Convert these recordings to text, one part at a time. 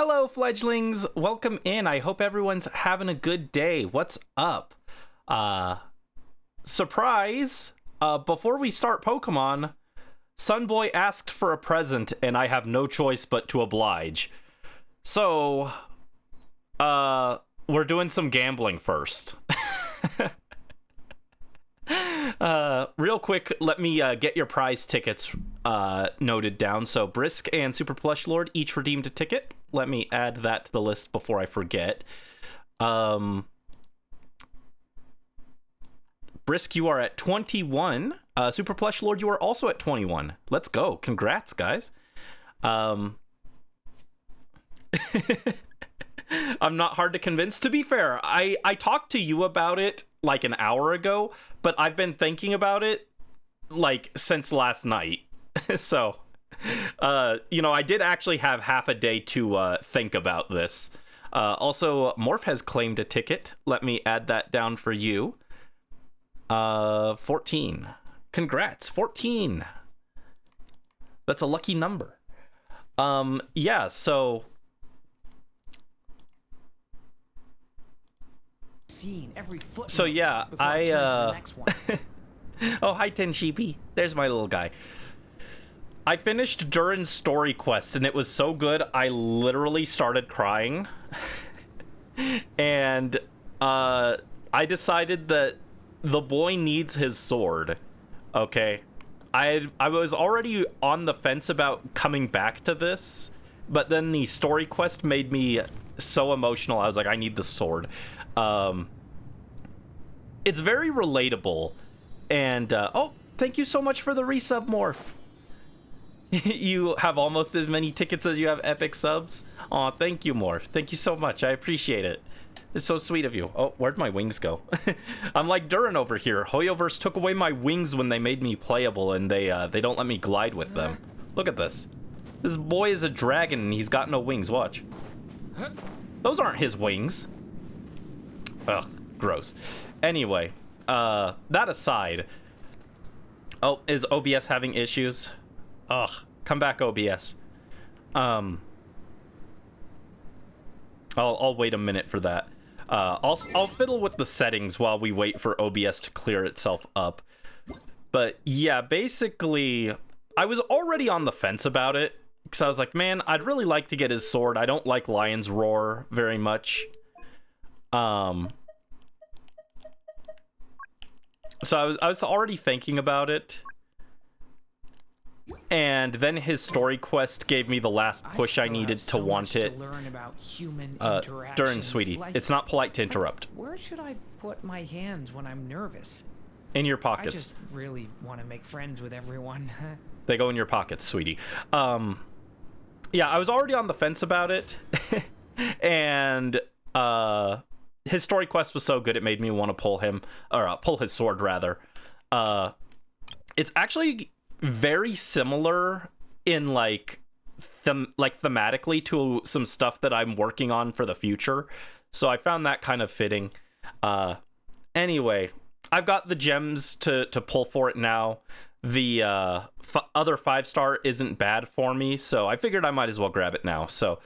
Hello, fledglings. Welcome in. I hope everyone's having a good day. What's up? Surprise! Before we start Pokemon, Sunboy asked for a present, and I have no choice but to oblige. So, we're doing some gambling first. Real quick, let me get your prize tickets noted down. So Brisk and Super Plush Lord each redeemed a ticket. Let me add that to the list before I forget. Brisk, you are at 21. Super Plush Lord, you are also at 21. Let's go. Congrats, guys. I'm not hard to convince. To be fair, I talked to you about it like an hour ago, but I've been thinking about it like since last night. So, I did actually have half a day to think about this. Also, Morph has claimed a ticket. Let me add that down for you. 14. Congrats, 14. That's a lucky number. Yeah, so... So yeah, Oh, hi, Ten Sheepy. There's my little guy. I finished Durin's story quest, and it was so good, I literally started crying. And I decided that the boy needs his sword. Okay, I was already on the fence about coming back to this, but then the story quest made me so emotional. I was like, I need the sword. It's very relatable, and oh, thank you so much for the resub, Morph. You have almost as many tickets as you have epic subs. Aw, thank you, Morph. Thank you so much. I appreciate it. It's so sweet of you. Oh, where'd my wings go? I'm like Durin over here. Hoyoverse took away my wings when they made me playable, and they don't let me glide with them. Look at this. This boy is a dragon, and he's got no wings. Watch. Those aren't his wings. Ugh, gross. Anyway, that aside. Oh, is OBS having issues? Ugh, come back, OBS. I'll wait a minute for that. I'll fiddle with the settings while we wait for OBS to clear itself up. But yeah, basically, I was already on the fence about it, because I was like, man, I'd really like to get his sword. I don't like Lion's Roar very much. So I was already thinking about it, and then his story quest gave me the last push I needed to want it. Durin, sweetie, it's not polite to interrupt. Where should I put my hands when I'm nervous? In your pockets. I just really want to make friends with everyone. They go in your pockets, sweetie. Yeah, I was already on the fence about it, and his story quest was so good it made me want to pull him, or pull his sword rather. It's actually very similar in thematically to some stuff that I'm working on for the future, so I found that kind of fitting. Anyway, I've got the gems to pull for it now. The other 5-star isn't bad for me, so I figured I might as well grab it now. So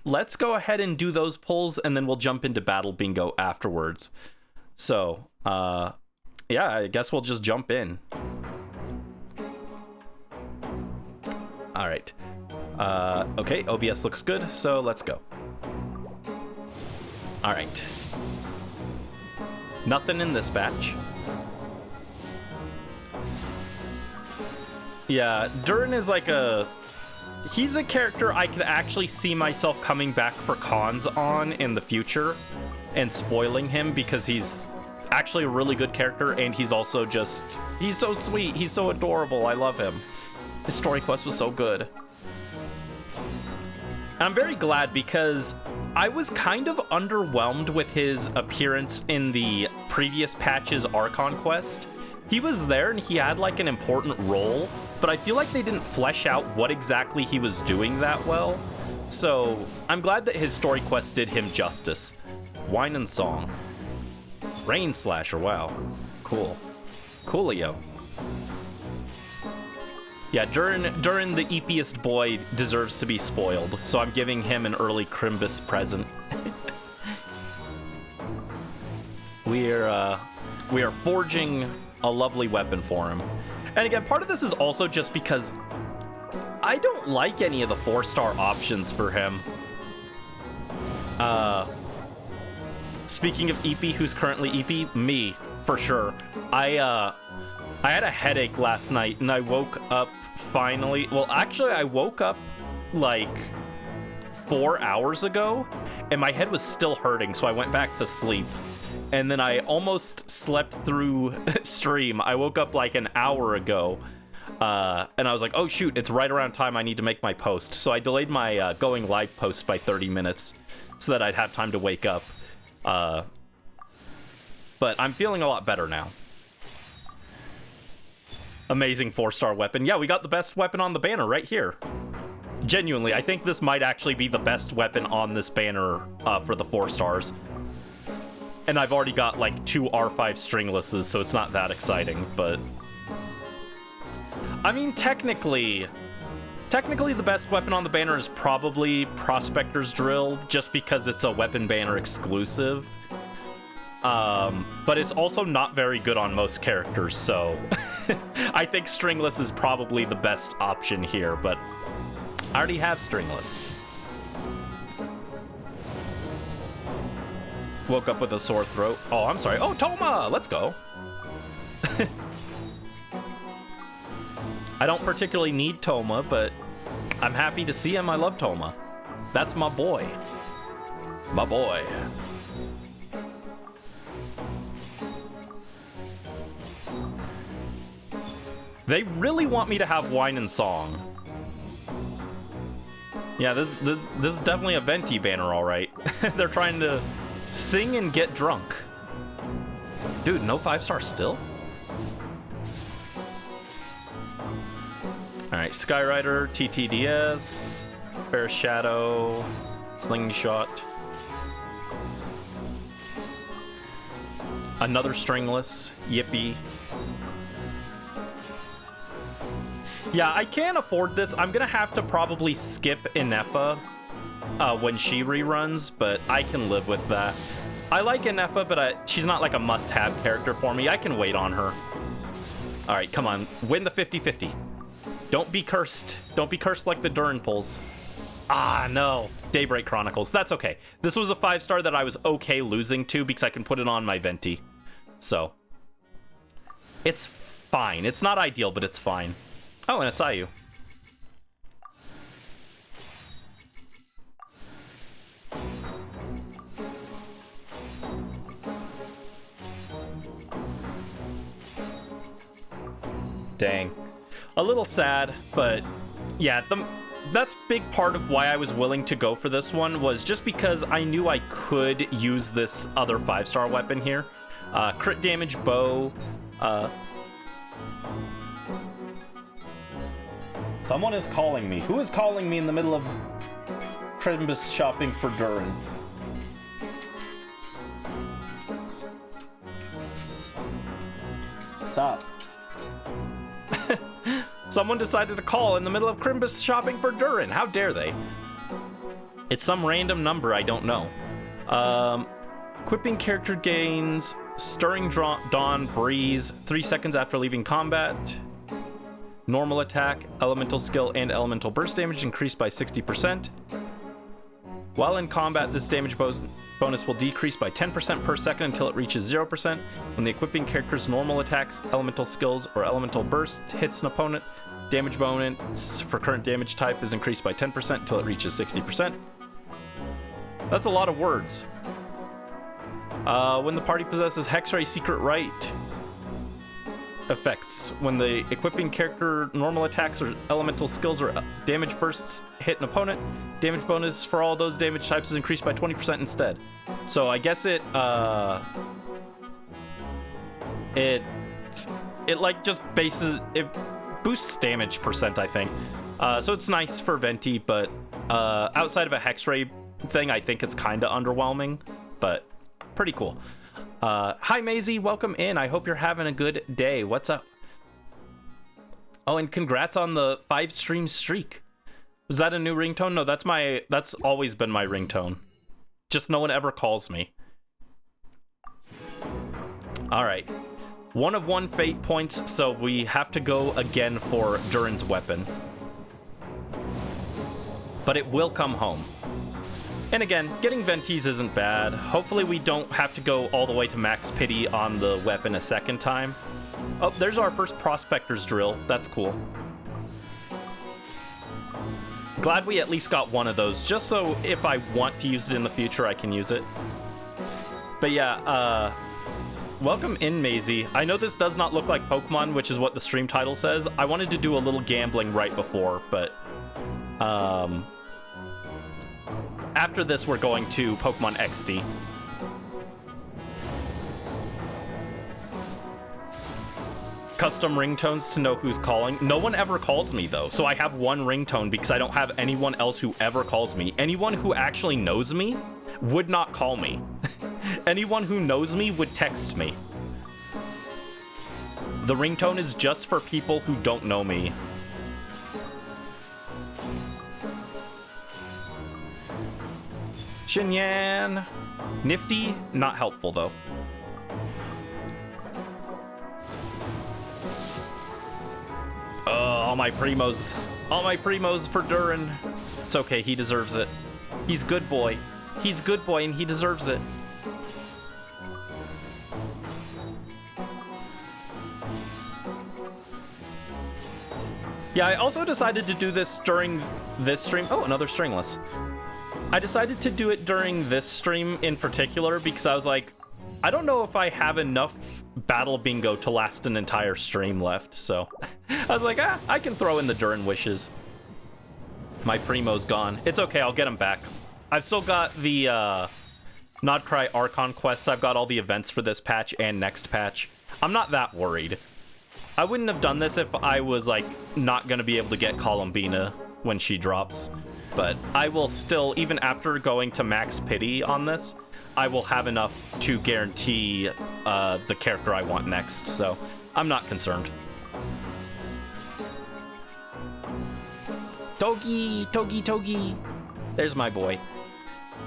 let's go ahead and do those pulls, and then we'll jump into Battle Bingo afterwards. So, yeah, I guess we'll just jump in. All right. Okay, OBS looks good, so let's go. All right. Nothing in this batch. Yeah, Durin is like he's a character I could actually see myself coming back for cons on in the future and spoiling him, because he's actually a really good character, and he's also he's so sweet, he's so adorable, I love him. His story quest was so good. I'm very glad, because I was kind of underwhelmed with his appearance in the previous patch's Archon quest. He was there and he had like an important role, but I feel like they didn't flesh out what exactly he was doing that well. So I'm glad that his story quest did him justice. Wine and Song. Rain Slasher, wow. Cool. Coolio. Yeah, Durin the eepiest boy deserves to be spoiled, so I'm giving him an early Crimbus present. We are forging a lovely weapon for him. And again, part of this is also just because I don't like any of the 4-star options for him. Speaking of EP, who's currently EP? Me, for sure. I had a headache last night and I woke up finally. Well, actually, I woke up like 4 hours ago and my head was still hurting, so I went back to sleep. And then I almost slept through stream. I woke up like an hour ago. And I was like, oh shoot, it's right around time I need to make my post. So I delayed my going live post by 30 minutes so that I'd have time to wake up. But I'm feeling a lot better now. Amazing 4-star weapon. Yeah, we got the best weapon on the banner right here. Genuinely, I think this might actually be the best weapon on this banner for the 4 stars. And I've already got like 2 R5 stringlesses, so it's not that exciting, but... I mean, technically the best weapon on the banner is probably Prospector's Drill, just because it's a weapon banner exclusive. But it's also not very good on most characters, so I think Stringless is probably the best option here, but I already have Stringless. Woke up with a sore throat. Oh, I'm sorry. Oh, Toma! Let's go. I don't particularly need Toma, but I'm happy to see him. I love Toma. That's my boy. My boy. They really want me to have wine and song. Yeah, this is definitely a venti banner, all right. They're trying to sing and get drunk. Dude, no 5-star still? Alright, Skyrider, TTDS, Fair Shadow, Slingshot. Another Stringless, Yippee. Yeah, I can't afford this. I'm gonna have to probably skip Inefa when she reruns, but I can live with that. I like Inefa, but she's not like a must-have character for me. I can wait on her. Alright, come on. Win the 50-50. Don't be cursed. Don't be cursed like the Durin pulls. Ah, no. Daybreak Chronicles. That's okay. This was a 5-star that I was okay losing to because I can put it on my Venti. So. It's fine. It's not ideal, but it's fine. Oh, and I saw you. Dang. A little sad, but yeah, that's big part of why I was willing to go for this one, was just because I knew I could use this other 5-star weapon here. Crit damage bow. Someone is calling me. Who is calling me in the middle of Crimbus shopping for Durin? Stop. Someone decided to call in the middle of Crimbus shopping for Durin. How dare they? It's some random number I don't know. Equipping character gains Stirring Dawn Breeze 3 seconds after leaving combat. Normal attack, elemental skill, and elemental burst damage increased by 60%. While in combat, this damage bonus will decrease by 10% per second until it reaches 0%. When the equipping character's normal attacks, elemental skills, or elemental burst hits an opponent, damage bonus for current damage type is increased by 10% until it reaches 60%. That's a lot of words. When the party possesses Hexray Secret Rite effects, when the equipping character normal attacks or elemental skills or damage bursts hit an opponent, damage bonus for all those damage types is increased by 20% instead. So I guess it like just it boosts damage percent, I think. So it's nice for Venti, but outside of a Hexray thing, I think it's kind of underwhelming, but pretty cool. Hi Maisie, welcome in. I hope you're having a good day. What's up? Oh, and congrats on the 5-stream streak. Was that a new ringtone? No, that's always been my ringtone. Just no one ever calls me. All right. 1 of 1 fate points, so we have to go again for Durin's weapon. But it will come home. And again, getting Ventees isn't bad. Hopefully we don't have to go all the way to max pity on the weapon a second time. Oh, there's our first Prospector's Drill. That's cool. Glad we at least got one of those, just so if I want to use it in the future, I can use it. But yeah, welcome in, Maisie. I know this does not look like Pokemon, which is what the stream title says. I wanted to do a little gambling right before, but after this, we're going to Pokemon XD. Custom ringtones to know who's calling. No one ever calls me, though, so I have one ringtone because I don't have anyone else who ever calls me. Anyone who actually knows me would not call me. Anyone who knows me would text me. The ringtone is just for people who don't know me. Shinyan. Nifty, not helpful, though. All my primos for Durin. It's okay, he deserves it. He's good boy. He's good boy and he deserves it. Yeah, I also decided to do this during this stream. Oh, another stringless. I decided to do it during this stream in particular because I was like, I don't know if I have enough battle bingo to last an entire stream left, so I was like, I can throw in the Durin wishes. My Primo's gone. It's okay, I'll get him back. I've still got the Nodcry Archon quest. I've got all the events for this patch and next patch. I'm not that worried. I wouldn't have done this if I was like not gonna be able to get Columbina when she drops, but I will still, even after going to max pity on this, I will have enough to guarantee the character I want next, so I'm not concerned. Togi, Togi, Togi. There's my boy.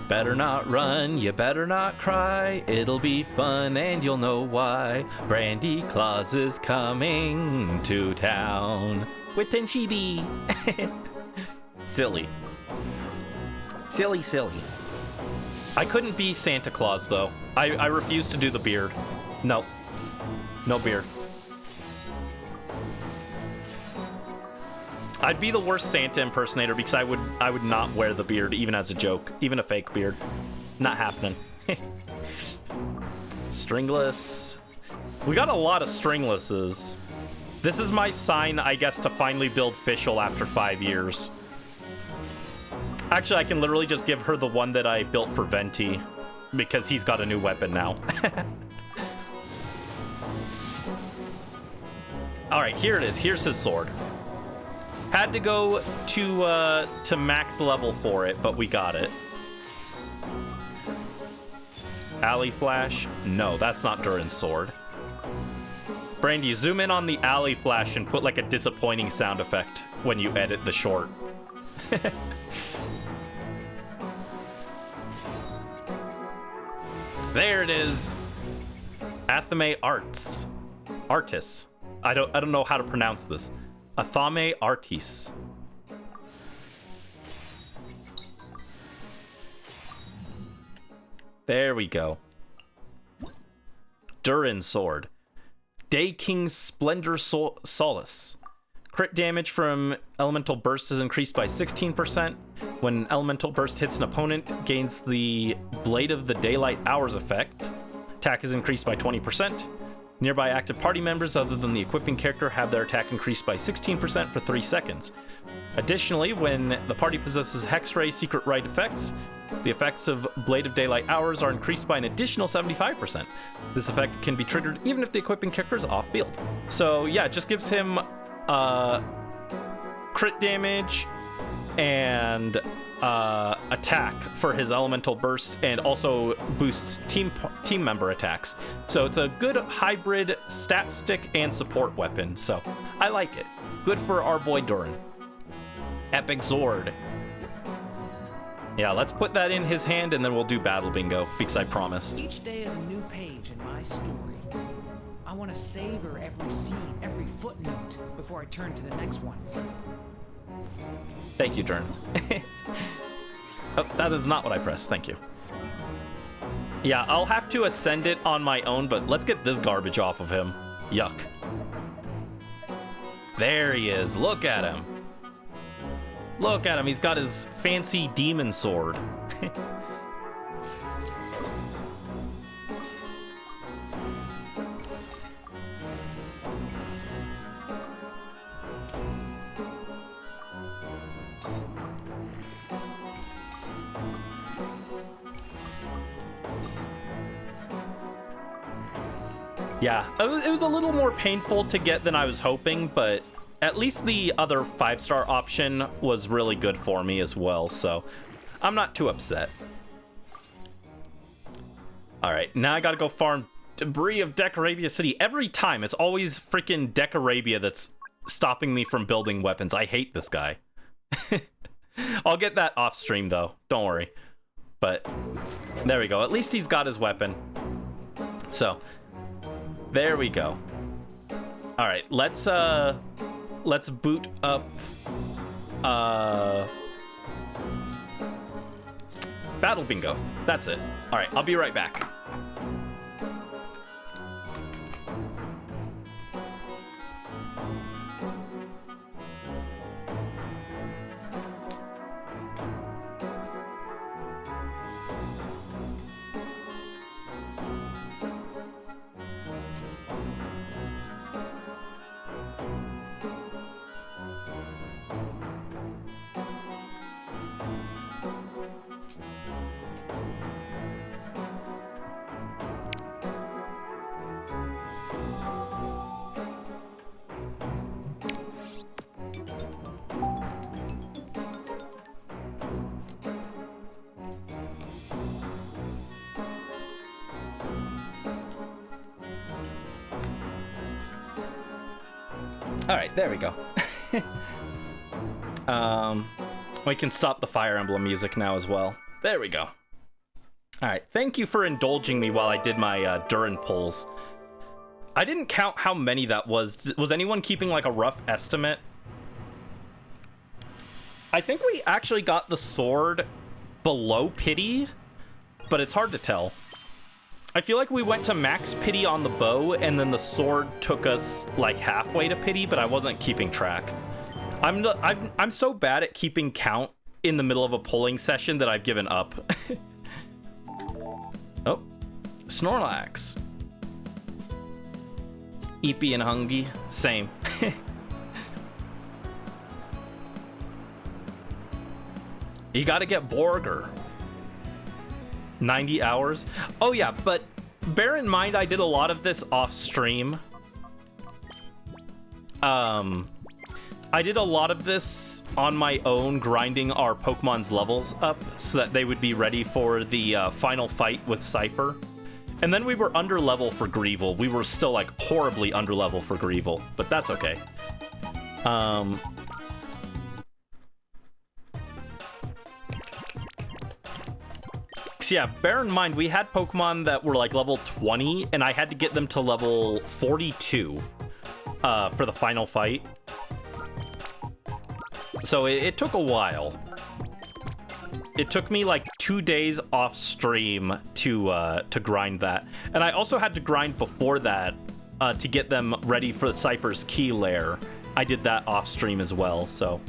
Better not run, you better not cry. It'll be fun and you'll know why. Brandy Claus is coming to town with Tenchibi. Silly. Silly, silly. I couldn't be Santa Claus, though. I refuse to do the beard. No. No beard. I'd be the worst Santa impersonator because I would not wear the beard, even as a joke. Even a fake beard. Not happening. Stringless. We got a lot of stringlesses. This is my sign, I guess, to finally build Fischl after 5 years. Actually, I can literally just give her the one that I built for Venti, because he's got a new weapon now. Alright, here it is. Here's his sword. Had to go to max level for it, but we got it. Alley Flash? No, that's not Durin's sword. Brandy, zoom in on the Alley Flash and put like a disappointing sound effect when you edit the short. There it is. Athame Arts. Artis. I don't know how to pronounce this. Athame Artis. There we go. Durin Sword. Day King's Splendor Solace. Crit damage from Elemental Burst is increased by 16%. When Elemental Burst hits an opponent, gains the Blade of the Daylight Hours effect. Attack is increased by 20%. Nearby active party members other than the equipping character have their attack increased by 16% for 3 seconds. Additionally, when the party possesses Hexray Secret Rite effects, the effects of Blade of Daylight Hours are increased by an additional 75%. This effect can be triggered even if the equipping character is off-field. So yeah, it just gives him crit damage and attack for his elemental burst, and also boosts team member attacks. So it's a good hybrid stat stick and support weapon, so I like it. Good for our boy Durin. Epic Zord. Yeah, let's put that in his hand and then we'll do battle bingo, because I promised. Each day is a new page in my story. I want to savor every scene, every footnote, before I turn to the next one. Thank you, Durin. Oh, that is not what I pressed. Thank you. Yeah, I'll have to ascend it on my own, but let's get this garbage off of him. Yuck. There he is. Look at him. Look at him. He's got his fancy demon sword. Yeah, it was a little more painful to get than I was hoping, but at least the other 5-star option was really good for me as well, so I'm not too upset. All right, now I gotta go farm debris of Decorabia City. Every time, it's always freaking Decorabia that's stopping me from building weapons. I hate this guy. I'll get that off stream, though. Don't worry. But there we go. At least he's got his weapon. So there we go. All right, let's boot up battle bingo. That's it. All right, I'll be right back. All right, there we go. We can stop the Fire Emblem music now as well. There we go. All right, thank you for indulging me while I did my Durin pulls. I didn't count how many that was. Was anyone keeping like a rough estimate? I think we actually got the sword below pity, but it's hard to tell. I feel like we went to max pity on the bow, and then the sword took us like halfway to pity, but I wasn't keeping track. I'm so bad at keeping count in the middle of a pulling session that I've given up. Oh, Snorlax. Eepy and Hungy, same. You gotta get Borger. 90 hours. Oh yeah, but bear in mind I did a lot of this off stream. I did a lot of this on my own, grinding our Pokemon's levels up so that they would be ready for the final fight with Cypher. And then we were under level for Greevil. We were still like horribly under level for Greevil, but that's okay. So yeah, bear in mind we had Pokemon that were like level 20, and I had to get them to level 42 for the final fight. So it took a while. It took me like 2 days off stream to grind that, and I also had to grind before that to get them ready for the Cypher's key lair. I did that off stream as well. So,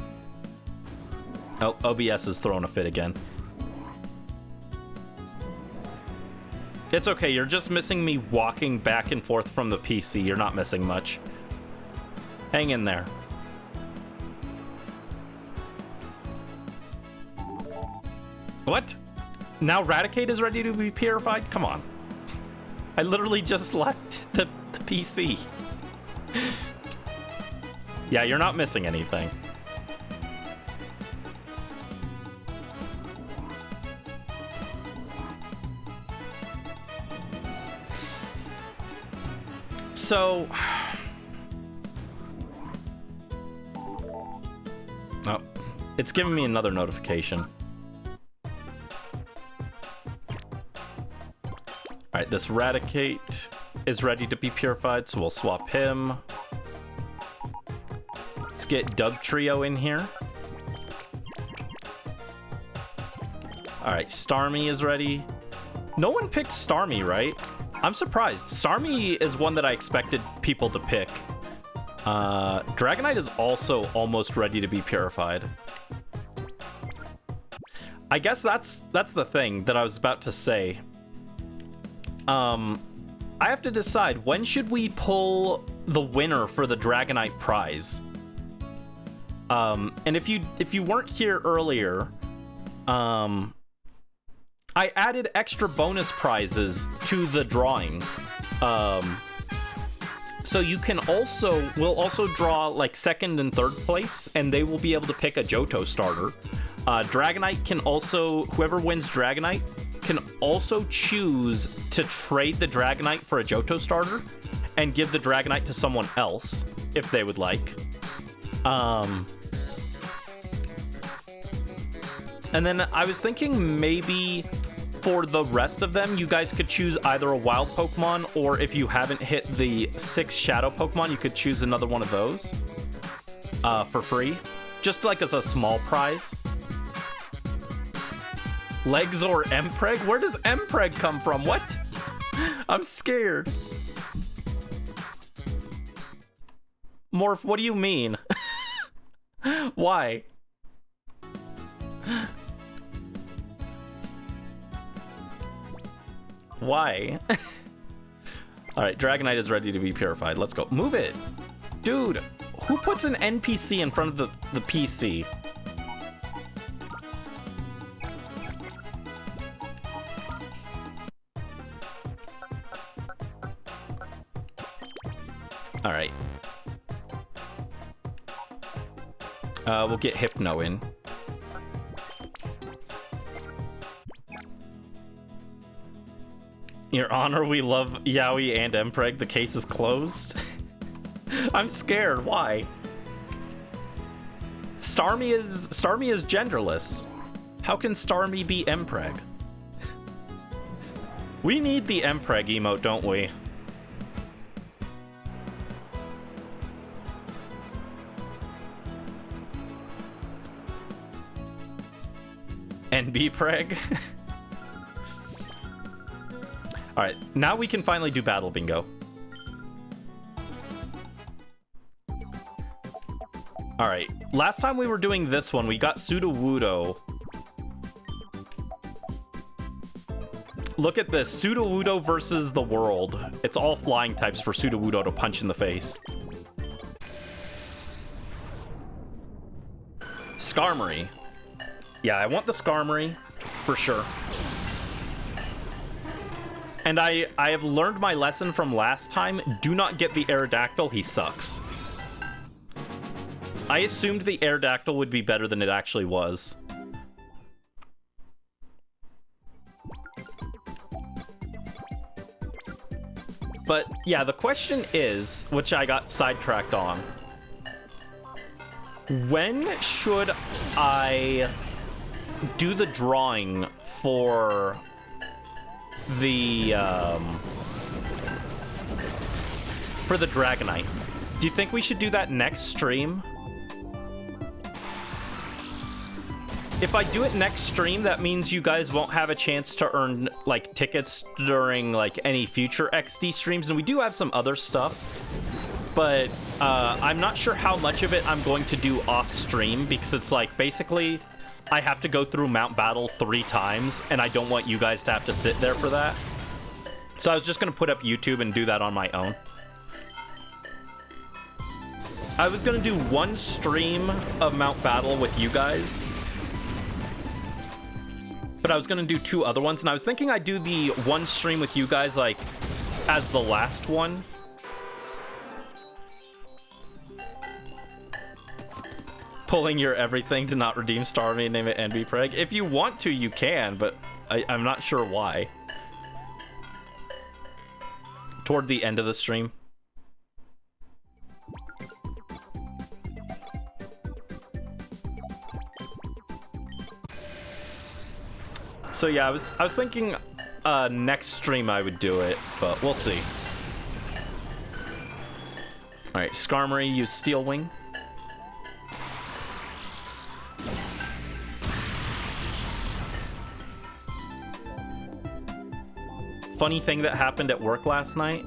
oh, OBS is throwing a fit again. It's okay, you're just missing me walking back and forth from the PC. You're not missing much. Hang in there. What? Now Raticate is ready to be purified? Come on. I literally just left the PC. Yeah, you're not missing anything. So It's giving me another notification. Alright, this Raticate is ready to be purified, so we'll swap him. Let's get Dug Trio in here. Alright, Starmie is ready. No one picked Starmie, right? I'm surprised. Starmie is one that I expected people to pick. Dragonite is also almost ready to be purified. I guess that's the thing that I was about to say. I have to decide, when should we pull the winner for the Dragonite prize? And if you weren't here earlier, I added extra bonus prizes to the drawing. So you can we'll also draw like second and third place, and they will be able to pick a Johto starter. Dragonite can also, whoever wins Dragonite can also choose to trade the Dragonite for a Johto starter and give the Dragonite to someone else if they would like. And then I was thinking maybe for the rest of them, you guys could choose either a wild Pokemon, or if you haven't hit the 6 shadow Pokemon, you could choose another one of those for free, just like as a small prize. Legs or Mpreg? Where does Mpreg come from? What? I'm scared. Morph, what do you mean? Why? Why? Alright, Dragonite is ready to be purified. Let's go. Move it! Dude, who puts an NPC in front of the PC? Alright. We'll get Hypno in. Your Honor, we love Yaoi and Mpreg. The case is closed. I'm scared. Why? Starmie is genderless. How can Starmie be Mpreg? We need the Mpreg emote, don't we? NB Preg? Alright, now we can finally do Battle Bingo. Alright, last time we were doing this one, we got Sudowoodo. Look at this, Sudowoodo versus the world. It's all flying types for Sudowoodo to punch in the face. Skarmory. Yeah, I want the Skarmory, for sure. And I have learned my lesson from last time. Do not get the Aerodactyl, he sucks. I assumed the Aerodactyl would be better than it actually was. But yeah, the question is, which I got sidetracked on, when should I do the drawing for the Dragonite? Do you think we should do that next stream? If I do it next stream, that means you guys won't have a chance to earn like tickets during like any future XD streams, and we do have some other stuff, but I'm not sure how much of it I'm going to do off stream, because it's like basically I have to go through Mount Battle 3 times, and I don't want you guys to have to sit there for that. So I was just gonna put up YouTube and do that on my own. I was gonna do one stream of Mount Battle with you guys, but I was gonna do 2 other ones, and I was thinking I'd do the one stream with you guys like as the last one. Pulling your everything to not redeem Starmie and name it NB Preg. If you want to, you can, but I'm not sure why. Toward the end of the stream. So yeah, I was thinking next stream I would do it, but we'll see. All right, Skarmory, use Steel Wing. Funny thing that happened at work last night.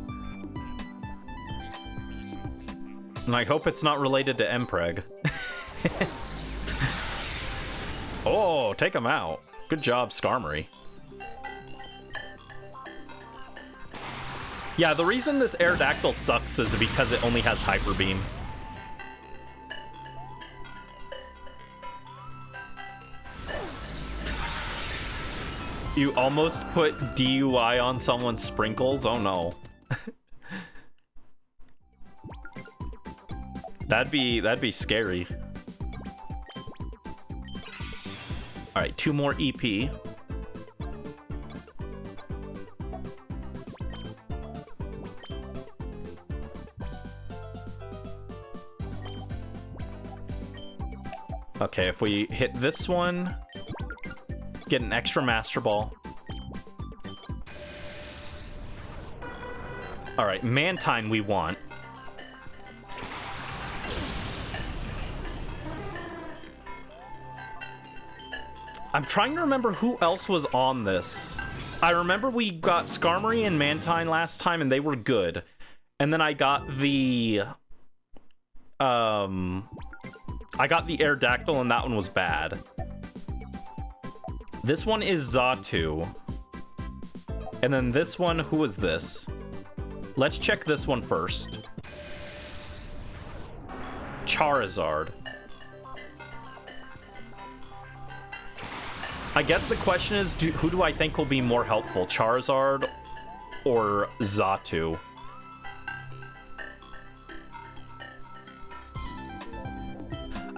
And I hope it's not related to Mpreg. Oh, take him out. Good job, Skarmory. Yeah, the reason this Aerodactyl sucks is because it only has Hyper Beam. You almost put DUI on someone's sprinkles? Oh no. That'd be scary. All right, 2 more EP. Okay, if we hit this one, get an extra Master Ball. All right, Mantine we want. I'm trying to remember who else was on this. I remember we got Skarmory and Mantine last time, and they were good. And then I got the... I got the Aerodactyl, and that one was bad. This one is Xatu. And then this one, who is this? Let's check this one first. Charizard. I guess the question is, who do I think will be more helpful, Charizard or Xatu?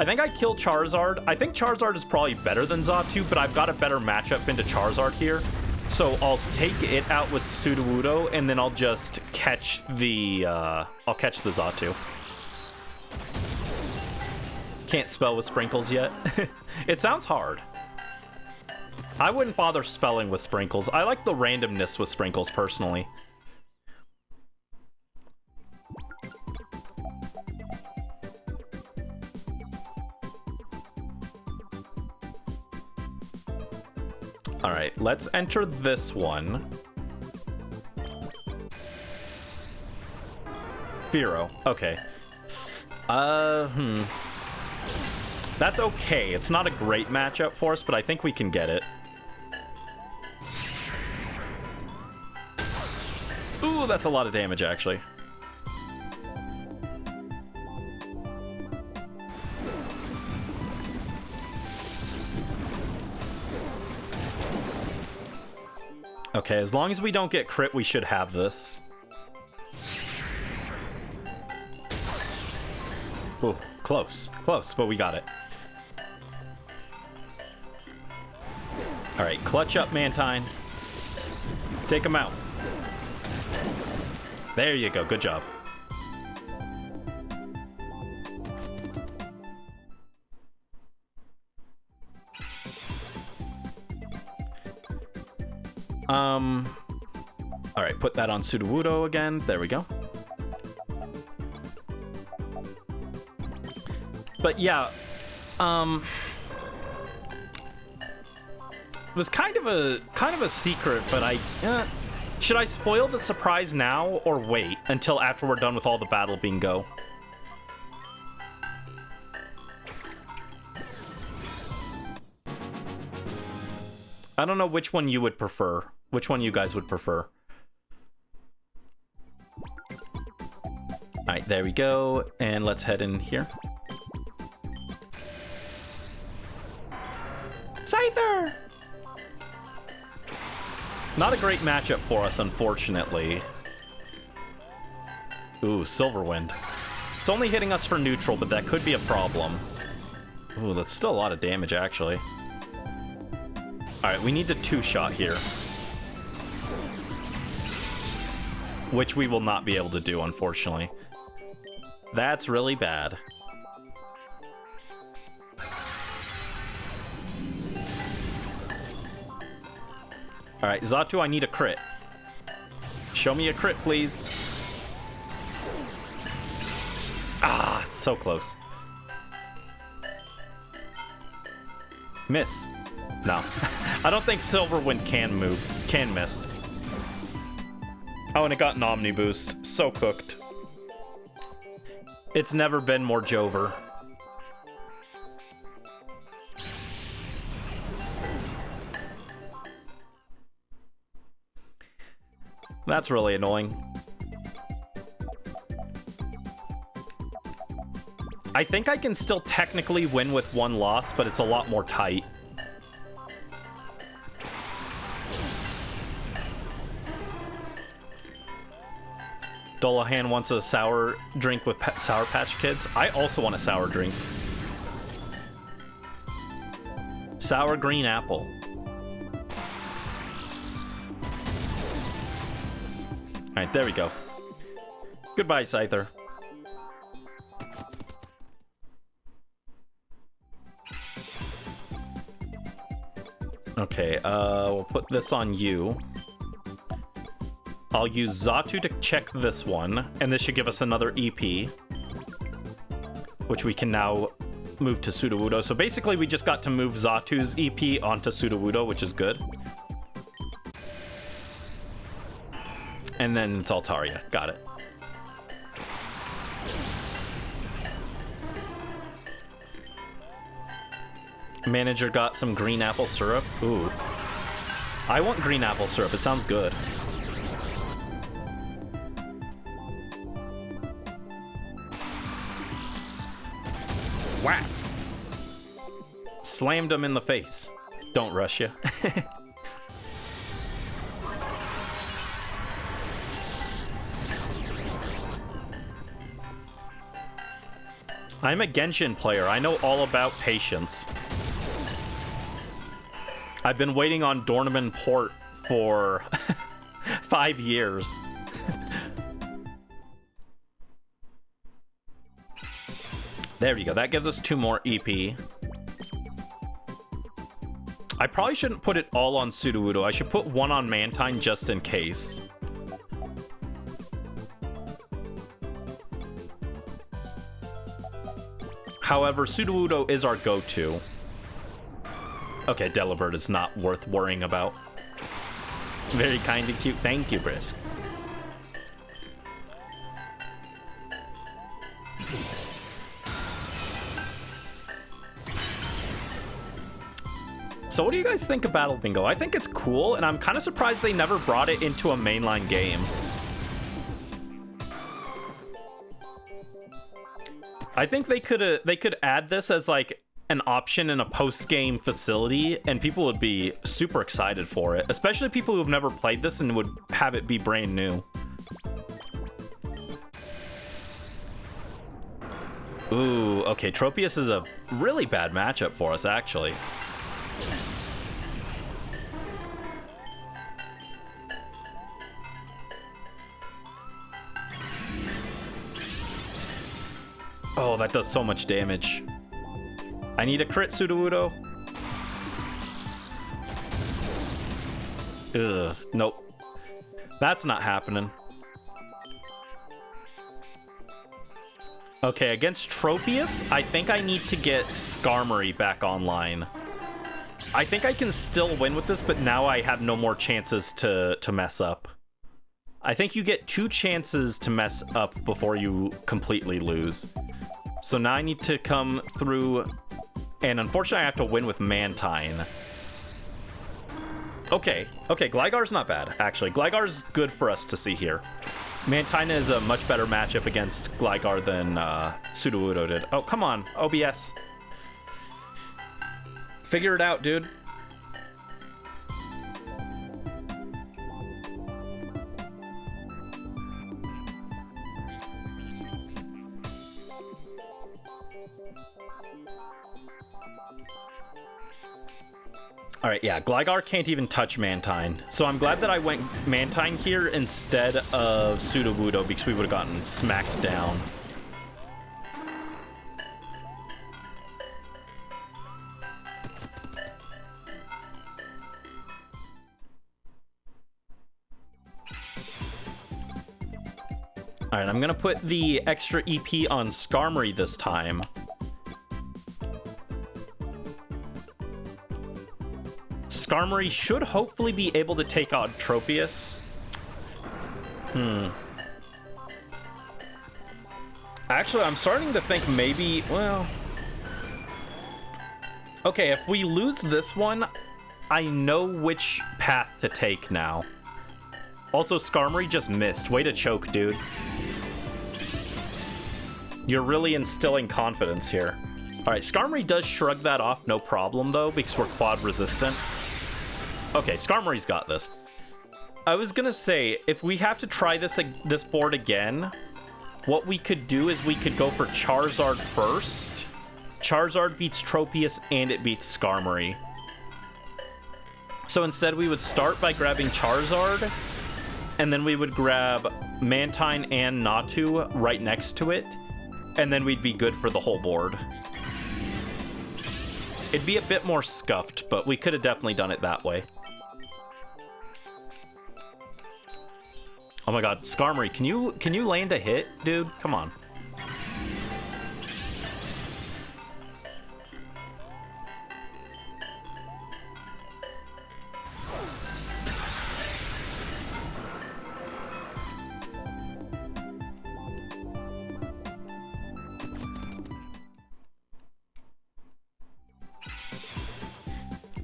I think I kill Charizard. I think Charizard is probably better than Xatu, but I've got a better matchup into Charizard here. So I'll take it out with Sudowoodo, and then I'll just catch the, Xatu. Can't spell with sprinkles yet. It sounds hard. I wouldn't bother spelling with sprinkles. I like the randomness with sprinkles, personally. All right, let's enter this one. Fearow, okay. That's okay. It's not a great matchup for us, but I think we can get it. Ooh, that's a lot of damage, actually. Okay, as long as we don't get crit, we should have this. Ooh, close. Close, but we got it. Alright, clutch up, Mantine. Take him out. There you go, good job. Alright, put that on Sudowoodo again. There we go. But yeah, it was kind of a secret, but should I spoil the surprise now or wait until after we're done with all the battle bingo? I don't know which one you would prefer. Which one you guys would prefer. Alright, there we go. And let's head in here. Scyther! Not a great matchup for us, unfortunately. Ooh, Silverwind. It's only hitting us for neutral, but that could be a problem. Ooh, that's still a lot of damage, actually. Alright, we need to two-shot here. Which we will not be able to do, unfortunately. That's really bad. Alright, Xatu, I need a crit. Show me a crit, please. Ah, so close. Miss. No. I don't think Silverwind can miss. Oh, and it got an Omni Boost. So cooked. It's never been more Jover. That's really annoying. I think I can still technically win with one loss, but it's a lot more tight. Dolahan wants a sour drink with Sour Patch Kids. I also want a sour drink. Sour green apple. Alright, there we go. Goodbye, Scyther. Okay, we'll put this on you. I'll use Xatu to check this one, and this should give us another EP, which we can now move to Sudowoodo. So basically, we just got to move Xatu's EP onto Sudowoodo, which is good. And then it's Altaria. Got it. Manager got some green apple syrup. Ooh. I want green apple syrup. It sounds good. Whap! Slammed him in the face. Don't rush you. I'm a Genshin player. I know all about patience. I've been waiting on Dornament port for 5 years. There we go. That gives us 2 more EP. I probably shouldn't put it all on Sudowoodo. I should put 1 on Mantine just in case. However, Sudowoodo is our go-to. Okay, Delibird is not worth worrying about. Very kind and cute. Thank you, Brisk. So what do you guys think of Battle Bingo? I think it's cool, and I'm kind of surprised they never brought it into a mainline game. I think they could add this as like an option in a post-game facility, and people would be super excited for it, especially people who have never played this and would have it be brand new. Ooh, okay, Tropius is a really bad matchup for us, actually. Oh, that does so much damage. I need a crit, Sudowoodo. Ugh, nope. That's not happening. Okay, against Tropius, I think I need to get Skarmory back online. I think I can still win with this, but now I have no more chances to mess up. I think you get 2 chances to mess up before you completely lose. So now I need to come through, and unfortunately I have to win with Mantine. Okay, Gligar's not bad, actually. Gligar's good for us to see here. Mantine is a much better matchup against Gligar than Sudowoodo did. Oh, come on, OBS. Figure it out, dude. All right, yeah, Gligar can't even touch Mantine. So I'm glad that I went Mantine here instead of Sudowoodo, because we would have gotten smacked down. All right, I'm gonna put the extra EP on Skarmory this time. Skarmory should hopefully be able to take on Tropius. Actually, I'm starting to think maybe, well... Okay, if we lose this one, I know which path to take now. Also, Skarmory just missed. Way to choke, dude. You're really instilling confidence here. Alright, Skarmory does shrug that off, no problem, though, because we're quad resistant. Okay, Skarmory's got this. I was gonna say, if we have to try this board again, what we could do is we could go for Charizard first. Charizard beats Tropius, and it beats Skarmory. So instead, we would start by grabbing Charizard, and then we would grab Mantine and Natu right next to it, and then we'd be good for the whole board. It'd be a bit more scuffed, but we could have definitely done it that way. Oh my god, Skarmory, can you land a hit, dude? Come on.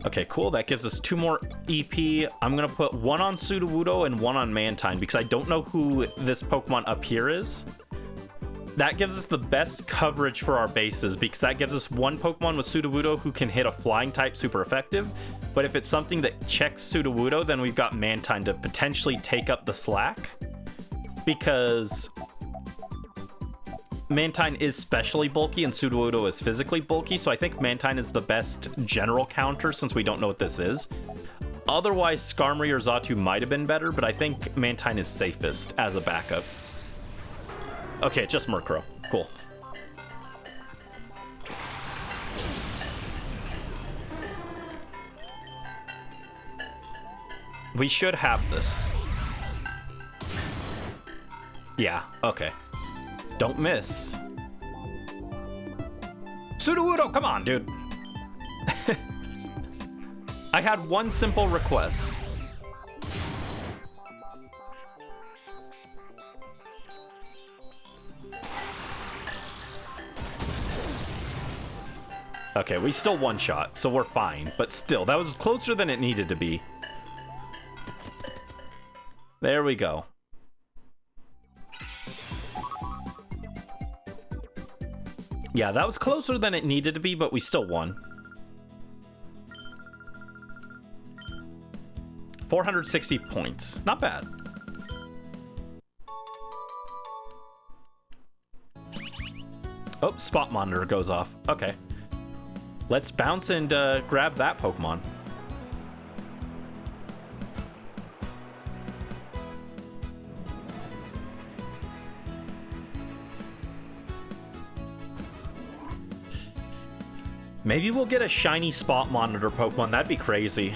Okay, cool. That gives us 2 more EP. I'm going to put 1 on Sudowoodo and 1 on Mantine because I don't know who this Pokemon up here is. That gives us the best coverage for our bases because that gives us 1 Pokemon with Sudowoodo who can hit a flying type super effective. But if it's something that checks Sudowoodo, then we've got Mantine to potentially take up the slack because Mantine is specially bulky and Sudowoodo is physically bulky, so I think Mantine is the best general counter since we don't know what this is. Otherwise, Skarmory or Xatu might have been better, but I think Mantine is safest as a backup. Okay, just Murkrow. Cool. We should have this. Yeah, okay. Don't miss. Sudowoodo, come on, dude. I had one simple request. Okay, we still one shot, so we're fine. But still, that was closer than it needed to be. There we go. Yeah, that was closer than it needed to be, but we still won. 460 points. Not bad. Oh, spot monitor goes off. Okay. Let's bounce and grab that Pokemon. Maybe we'll get a shiny spot monitor Pokemon. That'd be crazy.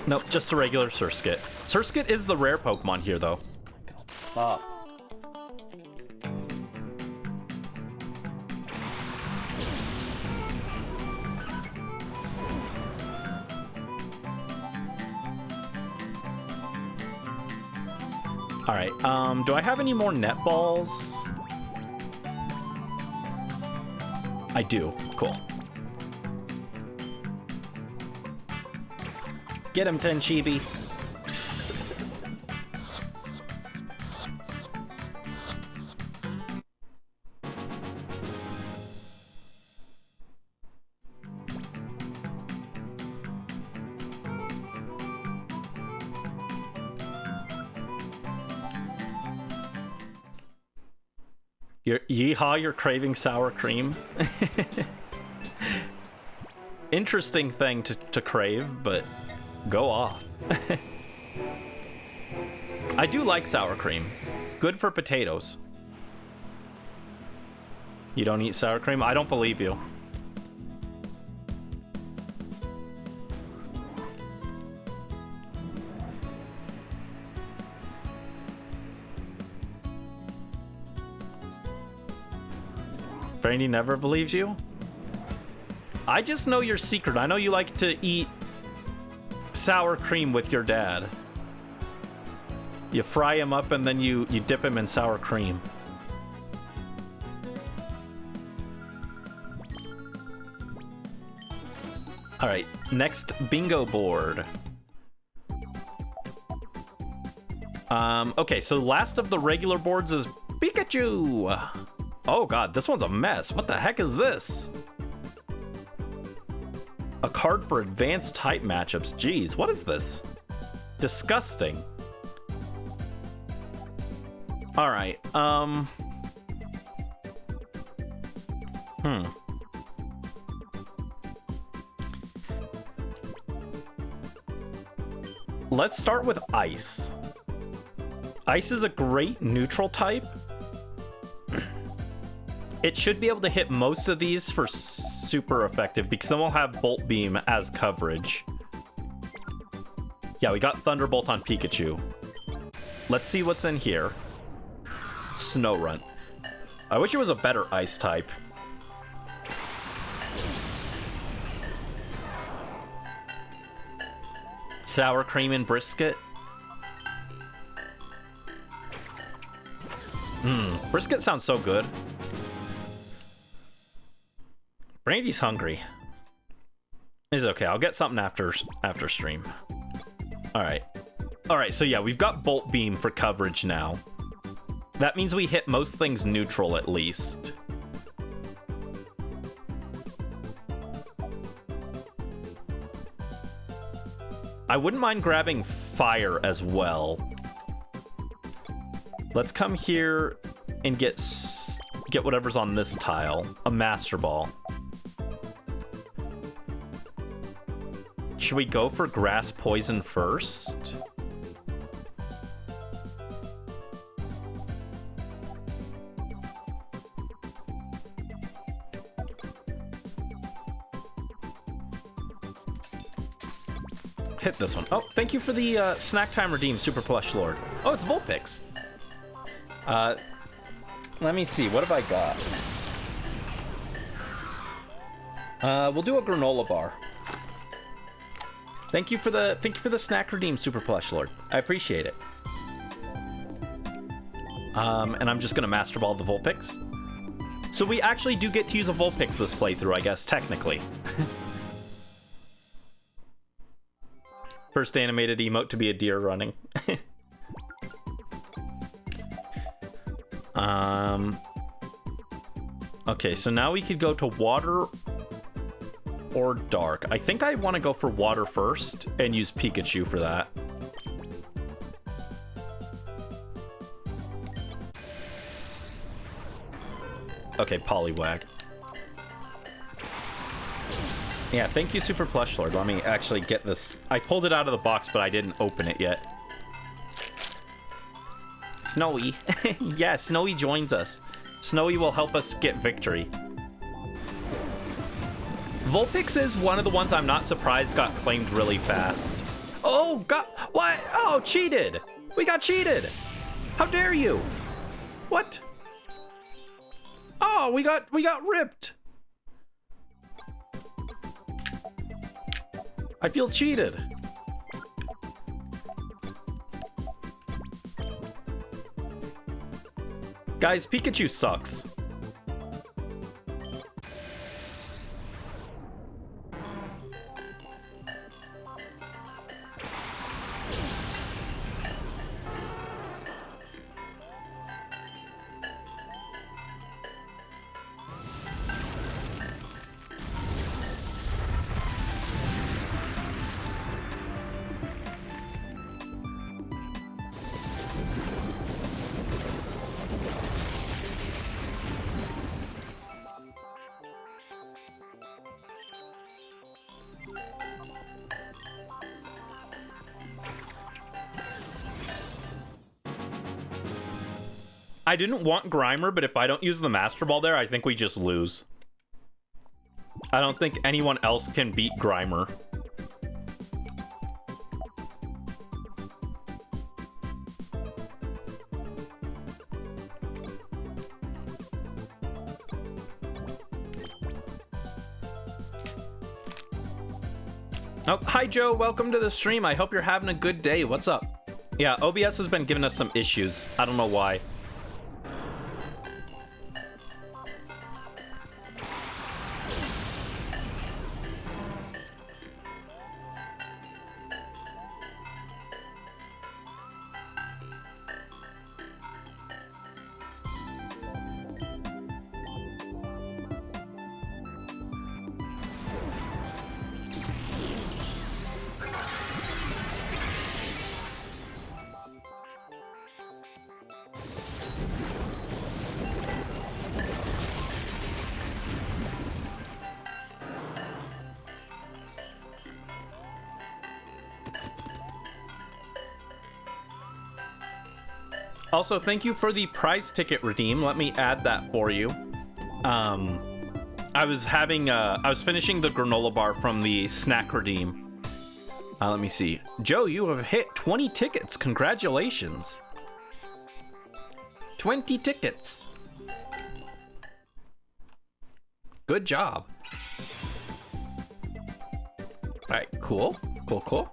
Nope, just a regular Surskit. Surskit is the rare Pokemon here, though. Stop. Alright, do I have any more net balls? I do. Cool. Get him, Tenchibi. Yeehaw, you're craving sour cream. interesting thing to crave, but go off. I do like sour cream. Good for potatoes. You don't eat sour cream? I don't believe you. Brandy never believes you? I just know your secret. I know you like to eat sour cream with your dad. You fry him up and then you dip him in sour cream. All right, next bingo board. Okay, so last of the regular boards is Pikachu. Oh god, this one's a mess. What the heck is this? A card for advanced type matchups. Jeez, what is this? Disgusting. All right, Let's start with Ice. Ice is a great neutral type. It should be able to hit most of these for super effective, because then we'll have Bolt Beam as coverage. Yeah, we got Thunderbolt on Pikachu. Let's see what's in here. Snorunt. I wish it was a better Ice type. Sour cream and brisket. Brisket sounds so good. Brandy's hungry. It's okay. I'll get something after stream. All right. So yeah, we've got Bolt Beam for coverage now. That means we hit most things neutral at least. I wouldn't mind grabbing Fire as well. Let's come here and get whatever's on this tile. A Master Ball. Should we go for Grass Poison first? Hit this one. Oh, thank you for the snack time redeem, Super Plush Lord. Oh, it's Vulpix. Let me see. What have I got? We'll do a granola bar. Thank you for the snack redeem, Super Plush Lord. I appreciate it. And I'm just gonna Master Ball the Vulpix. So we actually do get to use a Vulpix this playthrough, I guess, technically. First animated emote to be a deer running. Okay, so now we could go to water or dark. I think I want to go for water first and use Pikachu for that. Okay, Poliwag. Yeah, thank you, Super Plush Lord. Let me actually get this. I pulled it out of the box, but I didn't open it yet. Snowy. Yeah, Snowy joins us. Snowy will help us get victory. Vulpix is one of the ones I'm not surprised got claimed really fast. Oh, God. What? Oh, cheated. We got cheated. How dare you? What? Oh, we got ripped. I feel cheated. Guys, Pikachu sucks. I didn't want Grimer, but if I don't use the Master Ball there, I think we just lose. I don't think anyone else can beat Grimer. Oh, hi Joe, welcome to the stream. I hope you're having a good day. What's up? Yeah, OBS has been giving us some issues. I don't know why. Also, thank you for the prize ticket redeem. Let me add that for you. I was finishing the granola bar from the snack redeem. Let me see. Joe, you have hit 20 tickets. Congratulations. 20 tickets. Good job. All right, cool. Cool.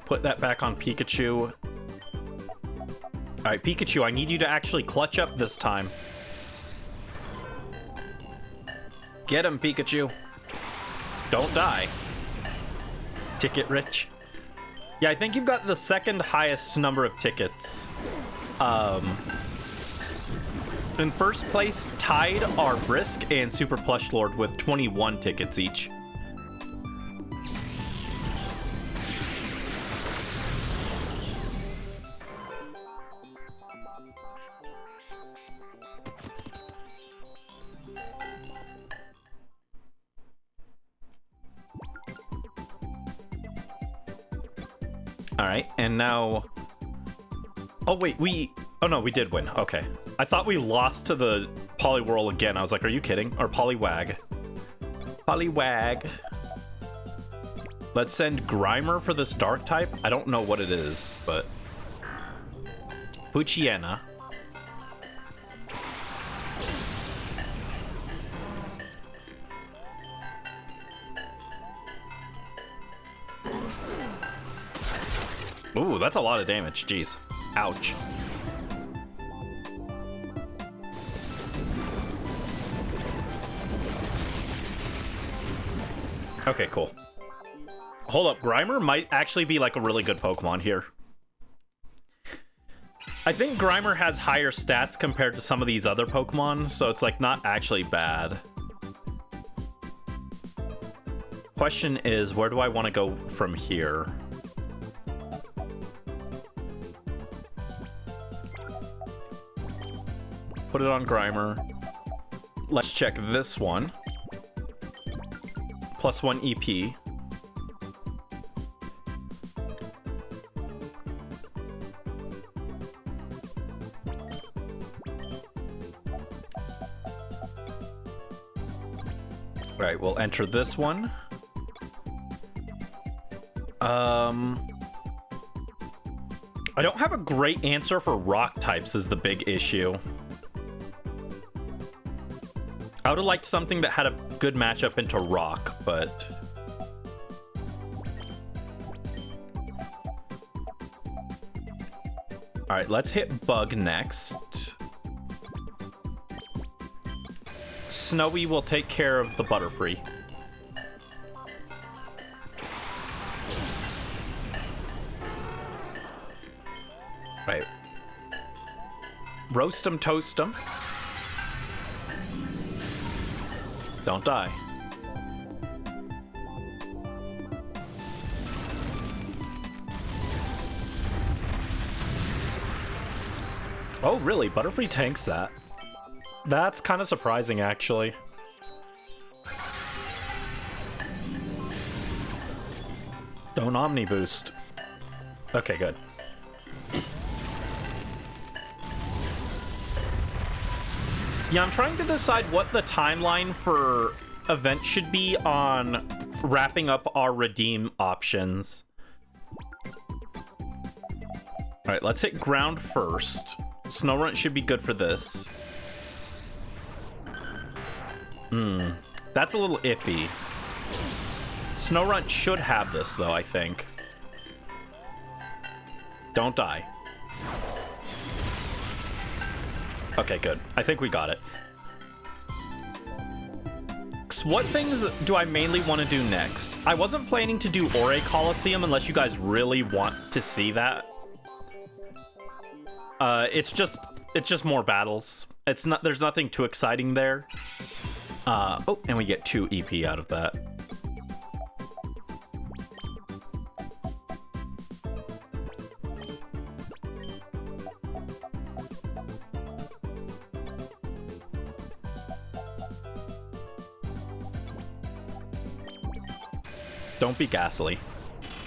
Put that back on Pikachu. All right, Pikachu, I need you to actually clutch up this time. Get him, Pikachu. Don't die. Ticket rich. Yeah, I think you've got the second highest number of tickets. In first place, tied are Brisk and Super Plush Lord with 21 tickets each. All right, and now... Oh, wait, Oh, no, we did win. Okay. I thought we lost to the Poliwhirl again. I was like, are you kidding? Or Poliwag. Poliwag. Let's send Grimer for this dark type. I don't know what it is, but... Puchiena. Ooh, that's a lot of damage. Jeez. Ouch. Okay, cool. Hold up. Grimer might actually be like a really good Pokemon here. I think Grimer has higher stats compared to some of these other Pokemon, so it's like not actually bad. Question is, where do I want to go from here? Put it on Grimer. Let's check this one. +1 EP. Right, we'll enter this one. I don't have a great answer for rock types is the big issue. I would have liked something that had a good matchup into rock, but... Alright, let's hit Bug next. Snowy will take care of the Butterfree. Right. Roast 'em, toast 'em. Don't die. Oh, really? Butterfree tanks that? That's kind of surprising, actually. Don't Omni Boost. Okay, good. Yeah, I'm trying to decide what the timeline for events should be on wrapping up our redeem options. All right, let's hit ground first. Snowrun should be good for this. That's a little iffy. Snowrun should have this, though, I think. Don't die. Okay, good. I think we got it. So what things do I mainly want to do next? I wasn't planning to do Ore Coliseum unless you guys really want to see that. It's just more battles. It's not. There's nothing too exciting there. Oh, and we get 2 EP out of that. Don't be ghastly.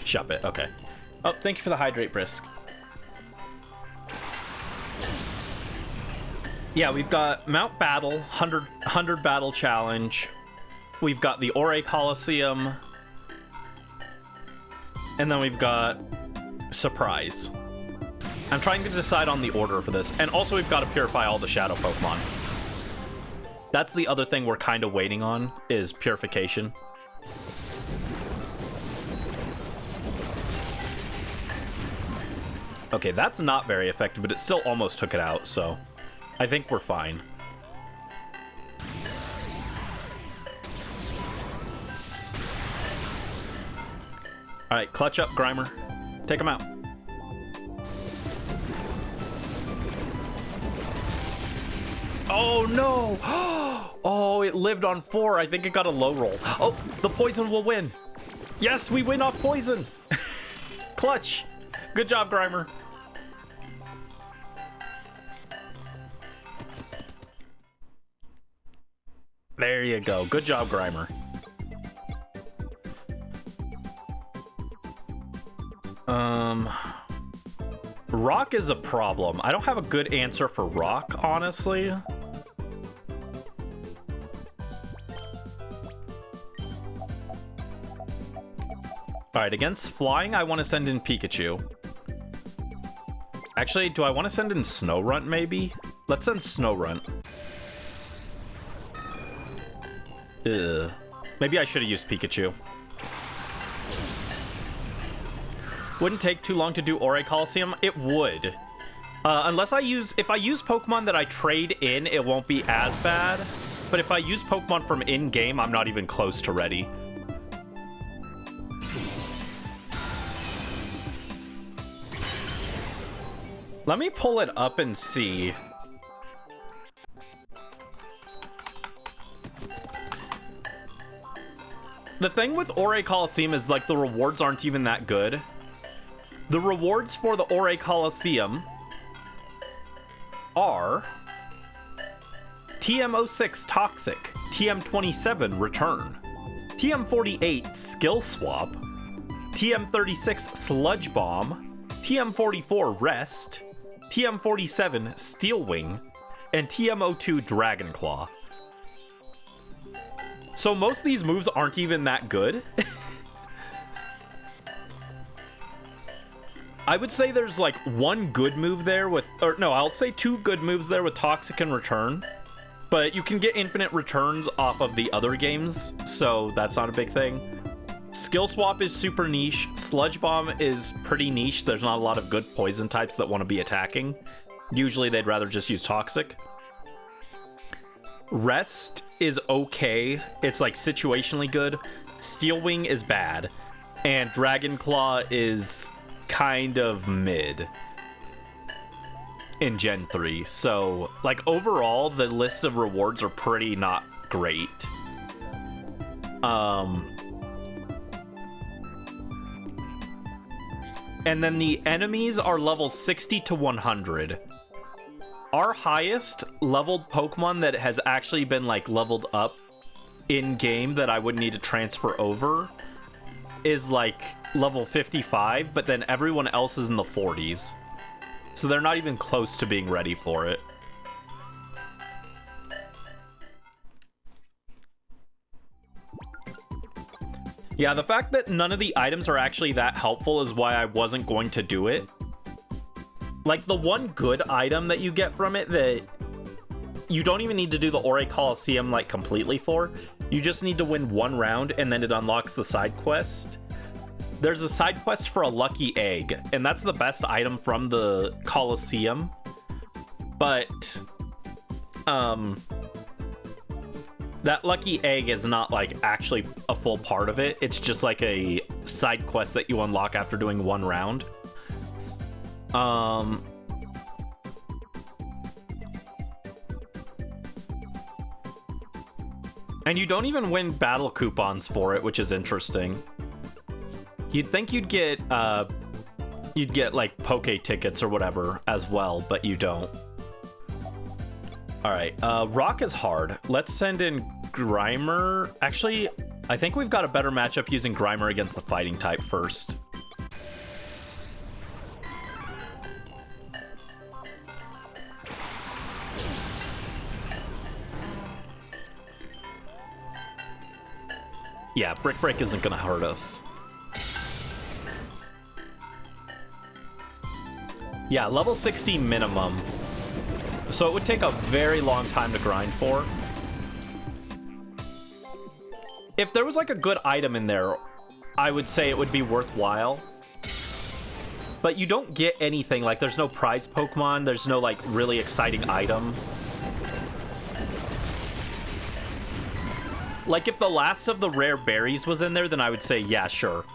Shove it. Okay. Oh, thank you for the hydrate, Brisk. Yeah, we've got Mount Battle, 100 Battle Challenge. We've got the Ore Coliseum. And then we've got Surprise. I'm trying to decide on the order for this. And also we've got to purify all the Shadow Pokemon. That's the other thing we're kind of waiting on, is purification. Okay, that's not very effective, but it still almost took it out, so I think we're fine. Alright, clutch up, Grimer. Take him out. Oh, no! Oh, it lived on 4. I think it got a low roll. Oh, the poison will win. Yes, we win off poison. Clutch. Good job, Grimer. There you go. Good job, Grimer. Rock is a problem. I don't have a good answer for rock, honestly. Alright, against flying, I want to send in Pikachu. Actually, do I want to send in Snowrunt, maybe? Let's send Snowrunt. Ugh. Maybe I should have used Pikachu. Wouldn't take too long to do Ore Coliseum. It would. Unless if I use Pokemon that I trade in, it won't be as bad. But if I use Pokemon from in-game, I'm not even close to ready. Let me pull it up and see. The thing with Ore Coliseum is, like, the rewards aren't even that good. The rewards for the Ore Coliseum are TM06 Toxic, TM27 Return, TM48 Skill Swap, TM36 Sludge Bomb, TM44 Rest, TM47 Steel Wing, and TM02 Dragon Claw. So most of these moves aren't even that good. I would say there's like one good move there with, or no, I'll say 2 good moves there with Toxic and Return. But you can get infinite returns off of the other games, so that's not a big thing. Skill Swap is super niche. Sludge Bomb is pretty niche. There's not a lot of good poison types that want to be attacking. Usually they'd rather just use Toxic. Rest is okay. It's like situationally good. Steel Wing is bad. And Dragon Claw is kind of mid in Gen 3. So, like, overall, the list of rewards are pretty not great. And then the enemies are level 60 to 100. Our highest leveled Pokemon that has actually been, like, leveled up in-game that I would need to transfer over is, like, level 55, but then everyone else is in the 40s. So they're not even close to being ready for it. Yeah, the fact that none of the items are actually that helpful is why I wasn't going to do it. Like, the one good item that you get from it that you don't even need to do the Ore Coliseum, like, completely for. You just need to win one round, and then it unlocks the side quest. There's a side quest for a lucky egg, and that's the best item from the Coliseum. But, that lucky egg is not, like, actually a full part of it. It's just, like, a side quest that you unlock after doing one round. And you don't even win battle coupons for it, which is interesting. You'd think you'd get, like, Poke tickets or whatever as well, but you don't. Alright, Rock is hard. Let's send in Grimer. Actually, I think we've got a better matchup using Grimer against the fighting type first. Yeah, Brick Break isn't gonna hurt us. Yeah, level 60 minimum. So it would take a very long time to grind for. If there was like a good item in there, I would say it would be worthwhile. But you don't get anything, like there's no prize Pokemon, there's no like really exciting item. Like if the last of the rare berries was in there, then I would say yeah, sure.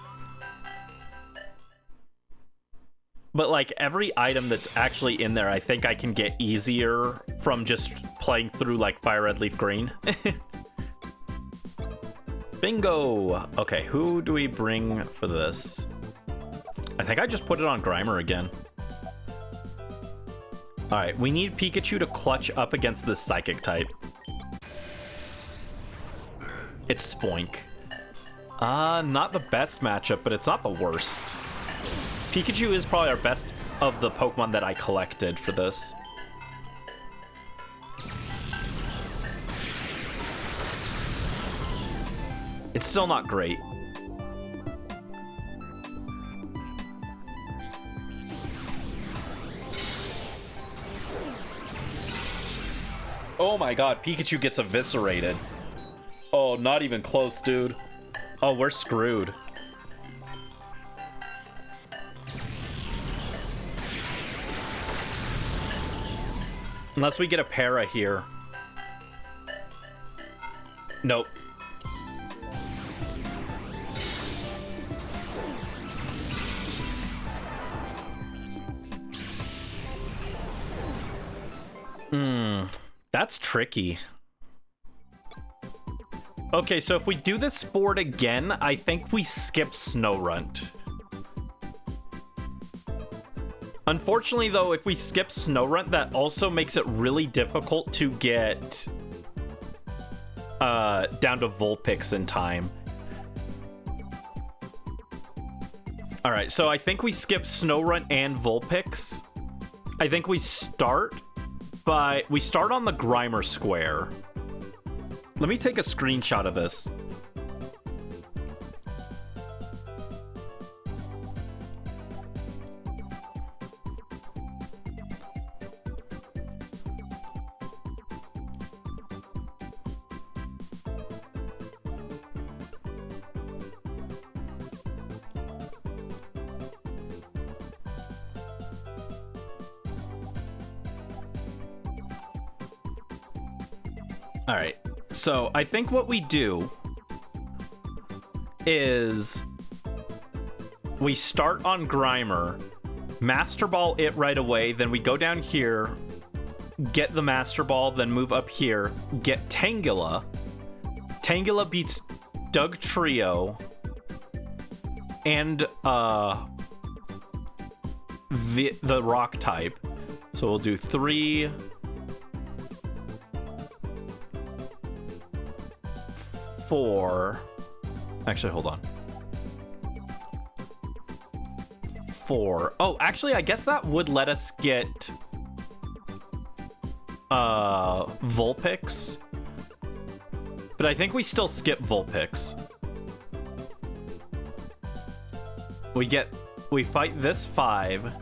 But like every item that's actually in there, I think I can get easier from just playing through like Fire Red Leaf Green. Bingo! Okay, who do we bring for this? I think I just put it on Grimer again. Alright, we need Pikachu to clutch up against this Psychic type. It's Spoink. Not the best matchup, but it's not the worst. Pikachu is probably our best of the Pokemon that I collected for this. It's still not great. Oh my god, Pikachu gets eviscerated. Oh, not even close, dude. Oh, we're screwed. Unless we get a para here. Nope. That's tricky. Okay, so if we do this sport again, I think we skip Snorunt. Unfortunately, though, if we skip Snorunt, that also makes it really difficult to get down to Vulpix in time. Alright, so I think we skip Snorunt and Vulpix. I think we start on the Grimer Square. Let me take a screenshot of this. All right. So I think what we do is we start on Grimer, Master Ball it right away, then we go down here, get the Master Ball, then move up here, get Tangela. Tangela beats Doug Trio and the rock type. So we'll do 3, 4. Actually, hold on. 4. Oh, actually, I guess that would let us get Vulpix. But I think we still skip Vulpix. We fight this 5.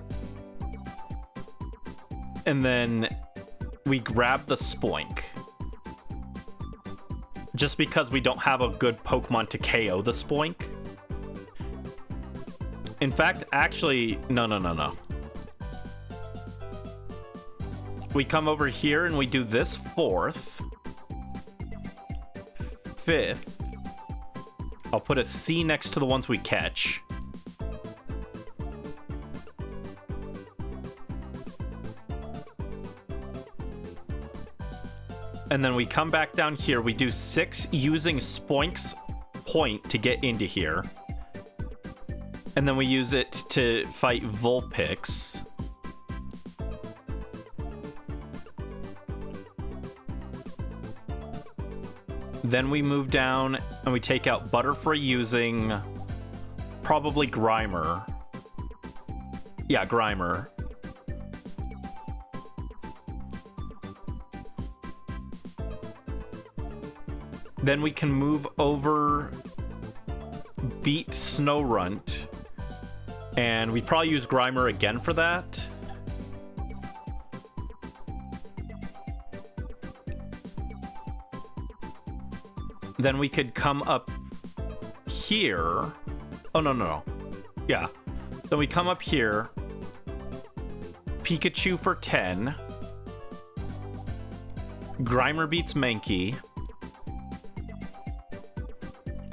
And then we grab the Spoink. Just because we don't have a good Pokemon to KO the Spoink. In fact, actually, no. We come over here and we do this 4th. 5th. I'll put a C next to the ones we catch. And then we come back down here. We do 6 using Spoink's point to get into here. And then we use it to fight Vulpix. Then we move down and we take out Butterfree using probably Grimer. Yeah, Grimer. Then we can move over, beat Snorunt, and we probably use Grimer again for that. Then we could come up here. Oh, no. Yeah. Then we come up here. Pikachu for 10. Grimer beats Mankey.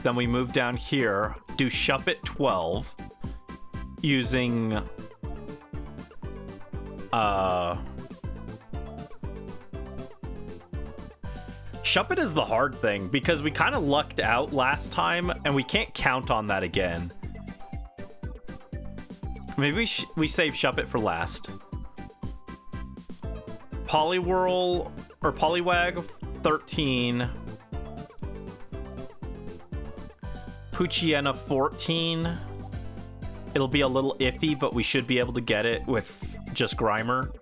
Then we move down here, do Shuppet 12, using, Shuppet is the hard thing, because we kind of lucked out last time, and we can't count on that again. Maybe we save Shuppet for last. Poliwhirl, or Poliwag, 13. Poochyena 14. It'll be a little iffy, but we should be able to get it with just Grimer.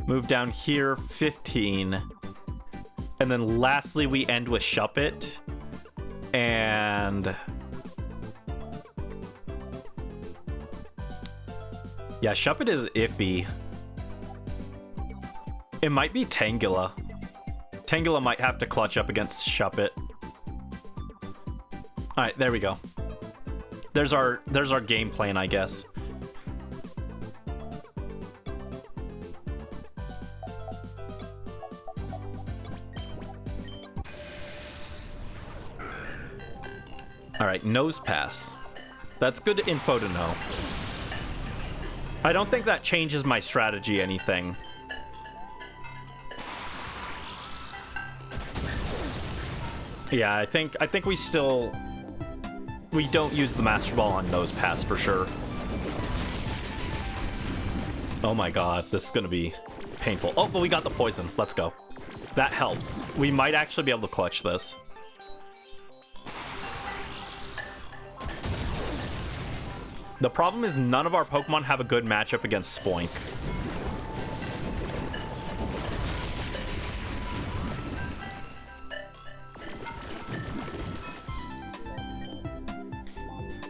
Move down here, 15. And then lastly, we end with Shuppet. And yeah, Shuppet is iffy. It might be Tangela. Tangela might have to clutch up against Shuppet. All right, there we go. There's our game plan, I guess. All right, Nose Pass. That's good info to know. I don't think that changes my strategy anything. Yeah, I think we don't use the Master Ball on Nose Pass for sure. Oh my god, this is gonna be painful. Oh, but we got the poison. Let's go. That helps. We might actually be able to clutch this. The problem is none of our Pokemon have a good matchup against Spoink.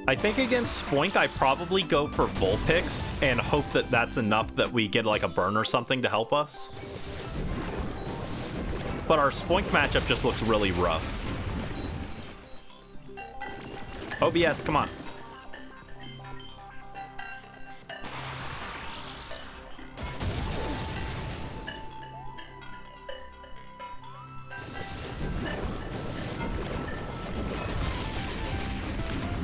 I think against Spoink, I probably go for Vulpix and hope that that's enough that we get like a burn or something to help us. But our Spoink matchup just looks really rough. OBS, come on.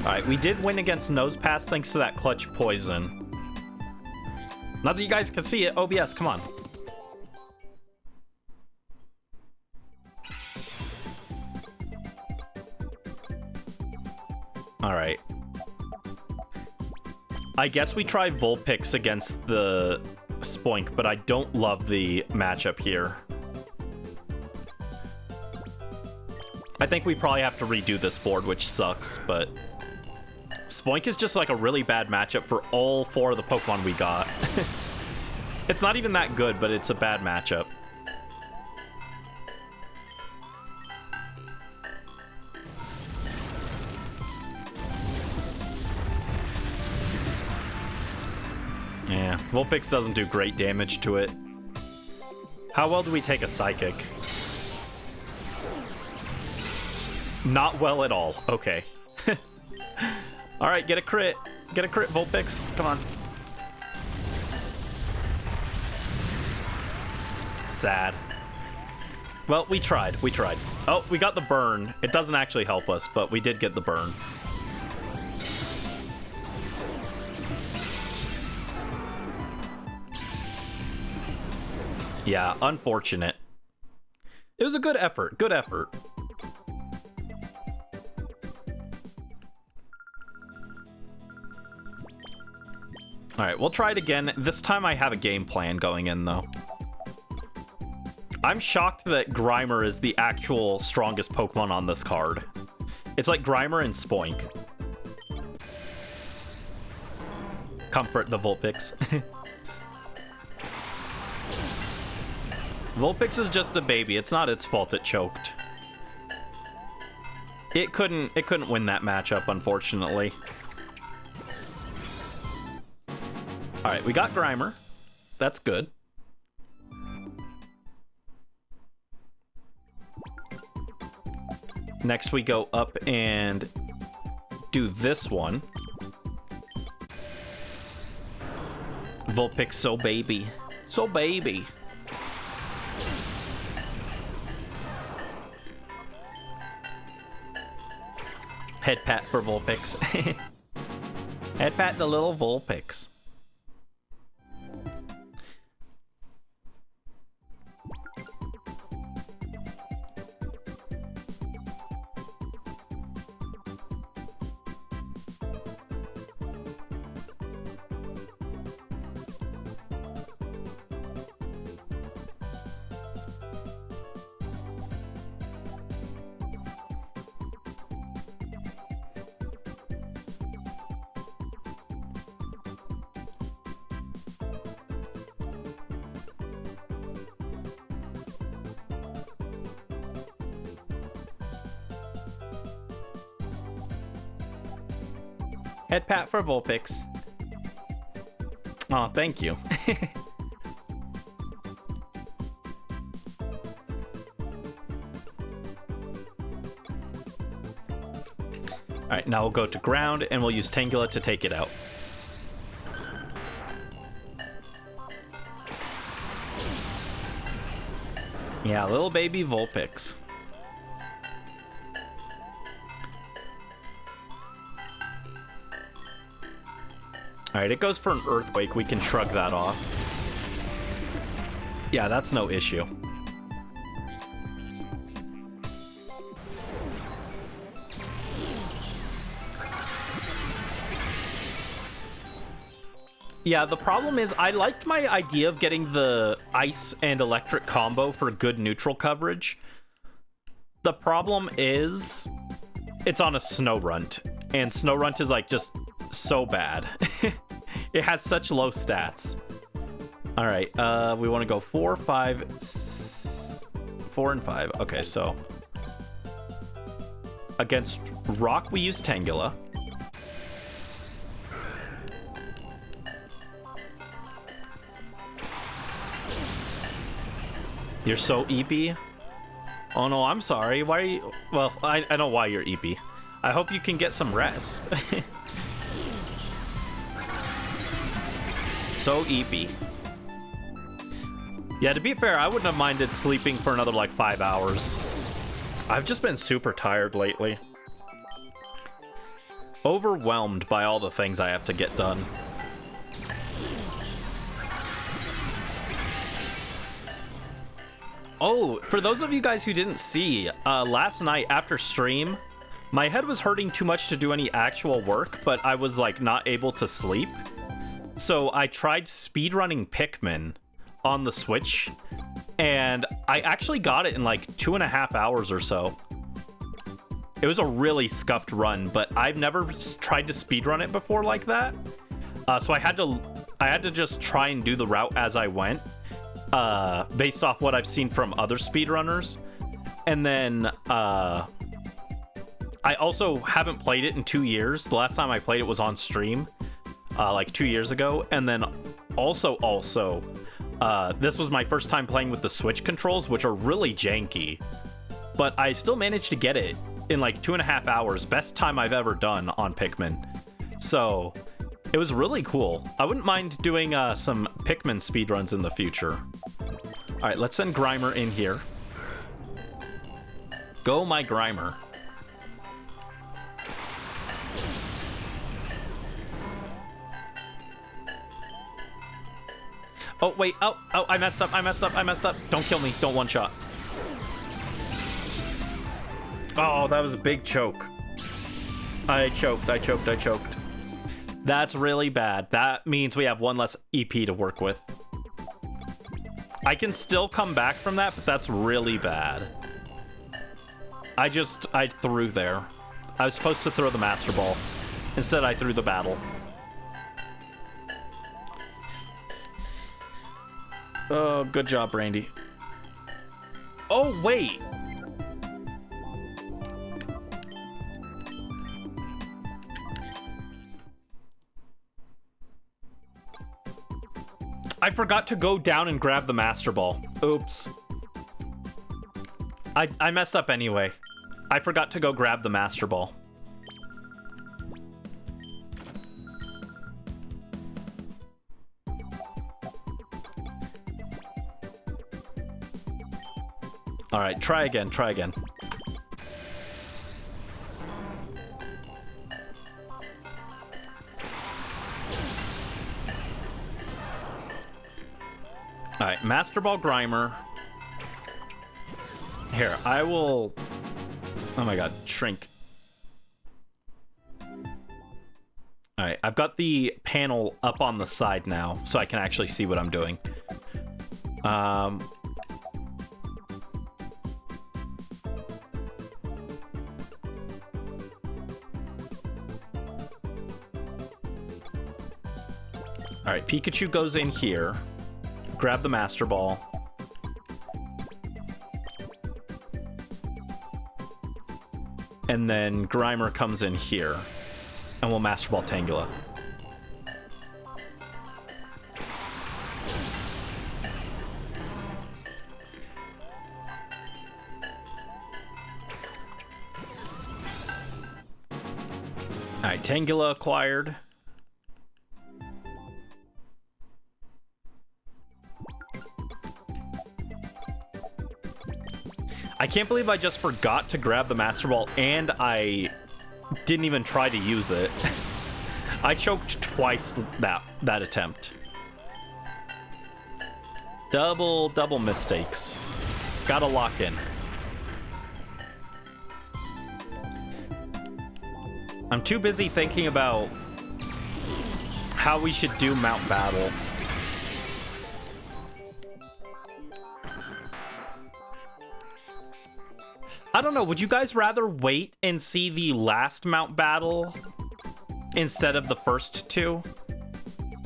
Alright, we did win against Nose Pass thanks to that clutch poison. Not that you guys can see it. OBS, come on. Alright. I guess we try Vulpix against the Spoink, but I don't love the matchup here. I think we probably have to redo this board, which sucks, but Spoink is just like a really bad matchup for all 4 of the Pokemon we got. It's not even that good, but it's a bad matchup. Yeah, Vulpix doesn't do great damage to it. How well do we take a Psychic? Not well at all. Okay. Alright, get a crit. Get a crit, Vulpix. Come on. Sad. Well, we tried. We tried. Oh, we got the burn. It doesn't actually help us, but we did get the burn. Yeah, unfortunate. It was a good effort. Good effort. Alright, we'll try it again. This time I have a game plan going in, though. I'm shocked that Grimer is the actual strongest Pokemon on this card. It's like Grimer and Spoink. Comfort the Vulpix. Vulpix is just a baby. It's not its fault it choked. It couldn't win that matchup, unfortunately. Alright, we got Grimer. That's good. Next we go up and do this one. Vulpix so baby. So baby. Head pat for Vulpix. Head pat the little Vulpix. Head pat for Vulpix. Oh, thank you. Alright, now we'll go to ground and we'll use Tangela to take it out. Yeah, little baby Vulpix. Alright, it goes for an Earthquake. We can shrug that off. Yeah, that's no issue. Yeah, the problem is I liked my idea of getting the Ice and Electric combo for good neutral coverage. The problem is it's on a Snorunt, and Snorunt is like just so bad. It has such low stats. All right, we want to go 4, 5, 4, and 5. Okay, so against Rock, we use Tangela. You're so EP. Oh no, I'm sorry. Why are you? Well, I know why you're EP. I hope you can get some rest. So EP. Yeah, to be fair, I wouldn't have minded sleeping for another like 5 hours. I've just been super tired lately. Overwhelmed by all the things I have to get done. Oh, for those of you guys who didn't see, last night after stream, my head was hurting too much to do any actual work, but I was like not able to sleep. So I tried speedrunning Pikmin on the Switch, and I actually got it in like 2.5 hours or so. It was a really scuffed run, but I've never tried to speedrun it before like that. So I had to just try and do the route as I went, based off what I've seen from other speedrunners. And then I also haven't played it in 2 years. The last time I played it was on stream, like 2 years ago. And then Also, this was my first time playing with the Switch controls, which are really janky. But I still managed to get it in like 2.5 hours. Best time I've ever done on Pikmin. So it was really cool. I wouldn't mind doing some Pikmin speedruns in the future. All right, let's send Grimer in here. Go, my Grimer. Oh, wait. Oh, I messed up. Don't kill me. Don't one-shot. Oh, that was a big choke. I choked. That's really bad. That means we have one less EP to work with. I can still come back from that, but that's really bad. I threw there. I was supposed to throw the Master Ball. Instead, I threw the battle. Oh, good job, Randy. Oh, wait. I forgot to go down and grab the Master Ball. Oops. I messed up anyway. I forgot to go grab the Master Ball. All right, try again. All right, Master Ball Grimer. Here, I will... Oh my god, shrink. All right, I've got the panel up on the side now, so I can actually see what I'm doing. All right, Pikachu goes in here. Grab the Master Ball. And then Grimer comes in here. And we'll Master Ball Tangela. Alright, Tangela acquired. I can't believe I just forgot to grab the Master Ball and I didn't even try to use it. I choked twice that attempt. Double mistakes. Gotta lock in. I'm too busy thinking about how we should do Mount Battle. I don't know, would you guys rather wait and see the last Mount Battle instead of the first two?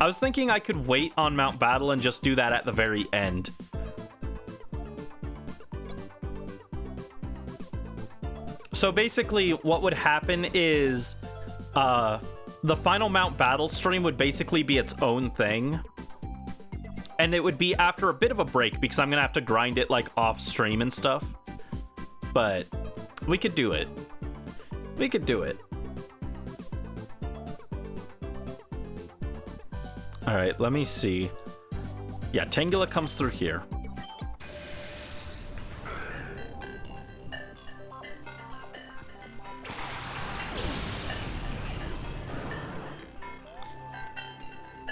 I was thinking I could wait on Mount Battle and just do that at the very end. So basically, what would happen is the final Mount Battle stream would basically be its own thing. And it would be after a bit of a break because I'm going to have to grind it like off stream and stuff. But we could do it. We could do it. All right, let me see. Yeah, Tangela comes through here.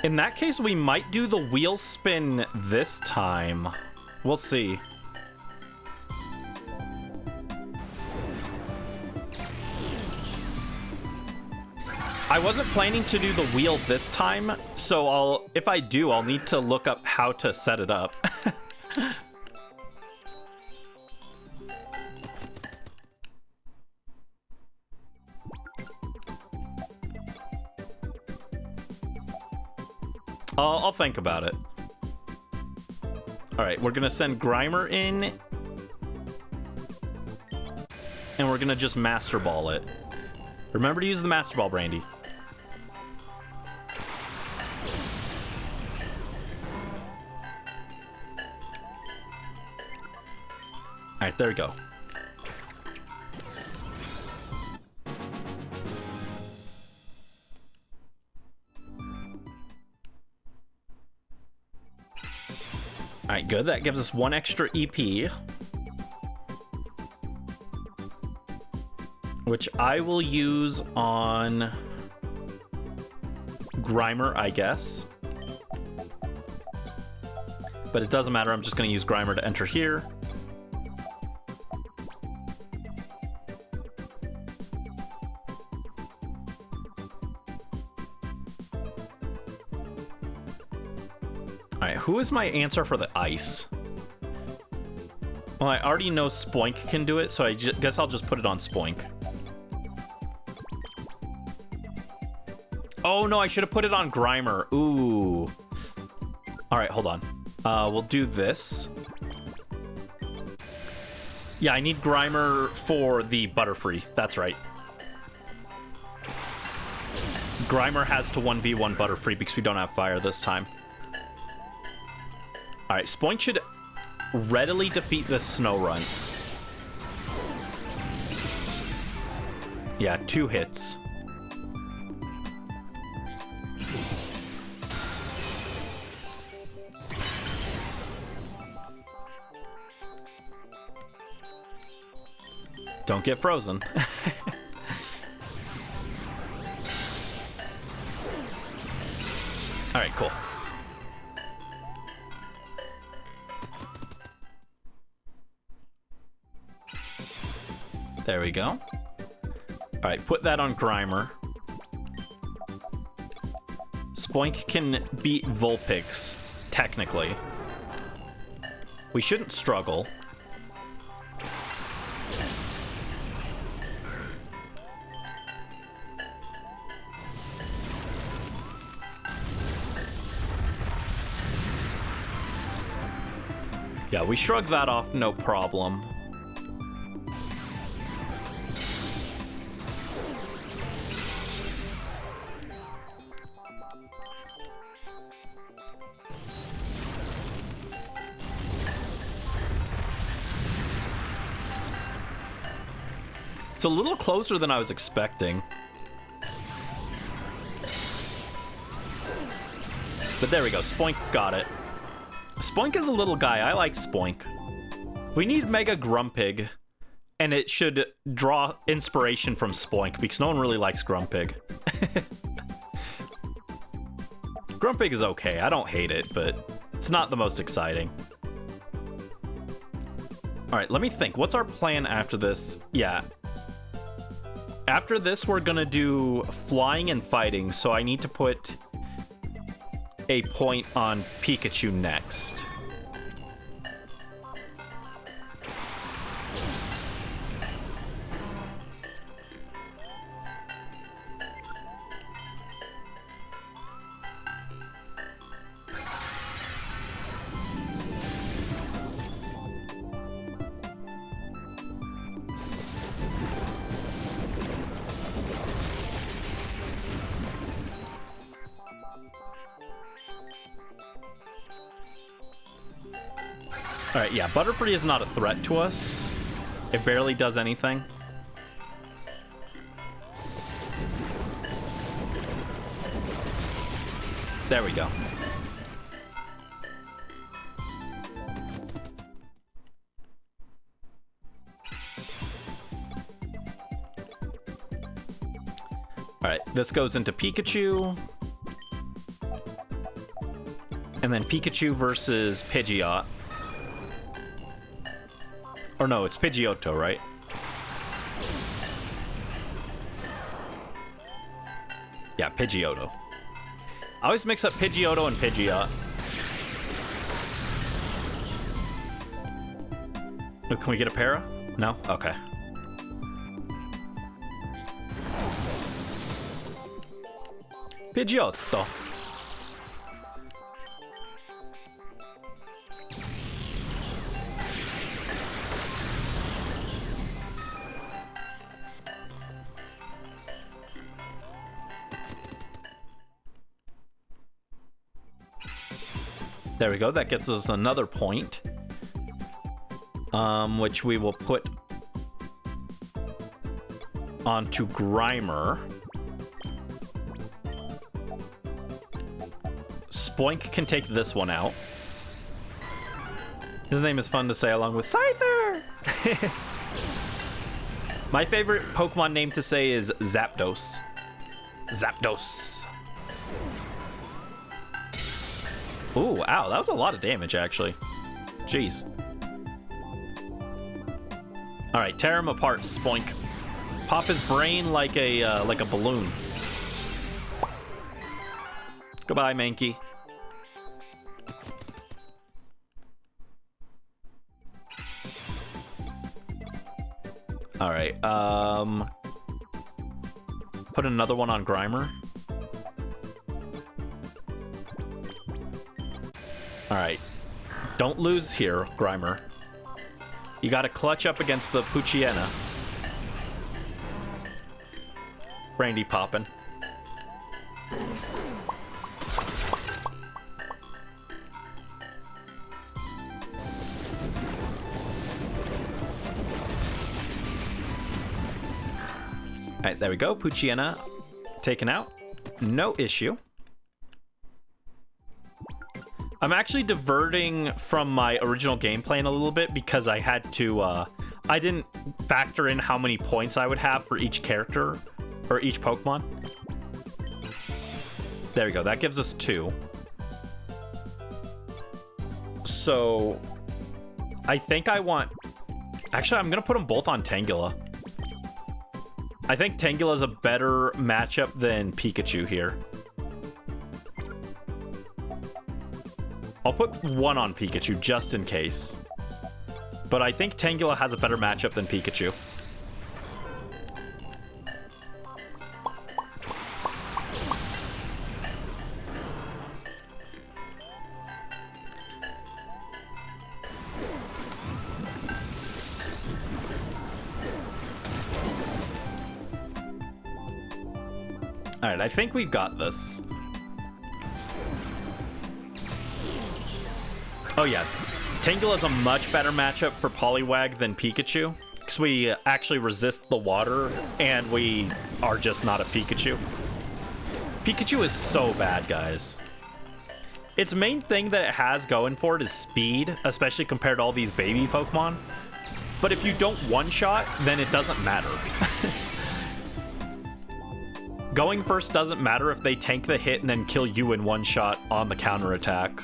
In that case, we might do the wheel spin this time. We'll see. I wasn't planning to do the wheel this time, so if I do, I'll need to look up how to set it up. I'll think about it. All right, we're gonna send Grimer in, and we're gonna just Master Ball it. Remember to use the Master Ball, Brandy. Alright, there we go. Alright, good. That gives us 1 extra EP. Which I will use on Grimer, I guess. But it doesn't matter, I'm just going to use Grimer to enter here. Alright, who is my answer for the ice? Well, I already know Spoink can do it, so I guess I'll just put it on Spoink. Oh no, I should have put it on Grimer. Ooh. Alright, hold on. We'll do this. Yeah, I need Grimer for the Butterfree. That's right. Grimer has to 1v1 Butterfree because we don't have fire this time. Alright, Spoink should readily defeat this Snow Run. Yeah, 2 hits. Don't get frozen. Alright, cool. There we go. Alright, put that on Grimer. Spoink can beat Vulpix, technically. We shouldn't struggle. Yeah, we shrug that off, no problem. It's a little closer than I was expecting. But there we go, Spoink got it. Spoink is a little guy. I like Spoink. We need Mega Grumpig, and it should draw inspiration from Spoink because no one really likes Grumpig. Grumpig is okay. I don't hate it, but it's not the most exciting. All right, let me think. What's our plan after this? Yeah. After this, we're gonna do flying and fighting, so I need to put a point on Pikachu next. Alright, yeah, Butterfree is not a threat to us. It barely does anything. There we go. Alright, this goes into Pikachu. And then Pikachu versus Pidgeot. Or no, it's Pidgeotto, right? Yeah, Pidgeotto. I always mix up Pidgeotto and Pidgeot. Oh, can we get a para? No? Okay. Pidgeotto. There we go. That gets us another point. which we will put onto Grimer. Spoink can take this one out. His name is fun to say along with Scyther! My favorite Pokemon name to say is Zapdos. Zapdos. Ooh, wow, that was a lot of damage, actually. Jeez. All right, tear him apart, Spoink. Pop his brain like a balloon. Goodbye, Mankey. All right, put another one on Grimer. All right, don't lose here, Grimer. You gotta clutch up against the Poochyena. Brandy poppin'. All right, there we go. Poochyena taken out. No issue. I'm actually diverting from my original game plan a little bit because I had to, I didn't factor in how many points I would have for each character or each Pokemon. There we go. That gives us 2. So I think I want, actually, I'm going to put them both on Tangela. I think Tangela is a better matchup than Pikachu here. I'll put 1 on Pikachu just in case. But I think Tangela has a better matchup than Pikachu. All right, I think we've got this. Oh yeah, Tangela is a much better matchup for Poliwag than Pikachu, because we actually resist the water, and we are just not a Pikachu. Pikachu is so bad, guys. Its main thing that it has going for it is speed, especially compared to all these baby Pokemon. But if you don't one-shot, then it doesn't matter. Going first doesn't matter if they tank the hit and then kill you in one shot on the counterattack.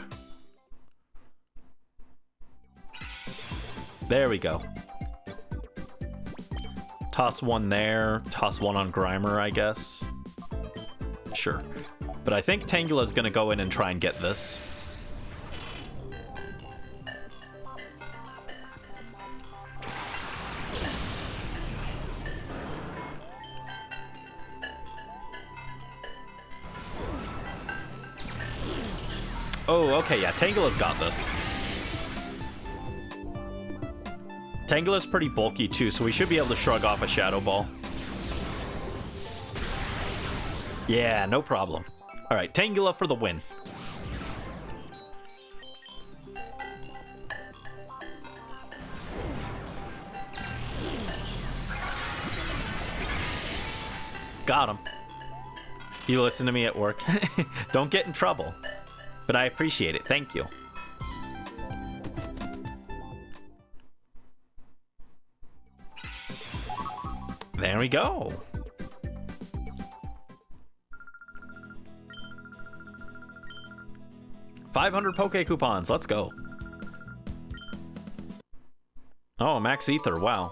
There we go. Toss 1 there. Toss 1 on Grimer, I guess. Sure. But I think Tangela's gonna go in and try and get this. Oh, okay, yeah, Tangela's got this. Tangela's pretty bulky too, so we should be able to shrug off a Shadow Ball. Yeah, no problem. All right, Tangela for the win. Got him. You listen to me at work. Don't get in trouble. But I appreciate it. Thank you. There we go. $500 Poke Coupons. Let's go. Oh, Max Ether. Wow.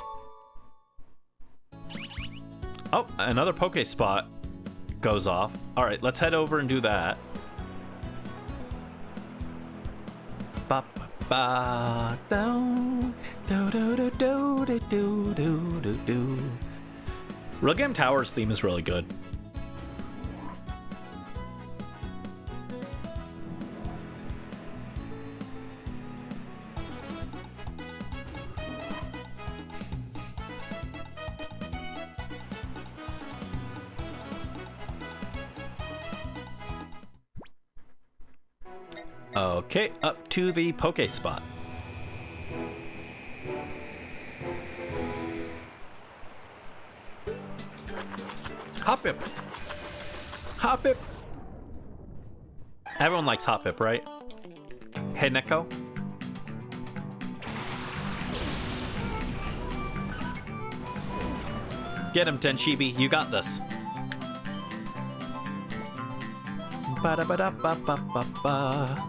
Oh, another Poke Spot goes off. All right, let's head over and do that. Ba ba do do do do do do do do do. Realgam Tower's theme is really good. Okay, up to the Poke Spot. Hoppip. Hoppip. Everyone likes Hoppip, right? Hey, Neko. Get him, Tenshibi. You got this. Ba-da-ba-da-ba-ba-ba-ba.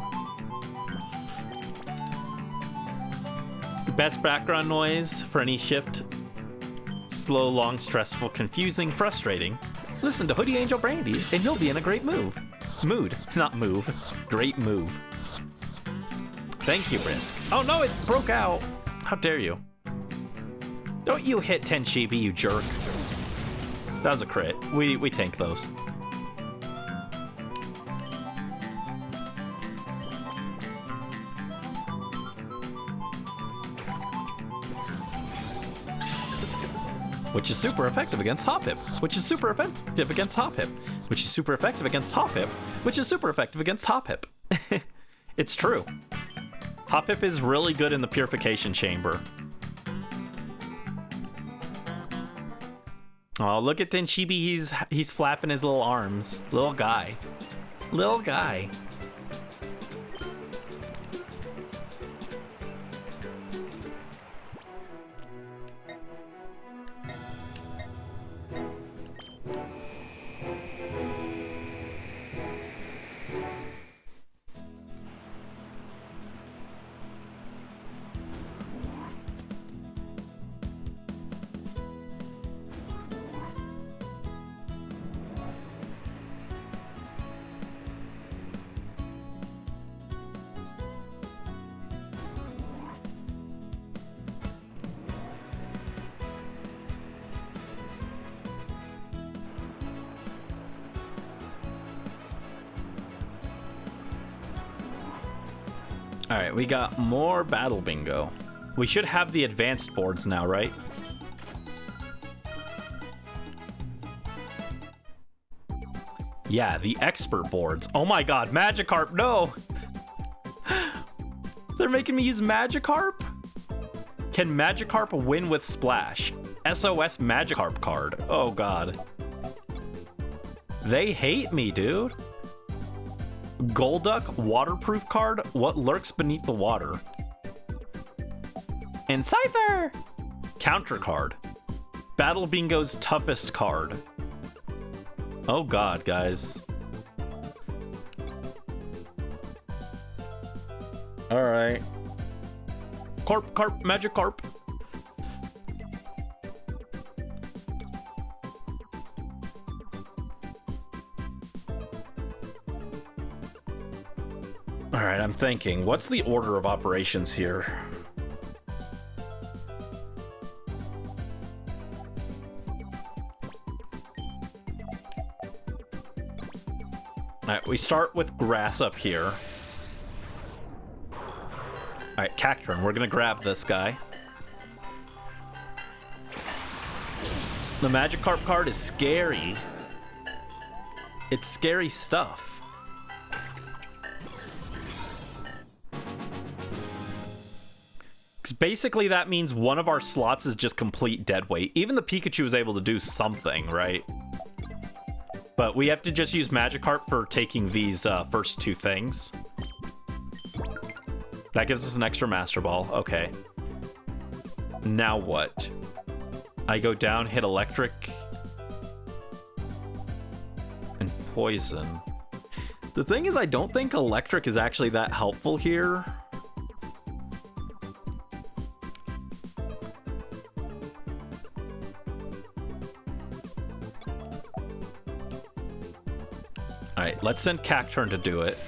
Best background noise for any shift. Slow, long, stressful, confusing, frustrating. Listen to Hoodie Angel Brandy, and you'll be in a great mood. Not move. Great move. Thank you, Brisk. Oh no, it broke out. How dare you? Don't you hit Tenshibi, you jerk. That was a crit. We tank those. Which is super effective against Hoppip. Which is super effective against Hoppip. Which is super effective against Hoppip. Which is super effective against Hoppip. It's true. Hoppip is really good in the Purification Chamber. Oh, look at Tenshibi. He's flapping his little arms. Little guy. Little guy. All right, we got more battle bingo. We should have the advanced boards now, right? Yeah, the expert boards. Oh my god, Magikarp, no! They're making me use Magikarp? Can Magikarp win with Splash? SOS Magikarp card. Oh god. They hate me, dude. Golduck waterproof card. What lurks beneath the water? And Scyther! Counter card. Battle Bingo's toughest card. Oh god, guys. Alright. Carp, Magikarp. Alright, I'm thinking, what's the order of operations here? Alright, we start with grass up here. Alright, Cacturn, we're gonna grab this guy. The Magikarp card is scary. It's scary stuff. Basically, that means one of our slots is just complete dead weight. Even the Pikachu is able to do something, right? But we have to just use Magikarp for taking these first two things. That gives us an extra Master Ball. Okay. Now what? I go down, hit Electric. And Poison. The thing is, I don't think Electric is actually that helpful here. Alright, let's send Cacturn to do it.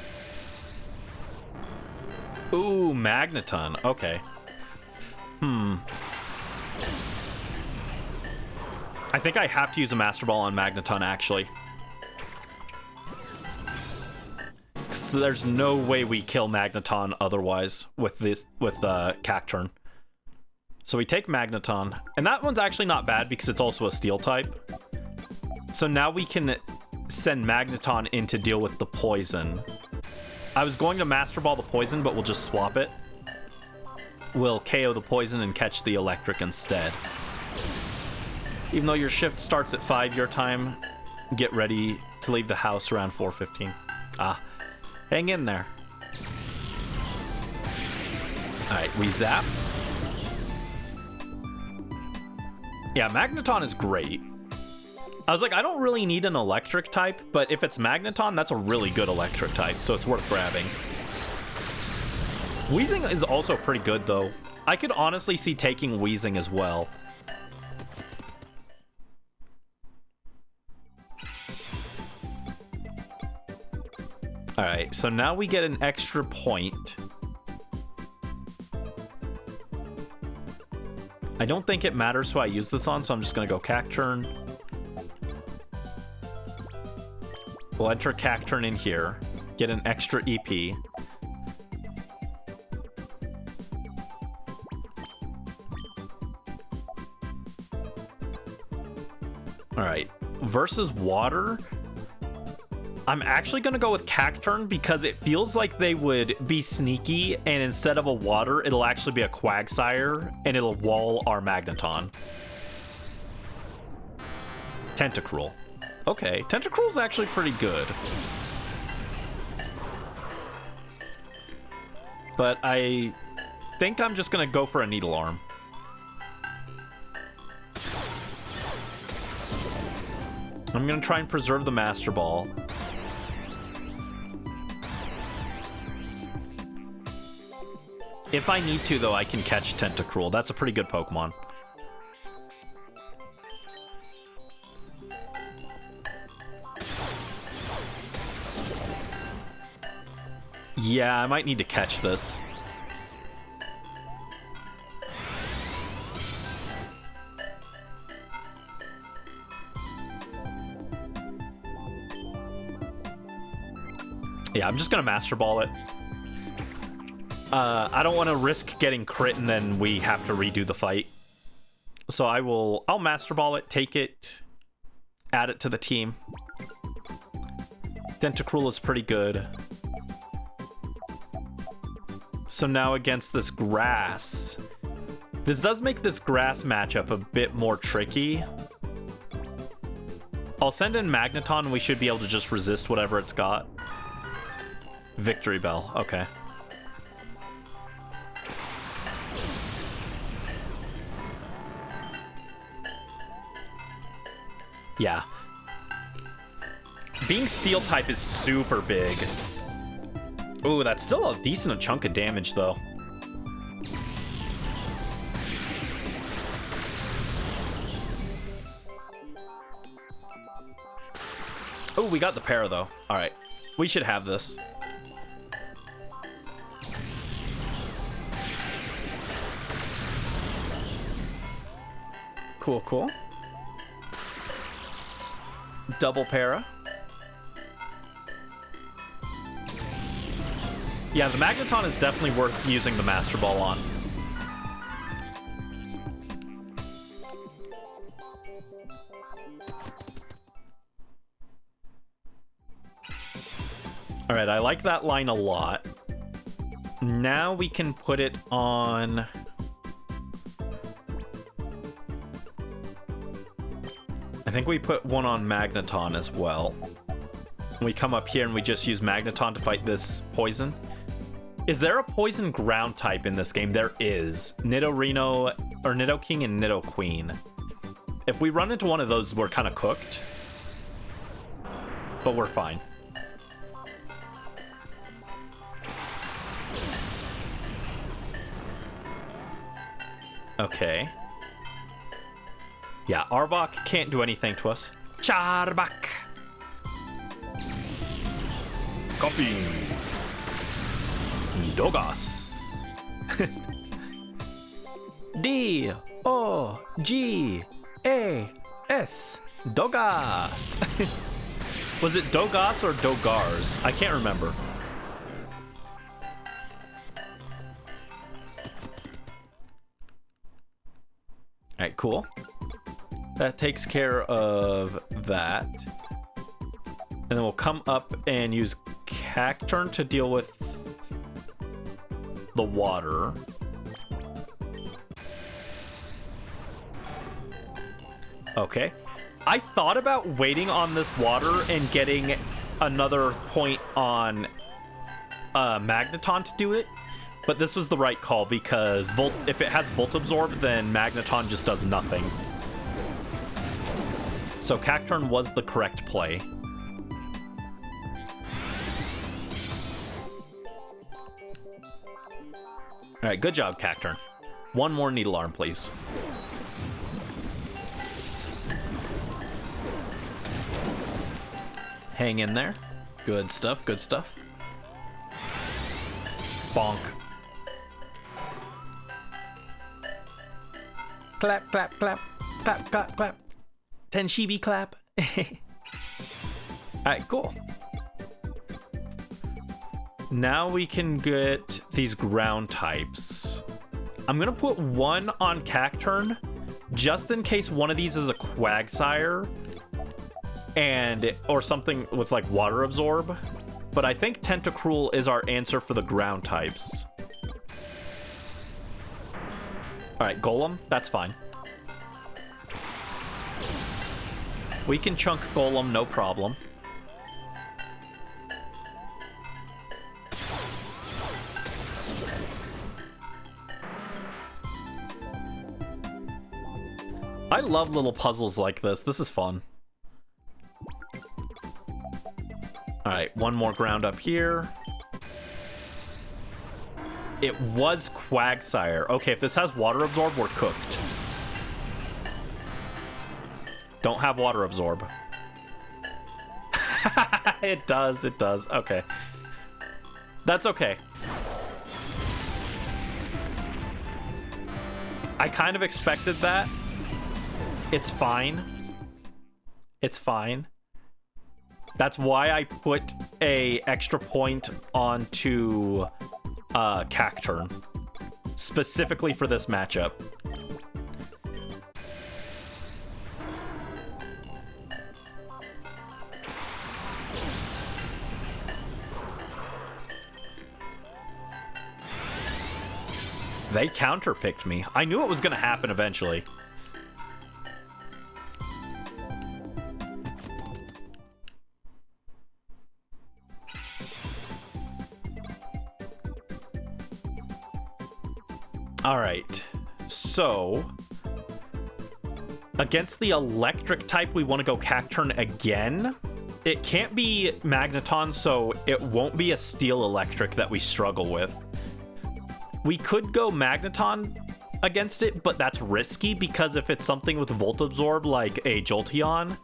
Ooh, Magneton. Okay. I think I have to use a Master Ball on Magneton, actually. 'Cause there's no way we kill Magneton otherwise with Cacturn. So we take Magneton. And that one's actually not bad because it's also a Steel type. So now we can send Magneton in to deal with the poison. I was going to Master Ball the poison, but we'll just swap it. We'll KO the poison and catch the electric instead. Even though your shift starts at 5 your time, get ready to leave the house around 4:15. Ah, hang in there. All right, we zap. Yeah, Magneton is great. I was like, I don't really need an electric type, but if it's Magneton, that's a really good electric type, so it's worth grabbing. Wheezing is also pretty good, though. I could honestly see taking Wheezing as well. Alright, so now we get an extra point. I don't think it matters who I use this on, so I'm just going to go Cacturn. We'll enter Cacturn in here, get an extra EP. Alright, versus water, I'm actually going to go with Cacturn because it feels like they would be sneaky, and instead of a water, it'll actually be a Quagsire, and it'll wall our Magneton. Tentacruel. Okay, Tentacruel's actually pretty good. But I think I'm just going to go for a Needle Arm. I'm going to try and preserve the Master Ball. If I need to, though, I can catch Tentacruel. That's a pretty good Pokemon. Yeah, I might need to catch this. Yeah, I'm just gonna Master Ball it. I don't want to risk getting crit and then we have to redo the fight. So I'll Master Ball it, take it, add it to the team. Tentacruel is pretty good. So now against this grass. This does make this grass matchup a bit more tricky. I'll send in Magneton and we should be able to just resist whatever it's got. Victory Bell, okay. Yeah. Being Steel type is super big. Ooh, that's still a decent chunk of damage, though. Oh, we got the pair, though. All right. We should have this. Cool, cool. Double para. Yeah, the Magneton is definitely worth using the Master Ball on. Alright, I like that line a lot. Now we can put it on... I think we put one on Magneton as well. We come up here and we just use Magneton to fight this poison. Is there a poison ground type in this game? There is. Nidorino, or Nidoking and Nidoqueen. If we run into one of those, we're kind of cooked. But we're fine. Okay. Yeah, Arbok can't do anything to us. Charbak! Coffee! Dogas! D-O-G-A-S! Dogas! Was it Dogas or Dogars? I can't remember. Alright, cool. That takes care of that. And then we'll come up and use Cacturn to deal with the water. Okay. I thought about waiting on this water and getting another point on Magneton to do it, but this was the right call because if it has Volt Absorb, then Magneton just does nothing. So Cacturn was the correct play. All right, good job, Cacturn. One more Needle Arm, please. Hang in there. Good stuff, good stuff. Bonk. Clap, clap, clap. Clap, clap, clap. Tenshibi clap. Alright, cool. Now we can get these ground types. I'm gonna put one on Cacturn, just in case one of these is a Quagsire, or something with like Water Absorb. But I think Tentacruel is our answer for the ground types. Alright, Golem, that's fine. We can chunk Golem, no problem. I love little puzzles like this. This is fun. Alright, one more ground up here. It was Quagsire. Okay, if this has Water Absorb, we're cooked. Don't have Water Absorb. It does, it does. Okay. That's okay. I kind of expected that. It's fine. It's fine. That's why I put a extra point onto Cacturn, specifically for this matchup. They counterpicked me. I knew it was going to happen eventually. All right, so against the electric type, we want to go Cacturn again. It can't be Magneton, so it won't be a steel electric that we struggle with. We could go Magneton against it, but that's risky because if it's something with Volt Absorb like a Jolteon,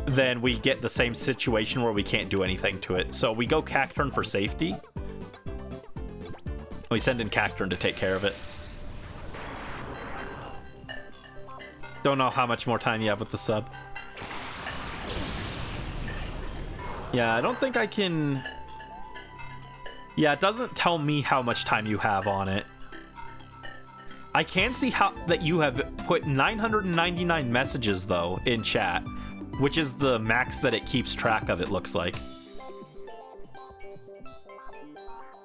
then we get the same situation where we can't do anything to it. So we go Cacturn for safety. We send in Cacturn to take care of it. Don't know how much more time you have with the sub. Yeah, I don't think I can... Yeah, it doesn't tell me how much time you have on it. I can see that you have put 999 messages, though, in chat, which is the max that it keeps track of, it looks like.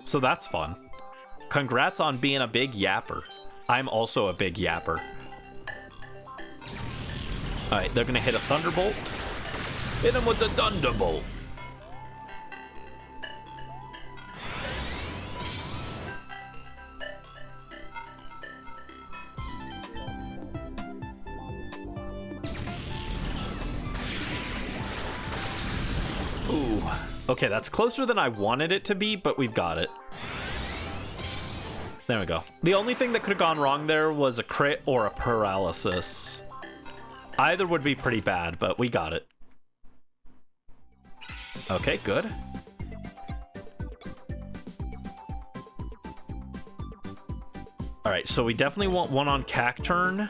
So that's fun. Congrats on being a big yapper. I'm also a big yapper. Alright, they're gonna hit a Thunderbolt. Hit him with the Thunderbolt. Ooh. Okay, that's closer than I wanted it to be, but we've got it. There we go. The only thing that could have gone wrong there was a crit or a paralysis. Either would be pretty bad, but we got it. Okay, good. All right, so we definitely want one on Cacturn.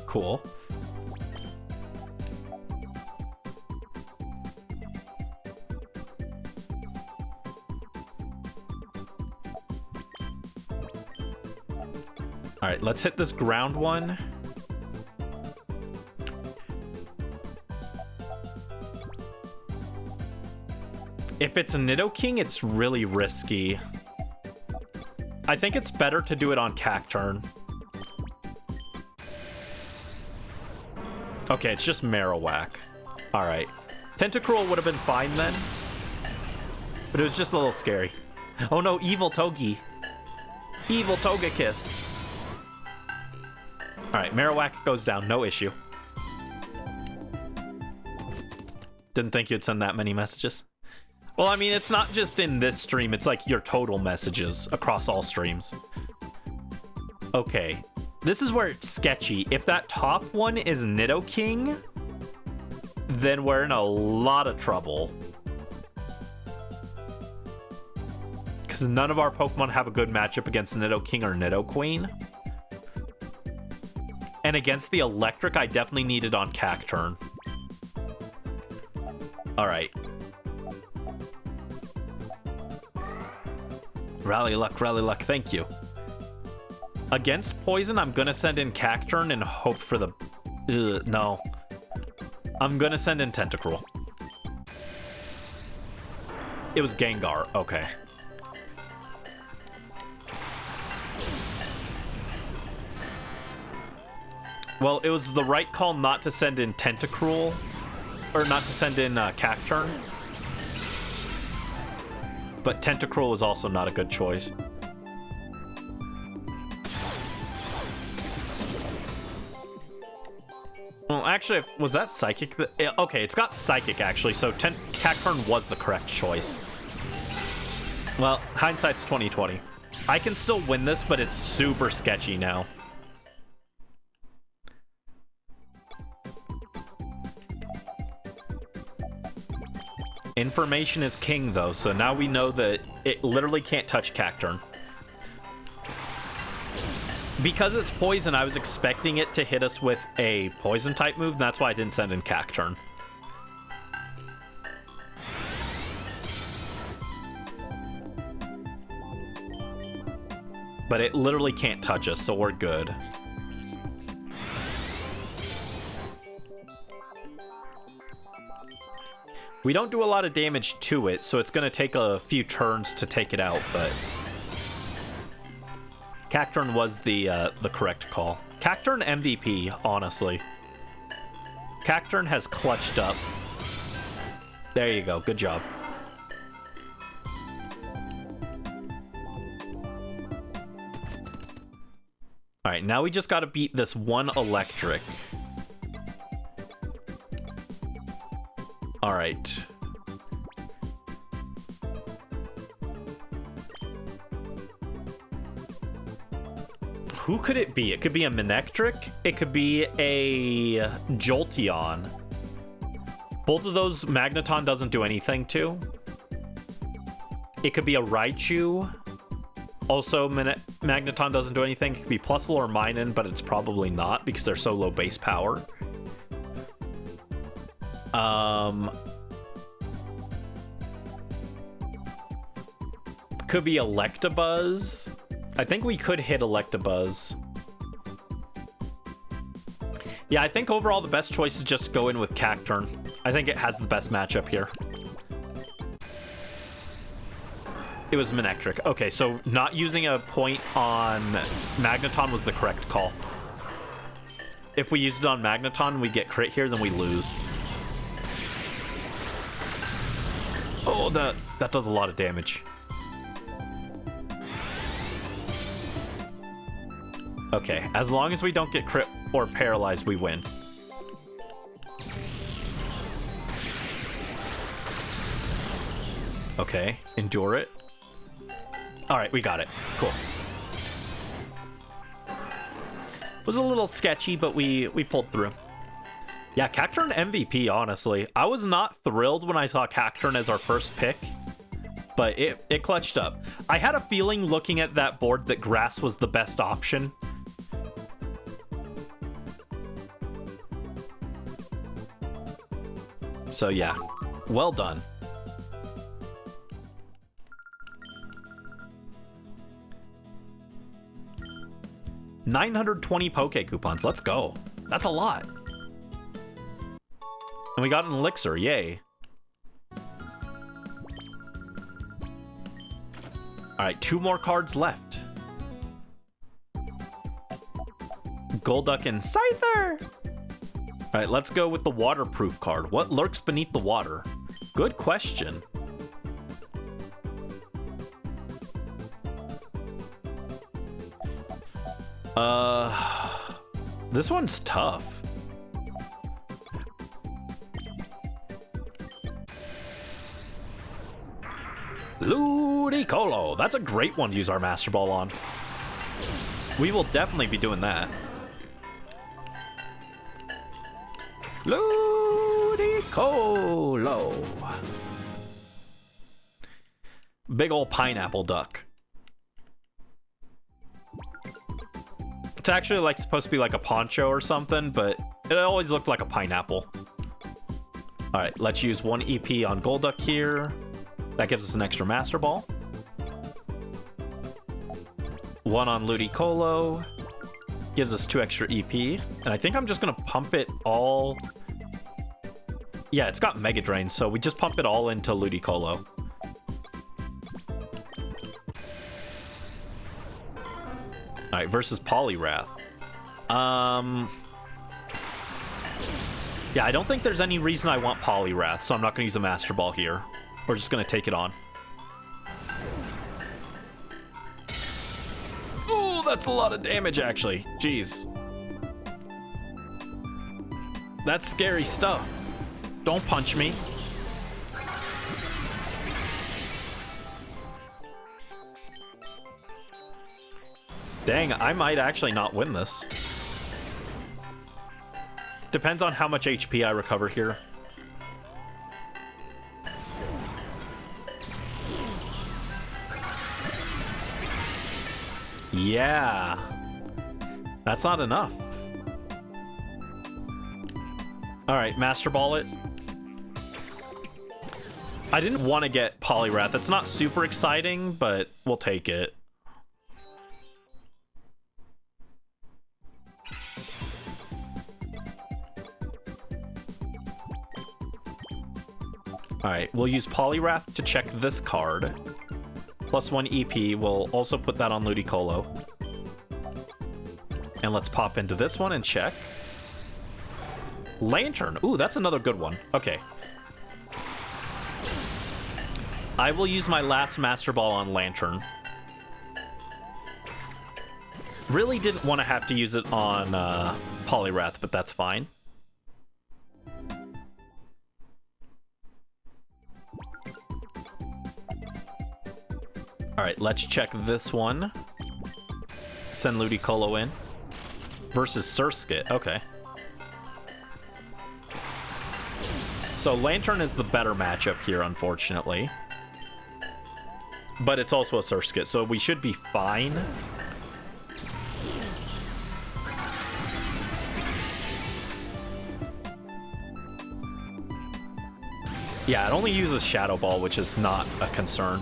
Cool. All right, let's hit this ground one. If it's a Nidoking, it's really risky. I think it's better to do it on Cacturn. Okay, it's just Marowak. Alright. Tentacruel would have been fine then. But it was just a little scary. Oh no, Evil Togi. Evil Togekiss. Alright, Marowak goes down, no issue. Didn't think you'd send that many messages. Well, I mean, it's not just in this stream, it's like your total messages across all streams. Okay, this is where it's sketchy. If that top one is Nidoking, then we're in a lot of trouble. Because none of our Pokemon have a good matchup against Nidoking or Nidoqueen. And against the Electric, I definitely need it on Cacturn. Alright. Rally luck, thank you. Against Poison, I'm gonna send in Cacturn and hope for the... no. I'm gonna send in Tentacruel. It was Gengar, okay. Well, it was the right call not to send in Tentacruel, or not to send in Cacturn. But Tentacruel was also not a good choice. Well, actually, was that Psychic? Okay, it's got Psychic, actually, so Cacturn was the correct choice. Well, hindsight's 20/20. I can still win this, but it's super sketchy now. Information is king, though, so now we know that it literally can't touch Cacturn. Because it's poison, I was expecting it to hit us with a poison type move, and that's why I didn't send in Cacturn. But it literally can't touch us, so we're good. We don't do a lot of damage to it, so it's going to take a few turns to take it out, but... Cacturn was the correct call. Cacturn MVP, honestly. Cacturn has clutched up. There you go, good job. Alright, now we just gotta beat this one Electric. Alright. Who could it be? It could be a Manectric. It could be a Jolteon. Both of those Magneton doesn't do anything to. It could be a Raichu. Also, Magneton doesn't do anything. It could be Plusle or Minun, but it's probably not because they're so low base power. Could be Electabuzz. I think we could hit Electabuzz. Yeah, I think overall the best choice is just go in with Cacturn. I think it has the best matchup here. It was Manectric. Okay, so not using a point on Magneton was the correct call. If we used it on Magneton, we get crit here, then we lose. Oh, that does a lot of damage. Okay, as long as we don't get crit or paralyzed, we win. Okay, endure it. All right, we got it. Cool. It was a little sketchy, but we pulled through. Yeah, Cacturn MVP, honestly. I was not thrilled when I saw Cacturn as our first pick, but it clutched up. I had a feeling looking at that board that Grass was the best option. So yeah, well done. $920 Poke Coupons, let's go. That's a lot. And we got an Elixir, yay. All right, 2 more cards left. Golduck and Scyther. All right, let's go with the waterproof card. What lurks beneath the water? Good question. This one's tough. Ludicolo. That's a great one to use our Master Ball on. We will definitely be doing that. Ludicolo. Big ol' pineapple duck. It's actually like supposed to be like a poncho or something, but it always looked like a pineapple. All right, let's use 1 EP on Golduck here. That gives us an extra Master Ball. 1 on Ludicolo. Gives us 2 extra EP. And I think I'm just going to pump it all... Yeah, it's got Mega Drain, so we just pump it all into Ludicolo. Alright, versus Poliwrath. Yeah, I don't think there's any reason I want Poliwrath, so I'm not going to use a Master Ball here. We're just going to take it on. Oh, that's a lot of damage, actually. Jeez. That's scary stuff. Don't punch me. Dang, I might actually not win this. Depends on how much HP I recover here. Yeah. That's not enough. Alright, Master Ball it. I didn't want to get Poliwrath. That's not super exciting, but we'll take it. Alright, we'll use Poliwrath to check this card. Plus 1 EP, we'll also put that on Ludicolo. And let's pop into this one and check. Lantern. Ooh, that's another good one. Okay. I will use my last Master Ball on Lantern. Really didn't want to have to use it on Poliwrath, but that's fine. Alright, let's check this one. Send Ludicolo in. Versus Surskit. Okay. So Lantern is the better matchup here, unfortunately. But it's also a Surskit, so we should be fine. Yeah, it only uses Shadow Ball, which is not a concern.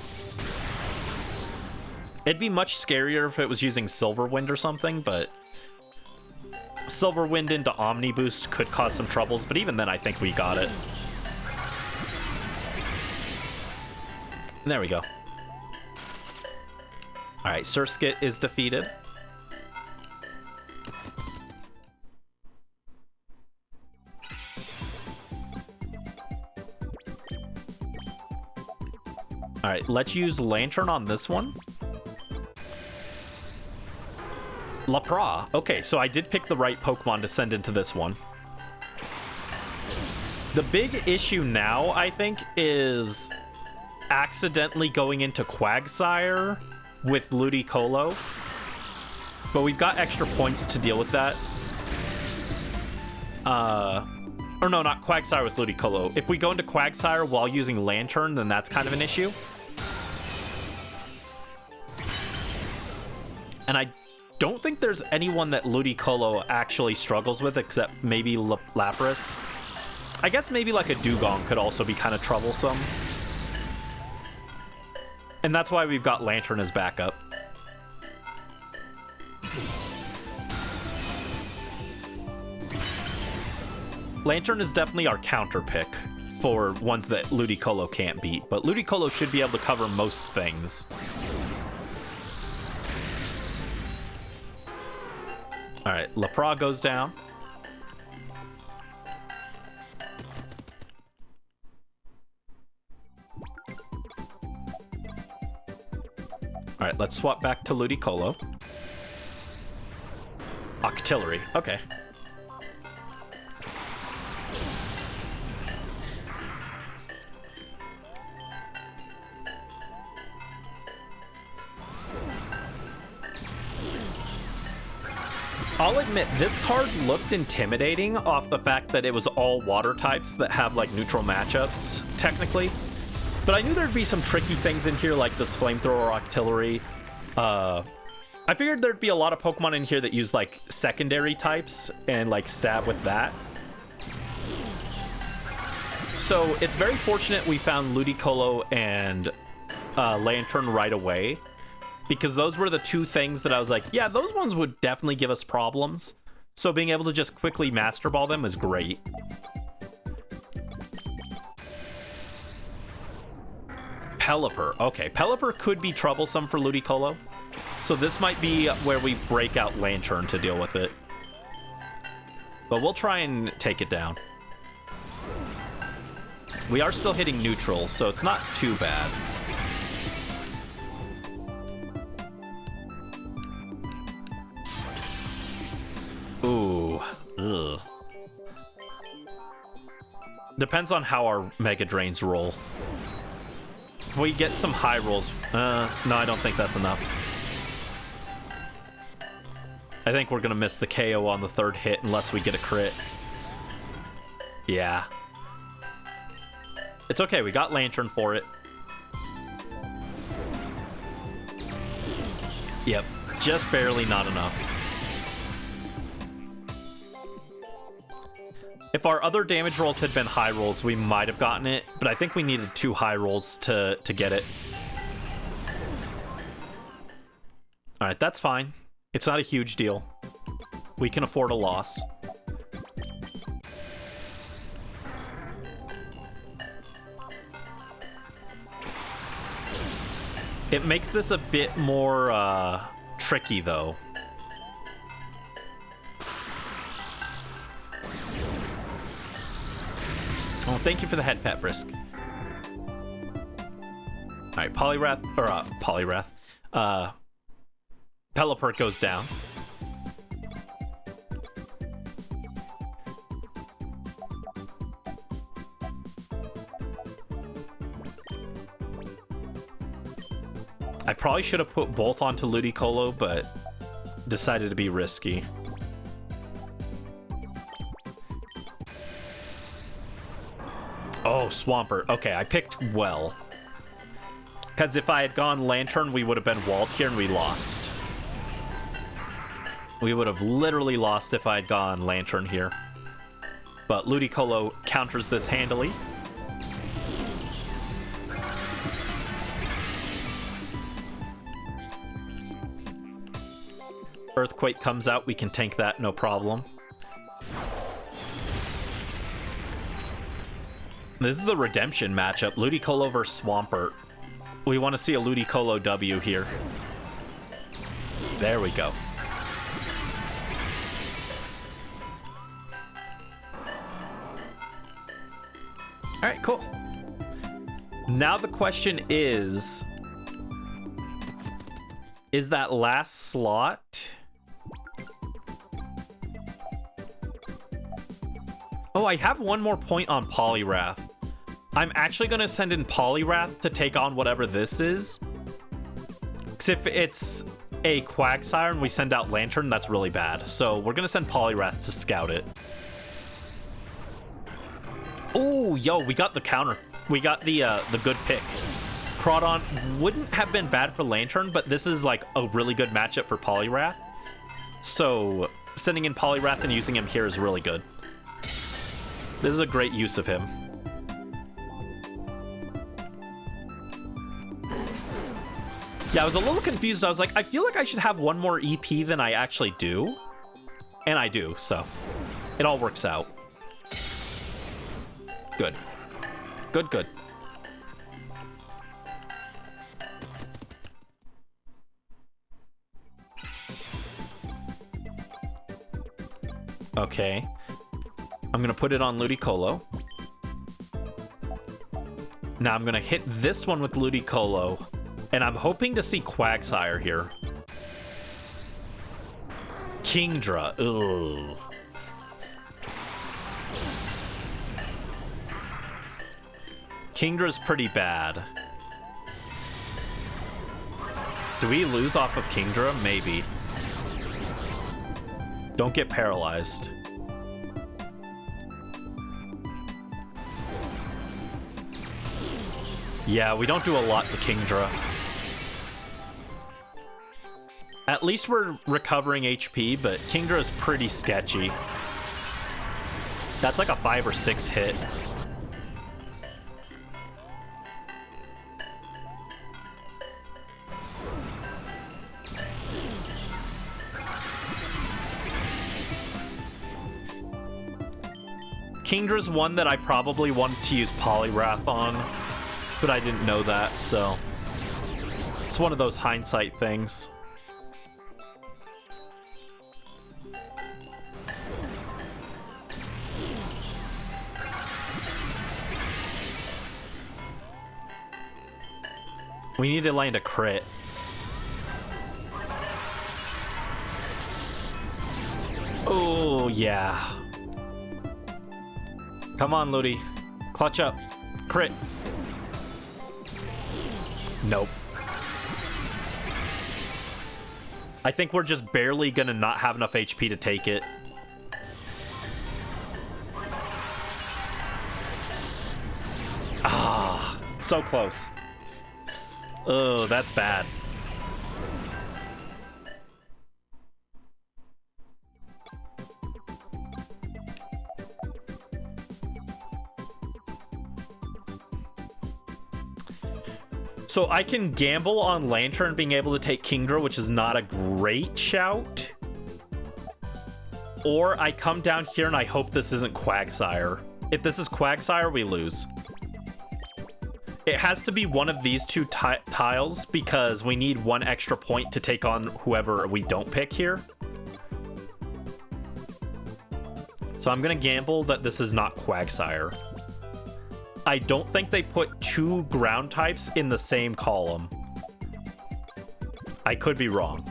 It'd be much scarier if it was using Silver Wind or something, but Silver Wind into Omni Boost could cause some troubles, but even then I think we got it. There we go. Alright, Surskit is defeated. Alright, let's use Lantern on this one. Lapra. Okay, so I did pick the right Pokemon to send into this one. The big issue now, I think, is accidentally going into Quagsire with Ludicolo. But we've got extra points to deal with that. Or no, not Quagsire with Ludicolo. If we go into Quagsire while using Lantern, then that's kind of an issue. And I don't think there's anyone that Ludicolo actually struggles with except maybe Lapras. I guess maybe like a Dugong could also be kind of troublesome. And that's why we've got Lantern as backup. Lantern is definitely our counter pick for ones that Ludicolo can't beat, but Ludicolo should be able to cover most things. All right, Lepra goes down. All right, let's swap back to Ludicolo. Octillery, okay. I'll admit, this card looked intimidating off the fact that it was all water types that have, like, neutral matchups, technically. But I knew there'd be some tricky things in here, like this Flamethrower Octillery. I figured there'd be a lot of Pokemon in here that use, like, secondary types and, like, stab with that. So it's very fortunate we found Ludicolo and Lantern right away, because those were the two things that I was like, yeah, those ones would definitely give us problems. So being able to just quickly Master Ball them is great. Pelipper. Okay, Pelipper could be troublesome for Ludicolo. So this might be where we break out Lantern to deal with it. But we'll try and take it down. We are still hitting neutral, so it's not too bad. Ooh. Ugh. Depends on how our Mega Drains roll. If we get some high rolls... no, I don't think that's enough. I think we're going to miss the KO on the third hit unless we get a crit. Yeah. It's okay, we got Lantern for it. Yep, just barely not enough. If our other damage rolls had been high rolls, we might have gotten it, but I think we needed 2 high rolls to get it. Alright, that's fine. It's not a huge deal. We can afford a loss. It makes this a bit more tricky, though. Oh, thank you for the head pet, Brisk. Alright, Poliwrath, or Poliwrath. Pelipper goes down. I probably should have put both onto Ludicolo, but decided to be risky. Oh, Swampert. Okay, I picked well. Because if I had gone Lantern, we would have been walled here and we lost. We would have literally lost if I had gone Lantern here. But Ludicolo counters this handily. Earthquake comes out, we can tank that, no problem. This is the redemption matchup, Ludicolo versus Swampert. We want to see a Ludicolo W here. There we go. Alright, cool. Now the question is that last slot... Oh, I have one more point on Poliwrath. I'm actually going to send in Poliwrath to take on whatever this is. Because if it's a Quagsire and we send out Lantern, that's really bad. So we're going to send Poliwrath to scout it. Oh, yo, we got the counter. We got the good pick. Crawdon wouldn't have been bad for Lantern, but this is like a really good matchup for Poliwrath. So sending in Poliwrath and using him here is really good. This is a great use of him. Yeah, I was a little confused. I was like, I feel like I should have one more EP than I actually do. And I do, so it all works out. Good. Good, good. Okay. I'm gonna put it on Ludicolo. Now I'm gonna hit this one with Ludicolo, and I'm hoping to see Quagsire here. Kingdra, ugh. Kingdra's pretty bad. Do we lose off of Kingdra? Maybe. Don't get paralyzed. Yeah, we don't do a lot to Kingdra. At least we're recovering HP, but Kingdra's pretty sketchy. That's like a 5 or 6 hit. Kingdra's one that I probably wanted to use Poliwrath on, but I didn't know that, so it's one of those hindsight things. We need to land a crit. Oh, yeah. Come on, Ludi. Clutch up. Crit. Nope. I think we're just barely gonna not have enough HP to take it. Ah, so close. Oh, that's bad. So I can gamble on Lantern being able to take Kingdra, which is not a great shout. Or I come down here and I hope this isn't Quagsire. If this is Quagsire, we lose. It has to be one of these two tiles because we need one extra point to take on whoever we don't pick here. So I'm going to gamble that this is not Quagsire. I don't think they put two ground types in the same column. I could be wrong.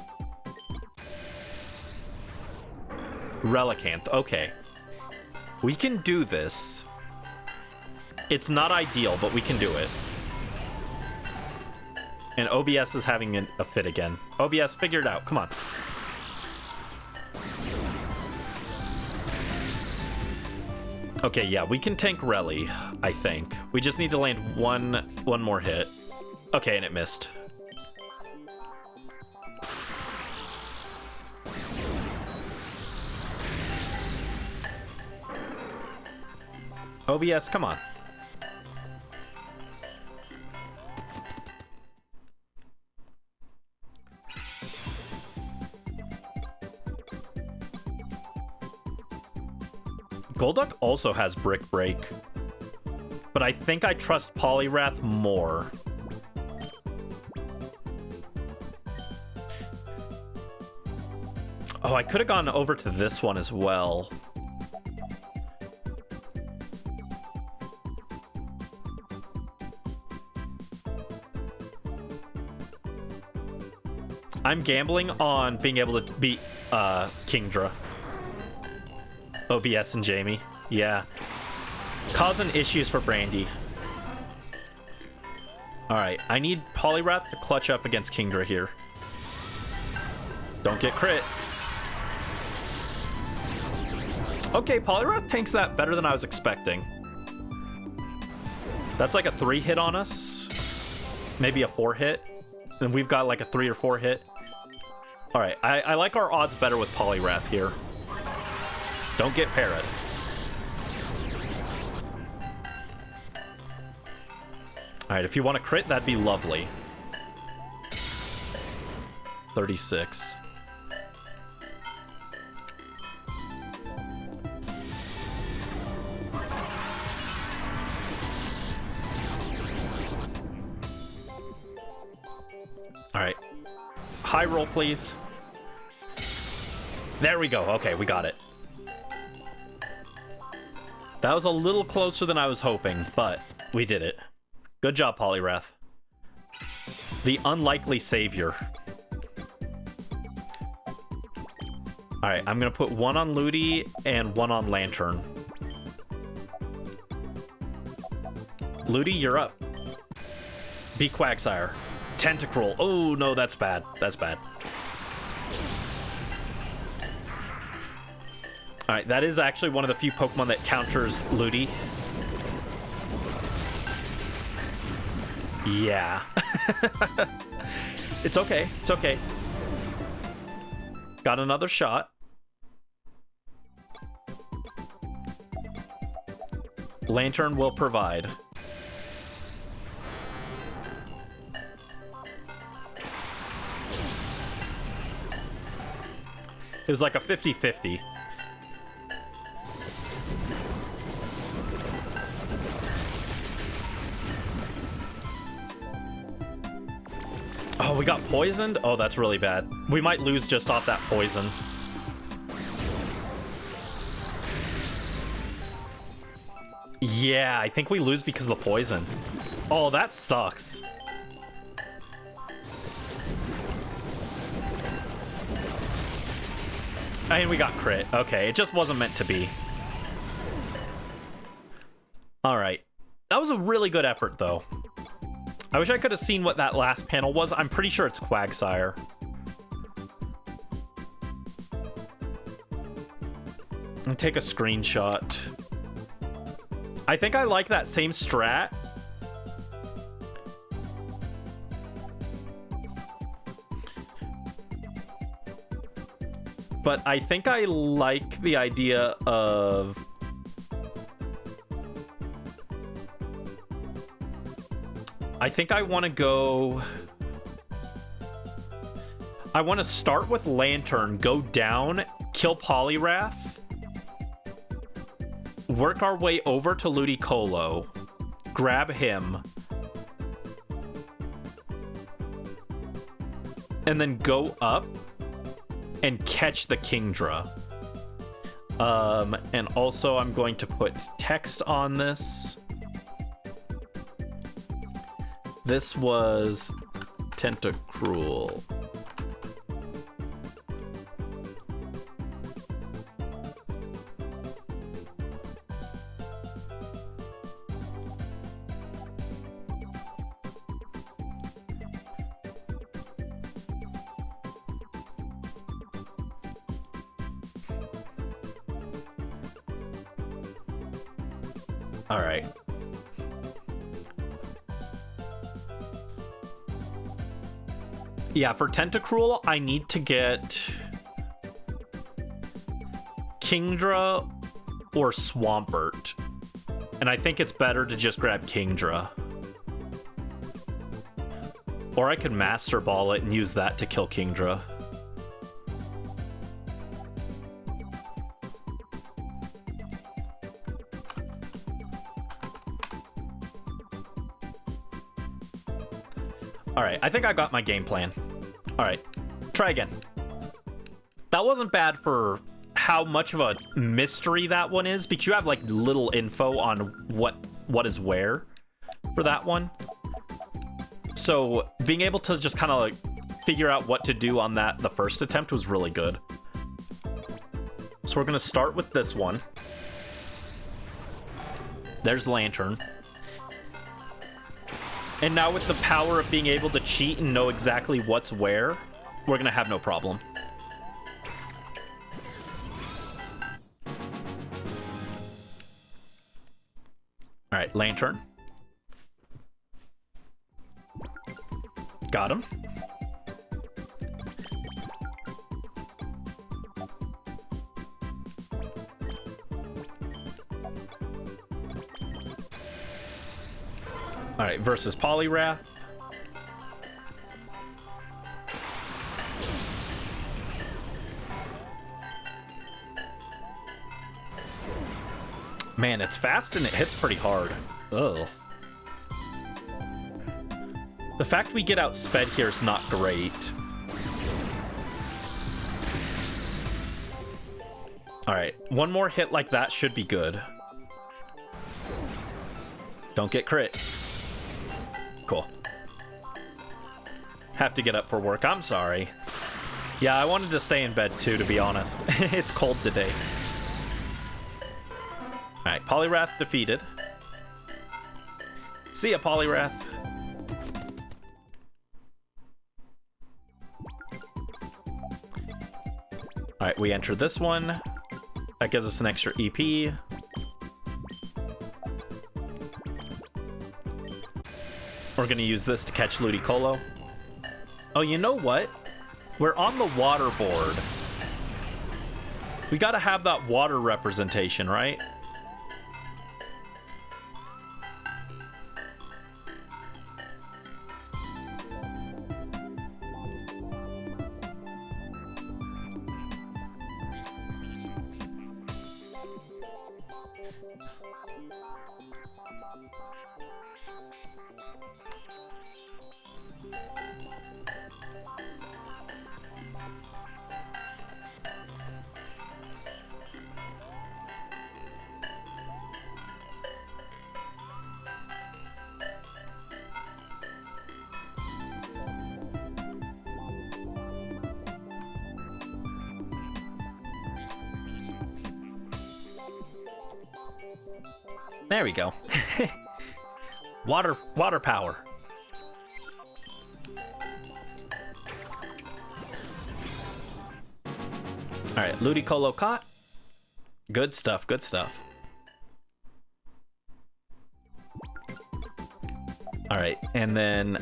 Relicanth, okay. We can do this. It's not ideal, but we can do it. And OBS is having a fit again. OBS, figure it out, come on. Okay, yeah, we can tank Reli, I think. We just need to land one more hit. Okay, and it missed. OBS, come on. Golduck also has Brick Break, but I think I trust Poliwrath more. Oh, I could have gone over to this one as well. I'm gambling on being able to beat Kingdra. OBS and Jamie. Yeah. Causing issues for Brandy. Alright, I need Poliwrath to clutch up against Kingdra here. Don't get crit. Okay, Poliwrath tanks that better than I was expecting. That's like a 3 hit on us. Maybe a 4 hit. And we've got like a 3 or 4 hit. Alright, I like our odds better with Poliwrath here. Don't get parried. Alright, if you want to crit, that'd be lovely. 36. Alright. High roll, please. There we go. Okay, we got it. That was a little closer than I was hoping, but we did it. Good job, Polyrath. The unlikely savior. Alright, I'm gonna put one on Ludi and one on Lantern. Ludi, you're up. Be Quagsire. Tentacruel. Oh, no, that's bad. That's bad. Alright, that is actually one of the few Pokemon that counters Ludi. Yeah. It's okay. It's okay. Got another shot. Lantern will provide. It was like a 50-50. Oh, we got poisoned? Oh, that's really bad. We might lose just off that poison. Yeah, I think we lose because of the poison. Oh, that sucks. And we got crit. Okay, it just wasn't meant to be. Alright. That was a really good effort, though. I wish I could have seen what that last panel was. I'm pretty sure it's Quagsire. I'll take a screenshot. I think I like that same strat. But I think I like the idea of... I think I want to go... I want to start with Lantern, go down, kill Polyrath, work our way over to Ludicolo, grab him, and then go up and catch the Kingdra. And also I'm going to put text on this. This was Tentacruel. All right. Yeah, for Tentacruel, I need to get Kingdra or Swampert. And I think it's better to just grab Kingdra. Or I could Master Ball it and use that to kill Kingdra. Alright, I think I got my game plan. Alright, try again. That wasn't bad for how much of a mystery that one is, because you have like little info on what is where for that one. So being able to just kind of like figure out what to do on that the first attempt was really good. So we're gonna start with this one. There's Lantern. And now with the power of being able to cheat and know exactly what's where, we're gonna have no problem. Alright, Lantern. Got him. Alright, versus Polyrath. Man, it's fast and it hits pretty hard. Ugh. The fact we get outsped here is not great. Alright, one more hit like that should be good. Don't get crit. Cool. Have to get up for work. I'm sorry. Yeah, I wanted to stay in bed too, to be honest. It's cold today. Alright, Poliwrath defeated. See ya, Poliwrath. Alright, we enter this one. That gives us an extra EP. We're gonna use this to catch Ludicolo. Oh, you know what? We're on the water board. We gotta have that water representation, right? There we go. Water power. All right, Ludicolo caught. Good stuff, good stuff. All right, and then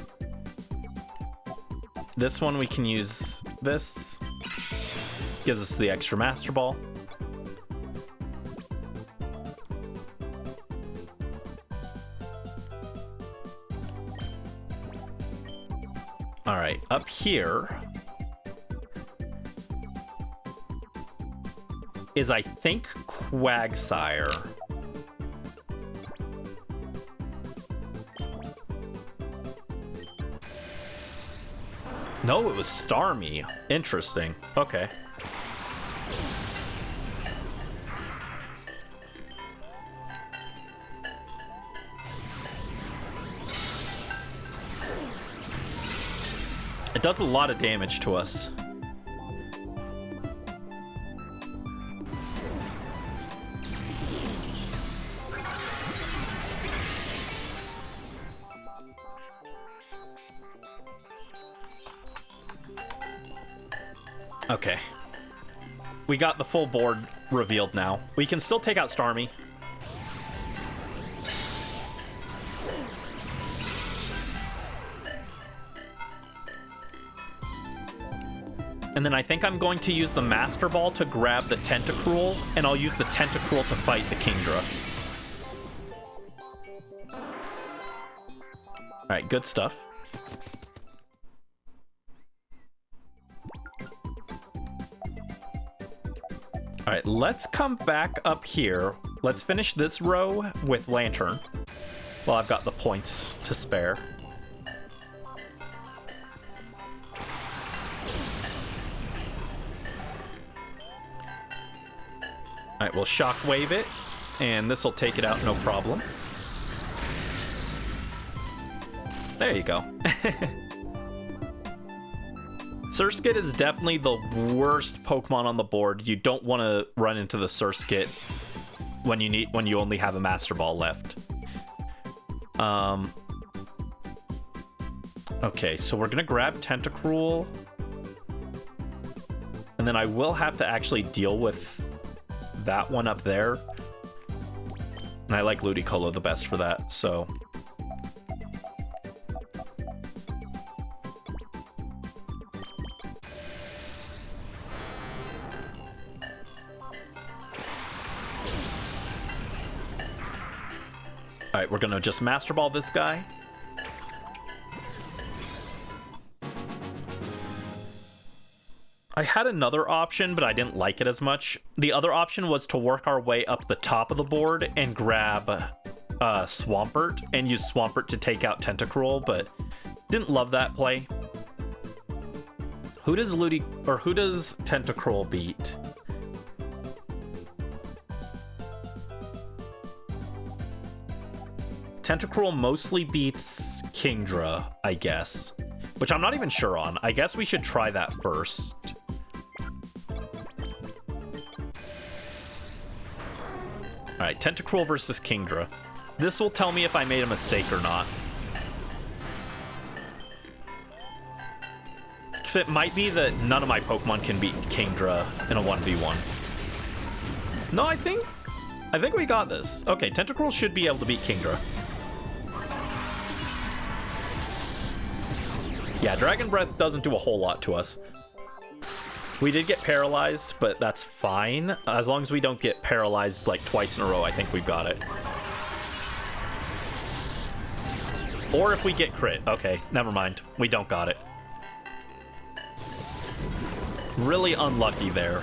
this one we can use this. Gives us the extra Master Ball. All right, up here is, I think, Quagsire. No, it was Starmie. Interesting. Okay. It does a lot of damage to us. Okay. We got the full board revealed now. We can still take out Starmie. And then I think I'm going to use the Master Ball to grab the Tentacruel, and I'll use the Tentacruel to fight the Kingdra. Alright, good stuff. Alright, let's come back up here. Let's finish this row with Lantern. Well, I've got the points to spare. Alright, we'll Shockwave it, and this will take it out no problem. There you go. Surskit is definitely the worst Pokemon on the board. You don't want to run into the Surskit when you only have a Master Ball left. Okay, so we're gonna grab Tentacruel, and then I will have to actually deal with that one up there. And I like Ludicolo the best for that, so. Alright, we're gonna just Master Ball this guy. I had another option, but I didn't like it as much. The other option was to work our way up the top of the board and grab Swampert and use Swampert to take out Tentacruel, but didn't love that play. Who does Tentacruel beat? Tentacruel mostly beats Kingdra, I guess. Which I'm not even sure on. I guess we should try that first. Alright, Tentacruel versus Kingdra. This will tell me if I made a mistake or not. Because it might be that none of my Pokemon can beat Kingdra in a 1v1. No, I think we got this. Okay, Tentacruel should be able to beat Kingdra. Yeah, Dragon Breath doesn't do a whole lot to us. We did get paralyzed, but that's fine. As long as we don't get paralyzed like twice in a row, I think we've got it. Or if we get crit. Okay, never mind. We don't got it. Really unlucky there.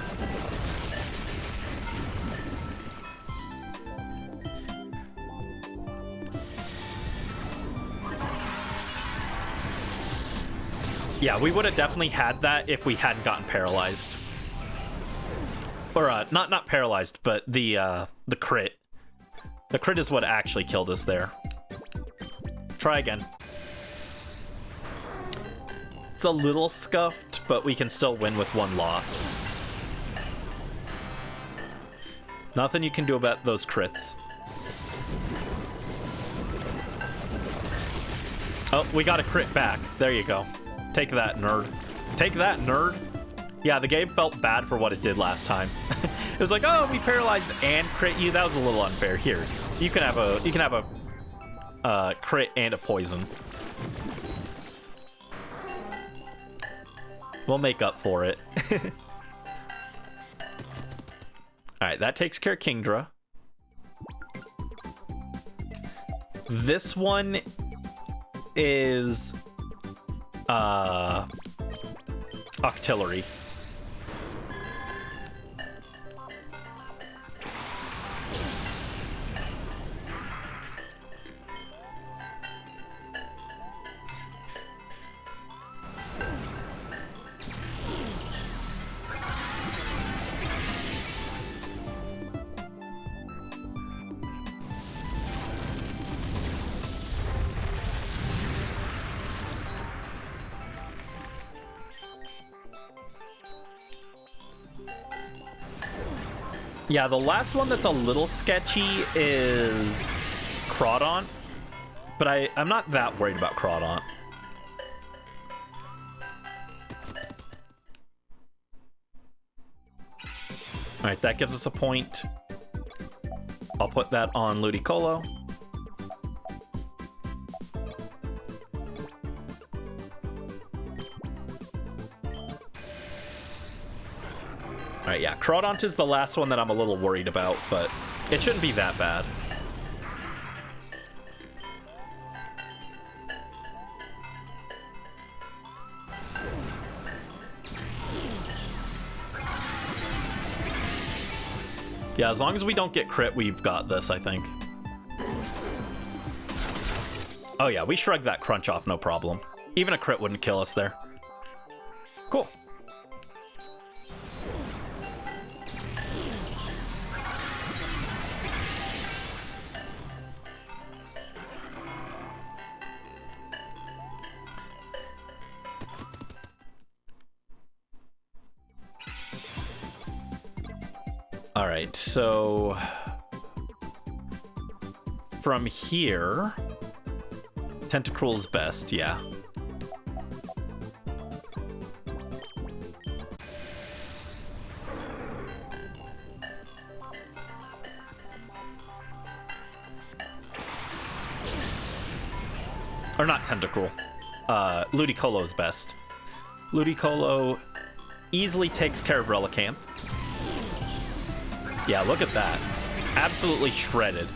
Yeah, we would have definitely had that if we hadn't gotten paralyzed. Or, not paralyzed, but the crit. The crit is what actually killed us there. Try again. It's a little scuffed, but we can still win with one loss. Nothing you can do about those crits. Oh, we got a crit back. There you go. Take that, nerd. Take that, nerd. Yeah, the game felt bad for what it did last time. It was like, oh, we paralyzed and crit you. That was a little unfair. Here, you can have a crit and a poison. We'll make up for it. All right, that takes care of Kingdra. This one is Octillery. Yeah, the last one that's a little sketchy is Crawdaunt, but I'm not that worried about Crawdaunt. Alright, that gives us a point. I'll put that on Ludicolo. Alright, yeah, Crawdaunt is the last one that I'm a little worried about, but it shouldn't be that bad. Yeah, as long as we don't get crit, we've got this, I think. Oh yeah, we shrugged that crunch off, no problem. Even a crit wouldn't kill us there. Cool. All right, so from here, Tentacruel's best, yeah. Or not Tentacruel. Ludicolo's best. Ludicolo easily takes care of Relicanth. Yeah, look at that. Absolutely shredded.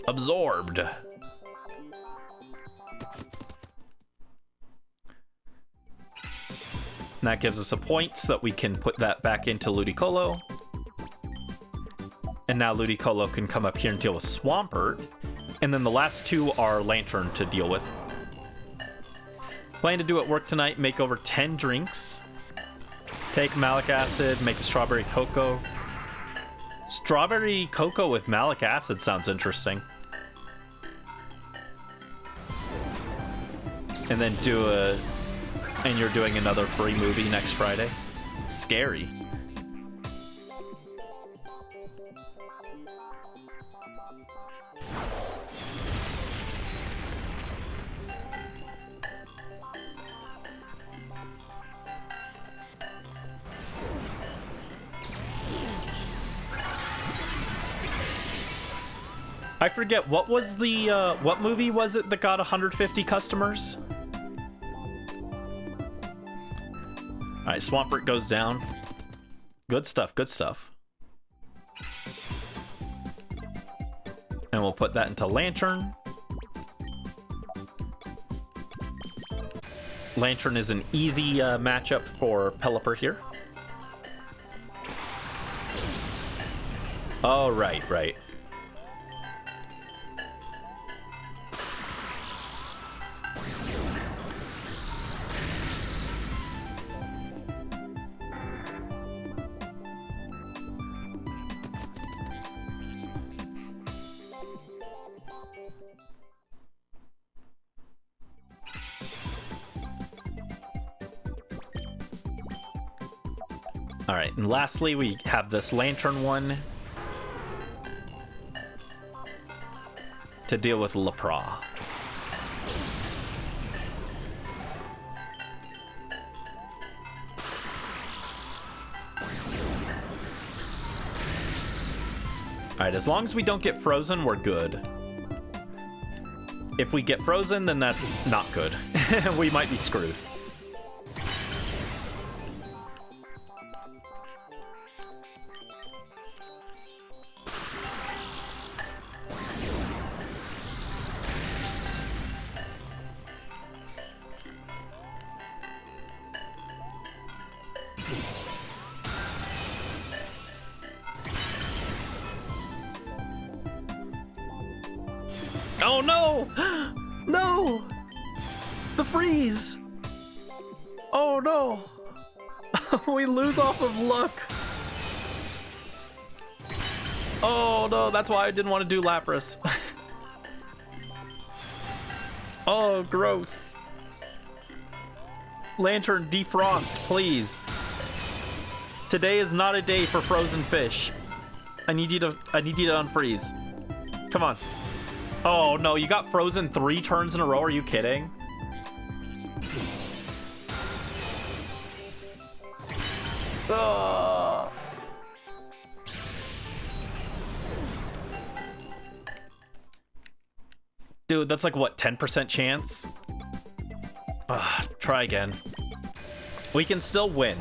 Absorbed. And that gives us a point so that we can put that back into Ludicolo. And now Ludicolo can come up here and deal with Swampert. And then the last two are Lantern to deal with. Plan to do at work tonight, make over 10 drinks. Take malic acid, make a strawberry cocoa. Strawberry cocoa with malic acid sounds interesting. And then and you're doing another free movie next Friday. Scary. I forget, what was the, what movie was it that got 150 customers? Alright, Swampert goes down. Good stuff, good stuff. And we'll put that into Lantern. Lantern is an easy matchup for Pelipper here. Oh, right, right. All right, and lastly, we have this Lantern one to deal with Lepra. All right, as long as we don't get frozen, we're good. If we get frozen, then that's not good. We might be screwed. Oh no! No! The freeze! Oh no! We lose off of luck. Oh no, that's why I didn't want to do Lapras. Oh, gross. Lantern, defrost, please. Today is not a day for frozen fish. I need you to unfreeze. Come on. Oh no, you got frozen 3 turns in a row, are you kidding? Ugh. Dude, that's like what, 10% chance? Try again. We can still win.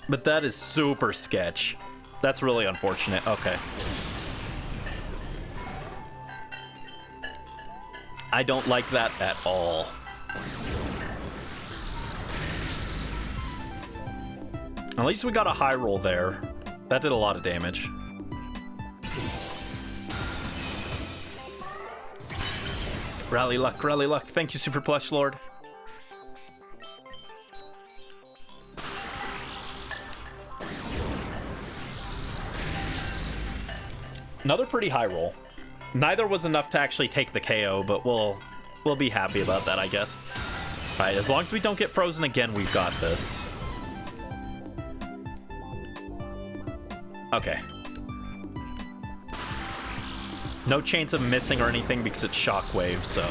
But that is super sketch. That's really unfortunate. Okay. I don't like that at all. At least we got a high roll there. That did a lot of damage. Rally luck, rally luck. Thank you, Super Plush Lord. Another pretty high roll. Neither was enough to actually take the KO, but we'll be happy about that, I guess. All right, as long as we don't get frozen again, we've got this. Okay. No chance of missing or anything because it's Shockwave, so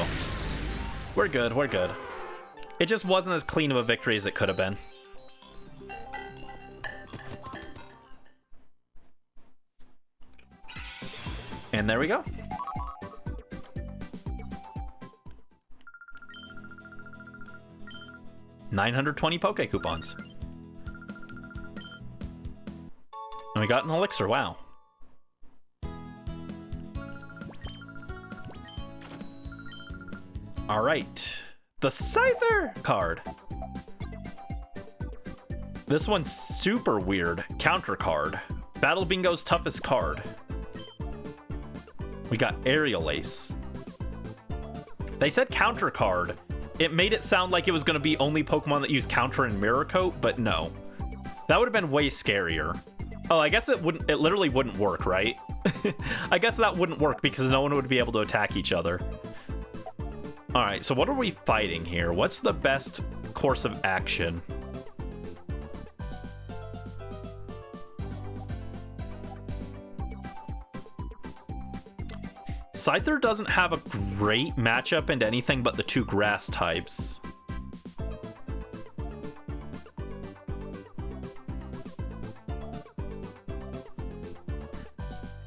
we're good, we're good. It just wasn't as clean of a victory as it could have been. And there we go. $920 Poke Coupons. And we got an Elixir, wow. All right, the Scyther card. This one's super weird. Counter card. Battle Bingo's toughest card. We got Aerial Ace. They said counter card. It made it sound like it was going to be only Pokemon that use counter and Mirror Coat, but no. That would have been way scarier. Oh, I guess it wouldn't. It literally wouldn't work, right? I guess that wouldn't work because no one would be able to attack each other. All right, so what are we fighting here? What's the best course of action? Scyther doesn't have a great matchup into anything but the two grass types.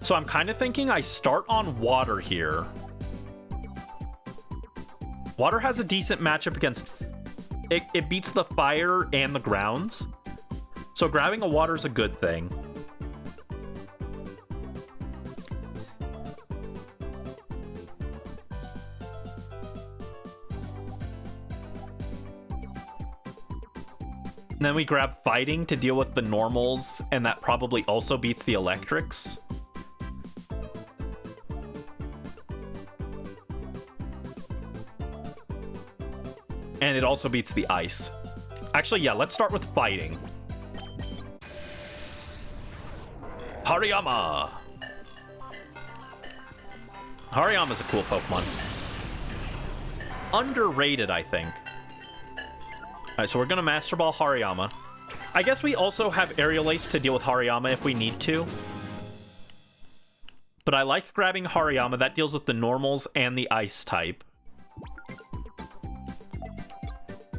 So I'm kind of thinking I start on water here. Water has a decent matchup against... It beats the fire and the grounds. So grabbing a water is a good thing. And then we grab fighting to deal with the normals, and that probably also beats the electrics. And it also beats the ice. Actually, yeah, let's start with fighting. Hariyama! Hariyama's a cool Pokemon. Underrated, I think. Alright, so we're gonna Master Ball Hariyama. I guess we also have Aerial Ace to deal with Hariyama if we need to. But I like grabbing Hariyama. That deals with the normals and the ice type.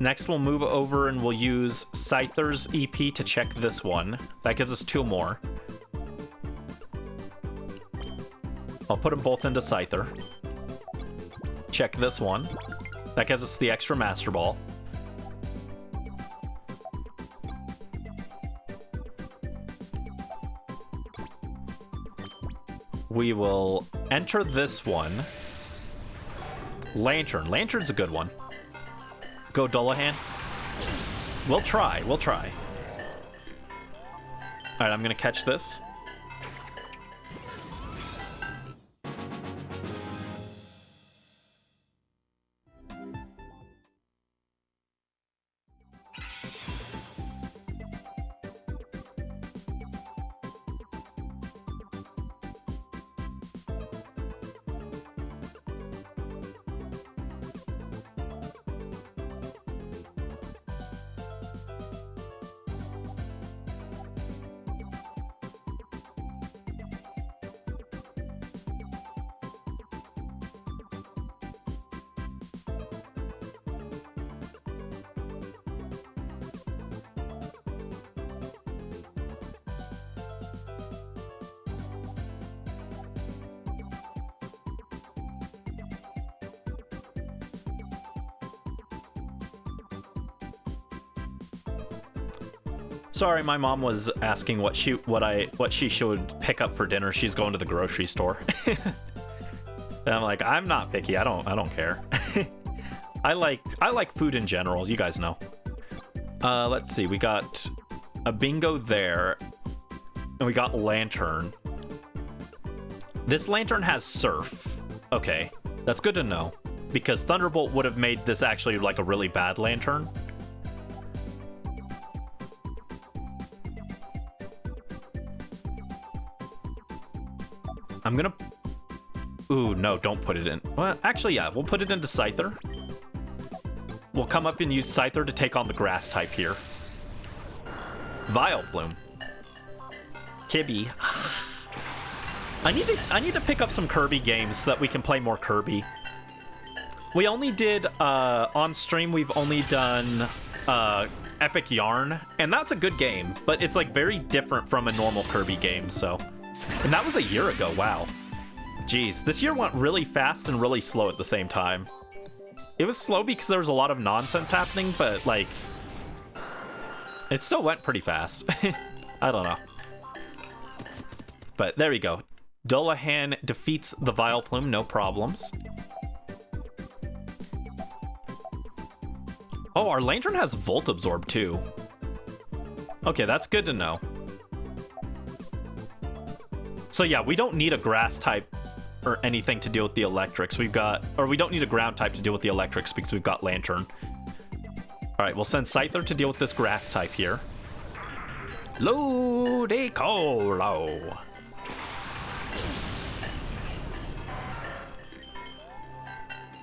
Next, we'll move over and we'll use Scyther's EP to check this one. That gives us 2 more. I'll put them both into Scyther. Check this one. That gives us the extra Master Ball. We will enter this one. Lantern. Lantern's a good one. Go Dullahan. We'll try. We'll try. All right, I'm going to catch this. Sorry, my mom was asking what she should pick up for dinner. She's going to the grocery store. And I'm like, I'm not picky. I don't care. I like food in general. You guys know. Let's see. We got a bingo there, and we got Lantern. This Lantern has Surf. Okay, that's good to know because Thunderbolt would have made this actually like a really bad Lantern. I'm gonna... Ooh, no, don't put it in. Well, actually, yeah, we'll put it into Scyther. We'll come up and use Scyther to take on the grass type here. Vileplume. Kibby. I need to pick up some Kirby games so that we can play more Kirby. We only did, on stream, we've only done, Epic Yarn, and that's a good game, but it's, like, very different from a normal Kirby game, so... And that was a year ago, wow. Jeez, this year went really fast and really slow at the same time. It was slow because there was a lot of nonsense happening, but, like... It still went pretty fast. I don't know. But there we go. Dullahan defeats the Vileplume, no problems. Oh, our Lantern has Volt Absorb, too. Okay, that's good to know. So yeah, we don't need a grass type or anything to deal with the electrics. We don't need a ground type to deal with the electrics because we've got Lantern. All right, we'll send Scyther to deal with this grass type here. Ludicolo.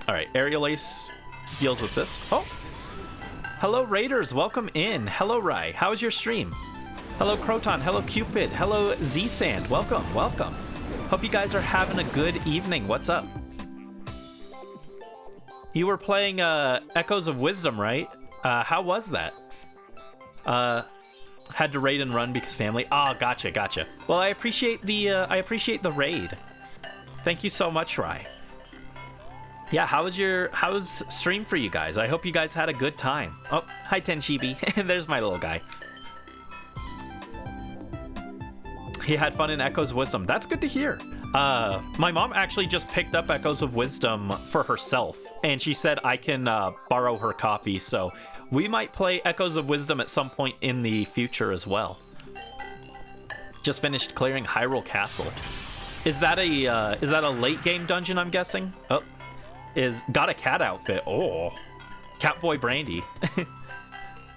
All right, Aerial Ace deals with this. Oh, hello Raiders, welcome in. Hello Rai, how's your stream? Hello Croton, hello Cupid, hello Z-Sand, welcome, welcome. Hope you guys are having a good evening. What's up? You were playing Echoes of Wisdom, right? How was that? Had to raid and run because family. Ah, gotcha, gotcha. Well, I appreciate the raid. Thank you so much, Rai. Yeah, how's stream for you guys? I hope you guys had a good time. Oh, hi Tenshibi. There's my little guy. He had fun in Echoes of Wisdom. That's good to hear. My mom actually just picked up Echoes of Wisdom for herself, and she said I can borrow her copy, so we might play Echoes of Wisdom at some point in the future as well. Just finished clearing Hyrule Castle. Is that a late game dungeon, I'm guessing? Oh, got a cat outfit. Oh, Catboy Brandy.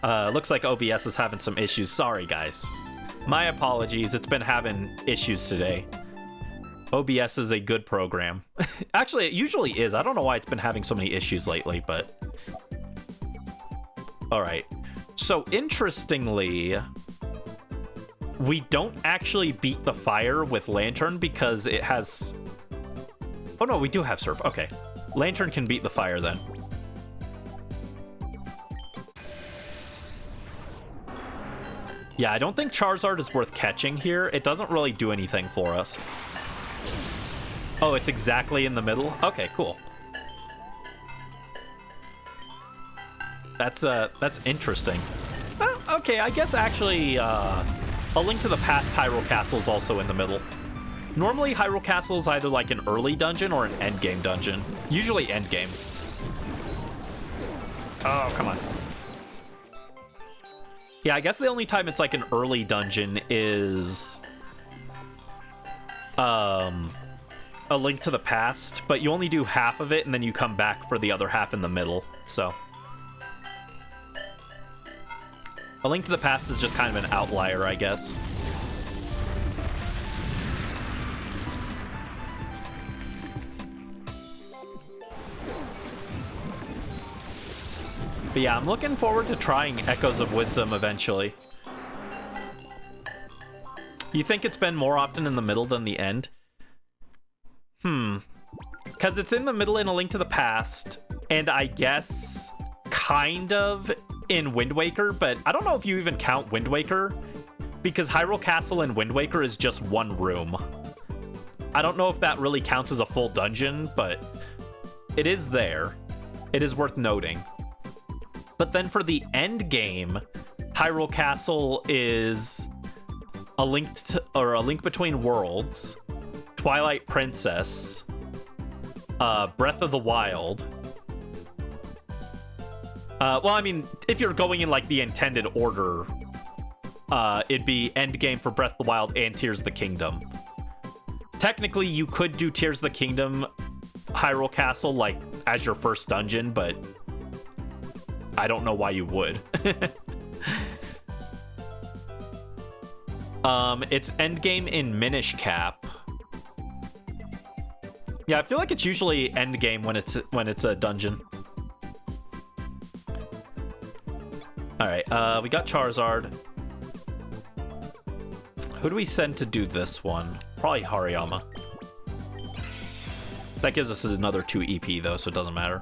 Looks like OBS is having some issues. Sorry, guys. My apologies. It's been having issues today. OBS is a good program. Actually, it usually is. I don't know why it's been having so many issues lately, but... Alright. So, interestingly, we don't actually beat the fire with Lantern because it has... Oh no, we do have Surf. Okay. Lantern can beat the fire then. Yeah, I don't think Charizard is worth catching here. It doesn't really do anything for us. Oh, it's exactly in the middle? Okay, cool. That's interesting. Okay, I guess actually A Link to the Past Hyrule Castle is also in the middle. Normally Hyrule Castle is either like an early dungeon or an endgame dungeon. Usually endgame. Oh, come on. Yeah, I guess the only time it's like an early dungeon is A Link to the Past, but you only do half of it and then you come back for the other half in the middle. So A Link to the Past is just kind of an outlier, I guess. But yeah, I'm looking forward to trying Echoes of Wisdom eventually. You think it's been more often in the middle than the end? Because it's in the middle in A Link to the Past, and I guess kind of in Wind Waker, but I don't know if you even count Wind Waker, because Hyrule Castle and Wind Waker is just one room. I don't know if that really counts as a full dungeon, but it is there. It is worth noting. But then for the end game, Hyrule Castle is A Link Between Worlds, Twilight Princess, Breath of the Wild. Well, I mean, if you're going in like the intended order, it'd be end game for Breath of the Wild and Tears of the Kingdom. Technically, you could do Tears of the Kingdom, Hyrule Castle, like as your first dungeon, but I don't know why you would. It's endgame in Minish Cap. Yeah, I feel like it's usually endgame when it's a dungeon. All right, we got Charizard. Who do we send to do this one? Probably Hariyama. That gives us another 2 EP though, so it doesn't matter.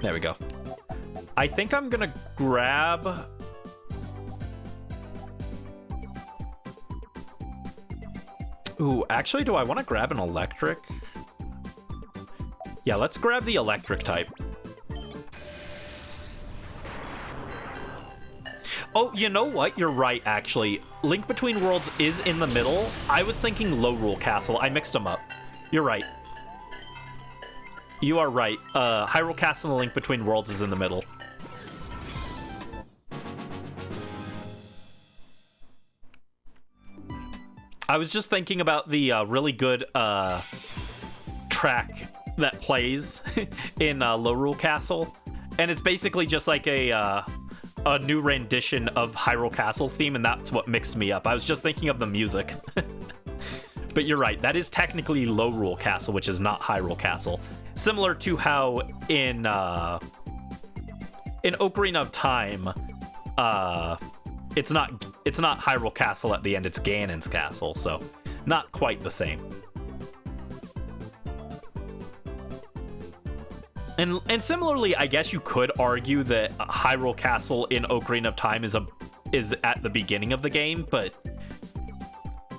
There we go. I think I'm gonna grab... Ooh, actually, do I want to grab an electric? Yeah, let's grab the electric type. Oh, you know what? You're right, actually. Link Between Worlds is in the middle. I was thinking Lorule Castle. I mixed them up. You're right. You are right. Hyrule Castle and Link Between Worlds is in the middle. I was just thinking about the really good track that plays in Lorule Castle, and it's basically just like a new rendition of Hyrule Castle's theme, and that's what mixed me up. I was just thinking of the music. But you're right, that is technically Lorule Castle, which is not Hyrule Castle. Similar to how in Ocarina of Time, it's not Hyrule Castle at the end, it's Ganon's castle, so not quite the same. And similarly, I guess you could argue that Hyrule Castle in Ocarina of Time is at the beginning of the game, but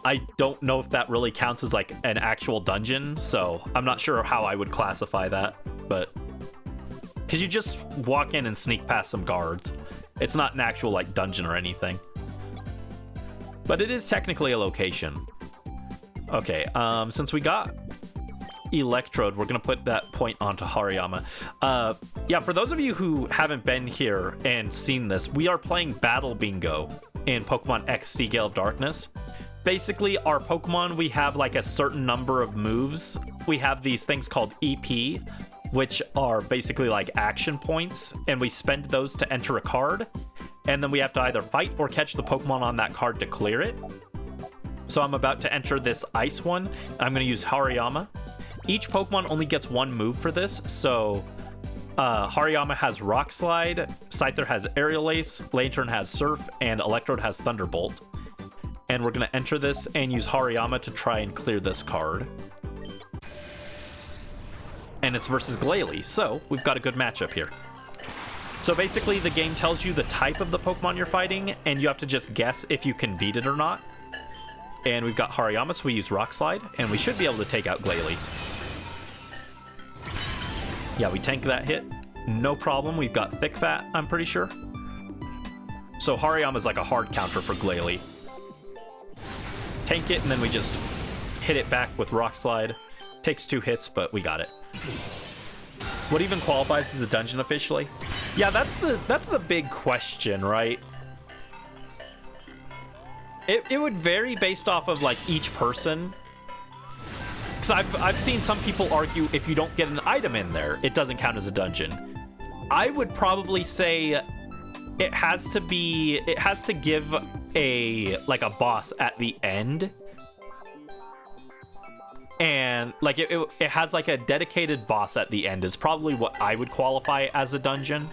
I don't know if that really counts as like an actual dungeon, so I'm not sure how I would classify that, but because you just walk in and sneak past some guards. It's not an actual like dungeon or anything, but it is technically a location. Okay, since we got Electrode, we're gonna put that point onto Hariyama. Yeah, for those of you who haven't been here and seen this, we are playing Battle Bingo in Pokemon XD Gale of Darkness. Basically, our Pokemon, we have like a certain number of moves. We have these things called EP, which are basically like action points, and we spend those to enter a card, and then we have to either fight or catch the Pokemon on that card to clear it. So I'm about to enter this ice one. I'm going to use Hariyama. Each Pokemon only gets one move for this, so Hariyama has Rock Slide, Scyther has Aerial Ace, Lantern has Surf, and Electrode has Thunderbolt. And we're going to enter this and use Hariyama to try and clear this card. And it's versus Glalie, so we've got a good matchup here. So basically, the game tells you the type of the Pokemon you're fighting, and you have to just guess if you can beat it or not. And we've got Hariyama, so we use Rock Slide, and we should be able to take out Glalie. Yeah, we tank that hit. No problem. We've got Thick Fat, I'm pretty sure. So Hariyama's like a hard counter for Glalie. Tank it, and then we just hit it back with Rock Slide. Takes 2 hits, but we got it. What even qualifies as a dungeon officially? Yeah, that's the big question, right? It would vary based off of like each person. Because I've seen some people argue if you don't get an item in there, it doesn't count as a dungeon. I would probably say it has to give a boss at the end, and like it has like a dedicated boss at the end is probably what I would qualify as a dungeon.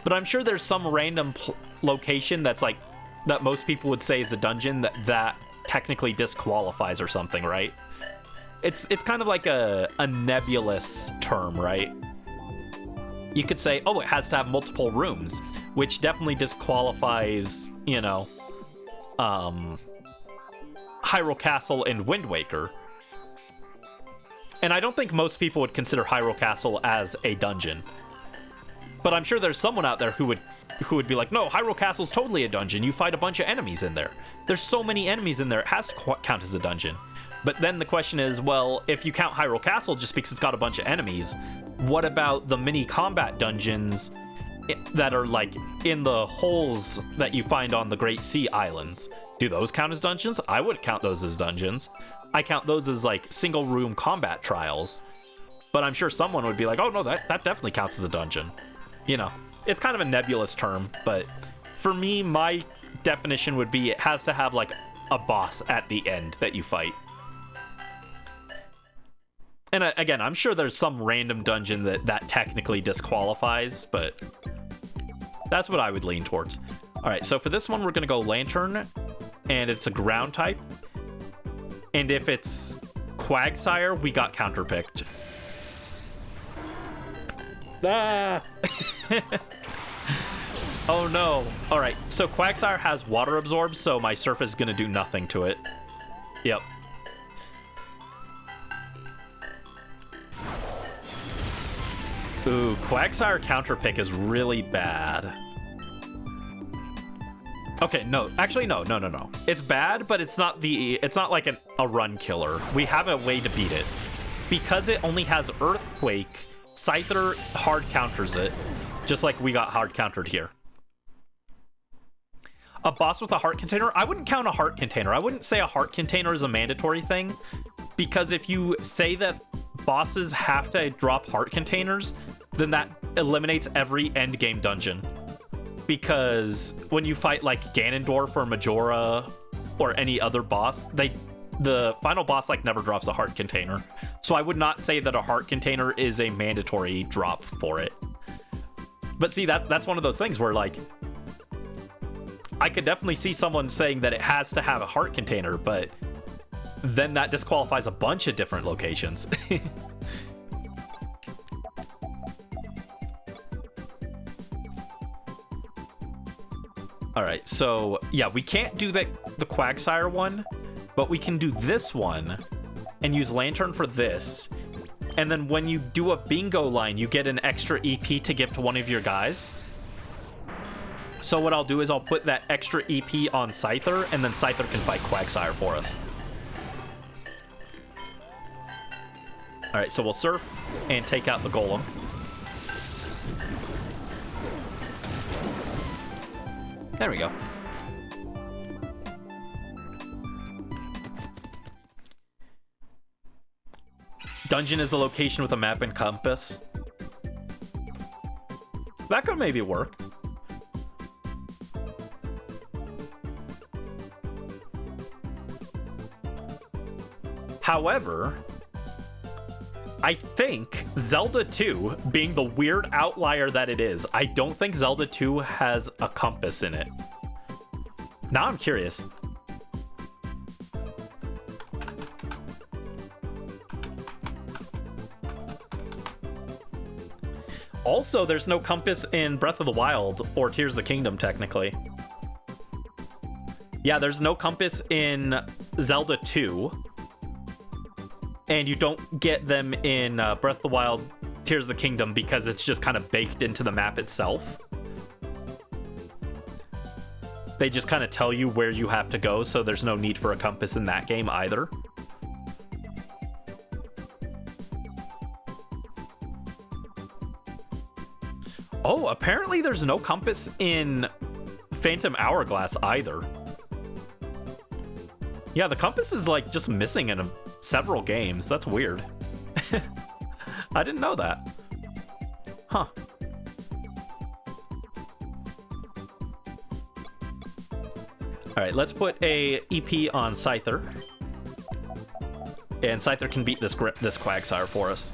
But I'm sure there's some random location that's like that most people would say is a dungeon that technically disqualifies or something, right? It's kind of like a nebulous term, right? You could say, oh, it has to have multiple rooms, which definitely disqualifies, you know, Hyrule Castle and Wind Waker. And I don't think most people would consider Hyrule Castle as a dungeon. But I'm sure there's someone out there who would be like, no, Hyrule Castle's totally a dungeon. You fight a bunch of enemies in there. There's so many enemies in there, it has to count as a dungeon. But then the question is, well, if you count Hyrule Castle just because it's got a bunch of enemies, what about the mini combat dungeons that are like in the holes that you find on the Great Sea Islands? Do those count as dungeons? I wouldn't count those as dungeons. I count those as like single room combat trials. But I'm sure someone would be like, oh no, that definitely counts as a dungeon. You know, it's kind of a nebulous term, but for me, my definition would be it has to have like a boss at the end that you fight. And again, I'm sure there's some random dungeon that technically disqualifies, but that's what I would lean towards. All right, so for this one, we're going to go Lantern, and it's a ground type. And if it's Quagsire, we got counterpicked. Ah! Oh no. All right, so Quagsire has Water Absorb, so my Surf is going to do nothing to it. Yep. Ooh, Quagsire counterpick is really bad. Okay, no, actually, no. It's bad, but it's not like a run killer. We have a way to beat it. Because it only has Earthquake, Scyther hard counters it, just like we got hard countered here. A boss with a heart container? I wouldn't count a heart container. I wouldn't say a heart container is a mandatory thing, because if you say that bosses have to drop heart containers, then that eliminates every end game dungeon. Because when you fight like Ganondorf or Majora or any other boss, the final boss like never drops a heart container. So I would not say that a heart container is a mandatory drop for it. But see, that's one of those things where like I could definitely see someone saying that it has to have a heart container, but then that disqualifies a bunch of different locations. All right, so yeah, we can't do the Quagsire one, but we can do this one and use Lantern for this. And then when you do a bingo line, you get an extra EP to give to one of your guys. So what I'll do is I'll put that extra EP on Scyther, and then Scyther can fight Quagsire for us. All right, so we'll surf and take out the Golem. There we go. Dungeon is a location with a map and compass. That could maybe work. However, I think Zelda 2, being the weird outlier that it is, I don't think Zelda 2 has a compass in it. Now I'm curious. Also, there's no compass in Breath of the Wild or Tears of the Kingdom, technically. Yeah, there's no compass in Zelda 2. And you don't get them in Breath of the Wild, Tears of the Kingdom, because it's just kind of baked into the map itself. They just kind of tell you where you have to go, so there's no need for a compass in that game either. Oh, apparently there's no compass in Phantom Hourglass either. Yeah, the compass is like just missing in several games. That's weird. I didn't know that. Huh. All right, let's put a EP on Scyther. And Scyther can beat this Quagsire for us.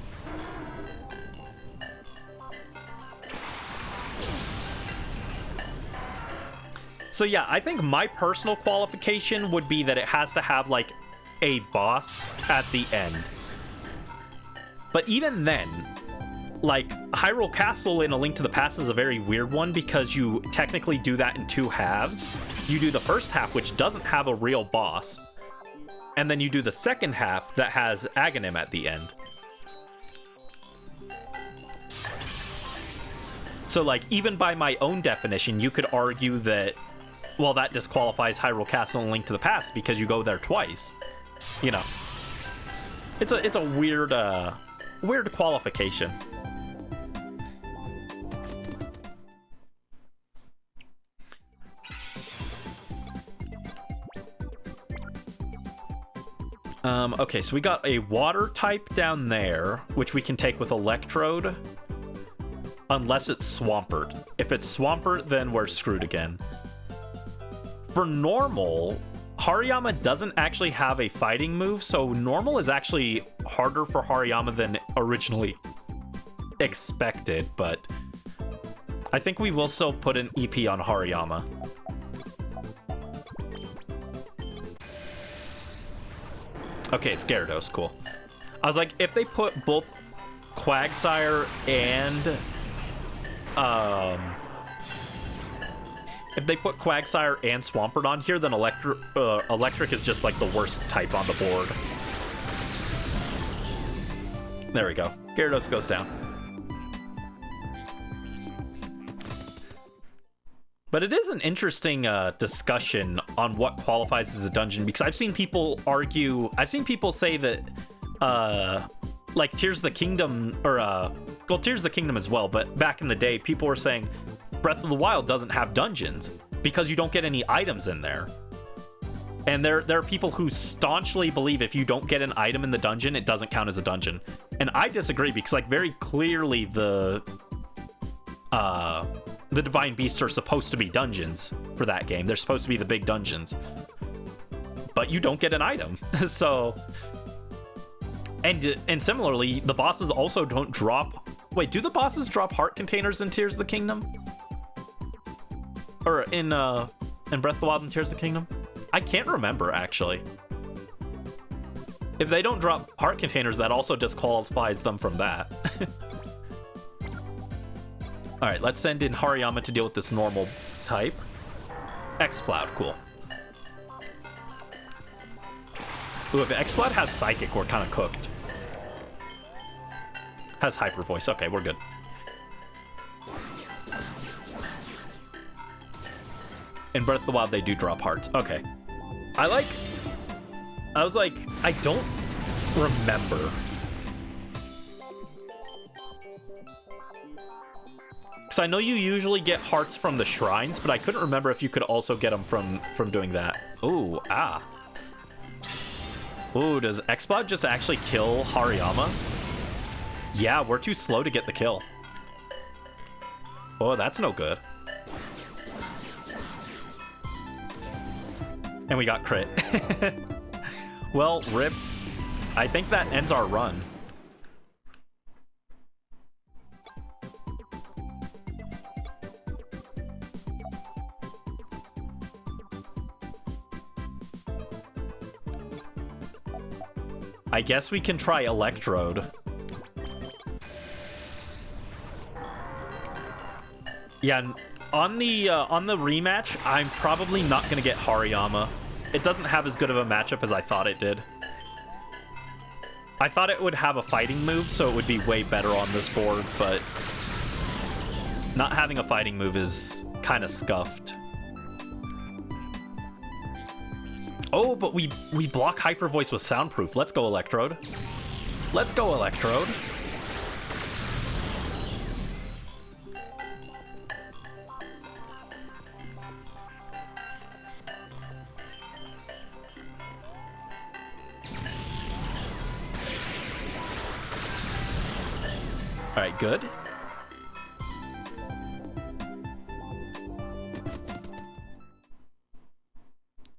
So yeah, I think my personal qualification would be that it has to have like a boss at the end. But even then, like Hyrule Castle in A Link to the Past is a very weird one because you technically do that in two halves. You do the first half, which doesn't have a real boss, and then you do the second half that has Aghanim at the end. So like, even by my own definition, you could argue that, well, that disqualifies Hyrule Castle and Link to the Past because you go there twice. You know, it's a weird weird qualification. Okay, so we got a water type down there, which we can take with Electrode, unless it's Swampert. If it's Swampert, then we're screwed again. For normal, Hariyama doesn't actually have a fighting move, so normal is actually harder for Hariyama than originally expected, but I think we will still put an EP on Hariyama. Okay, it's Gyarados, cool. I was like, if they put both Quagsire and if they put Quagsire and Swampert on here, then Electric is just like the worst type on the board. There we go. Gyarados goes down. But it is an interesting discussion on what qualifies as a dungeon, because I've seen people argue, I've seen people say that, like Tears of the Kingdom, or, well, Tears of the Kingdom as well, but back in the day, people were saying Breath of the Wild doesn't have dungeons. because you don't get any items in there. And there are people who staunchly believe if you don't get an item in the dungeon, it doesn't count as a dungeon. And I disagree, because like very clearly the Divine Beasts are supposed to be dungeons for that game. They're supposed to be the big dungeons. But you don't get an item. So and similarly, the bosses also don't drop. Wait, do the bosses drop heart containers in Tears of the Kingdom? Or in Breath of the Wild and Tears of the Kingdom? I can't remember, actually. If they don't drop heart containers, that also disqualifies them from that. Alright, let's send in Hariyama to deal with this normal type. X-Cloud, cool. Ooh, if X-Cloud has Psychic, we're kind of cooked. Has Hyper Voice, okay, we're good. In Breath of the Wild, they do drop hearts. Okay. I was like, I don't remember. Because I know you usually get hearts from the shrines, but I couldn't remember if you could also get them from doing that. Ooh, ah. Ooh, does X-Cloud just actually kill Hariyama? Yeah, we're too slow to get the kill. Oh, that's no good. And we got crit. Well, rip. I think that ends our run. I guess we can try Electrode. Yeah, on the rematch, I'm probably not going to get Hariyama. It doesn't have as good of a matchup as I thought it did. I thought it would have a fighting move, so it would be way better on this board, but not having a fighting move is kind of scuffed. Oh, but we block Hyper Voice with Soundproof. Let's go, Electrode. Let's go, Electrode. All right, good.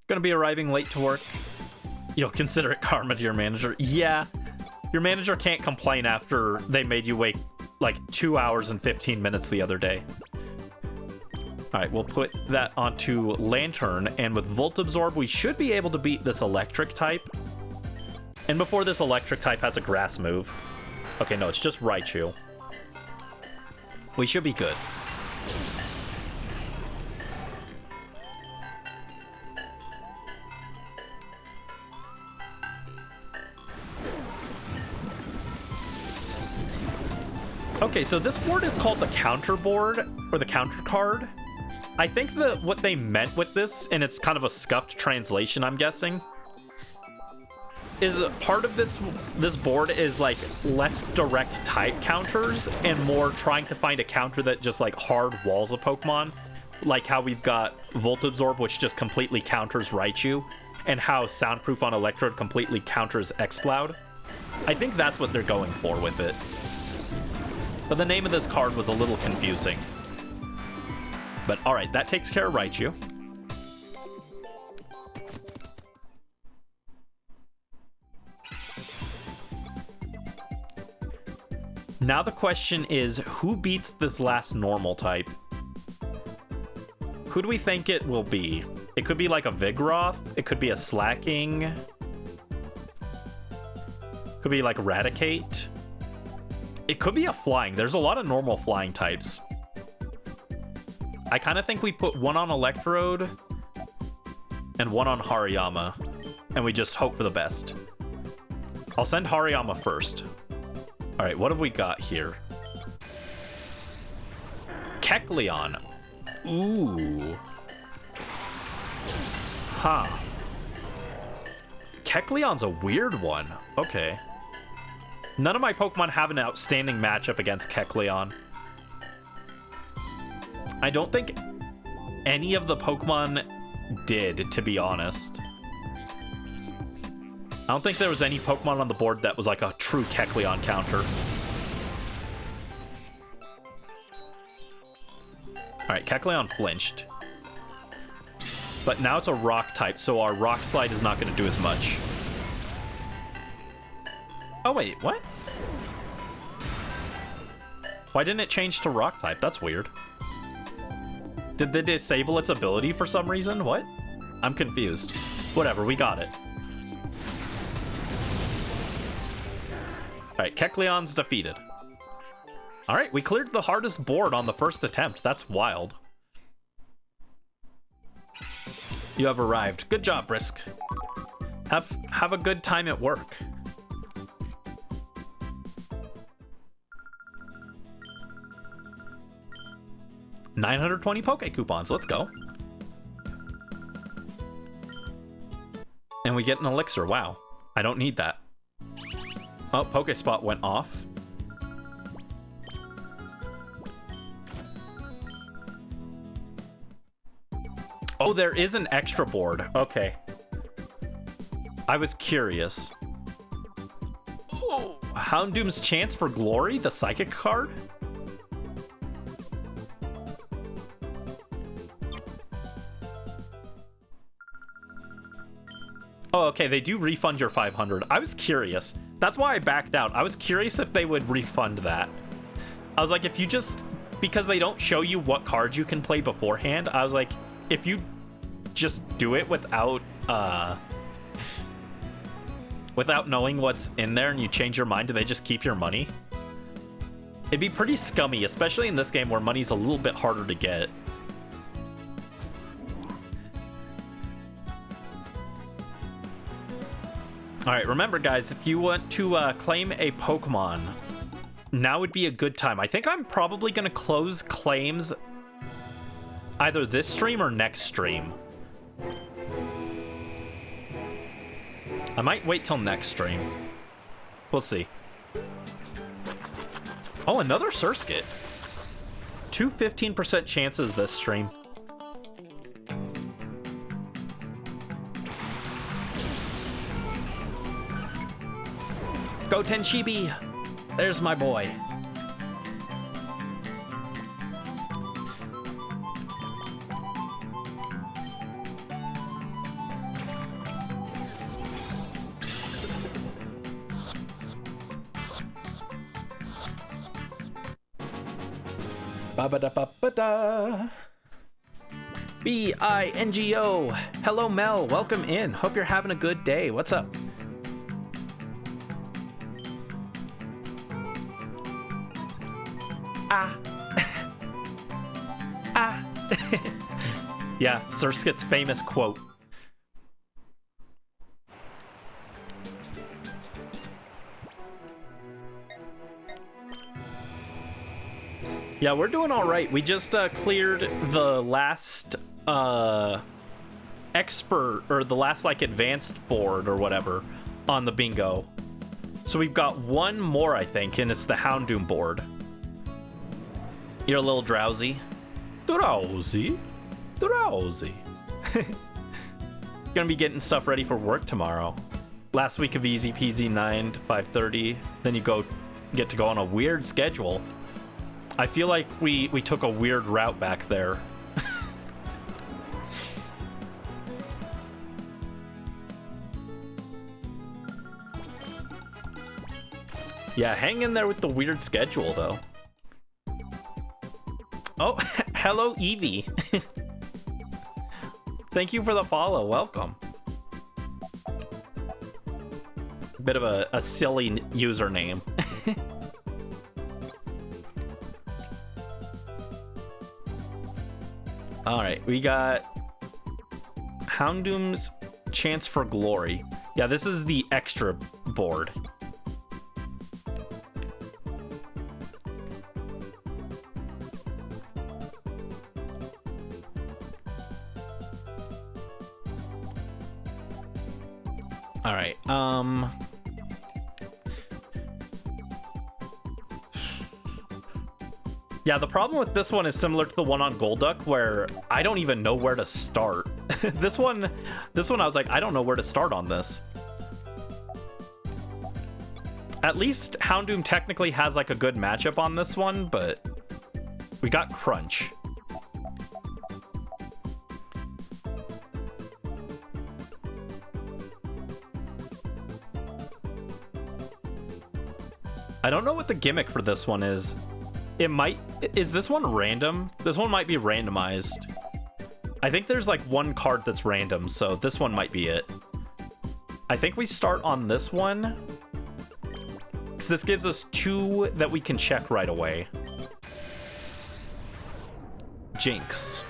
Gonna be arriving late to work. You'll consider it karma to your manager. Yeah, your manager can't complain after they made you wait like 2 hours and 15 minutes the other day. All right, we'll put that onto Lantern, and with Volt Absorb, we should be able to beat this electric type. And before this electric type has a grass move. Okay, no, it's just Raichu. We should be good. Okay, so this board is called the counter board, or the counter card. I think that what they meant with this, and it's kind of a scuffed translation, I'm guessing, is part of this board is like less direct type counters and more trying to find a counter that just like hard walls a Pokemon, like how we've got Volt Absorb, which just completely counters Raichu, and how Soundproof on Electrode completely counters X-Cloud. I think that's what they're going for with it. But the name of this card was a little confusing. But alright, that takes care of Raichu. Now the question is, who beats this last normal type? Who do we think it will be? It could be like a Vigoroth. It could be a Slacking. Could be like Raticate. It could be a Flying. There's a lot of normal flying types. I kind of think we put one on Electrode and one on Hariyama, and we just hope for the best. I'll send Hariyama first. All right, what have we got here? Kecleon. Ooh. Huh. Kecleon's a weird one. Okay. None of my Pokemon have an outstanding matchup against Kecleon. I don't think any of the Pokemon did, to be honest. I don't think there was any Pokemon on the board that was like a true Kecleon counter. Alright, Kecleon flinched. But now it's a rock type, so our rock slide is not going to do as much. Oh wait, what? Why didn't it change to rock type? That's weird. Did they disable its ability for some reason? What? I'm confused. Whatever, we got it. Alright, Kecleon's defeated. Alright, we cleared the hardest board on the first attempt. That's wild. You have arrived. Good job, Brisk. Have a good time at work. $920 Poke Coupons. Let's go. And we get an elixir. Wow. I don't need that. Oh, Pokespot went off. Oh, there is an extra board. Okay. I was curious. Oh, Houndoom's Chance for Glory, the Psychic card? Oh, okay, they do refund your 500. I was curious. That's why I backed out. I was curious if they would refund that. I was like, if you just... Because they don't show you what cards you can play beforehand, I was like, if you just do it without knowing what's in there and you change your mind, do they just keep your money? It'd be pretty scummy, especially in this game where money's a little bit harder to get. Alright, remember guys, if you want to claim a Pokemon, now would be a good time. I think I'm probably going to close claims either this stream or next stream. I might wait till next stream. We'll see. Oh, another Surskit. Two 15% chances this stream. Go Tenshibi! There's my boy. Ba-ba-da-ba-ba-da. B-I-N-G-O. Hello, Mel. Welcome in. Hope you're having a good day. What's up? Ah. Ah. Yeah, Surskit's famous quote. Yeah, we're doing all right. We just cleared the last expert, or the last like advanced board or whatever on the bingo. So we've got one more, I think, and it's the Houndoom board. You're a little drowsy. Drowsy? Drowsy. Gonna be getting stuff ready for work tomorrow. Last week of easy peasy 9 to 5:30. Then you get to go on a weird schedule. I feel like we took a weird route back there. Yeah, hang in there with the weird schedule, though. Oh, hello, Evie. Thank you for the follow. Welcome. Bit of a silly username. All right, we got Houndoom's Chance for Glory. Yeah, this is the extra board. All right, Yeah, the problem with this one is similar to the one on Golduck, where I don't even know where to start. This one I was like, I don't know where to start on this. At least Houndoom technically has like a good matchup on this one, but we got Crunch. I don't know what the gimmick for this one is. Is this one random? This one might be randomized. I think there's like one card that's random, so this one might be it. I think we start on this one, because this gives us 2 that we can check right away. Jinx.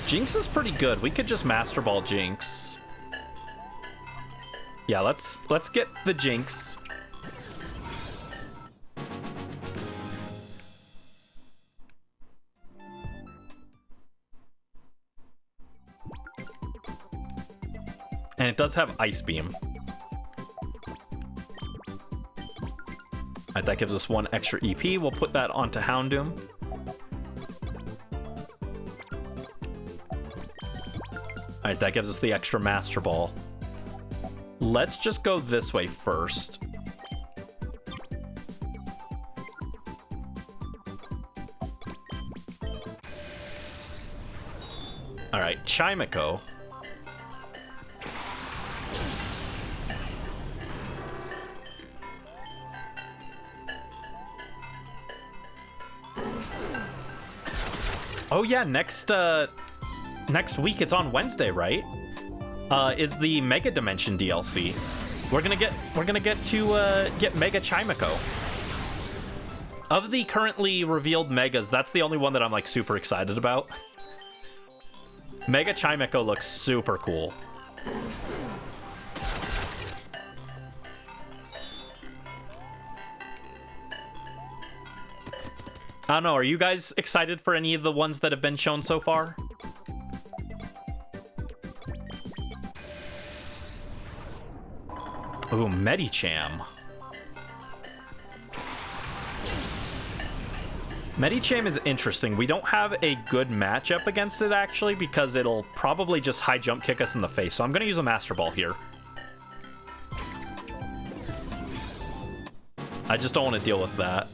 Jinx is pretty good. We could just Master Ball Jinx. Yeah, let's get the Jinx. And it does have Ice Beam. Alright, that gives us 1 extra EP. We'll put that onto Houndoom. Alright, that gives us the extra Master Ball. Let's just go this way first. Alright, Chimico. Oh yeah, next week it's on Wednesday, right? Is the Mega Dimension DLC. We're gonna get to get Mega Chimico. Of the currently revealed Megas, that's the only one that I'm like super excited about. Mega Chimico looks super cool. I don't know, are you guys excited for any of the ones that have been shown so far? Ooh, Medicham. Medicham is interesting. We don't have a good matchup against it, actually, because it'll probably just high jump kick us in the face. So I'm going to use a Master Ball here. I just don't want to deal with that.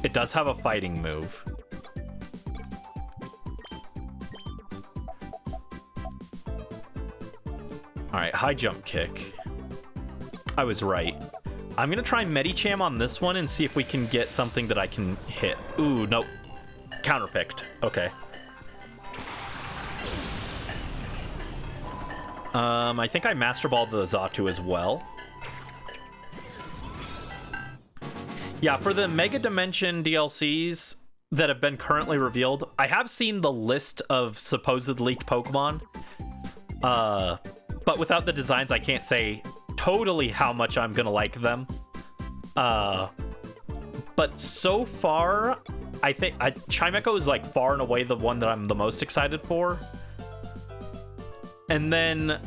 It does have a fighting move. Alright, high jump kick. I was right. I'm gonna try Medicham on this one and see if we can get something that I can hit. Ooh, nope. Counterpicked. Okay. I think I Master Balled the Xatu as well. Yeah, for the Mega Dimension DLCs that have been currently revealed, I have seen the list of supposed leaked Pokemon. But without the designs, I can't say totally how much I'm gonna like them. But so far, I think Chimico is like far and away the one that I'm the most excited for. And then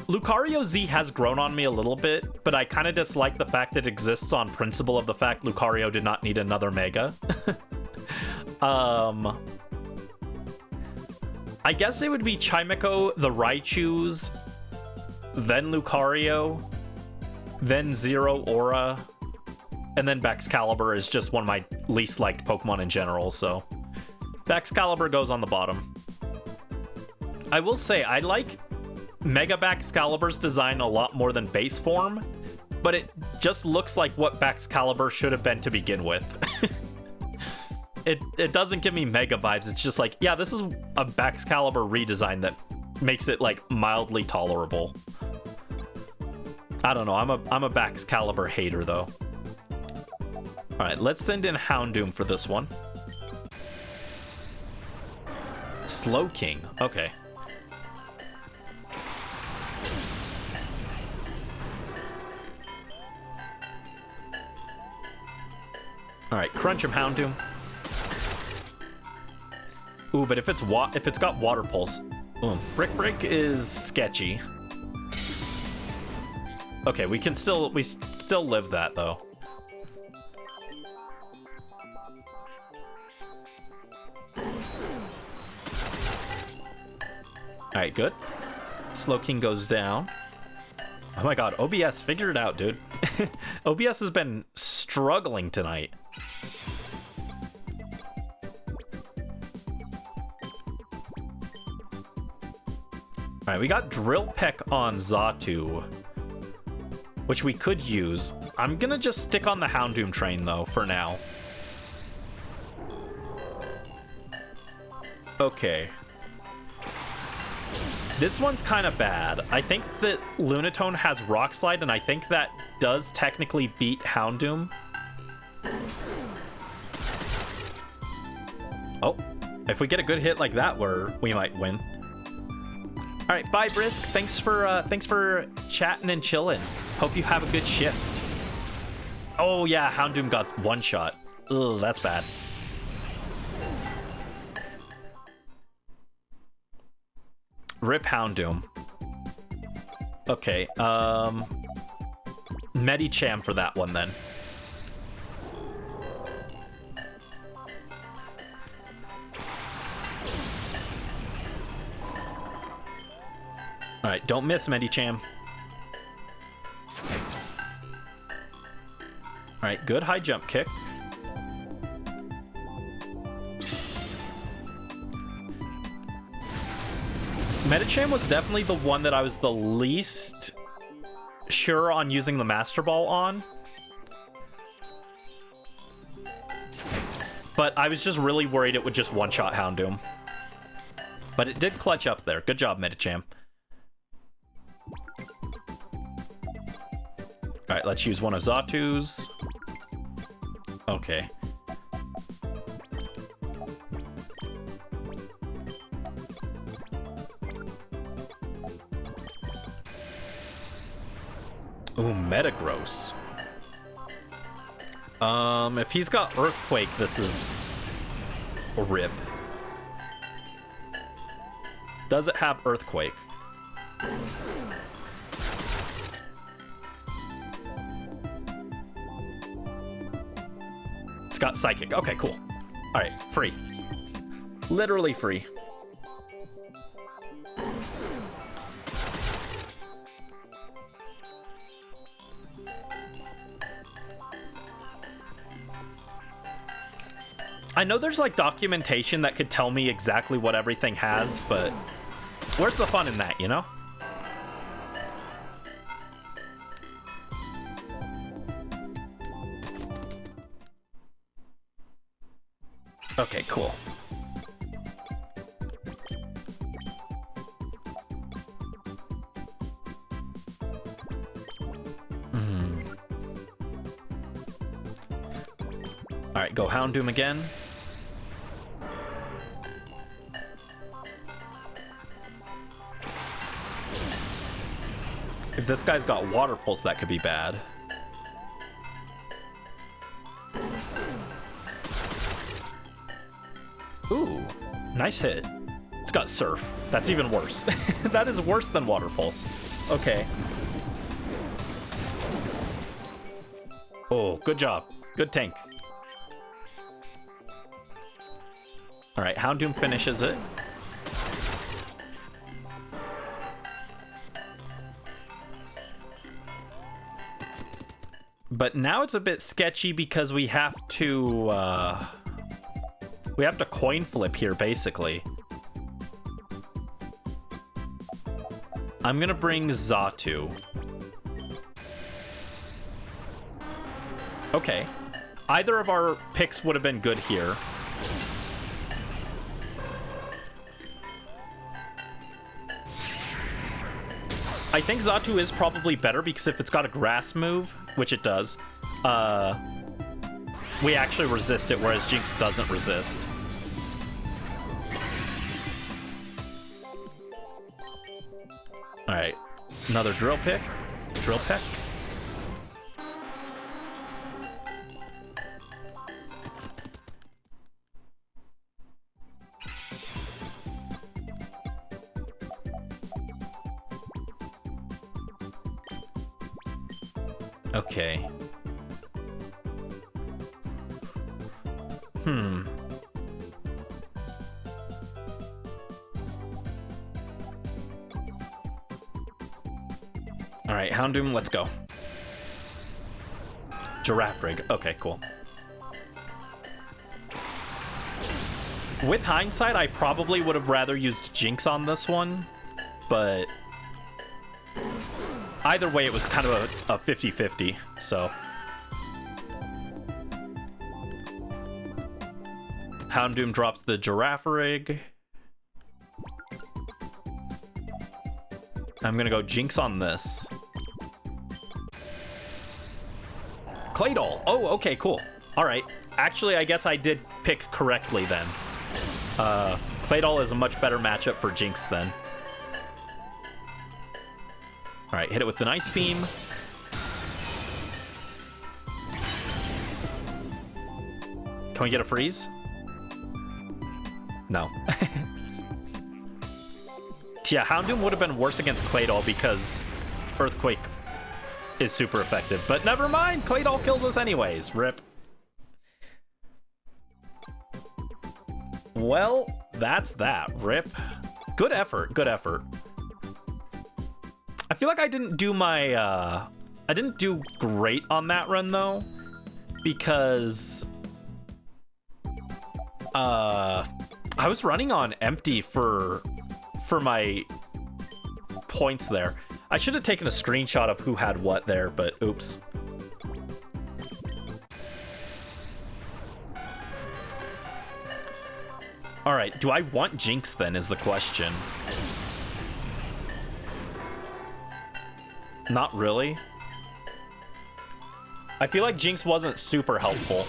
Lucario Z has grown on me a little bit, but I kind of dislike the fact that it exists on principle of the fact Lucario did not need another Mega. I guess it would be Chimico, the Raichus, then Lucario, then Zero Aura, and then Baxcalibur is just one of my least liked Pokemon in general, so Baxcalibur goes on the bottom. I will say, I like Mega Baxcalibur's design a lot more than base form, but it just looks like what Baxcalibur should have been to begin with. It doesn't give me Mega vibes. It's just like, yeah, this is a Baxcalibur redesign that makes it like mildly tolerable. I don't know. I'm a Baxcalibur hater though. All right, let's send in Houndoom for this one. Slow King. Okay. All right, crunch him, Houndoom. Ooh, but if it's got water pulse, brick break is sketchy. Okay, we still live that though. All right, good. Slow King goes down. Oh my god, OBS, figure it out, dude. OBS has been struggling tonight. All right, we got Drill Peck on Xatu, which we could use. I'm gonna just stick on the Houndoom train though for now. Okay. This one's kind of bad. I think that Lunatone has Rock Slide, and I think that does technically beat Houndoom. Oh, if we get a good hit like that, we might win. All right, bye, Brisk. Thanks for chatting and chilling. Hope you have a good shift. Oh yeah, Houndoom got one shot. Ugh, that's bad. Rip Houndoom. Okay, Medicham for that one then. All right, don't miss, Medicham. All right, good high jump kick. Medicham was definitely the one that I was the least sure on using the Master Ball on. But I was just really worried it would just one-shot Houndoom. But it did clutch up there. Good job, Medicham. Alright, let's use one of Xatu's. Okay. Ooh, Metagross. If he's got Earthquake, this is a rip. Does it have Earthquake? It's got Psychic. Okay, cool. All right, free. Literally free. I know there's like documentation that could tell me exactly what everything has, but where's the fun in that, you know? Okay, cool. All right, go Houndoom again. If this guy's got Water Pulse, that could be bad. Ooh, nice hit. It's got Surf. That's even worse. That is worse than Water Pulse. Okay. Oh, good job. Good tank. All right, Houndoom finishes it. But now it's a bit sketchy because we have to coin flip here, basically. I'm gonna bring Xatu. Okay. Either of our picks would have been good here. I think Xatu is probably better because if it's got a grass move, which it does, we actually resist it, whereas Jinx doesn't resist. All right, another drill peck. Okay. All right, Houndoom, let's go. Giraffe rig. Okay, cool. With hindsight, I probably would have rather used Jinx on this one, but either way, it was kind of a 50-50, so. Houndoom drops the Giraffe rig. I'm gonna go Jinx on this. Claydol. Oh, okay, cool. All right. Actually, I guess I did pick correctly then. Claydol is a much better matchup for Jinx then. All right, hit it with the Ice Beam. Can we get a freeze? No. Yeah, Houndoom would have been worse against Claydol because Earthquake is super effective. But never mind, Claydol kills us anyways. Rip. Well, that's that. Rip. Good effort. Good effort. I feel like I didn't do my... I didn't do great on that run, though. Because... I was running on empty for my points there. I should have taken a screenshot of who had what there, but oops. All right, do I want Jinx then is the question. Not really. I feel like Jinx wasn't super helpful.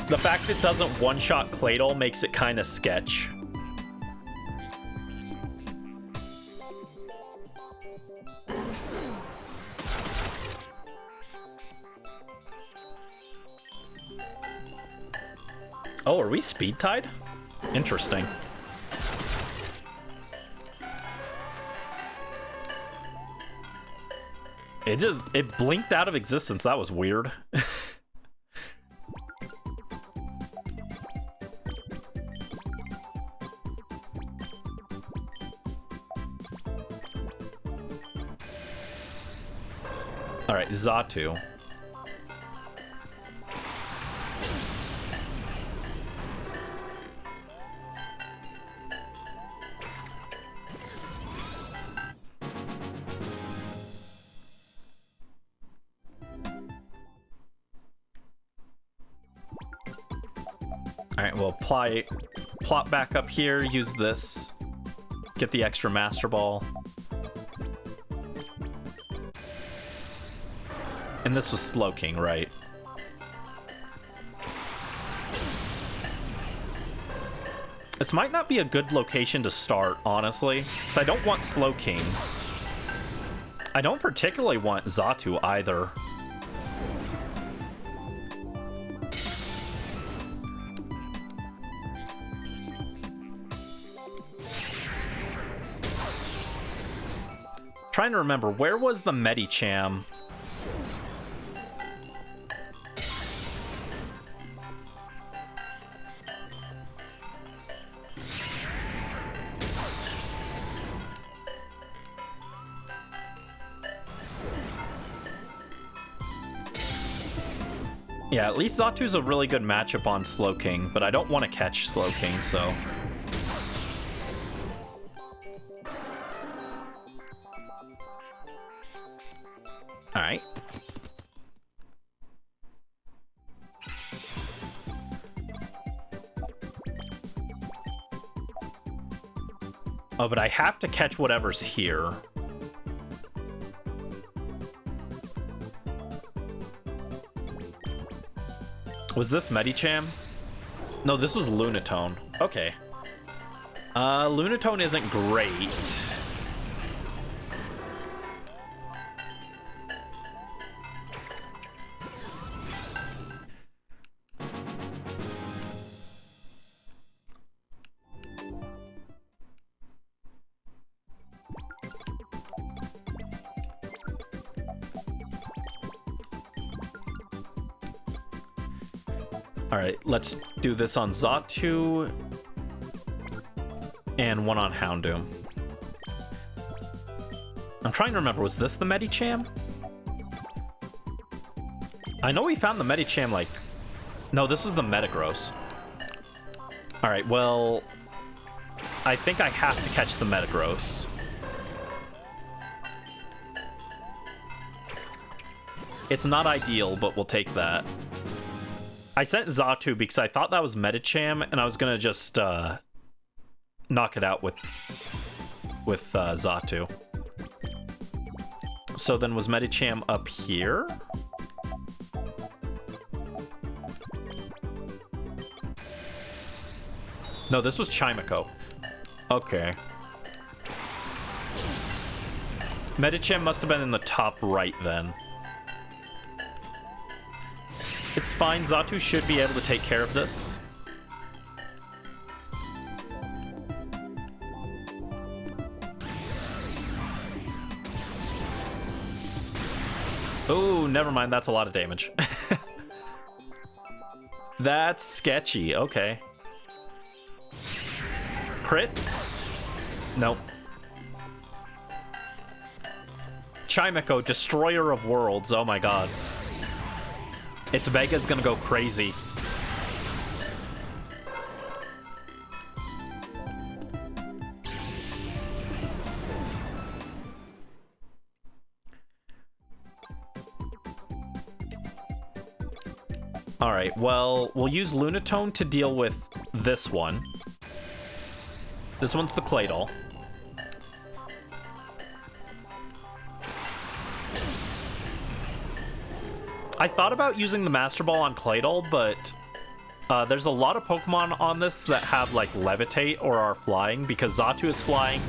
The fact it doesn't one-shot Claydol makes it kind of sketch. Oh, are we speed tied? Interesting. It blinked out of existence. That was weird. All right, Xatu. All right, we'll plop back up here, use this, get the extra Master Ball. And this was Slowking, right? This might not be a good location to start, honestly, because I don't want Slowking. I don't particularly want Xatu either. Trying to remember, where was the Medicham? Yeah, at least Xatu's a really good matchup on Slowking, but I don't want to catch Slowking, so... Alright. Oh, but I have to catch whatever's here. Was this Medicham? No, this was Lunatone. Okay. Lunatone isn't great. Alright, let's do this on Xatu. And one on Houndoom. I'm trying to remember, was this the Medicham? I know we found the Medicham, like... No, this was the Metagross. Alright, well... I think I have to catch the Metagross. It's not ideal, but we'll take that. I sent Xatu because I thought that was Medicham, and I was gonna just, knock it out with Xatu. So then was Medicham up here? No, this was Chimico. Okay. Medicham must have been in the top right then. It's fine, Xatu should be able to take care of this. Oh, never mind, that's a lot of damage. That's sketchy, okay. Crit? Nope. Chimico, Destroyer of Worlds, oh my god. Its Vega's gonna go crazy. Alright, well, we'll use Lunatone to deal with this one. This one's the Claydol. I thought about using the Master Ball on Claydol, but there's a lot of Pokemon on this that have, like, Levitate or are flying, because Xatu is flying.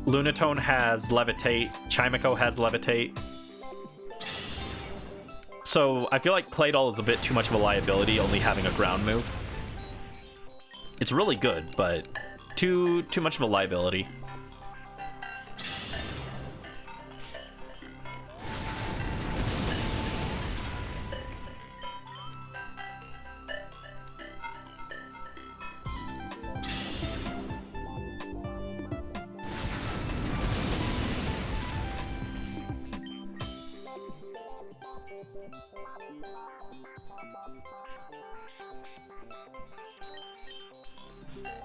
Lunatone has Levitate. Chimico has Levitate. So I feel like Claydol is a bit too much of a liability, only having a ground move. It's really good, but too much of a liability.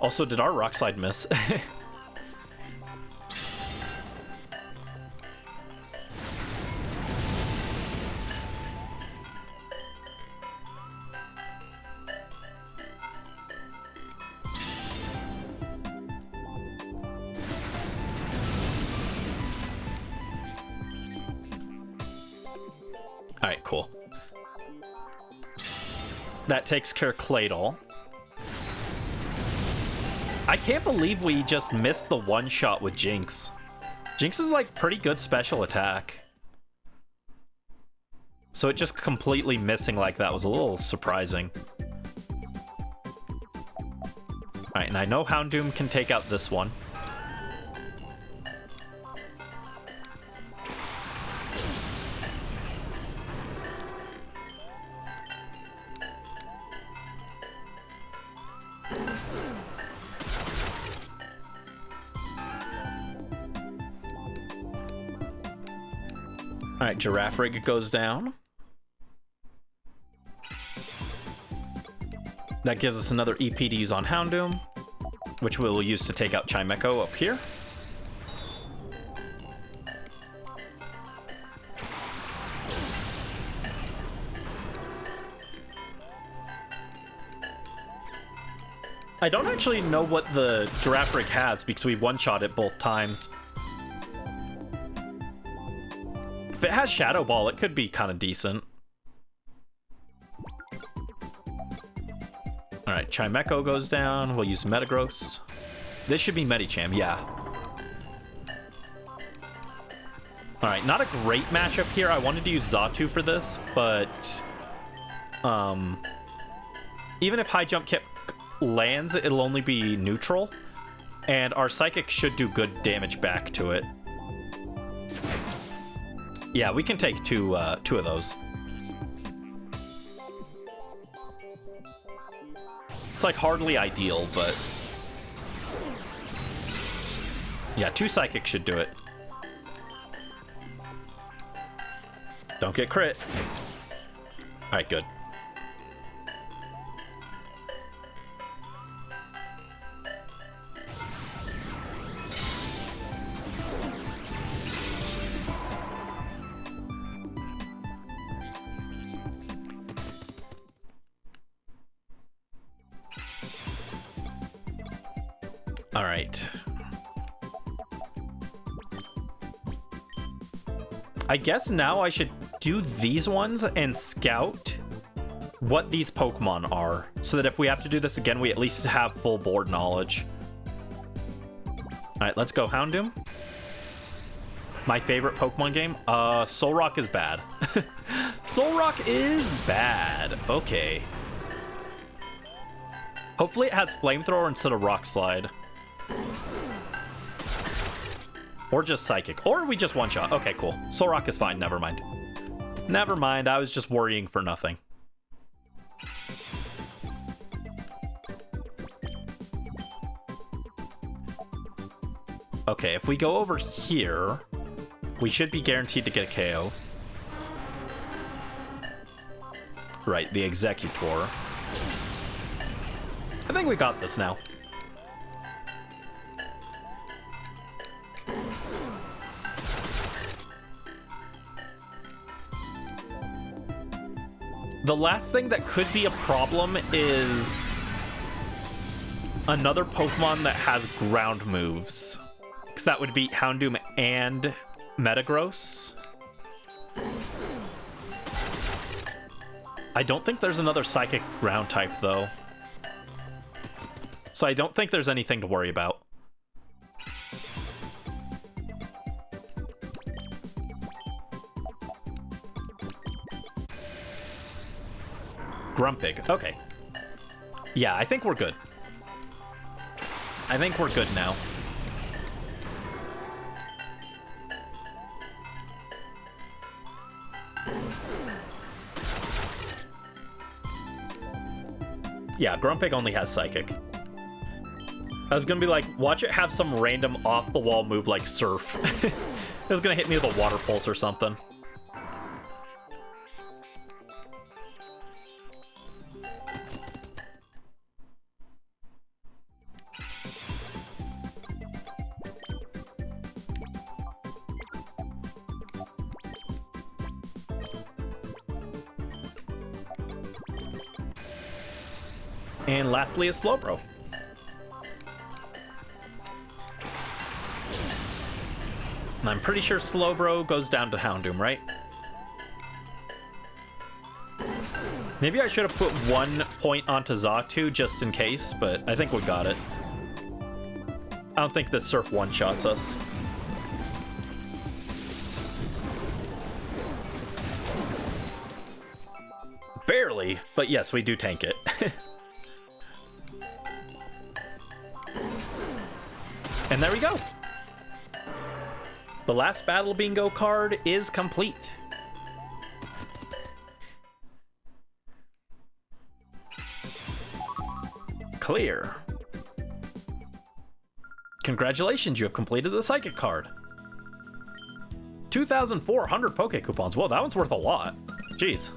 Also, did our Rock Slide miss? Alright, cool. That takes care of Claydol. I can't believe we just missed the one-shot with Jinx. Jinx is, like, pretty good special attack. So it just completely missing like that was a little surprising. Alright, and I know Houndoom can take out this one. Alright, Giraffe Rig goes down. That gives us another EP to use on Houndoom, which we'll use to take out Chimico up here. I don't actually know what the Giraffe Rig has because we one-shot it both times. If it has Shadow Ball, it could be kind of decent. Alright, Chimico goes down. We'll use Metagross. This should be Medicham, yeah. Alright, not a great matchup here. I wanted to use Xatu for this, but... even if High Jump Kick lands, it'll only be neutral. And our Psychic should do good damage back to it. Yeah, we can take two of those. It's like hardly ideal, but yeah, 2 psychic should do it. Don't get crit. All right, good. All right. I guess now I should do these ones and scout what these Pokemon are, so that if we have to do this again, we at least have full board knowledge. All right, let's go Houndoom. My favorite Pokemon game? Solrock is bad. Solrock is bad. Okay. Hopefully it has Flamethrower instead of Rock Slide. Or just Psychic. Or we just one-shot. Okay, cool. Solrock is fine. Never mind. Never mind. I was just worrying for nothing. Okay, if we go over here, we should be guaranteed to get a KO. Right, the Executor. I think we got this now. The last thing that could be a problem is another Pokemon that has ground moves. Because that would beat Houndoom and Metagross. I don't think there's another Psychic ground type, though. So I don't think there's anything to worry about. Grumpig. Okay. Yeah, I think we're good. I think we're good now. Yeah, Grumpig only has Psychic. I was gonna be like, watch it have some random off-the-wall move like Surf. It was gonna hit me with a Water Pulse or something. And lastly is Slowbro. And I'm pretty sure Slowbro goes down to Houndoom, right? Maybe I should have put 1 point onto Xatu just in case, but I think we got it. I don't think this Surf one-shots us. Barely, but yes, we do tank it. And there we go. The last Battle Bingo card is complete. Clear. Congratulations, you have completed the Psychic card. 2,400 Poke Coupons. Whoa, that one's worth a lot. Jeez.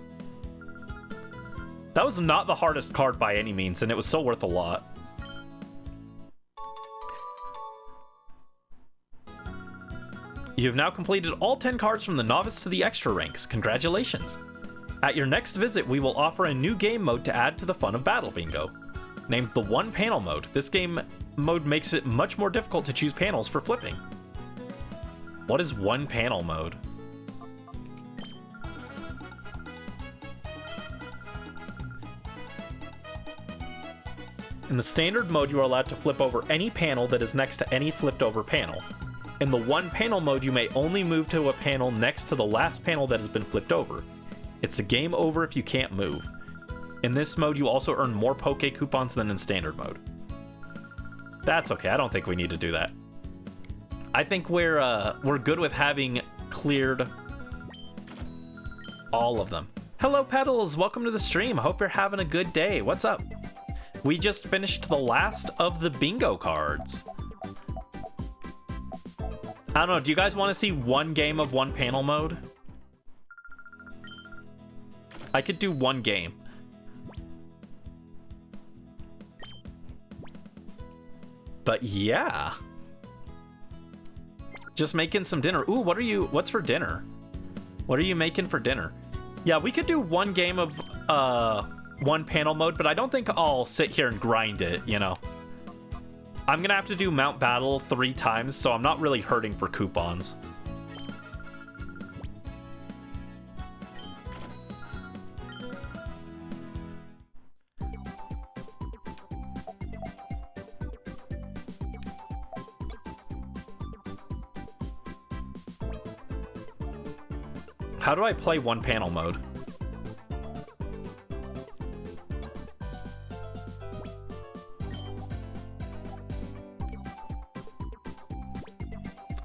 That was not the hardest card by any means, and it was still worth a lot. You have now completed all 10 cards from the Novice to the Extra ranks. Congratulations. At your next visit, we will offer a new game mode to add to the fun of Battle Bingo. Named the One Panel Mode, this game mode makes it much more difficult to choose panels for flipping. What is One Panel Mode? In the standard mode, you are allowed to flip over any panel that is next to any flipped over panel. In the One Panel Mode, you may only move to a panel next to the last panel that has been flipped over. It's a game over if you can't move. In this mode, you also earn more Poke Coupons than in standard mode. That's okay, I don't think we need to do that. I think we're good with having cleared all of them. Hello, Pedals! Welcome to the stream. Hope you're having a good day. What's up? We just finished the last of the bingo cards. I don't know, do you guys want to see one game of one panel mode? I could do one game. But yeah. Just making some dinner. Ooh, what's for dinner? What are you making for dinner? Yeah, we could do one game of one panel mode, but I don't think I'll sit here and grind it, you know. I'm gonna have to do Mount Battle 3 times, so I'm not really hurting for coupons. How do I play one panel mode?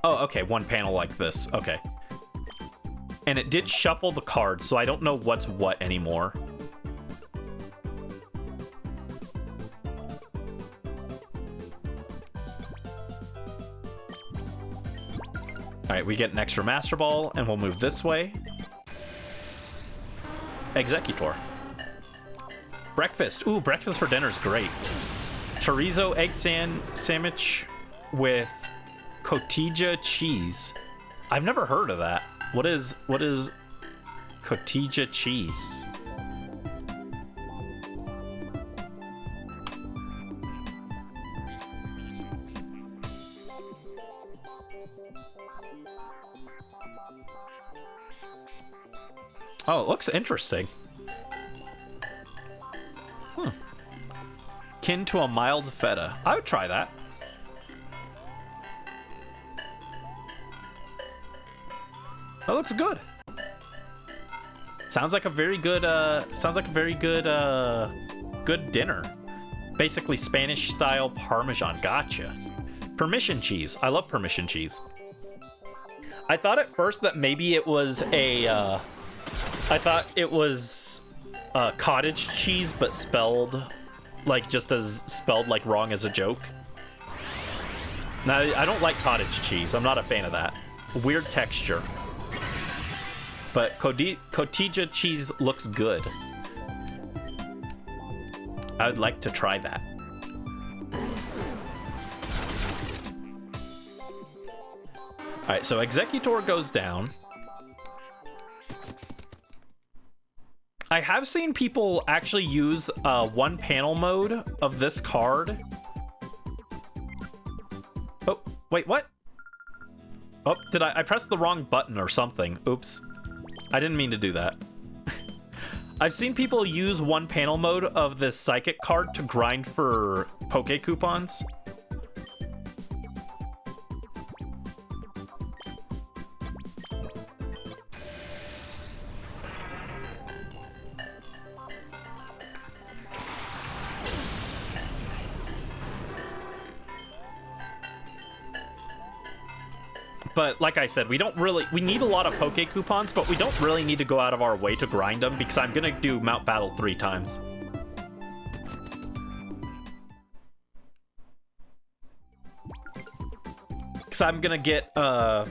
Oh, okay, one panel like this. Okay. And it did shuffle the cards, so I don't know what's what anymore. All right, we get an extra Master Ball, and we'll move this way. Executor. Breakfast. Ooh, breakfast for dinner is great. Chorizo egg sandwich with cotija cheese. I've never heard of that. What is cotija cheese? Oh, it looks interesting. Kin to a mild feta. I would try that. That looks good. Sounds like a very good good dinner. Basically Spanish style Parmesan. Gotcha. Permission cheese. I love permission cheese. I thought at first that maybe it was cottage cheese, but spelled like spelled like wrong as a joke. Now, I don't like cottage cheese. I'm not a fan of that. Weird texture. But cotija cheese looks good. I would like to try that. Alright, so Executor goes down. I have seen people actually use one panel mode of this card. Oh, wait, what? Oh, did I pressed the wrong button or something? Oops. I didn't mean to do that. I've seen people use one panel mode of this psychic card to grind for Poke coupons. But like I said, we need a lot of Poke coupons, but we don't really need to go out of our way to grind them because I'm gonna do Mount Battle 3 times. Because I'm gonna get all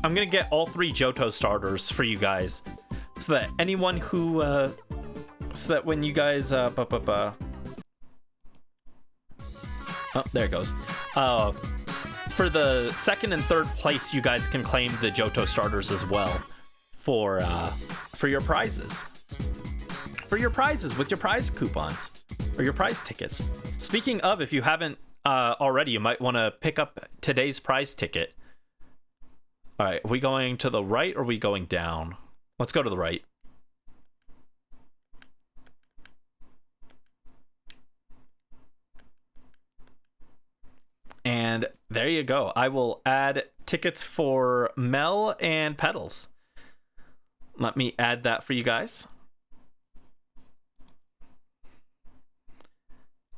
3 Johto starters for you guys, so that anyone who so that when you guys oh, there it goes. For the second and third place, you guys can claim the Johto starters as well for your prizes. For your prizes with your prize coupons or your prize tickets. Speaking of, if you haven't already, you might want to pick up today's prize ticket. All right, are we going to the right or are we going down? Let's go to the right. And there you go. I will add tickets for Mel and Petals. Let me add that for you guys.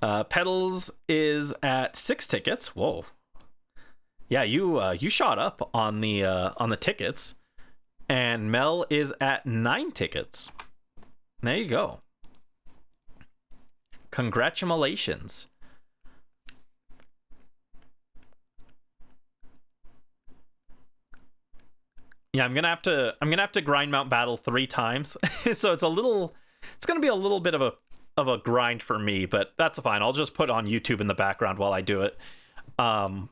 Petals is at 6 tickets. Whoa. Yeah, you shot up on the tickets. And Mel is at 9 tickets. There you go. Congratulations. Yeah, I'm gonna have to grind Mount Battle 3 times. So it's gonna be a little bit of a grind for me, but that's fine. I'll just put on YouTube in the background while I do it. But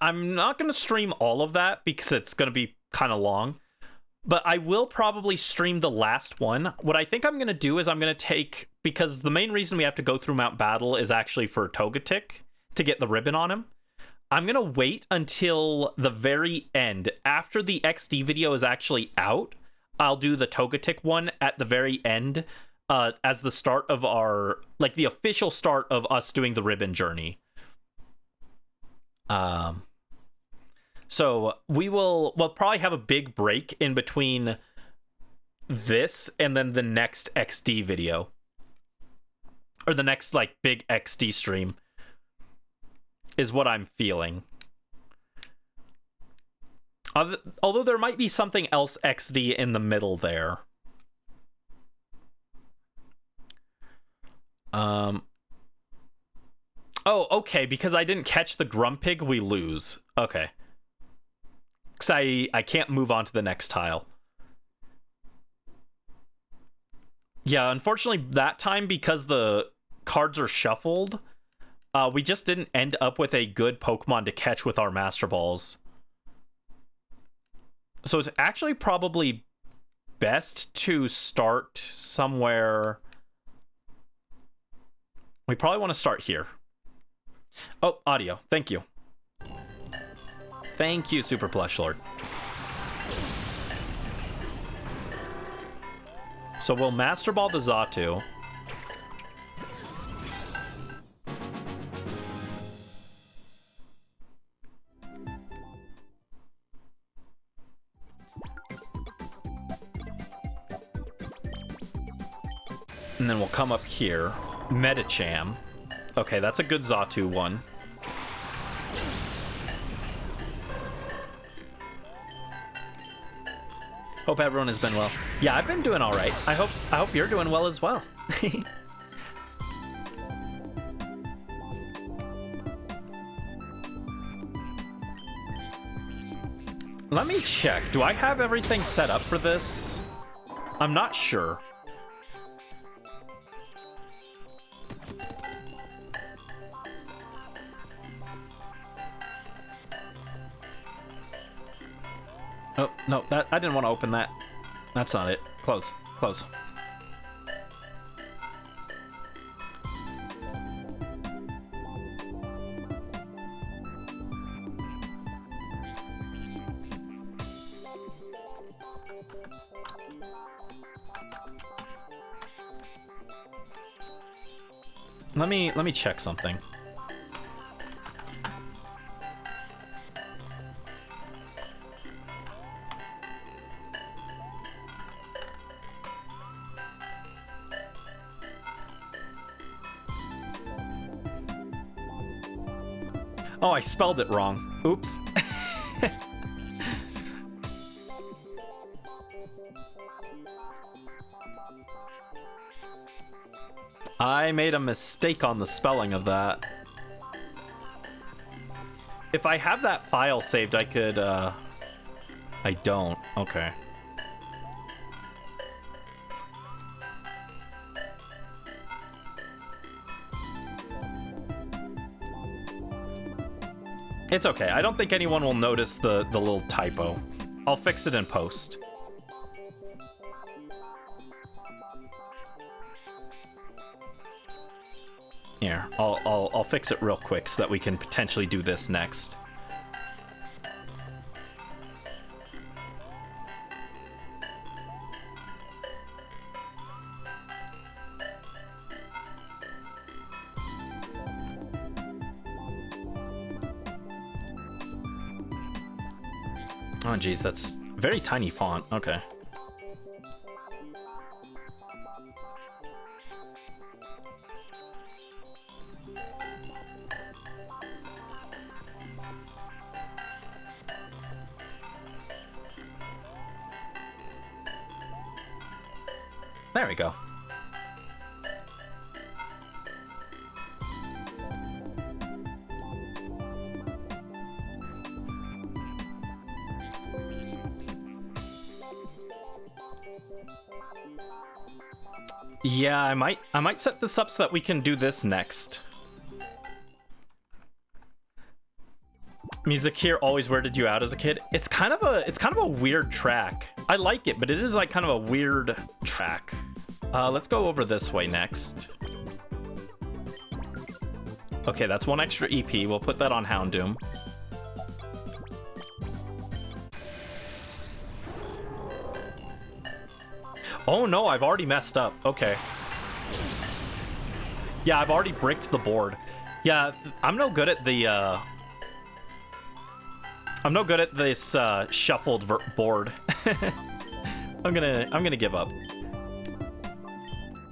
I'm not gonna stream all of that because it's gonna be kind of long. But I will probably stream the last one. What I think I'm gonna do is I'm gonna take, because the main reason we have to go through Mount Battle is actually for Togetic to get the ribbon on him. I'm going to wait until the very end. After the XD video is actually out, I'll do the Togetic one at the very end as the start of our, like, the official start of us doing the ribbon journey. So we'll probably have a big break in between this and then the next XD video. Or the next, like, big XD stream. Is what I'm feeling. Although there might be something else XD in the middle there. Oh, okay, because I didn't catch the Grumpig, we lose. Okay. Because I can't move on to the next tile. Yeah, unfortunately that time, because the cards are shuffled, we just didn't end up with a good Pokemon to catch with our Master Balls. So it's actually probably best to start somewhere. We probably want to start here. Oh, audio. Thank you. Thank you, Super Plush Lord. So we'll Master Ball the Xatu. And then we'll come up here. Medicham. Okay, that's a good Xatu one. Hope everyone has been well. Yeah, I've been doing all right. I hope you're doing well as well. Let me check. Do I have everything set up for this? I'm not sure. Oh, no, I didn't want to open that. That's not it. Close. Close. Let me check something. Oh, I spelled it wrong. Oops. I made a mistake on the spelling of that. If I have that file saved, I could, I don't. Okay. It's okay. I don't think anyone will notice the little typo. I'll fix it in post. Here, I'll fix it real quick so that we can potentially do this next. Oh, geez, that's very tiny font. Okay. There we go. Yeah, I might set this up so that we can do this next. Music here always weirded you out as a kid. It's kind of a weird track. I like it, but it is like kind of a weird track. Let's go over this way next. Okay, that's one extra EP. We'll put that on Houndoom. Oh no, I've already messed up. Okay. Yeah, I've already bricked the board. Yeah, I'm no good at the I'm no good at this shuffled board. I'm gonna give up.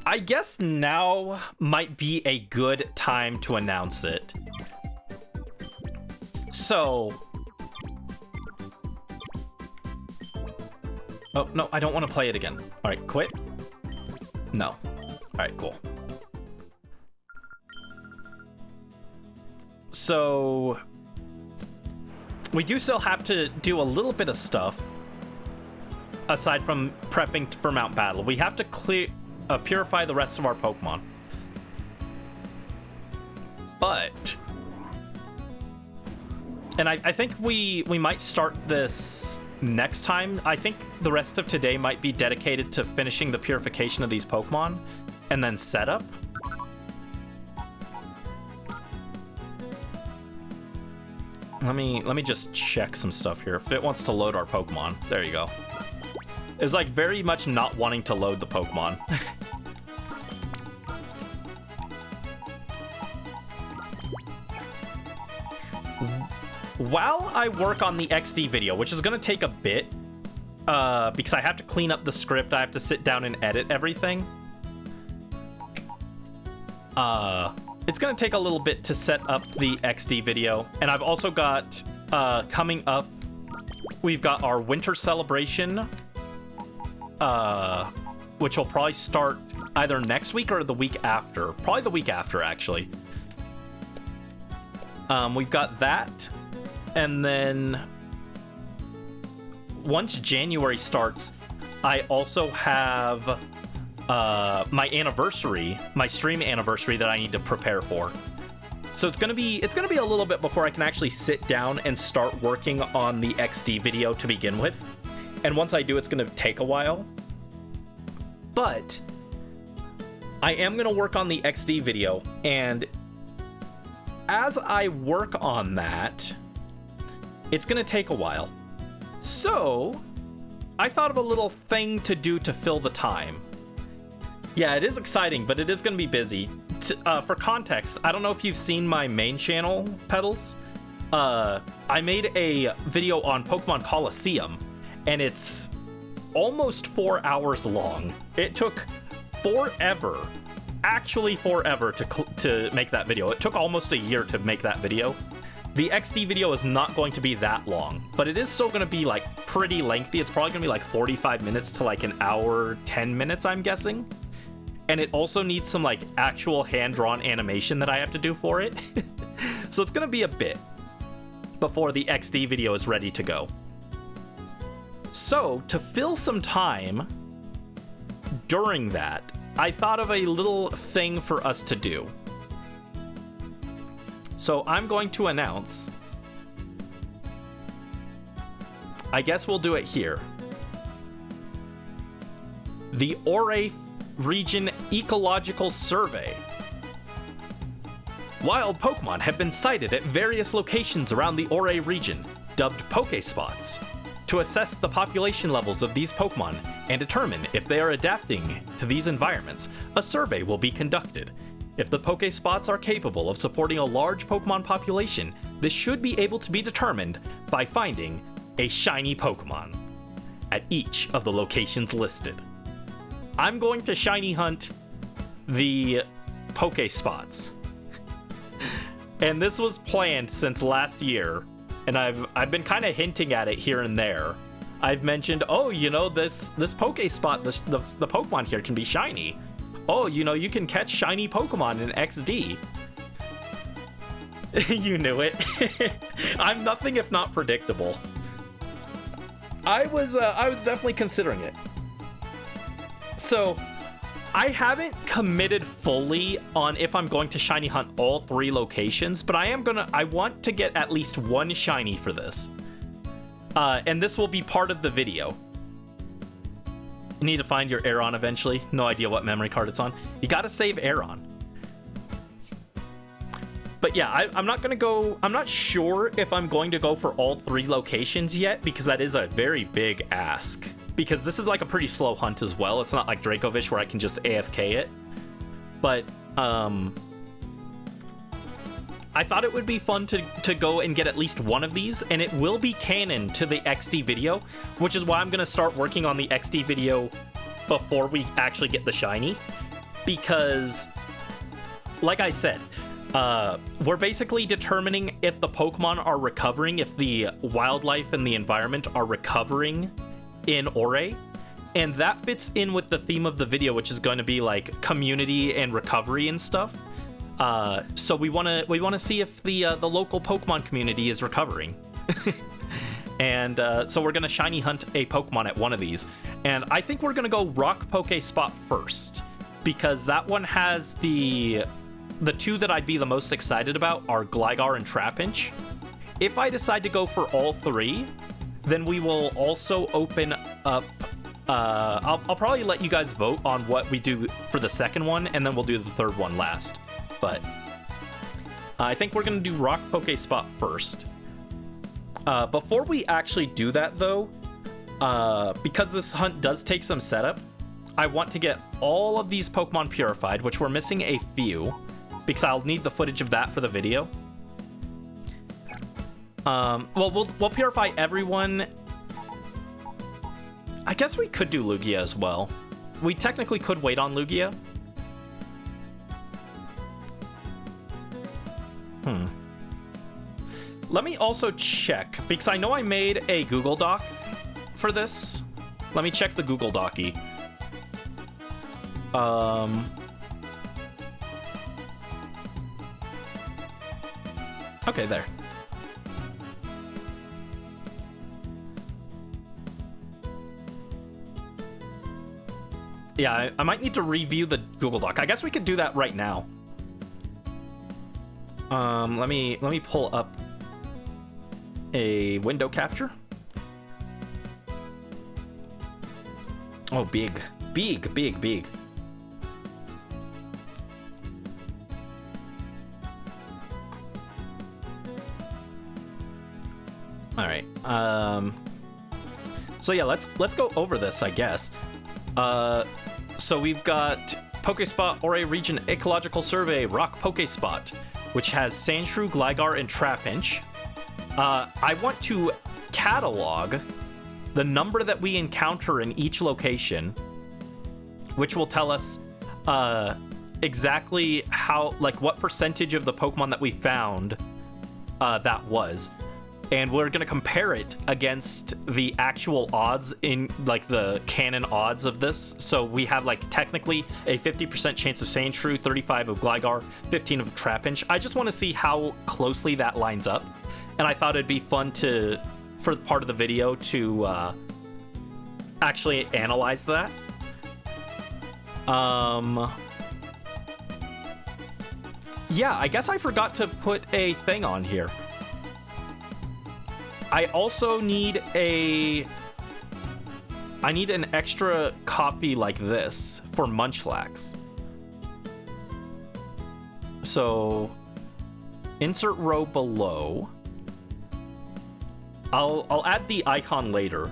I guess now might be a good time to announce it. So, oh no, I don't want to play it again. All right, quit. No. All right, cool. So we do still have to do a little bit of stuff aside from prepping for Mount Battle. We have to purify the rest of our Pokemon. But, and I think we might start this next time. I think the rest of today might be dedicated to finishing the purification of these Pokemon and then setup. Let me just check some stuff here. If it wants to load our Pokemon. There you go. It's like very much not wanting to load the Pokemon. While I work on the XD video, which is going to take a bit, because I have to clean up the script, I have to sit down and edit everything. It's going to take a little bit to set up the XD video. And I've also got, coming up, we've got our winter celebration, which will probably start either next week or the week after. Probably the week after, actually. We've got that. And then once January starts, I also have my anniversary, my stream anniversary that I need to prepare for. So it's gonna be a little bit before I can actually sit down and start working on the XD video to begin with. And once I do, it's gonna take a while. But I am gonna work on the XD video, and as I work on that, it's gonna take a while. So I thought of a little thing to do to fill the time. Yeah, it is exciting, but it is going to be busy. For context, I don't know if you've seen my main channel, Petals. I made a video on Pokemon Coliseum, and it's almost 4 hours long. It took forever, actually forever, to make that video. It took almost a year to make that video. The XD video is not going to be that long, but it is still going to be like pretty lengthy. It's probably going to be like 45 minutes to like an hour, 10 minutes, I'm guessing. And it also needs some like actual hand-drawn animation that I have to do for it. So it's going to be a bit before the XD video is ready to go. So to fill some time during that, I thought of a little thing for us to do. So I'm going to announce, I guess we'll do it here, the Ouray Region Ecological Survey. Wild Pokemon have been sighted at various locations around the Ouray region, dubbed Pokespots. To assess the population levels of these Pokemon and determine if they are adapting to these environments, a survey will be conducted. If the Pokespots are capable of supporting a large Pokemon population, this should be able to be determined by finding a shiny Pokemon at each of the locations listed. I'm going to shiny hunt the Pokespots. And this was planned since last year, and I've been kind of hinting at it here and there. I've mentioned, oh, you know, this Pokespot, the Pokemon here can be shiny. Oh, you know, you can catch shiny Pokemon in XD. You knew it. I'm nothing if not predictable. I was definitely considering it. So I haven't committed fully on if I'm going to shiny hunt all 3 locations, but I want to get at least 1 shiny for this. And this will be part of the video. You need to find your Aeron eventually. No idea what memory card it's on. You gotta save Aeron. But yeah, I'm not sure if I'm going to go for all 3 locations yet, because that is a very big ask. Because this is like a pretty slow hunt as well. It's not like Dracovish where I can just AFK it. But I thought it would be fun to go and get at least 1 of these, and it will be canon to the XD video, which is why I'm going to start working on the XD video before we actually get the shiny. Because, like I said, we're basically determining if the Pokemon are recovering, if the wildlife and the environment are recovering in Ore, and that fits in with the theme of the video, which is going to be like community and recovery and stuff. So we want to see if the local Pokemon community is recovering. And so we're going to shiny hunt a Pokemon at one of these, and I think we're going to go Rock Poke Spot first, because that one has the 2 that I'd be the most excited about are Gligar and Trapinch. If I decide to go for all 3, then we will also open up... I'll probably let you guys vote on what we do for the second one, and then we'll do the third one last. But I think we're going to do Rock Poke Spot first. Before we actually do that, though, because this hunt does take some setup, I want to get all of these Pokemon purified, which we're missing a few, because I'll need the footage of that for the video. Well, we'll purify everyone. I guess we could do Lugia as well. We technically could wait on Lugia. Let me also check, because I know I made a Google Doc for this. Let me check the Google Docy. Okay, there. Yeah, I might need to review the Google Doc. I guess we could do that right now. Let me pull up a window capture. Oh, big. All right. So yeah, let's go over this, I guess. So we've got Pokespot Ore Region Ecological Survey Rock Pokespot, which has Sandshrew, Gligar, and Trapinch. I want to catalog the number that we encounter in each location, which will tell us exactly how, like, what percentage of the Pokemon that we found that was. And we're going to compare it against the actual odds in, like, the canon odds of this. So we have, like, technically a 50% chance of Sandshrew, 35 of Gligar, 15 of Trapinch. I just want to see how closely that lines up. And I thought it'd be fun for part of the video to actually analyze that. Yeah, I guess I forgot to put a thing on here. I also need an extra copy like this for Munchlax. So insert row below. I'll add the icon later.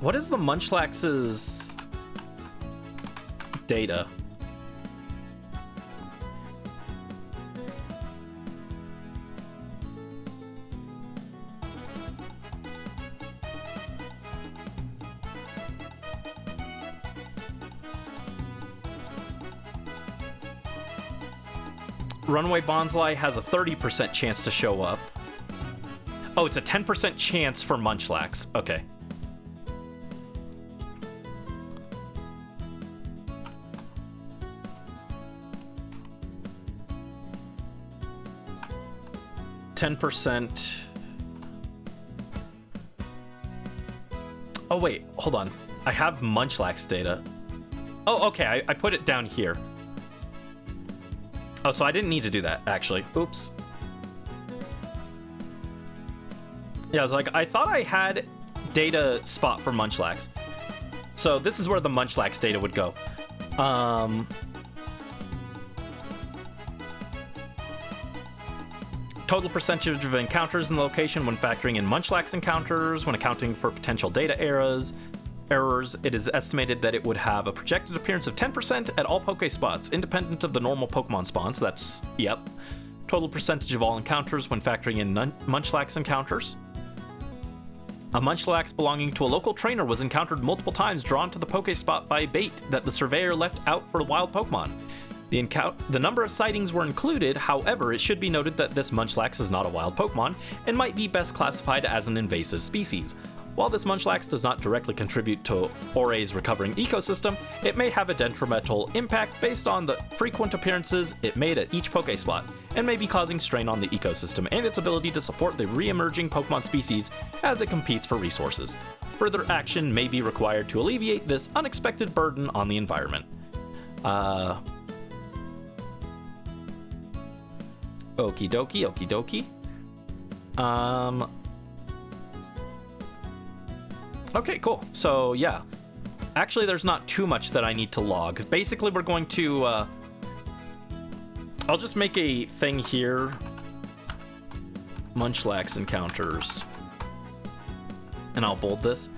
What is the Munchlax's data? Runaway Bonsly has a 30% chance to show up. Oh, it's a 10% chance for Munchlax. Okay. %. Oh, wait, hold on. I have Munchlax data. Oh, okay, I put it down here. Oh, so I didn't need to do that, actually. Oops. Yeah, I was like, I thought I had data spot for Munchlax. So this is where the Munchlax data would go. Total percentage of encounters in the location when factoring in Munchlax encounters, when accounting for potential data errors, it is estimated that it would have a projected appearance of 10% at all Poké spots, independent of the normal Pokemon spawns. That's, yep. Total percentage of all encounters when factoring in Munchlax encounters. A Munchlax belonging to a local trainer was encountered multiple times, drawn to the Poké spot by bait that the surveyor left out for the wild Pokemon. The number of sightings were included, however, it should be noted that this Munchlax is not a wild Pokemon and might be best classified as an invasive species. While this Munchlax does not directly contribute to Oray's recovering ecosystem, it may have a detrimental impact based on the frequent appearances it made at each Poké spot, and may be causing strain on the ecosystem and its ability to support the re-emerging Pokemon species as it competes for resources. Further action may be required to alleviate this unexpected burden on the environment. Okie dokie, okie dokie. Okay, cool. So, yeah. Actually, there's not too much that I need to log. Basically, we're going to, I'll just make a thing here. Munchlax encounters. And I'll bold this.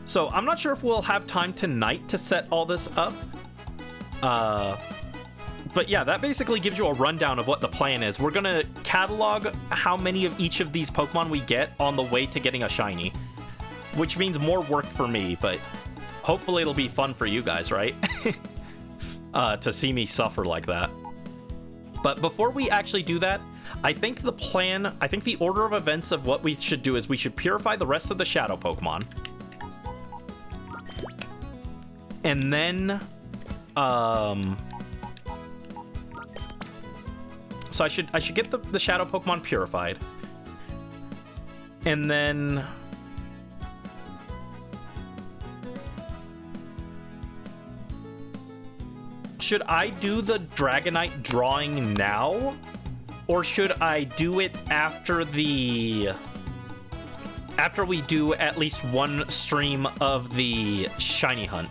So, I'm not sure if we'll have time tonight to set all this up. But yeah, that basically gives you a rundown of what the plan is. We're gonna catalog how many of each of these Pokemon we get on the way to getting a shiny. Which means more work for me, but hopefully it'll be fun for you guys, right? To see me suffer like that. But before we actually do that, I think the order of events of what we should do is we should purify the rest of the Shadow Pokemon. And then, so I should get the Shadow Pokemon purified. And then should I do the Dragonite drawing now? Or should I do it after we do at least one stream of the shiny hunt?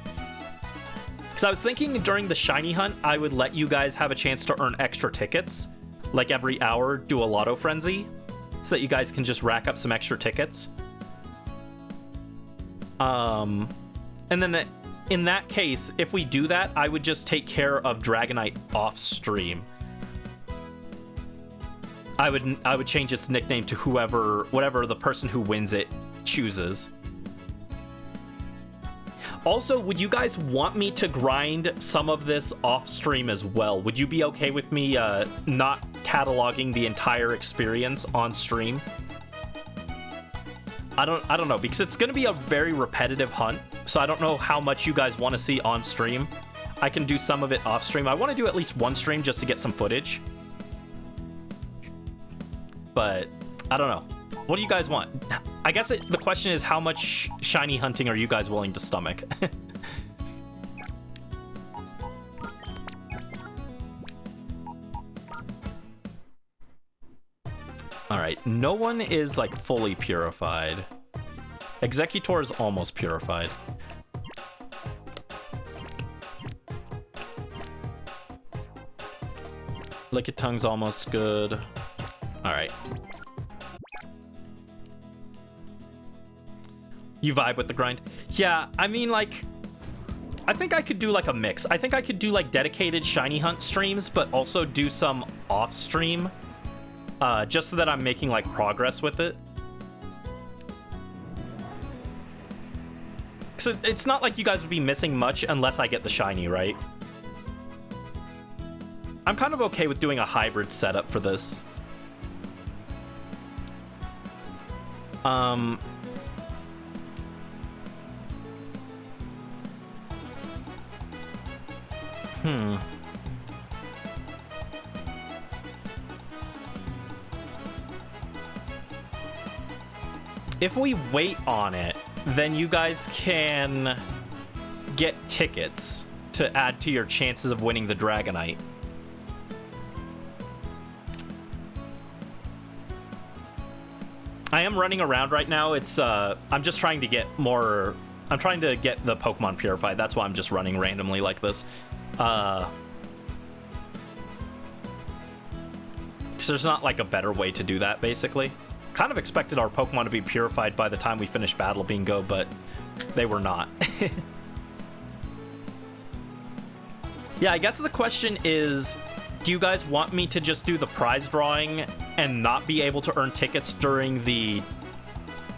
Because I was thinking during the shiny hunt, I would let you guys have a chance to earn extra tickets. Like every hour, do a Lotto Frenzy, so that you guys can just rack up some extra tickets. And then in that case, if we do that, I would just take care of Dragonite off stream. I would change its nickname to whatever the person who wins it chooses. Also, would you guys want me to grind some of this off stream as well? Would you be okay with me not cataloging the entire experience on stream? I don't know, because it's going to be a very repetitive hunt, so I don't know how much you guys want to see on stream. I can do some of it off stream. I want to do at least one stream just to get some footage. But I don't know. What do you guys want? I guess the question is, how much shiny hunting are you guys willing to stomach? All right, no one is like fully purified. Executor is almost purified. Lickitungue's almost good. All right. You vibe with the grind? Yeah, I mean, like, I think I could do like a mix. I think I could do like dedicated shiny hunt streams, but also do some off stream, just so that I'm making like progress with it. So it's not like you guys would be missing much unless I get the shiny, right? I'm kind of okay with doing a hybrid setup for this. If we wait on it, then you guys can get tickets to add to your chances of winning the Dragonite. I am running around right now. It's I'm just trying to get more. I'm trying to get the Pokemon purified. That's why I'm just running randomly like this. Because there's not like a better way to do that, basically. Kind of expected our Pokemon to be purified by the time we finish Battle Bingo, but they were not. Yeah, I guess the question is, do you guys want me to just do the prize drawing and not be able to earn tickets during the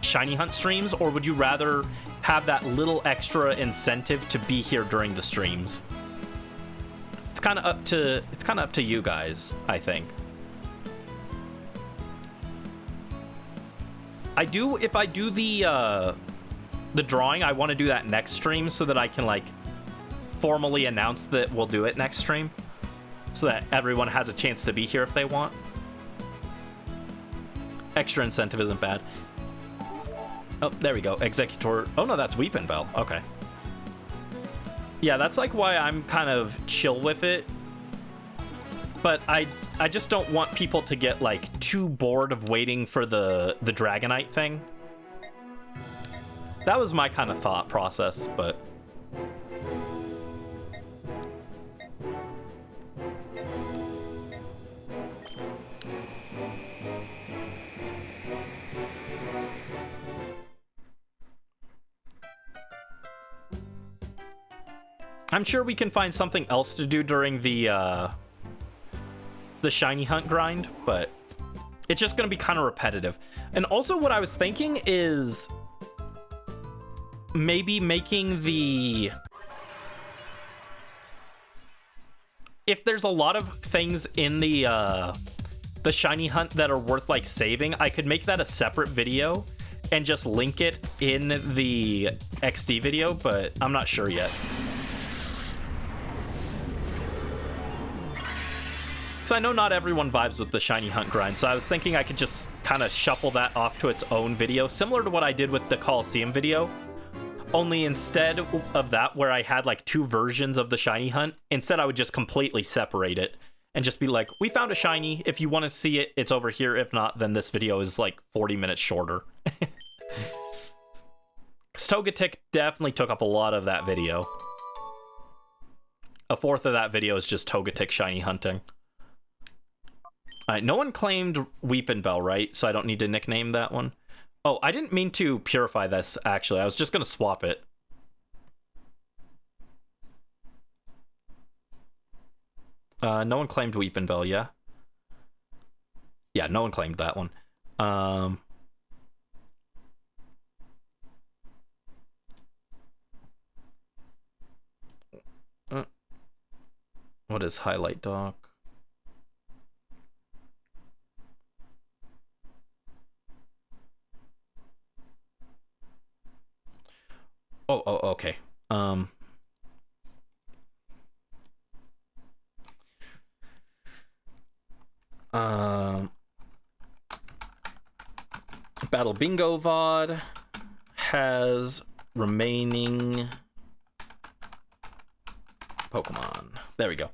shiny hunt streams, or would you rather have that little extra incentive to be here during the streams? It's kind of up to you guys, I think. If I do the drawing, I want to do that next stream so that I can like formally announce that we'll do it next stream, so that everyone has a chance to be here if they want. Extra incentive isn't bad. Oh, there we go. Executor. Oh no, that's Weepin' Bell. Okay. Yeah, that's like why I'm kind of chill with it. But I just don't want people to get like too bored of waiting for the Dragonite thing. That was my kind of thought process, but I'm sure we can find something else to do during the shiny hunt grind, but it's just going to be kind of repetitive. And also what I was thinking is maybe making if there's a lot of things in the shiny hunt that are worth like saving, I could make that a separate video and just link it in the XD video, but I'm not sure yet. I know not everyone vibes with the shiny hunt grind, so I was thinking I could just kind of shuffle that off to its own video, similar to what I did with the Coliseum video. Only instead of that, where I had like two versions of the shiny hunt, instead I would just completely separate it and just be like, we found a shiny. If you want to see it, it's over here. If not, then this video is like 40 minutes shorter. Togetic definitely took up a lot of that video. A fourth of that video is just Togetic shiny hunting. Alright, no one claimed Weepin' Bell, right? So I don't need to nickname that one. Oh, I didn't mean to purify this, actually. I was just going to swap it. No one claimed Weepin' Bell, yeah? Yeah, no one claimed that one. What is highlight doc? Oh, okay. Battle Bingo VOD has remaining Pokemon. There we go.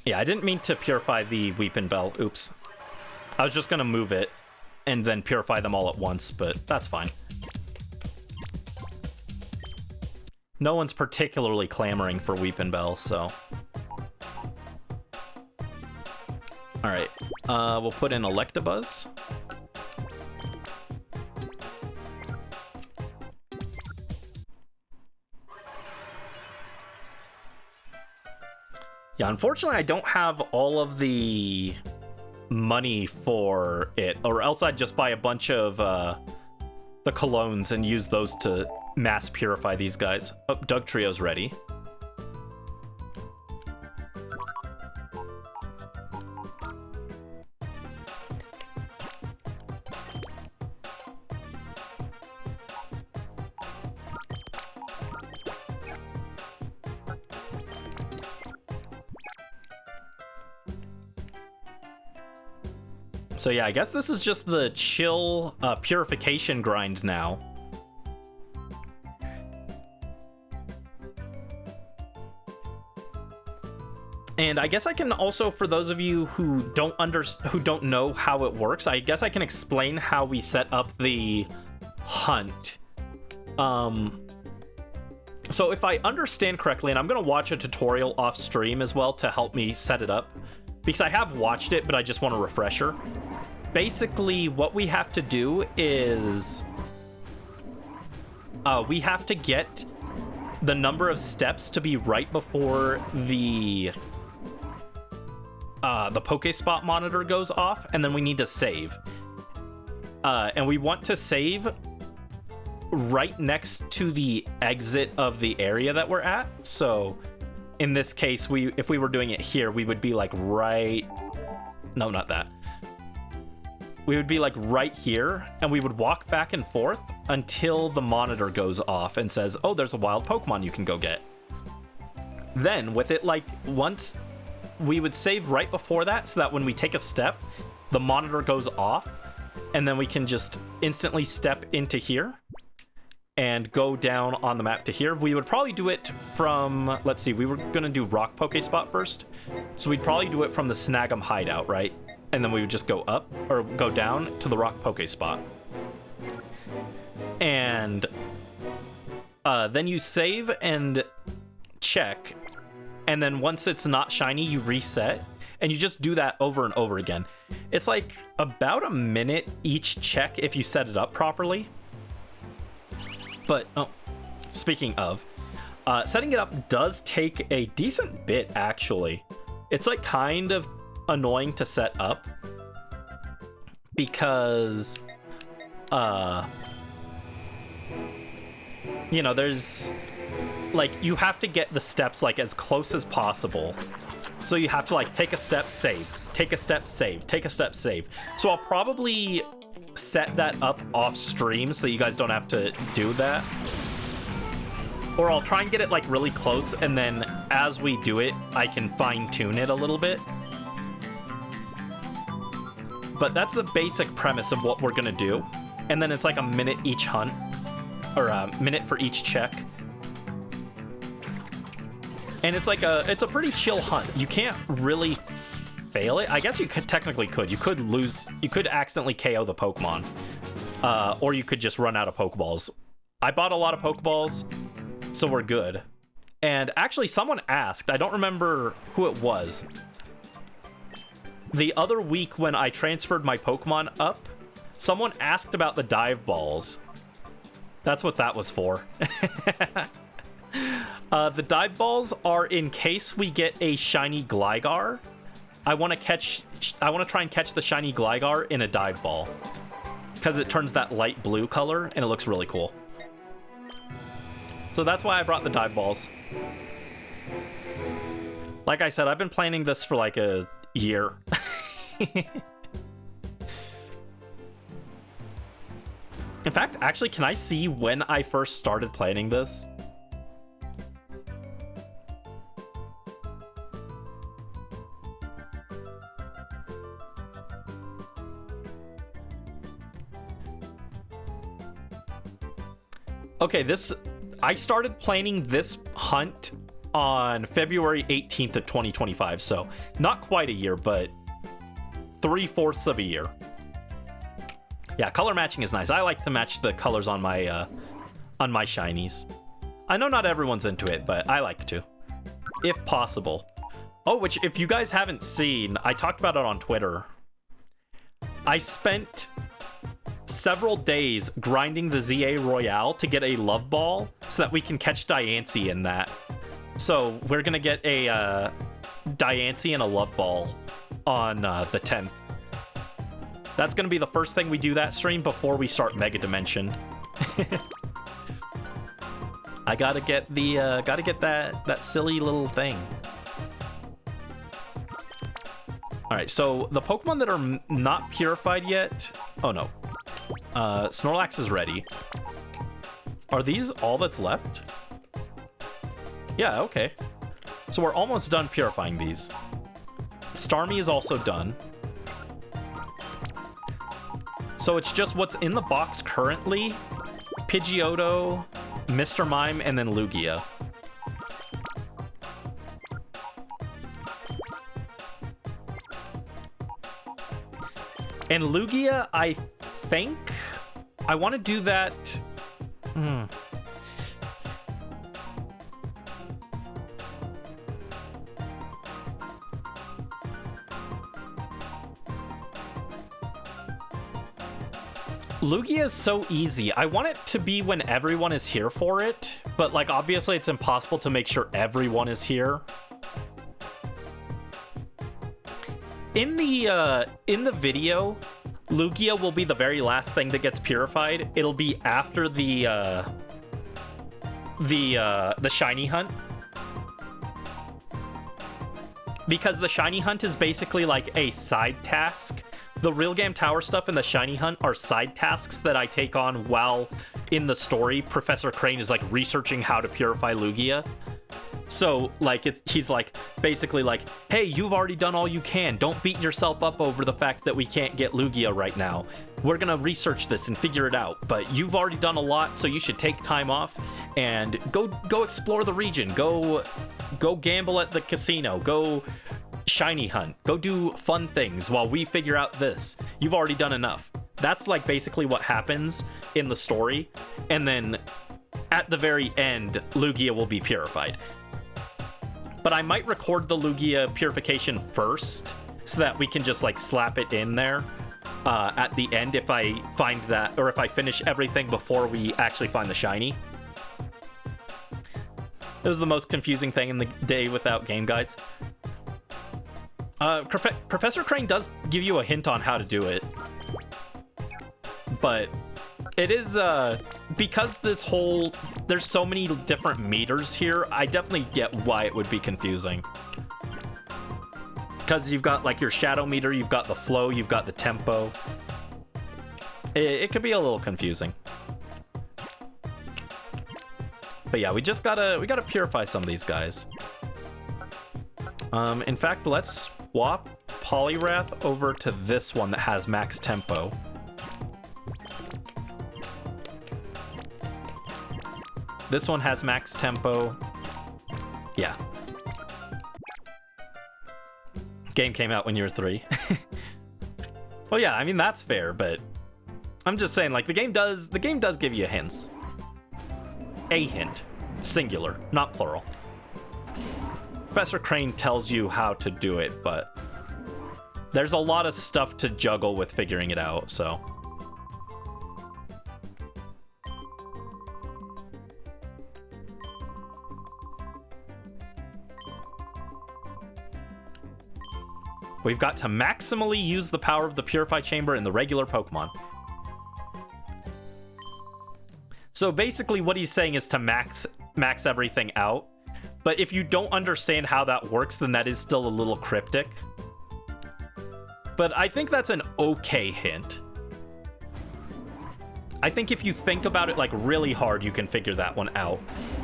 Yeah, I didn't mean to purify the Weepin' Bell. Oops. I was just gonna move it and then purify them all at once, but that's fine. No one's particularly clamoring for Weepin' Bell, so... Alright, we'll put in Electabuzz. Yeah, unfortunately I don't have all of the money for it, or else I'd just buy a bunch of the colognes and use those to mass purify these guys. Oh, Doug Trio's ready. So yeah, I guess this is just the chill purification grind now. And I guess I can also, for those of you who don't know how it works, I guess I can explain how we set up the hunt. So if I understand correctly, and I'm gonna watch a tutorial off stream as well to help me set it up, because I have watched it, but I just want a refresher. Basically, what we have to do is we have to get the number of steps to be right before the Pokespot monitor goes off, and then we need to save. And we want to save right next to the exit of the area that we're at. So in this case, if we were doing it here, we would be like right... No, not that. We would be like right here, and we would walk back and forth until the monitor goes off and says, oh, there's a wild Pokemon you can go get. Then with it, like, once we would save right before that, so that when we take a step, the monitor goes off, and then we can just instantly step into here and go down on the map to here. We would probably do it from, let's see, we were gonna do Rock Pokespot first, so we'd probably do it from the Snag'em hideout, right? And then we would just go up, or go down to the Rock Pokespot. And then you save and check, and then once it's not shiny, you reset, and you just do that over and over again. It's like about a minute each check if you set it up properly. But, oh, speaking of, setting it up does take a decent bit, actually. It's like kind of annoying to set up because, you know, there's, like, you have to get the steps, like, as close as possible. So you have to, like, take a step, save, take a step, save, take a step, save. So I'll probably set that up off stream so you guys don't have to do that. Or I'll try and get it, like, really close, and then as we do it, I can fine-tune it a little bit. But that's the basic premise of what we're gonna do. And then it's like a minute each hunt, or a minute for each check. And it's like it's a pretty chill hunt. You can't really fail it. I guess you technically could. You could lose, you could accidentally KO the Pokemon. Or you could just run out of Pokeballs. I bought a lot of Pokeballs, so we're good. And actually, someone asked, I don't remember who it was, the other week when I transferred my Pokemon up, someone asked about the dive balls. That's what that was for. The dive balls are in case we get a shiny Gligar. I want to try and catch the shiny Gligar in a dive ball, because it turns that light blue color and it looks really cool. So that's why I brought the dive balls. Like I said, I've been planning this for like a year. In fact, actually, can I see when I first started planning this? Okay, I started planning this hunt on February 18th of 2025, so not quite a year, but 3/4 of a year. Yeah, color matching is nice. I like to match the colors on my shinies. I know not everyone's into it, but I like to, if possible. Oh, which, if you guys haven't seen, I talked about it on Twitter. I spent several days grinding the ZA Royale to get a Love Ball so that we can catch Diancie in that. So we're gonna get a Diancie and a Love Ball on the 10th. That's gonna be the first thing we do that stream before we start Mega Dimension. I gotta get that silly little thing. All right, so the Pokemon that are not purified yet. Oh no, Snorlax is ready. Are these all that's left? Yeah, okay. So we're almost done purifying these. Starmie is also done. So it's just what's in the box currently. Pidgeotto, Mr. Mime, and then Lugia. And Lugia, I think I want to do that. Lugia is so easy. I want it to be when everyone is here for it, but like obviously it's impossible to make sure everyone is here. In the video, Lugia will be the very last thing that gets purified. It'll be after the shiny hunt. Because the shiny hunt is basically like a side task. The Realgam Tower stuff and the shiny hunt are side tasks that I take on while in the story Professor Crane is like researching how to purify Lugia. So like he's like basically like, hey, you've already done all you can. Don't beat yourself up over the fact that we can't get Lugia right now. We're gonna research this and figure it out. But you've already done a lot, so you should take time off and go explore the region. Go gamble at the casino. Go shiny hunt. Go do fun things while we figure out this. You've already done enough. That's like basically what happens in the story. And then at the very end, Lugia will be purified. But I might record the Lugia purification first so that we can just like slap it in there at the end if I find that, or if I finish everything before we actually find the shiny. It was the most confusing thing in the day without game guides. Professor Crane does give you a hint on how to do it. But it is, because there's so many different meters here, I definitely get why it would be confusing. Because you've got, like, your shadow meter, you've got the flow, you've got the tempo. It could be a little confusing. But yeah, we gotta purify some of these guys. In fact, let's swap Poliwrath over to this one that has max tempo. This one has max tempo. Yeah. Game came out when you were 3. Well, yeah, I mean, that's fair, but I'm just saying, like, the game does give you hints. A hint. Singular, not plural. Professor Crane tells you how to do it, but there's a lot of stuff to juggle with figuring it out, so. We've got to maximally use the power of the Purify Chamber in the regular Pokemon. So basically what he's saying is to max everything out. But if you don't understand how that works, then that is still a little cryptic. But I think that's an okay hint. I think if you think about it like really hard, you can figure that one out.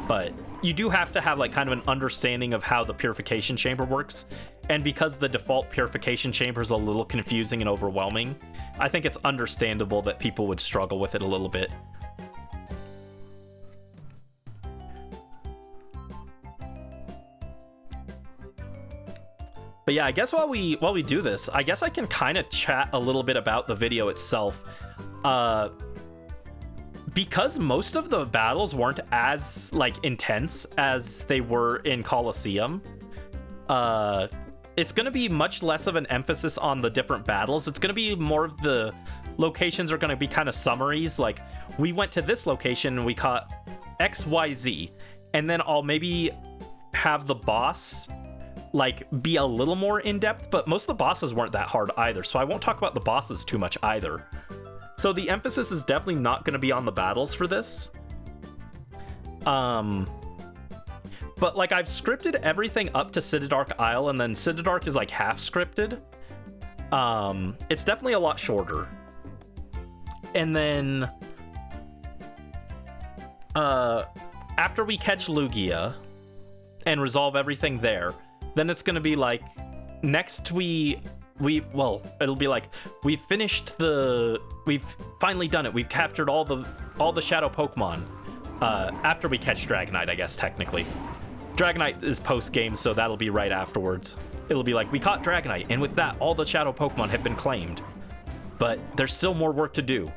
But you do have to have like kind of an understanding of how the purification chamber works. And because the default purification chamber is a little confusing and overwhelming, I think it's understandable that people would struggle with it a little bit. But yeah, I guess while we do this, I guess I can kind of chat a little bit about the video itself. Because most of the battles weren't as like intense as they were in Colosseum, it's going to be much less of an emphasis on the different battles. It's going to be more of the locations are going to be kind of summaries. Like, we went to this location and we caught XYZ, and then I'll maybe have the boss like be a little more in-depth, but most of the bosses weren't that hard either, so I won't talk about the bosses too much either. So the emphasis is definitely not going to be on the battles for this. But like, I've scripted everything up to Citydark Isle, and then Citydark is like half scripted. It's definitely a lot shorter. And then after we catch Lugia and resolve everything there, then it's going to be like, next we well, it'll be like, we've finally done it. We've captured all the shadow Pokemon. After we catch Dragonite, I guess, technically. Dragonite is post-game, so that'll be right afterwards. It'll be like, we caught Dragonite, and with that, all the shadow Pokemon have been claimed. But there's still more work to do.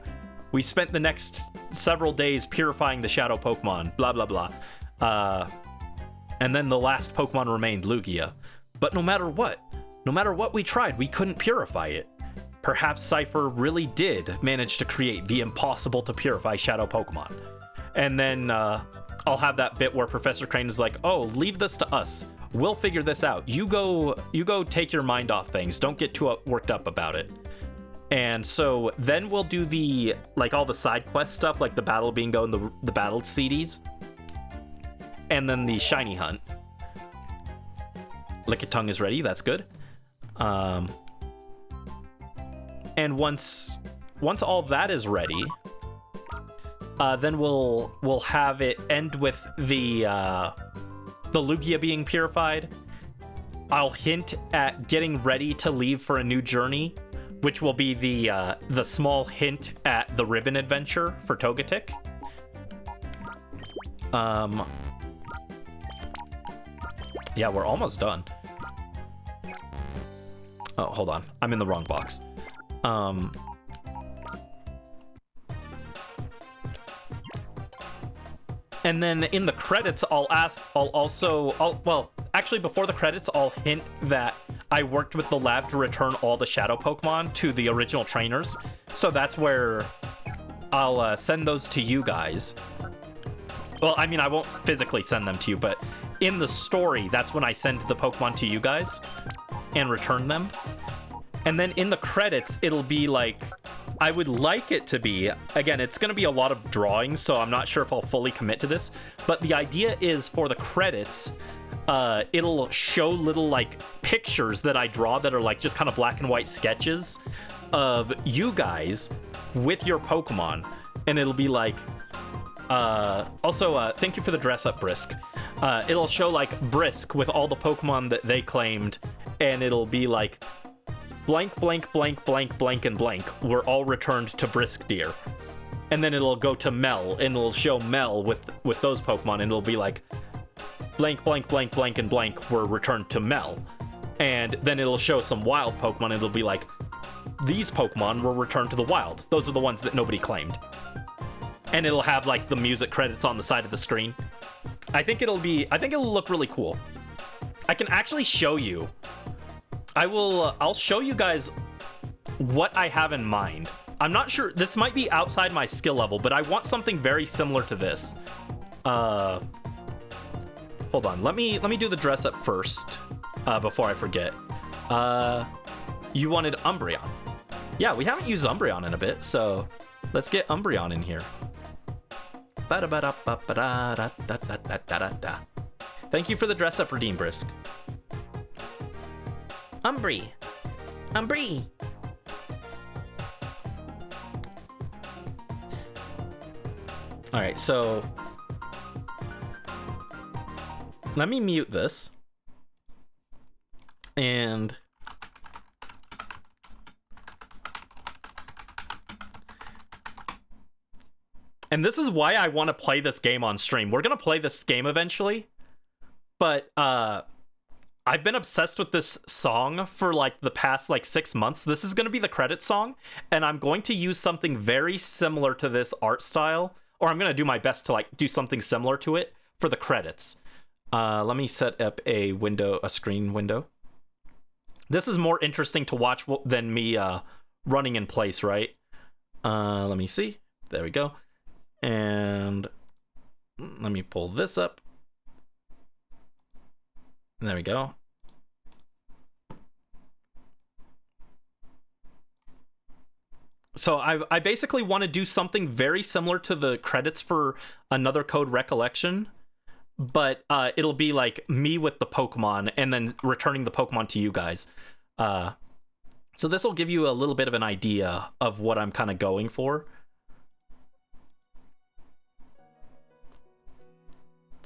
We spent the next several days purifying the shadow Pokemon, blah, blah, blah. And then the last Pokemon remained, Lugia. But no matter what we tried, we couldn't purify it. Perhaps Cypher really did manage to create the impossible to purify shadow Pokemon. And then I'll have that bit where Professor Crane is like, oh, leave this to us. We'll figure this out. You go take your mind off things. Don't get too worked up about it. And so then we'll do the, like, all the side quest stuff, like the Battle Bingo and the Battle CDs. And then the Shiny Hunt. Lickitung is ready. That's good. And once all that is ready, then we'll have it end with the Lugia being purified. I'll hint at getting ready to leave for a new journey, which will be the small hint at the Ribbon Adventure for Togetic. Yeah, we're almost done. Oh, hold on. I'm in the wrong box. And then in the credits, well, actually before the credits, I'll hint that I worked with the lab to return all the shadow Pokemon to the original trainers. So that's where I'll send those to you guys. Well, I mean, I won't physically send them to you, but in the story, that's when I send the Pokemon to you guys and return them. And then in the credits, it'll be like, I would like it to be, again, it's going to be a lot of drawings, so I'm not sure if I'll fully commit to this, but the idea is for the credits, it'll show little, like, pictures that I draw that are, like, just kind of black and white sketches of you guys with your Pokemon. And it'll be like, also, thank you for the dress up, Brisk. It'll show, like, Brisk with all the Pokemon that they claimed, and it'll be like, blank, blank, blank, blank, blank, and blank were all returned to Brisk Deer. And then it'll go to Mel, and it'll show Mel with those Pokemon, and it'll be like, blank, blank, blank, blank, and blank were returned to Mel. And then it'll show some wild Pokemon, and it'll be like, these Pokemon were returned to the wild. Those are the ones that nobody claimed. And it'll have, like, the music credits on the side of the screen. I think it'll look really cool. I can actually show you. I'll show you guys what I have in mind. I'm not sure, this might be outside my skill level, but I want something very similar to this. Hold on, let me do the dress up first, before I forget. You wanted Umbreon. Yeah, we haven't used Umbreon in a bit, so let's get Umbreon in here. Thank you for the dress up, Redeem Brisk. Umbry. All right, so let me mute this. And this is why I want to play this game on stream. We're going to play this game eventually, but I've been obsessed with this song for, like, the past, like, 6 months. This is going to be the credit song, and I'm going to use something very similar to this art style, or I'm going to do my best to, like, do something similar to it for the credits. Let me set up a screen window. This is more interesting to watch than me running in place, right? Let me see. There we go. And let me pull this up. There we go. So I basically want to do something very similar to the credits for Another Code Recollection, but it'll be like me with the Pokemon and then returning the Pokemon to you guys. So this will give you a little bit of an idea of what I'm kind of going for.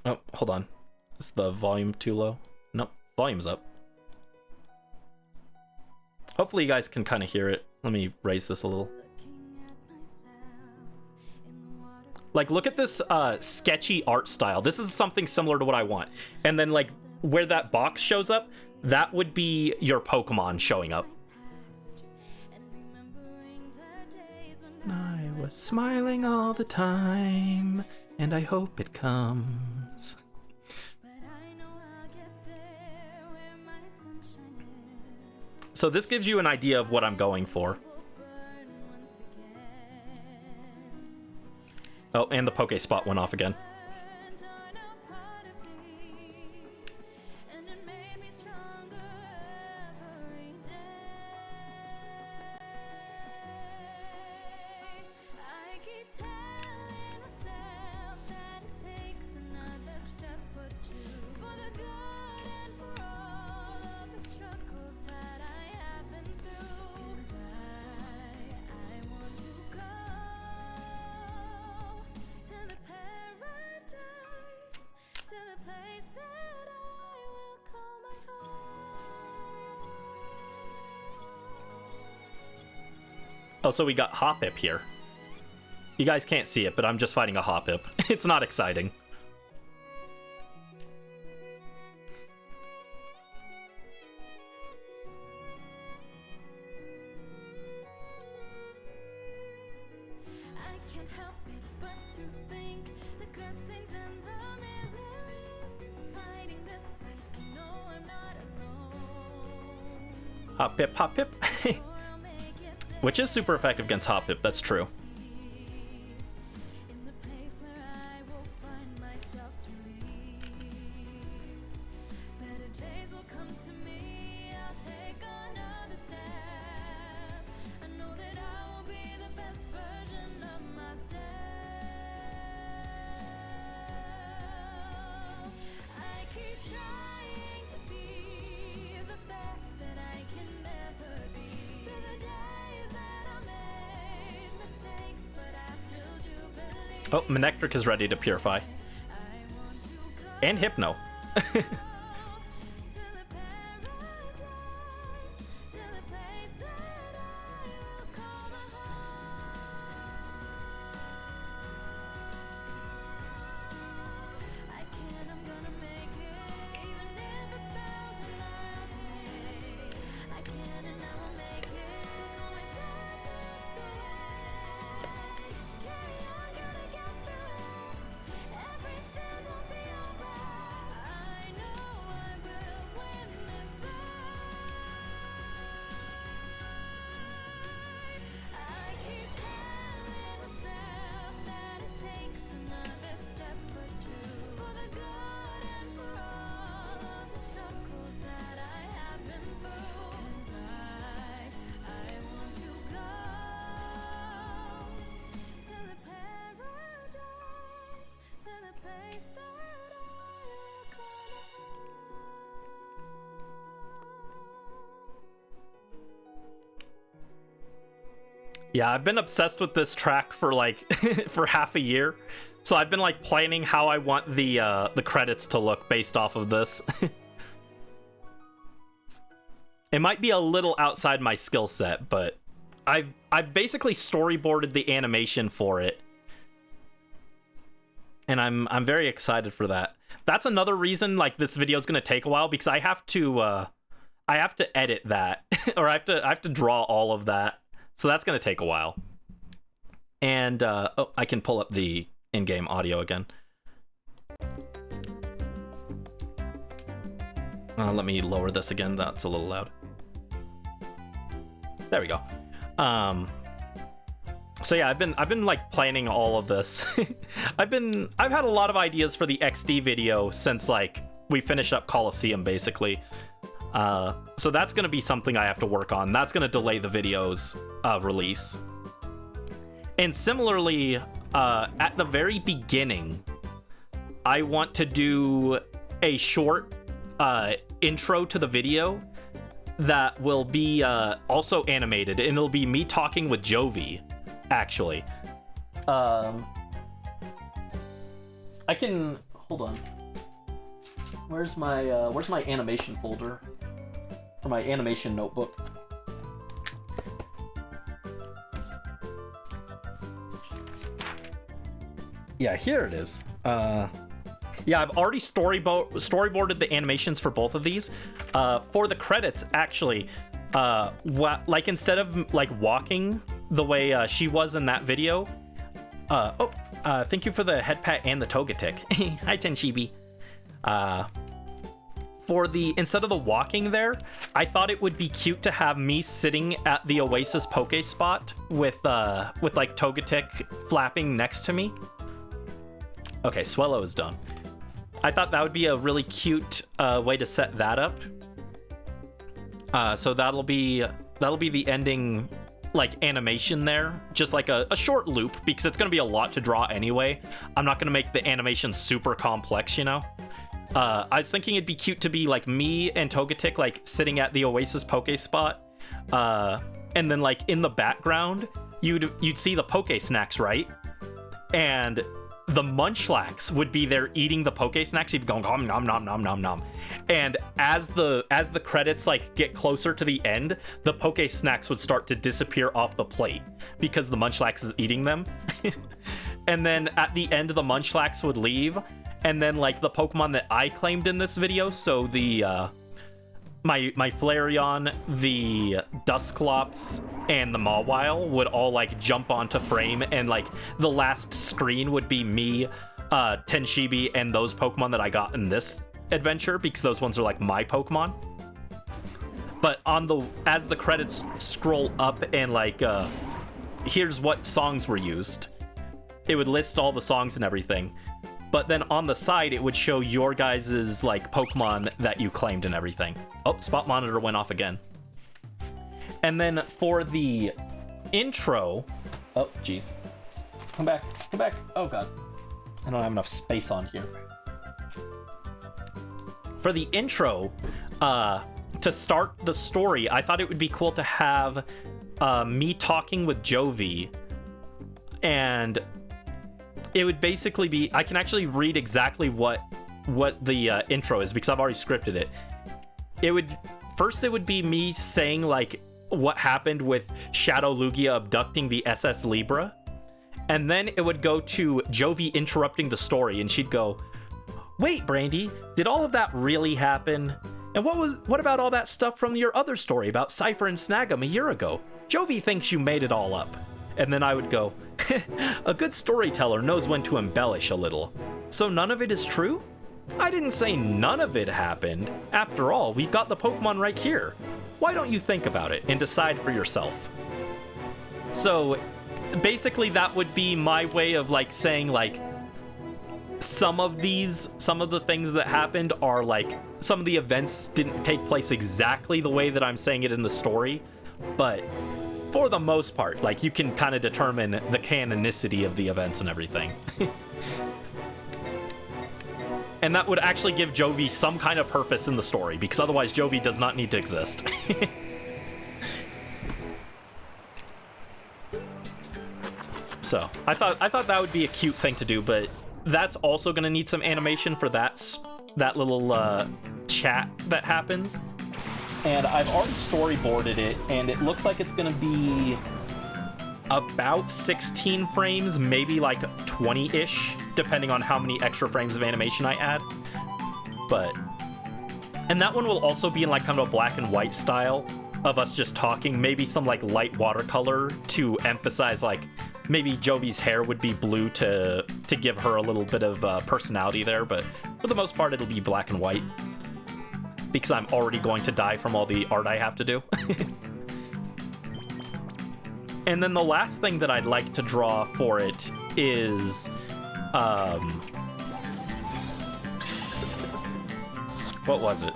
Oh, hold on. Is the volume too low? Nope, volume's up. Hopefully you guys can kind of hear it. Let me raise this a little. Like, look at this sketchy art style. This is something similar to what I want. And then, like, where that box shows up, that would be your Pokemon showing up. I was smiling all the time, and I hope it comes. So this gives you an idea of what I'm going for. Oh, and the Poke Spot went off again. Oh, so we got Hoppip here. You guys can't see it, but I'm just fighting a Hoppip. It's not exciting. Hoppip, Hoppip. Which is super effective against Hoppip, that's true. Oh, Manectric is ready to Purify. And Hypno. Yeah, I've been obsessed with this track for like for half a year. So I've been like planning how I want the credits to look based off of this. It might be a little outside my skill set, but I've basically storyboarded the animation for it. And I'm very excited for that. That's another reason like this video is going to take a while, because I have to edit that or I have to draw all of that. So that's going to take a while. And, oh, I can pull up the in-game audio again. Let me lower this again. That's a little loud. There we go. So yeah, I've been like planning all of this. I've had a lot of ideas for the XD video since like we finished up Coliseum basically. So that's going to be something I have to work on. That's going to delay the video's release. And similarly, at the very beginning, I want to do a short intro to the video that will be also animated, and it'll be me talking with Jovi, actually. I can... Hold on. Where's my animation folder? Or my animation notebook? Yeah, here it is. Yeah, I've already storyboarded the animations for both of these. For the credits, actually, like instead of like walking the way she was in that video. Thank you for the head pat and the Togetic. Hi, Tenshibi. Instead of the walking there, I thought it would be cute to have me sitting at the Oasis Poke Spot with like Togetic flapping next to me. Okay, Swellow is done. I thought that would be a really cute way to set that up. So that'll be the ending like animation there, just like a short loop, because it's gonna be a lot to draw anyway. I'm not gonna make the animation super complex, you know. I was thinking it'd be cute to be like me and Togetic like sitting at the Oasis Poke Spot, and then like in the background you'd see the Poke Snacks, right? And the Munchlax would be there eating the Poke Snacks. He'd be going nom nom nom nom nom nom. And as the credits like get closer to the end, the Poke Snacks would start to disappear off the plate because the Munchlax is eating them. And then at the end, the Munchlax would leave, and then like the Pokemon that I claimed in this video, so the my Flareon, the Dusclops, and the Mawile would all like jump onto frame, and like the last screen would be me, Tenshibi, and those Pokemon that I got in this adventure, because those ones are like my Pokemon. But as the credits scroll up and like here's what songs were used, it would list all the songs and everything. But then on the side, it would show your guys's like Pokemon that you claimed and everything. Oh, spot monitor went off again. And then for the intro, oh geez, come back. Oh god, I don't have enough space on here. For the intro, to start the story, I thought it would be cool to have me talking with Jovi, and it would basically be, I can actually read exactly what the intro is because I've already scripted it. It would be me saying like what happened with Shadow Lugia abducting the SS Libra, and then it would go to Jovi interrupting the story, and she'd go, "Wait, Brandy, did all of that really happen? And what about all that stuff from your other story about Cypher and Snag'em a year ago? Jovi thinks you made it all up." And then I would go, "A good storyteller knows when to embellish a little. So none of it is true? I didn't say none of it happened. After all, we've got the Pokemon right here. Why don't you think about it and decide for yourself?" So basically that would be my way of like saying like some of the things that happened are like, some of the events didn't take place exactly the way that I'm saying it in the story, but for the most part, like, you can kind of determine the canonicity of the events and everything. And that would actually give Jovi some kind of purpose in the story, because otherwise Jovi does not need to exist. So I thought that would be a cute thing to do, but that's also going to need some animation for that little chat that happens. And I've already storyboarded it, and it looks like it's gonna be about 16 frames, maybe like 20-ish, depending on how many extra frames of animation I add. And that one will also be in like kind of a black and white style of us just talking, maybe some like light watercolor to emphasize like maybe Jovi's hair would be blue to give her a little bit of personality there, but for the most part it'll be black and white, because I'm already going to die from all the art I have to do. And then the last thing that I'd like to draw for it is what was it?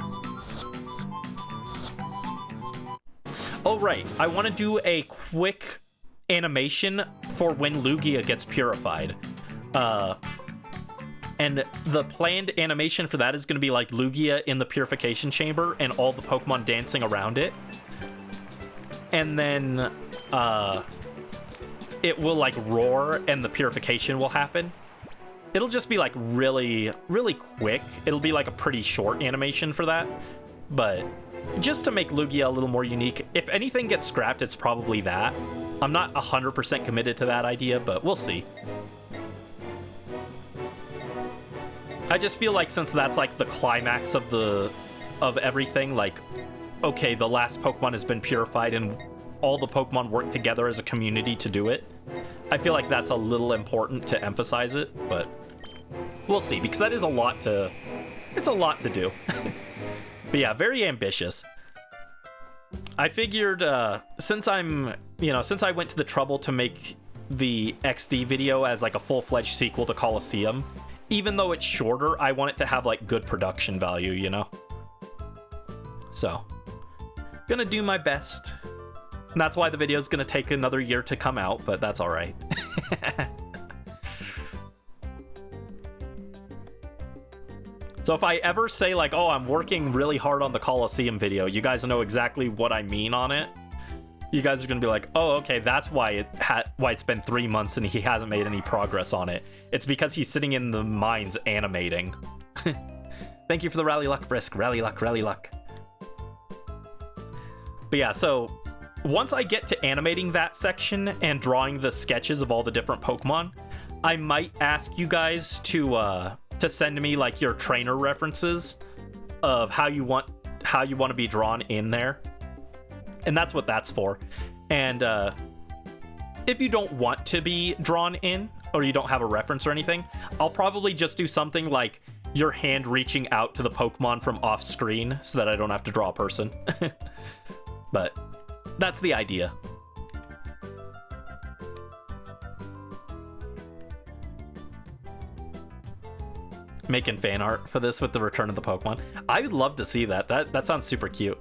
Oh right, I want to do a quick animation for when Lugia gets purified. And the planned animation for that is going to be like Lugia in the purification chamber and all the Pokemon dancing around it. And then it will like roar and the purification will happen. It'll just be like really, really quick. It'll be like a pretty short animation for that. But just to make Lugia a little more unique, if anything gets scrapped, it's probably that. I'm not 100% committed to that idea, but we'll see. I just feel like since that's like the climax of everything, like, okay, the last Pokemon has been purified and all the Pokemon work together as a community to do it. I feel like that's a little important to emphasize it, but we'll see, because that is a lot to... It's a lot to do. But yeah, very ambitious. I figured, since I went to the trouble to make the XD video as like a full-fledged sequel to Colosseum, even though it's shorter, I want it to have like good production value, you know? So, gonna do my best. And that's why the video's gonna take another year to come out, but that's all right. So if I ever say like, oh, I'm working really hard on the Colosseum video, you guys know exactly what I mean on it. You guys are gonna be like, oh, okay, that's why it's been 3 months and he hasn't made any progress on it. It's because he's sitting in the mines animating. Thank you for the rally luck, Brisk. Rally luck, rally luck. But yeah, so once I get to animating that section and drawing the sketches of all the different Pokemon, I might ask you guys to send me like your trainer references of how you want to be drawn in there. And that's what that's for. And if you don't want to be drawn in, or you don't have a reference or anything, I'll probably just do something like your hand reaching out to the Pokemon from off screen so that I don't have to draw a person. But that's the idea. Making fan art for this with the return of the Pokemon. I would love to see that. That sounds super cute.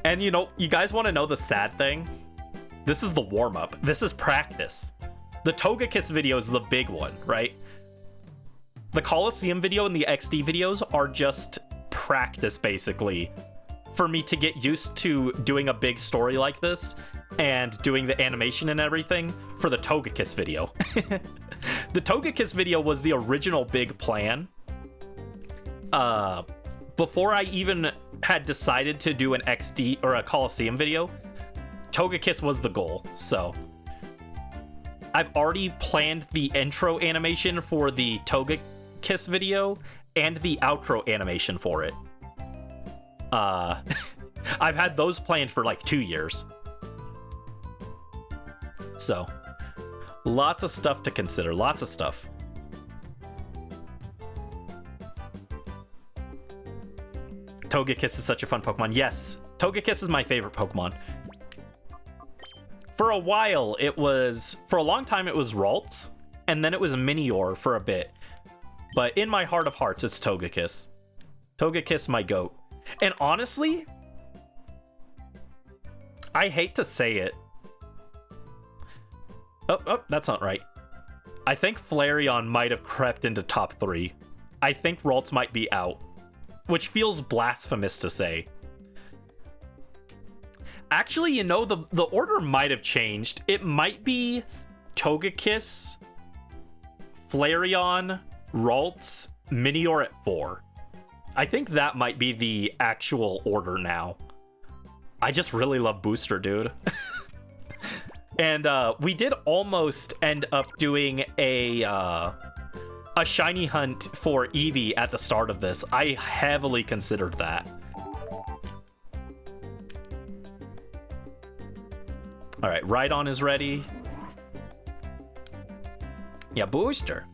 And you know, you guys want to know the sad thing? This is the warm-up. This is practice. The Togekiss video is the big one, right? The Colosseum video and the XD videos are just practice, basically, for me to get used to doing a big story like this and doing the animation and everything for the Togekiss video. The Togekiss video was the original big plan. Before I even had decided to do an XD or a Colosseum video, Togekiss was the goal. So I've already planned the intro animation for the Togekiss video and the outro animation for it. I've had those planned for like 2 years. So lots of stuff to consider, lots of stuff. Togekiss is such a fun Pokemon. Yes, Togekiss is my favorite Pokemon. For a while, for a long time, it was Ralts, and then it was Minior for a bit. But in my heart of hearts, it's Togekiss. Togekiss, my goat. And honestly, I hate to say it. Oh, that's not right. I think Flareon might have crept into top 3. I think Ralts might be out, which feels blasphemous to say. Actually, you know, the order might have changed. It might be Togekiss, Flareon, Ralts, Minior at 4. I think that might be the actual order now. I just really love Booster, dude. And we did almost end up doing a shiny hunt for Eevee at the start of this. I heavily considered that. All right, Rhydon is ready. Yeah, Booster.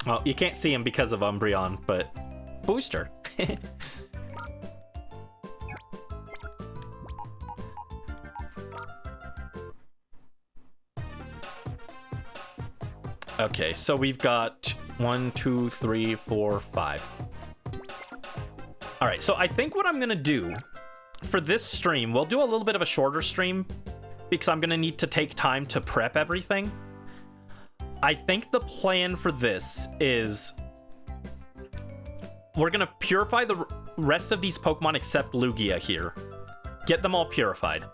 Well, you can't see him because of Umbreon, but Booster. Okay, so we've got 1, 2, 3, 4, 5. All right, so I think what I'm gonna do for this stream, we'll do a little bit of a shorter stream because I'm gonna need to take time to prep everything. I think the plan for this is we're gonna purify the rest of these Pokemon except Lugia here. Get them all purified.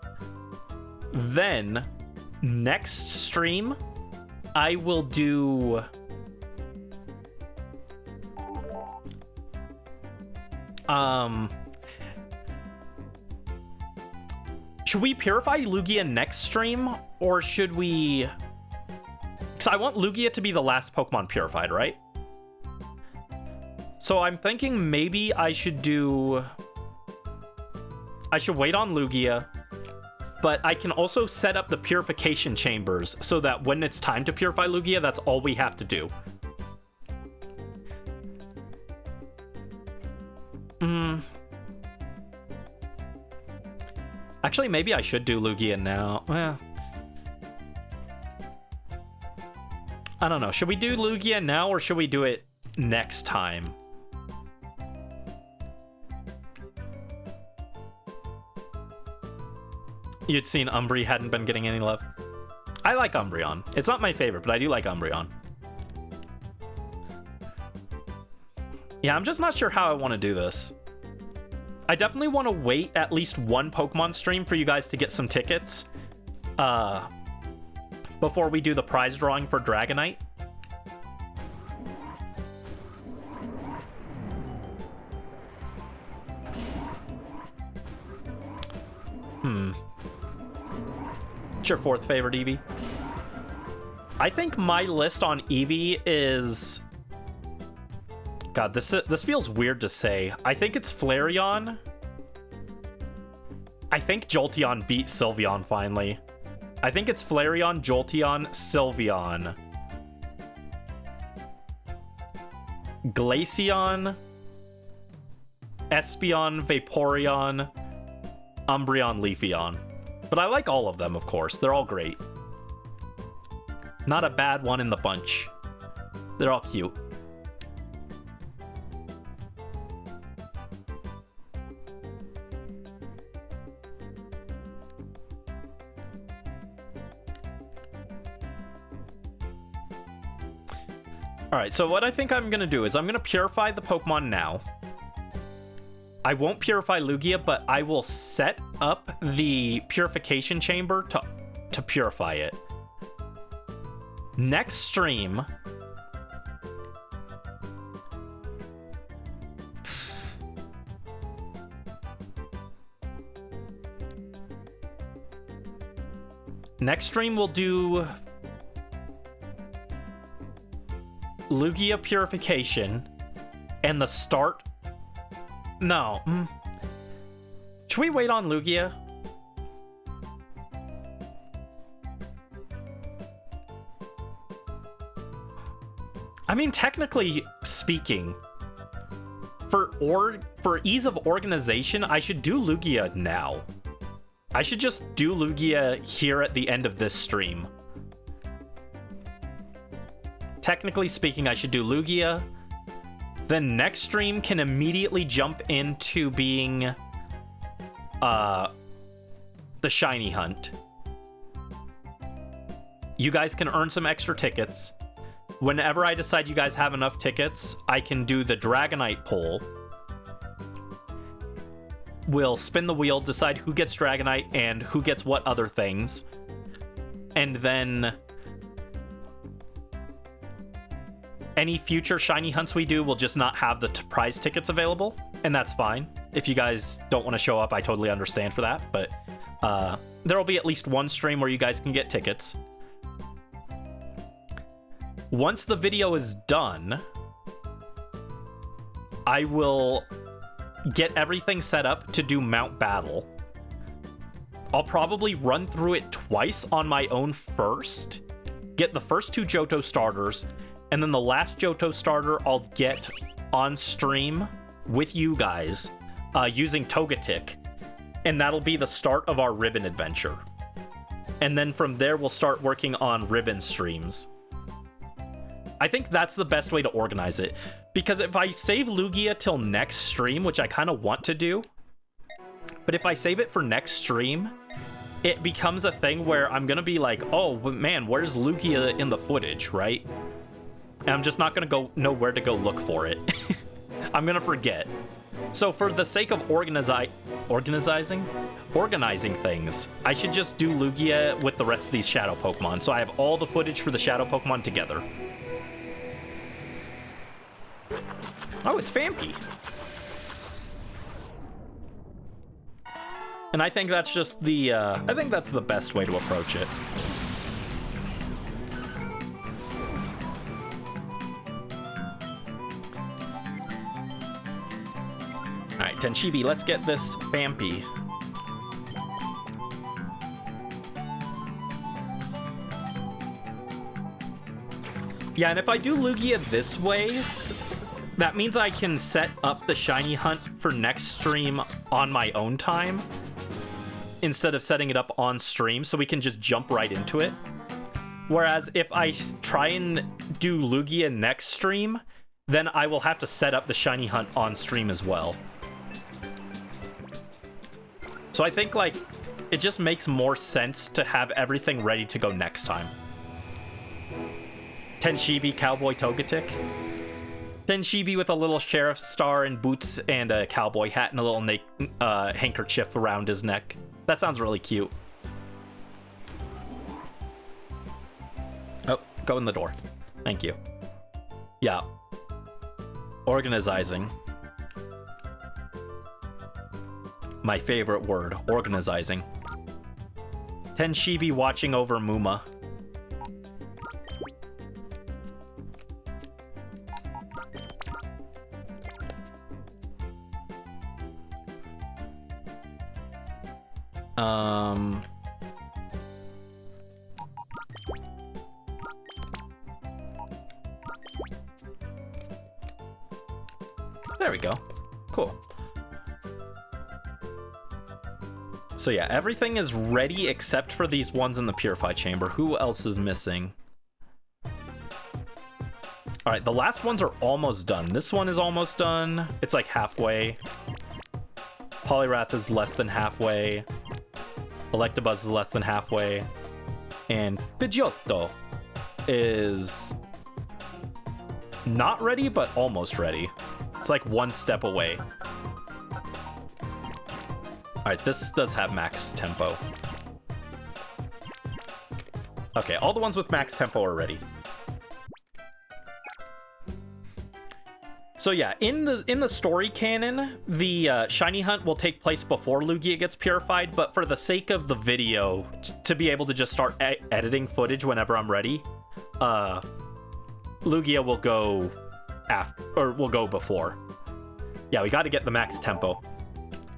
Then, next stream, I will do... Should we purify Lugia next stream, or should we... Because I want Lugia to be the last Pokemon purified, right? So I'm thinking maybe I should do... I should wait on Lugia, but I can also set up the purification chambers so that when it's time to purify Lugia, that's all we have to do. Actually, maybe I should do Lugia now. Well, I don't know. Should we do Lugia now, or should we do it next time? You'd seen Umbreon hadn't been getting any love. I like Umbreon. It's not my favorite, but I do like Umbreon. Yeah, I'm just not sure how I want to do this. I definitely want to wait at least one Pokemon stream for you guys to get some tickets before we do the prize drawing for Dragonite. What's your fourth favorite Eevee? I think my list on Eevee is... God, this feels weird to say. I think it's Flareon. I think Jolteon beat Sylveon finally. I think it's Flareon, Jolteon, Sylveon. Glaceon, Espeon, Vaporeon, Umbreon, Leafeon. But I like all of them, of course. They're all great. Not a bad one in the bunch. They're all cute. Alright, so what I think I'm going to do is I'm going to purify the Pokemon now. I won't purify Lugia, but I will set up the purification chamber to purify it. Next stream... Next stream we'll do... Lugia purification and the start. No. Should we wait on Lugia? I mean, technically speaking, for ease of organization, I should do Lugia now. I should just do Lugia here at the end of this stream. Technically speaking, I should do Lugia. Then next stream can immediately jump into being the shiny hunt. You guys can earn some extra tickets. Whenever I decide you guys have enough tickets, I can do the Dragonite poll. We'll spin the wheel, decide who gets Dragonite and who gets what other things. And then... any future shiny hunts we do will just not have the prize tickets available, and that's fine. If you guys don't want to show up, I totally understand for that, but there will be at least one stream where you guys can get tickets. Once the video is done, I will get everything set up to do Mount Battle. I'll probably run through it twice on my own first, get the first two Johto starters, and then the last Johto starter I'll get on stream with you guys using Togetic. And that'll be the start of our Ribbon adventure. And then from there, we'll start working on Ribbon streams. I think that's the best way to organize it. Because if I save Lugia till next stream, which I kind of want to do, but if I save it for next stream, it becomes a thing where I'm going to be like, oh, man, where's Lugia in the footage, right? And I'm just not going to know where to go look for it. I'm going to forget. So for the sake of organizing things, I should just do Lugia with the rest of these Shadow Pokemon. So I have all the footage for the Shadow Pokemon together. Oh, it's Famke. And I think that's just the, I think that's the best way to approach it. Alright, Tenshibi, let's get this Fampy. Yeah, and if I do Lugia this way, that means I can set up the shiny hunt for next stream on my own time instead of setting it up on stream, so we can just jump right into it. Whereas if I try and do Lugia next stream, then I will have to set up the shiny hunt on stream as well. So I think, like, it just makes more sense to have everything ready to go next time. Tenshibi Cowboy Togetic. Tenshibi with a little sheriff star and boots and a cowboy hat and a little handkerchief around his neck. That sounds really cute. Oh, go in the door. Thank you. Yeah. Organizing. My favorite word, organizing. Tenshibi watching over Muma. There we go. Cool. So yeah, everything is ready except for these ones in the Purify Chamber. Who else is missing? Alright, the last ones are almost done. This one is almost done. It's like halfway. Poliwrath is less than halfway. Electabuzz is less than halfway. And Pidgeotto is not ready, but almost ready. It's like one step away. Alright, this does have max tempo. Okay, all the ones with max tempo are ready. So yeah, in the story canon, the shiny hunt will take place before Lugia gets purified, but for the sake of the video, to be able to just start editing footage whenever I'm ready, Lugia will go after, or will go before. Yeah, we got to get the max tempo.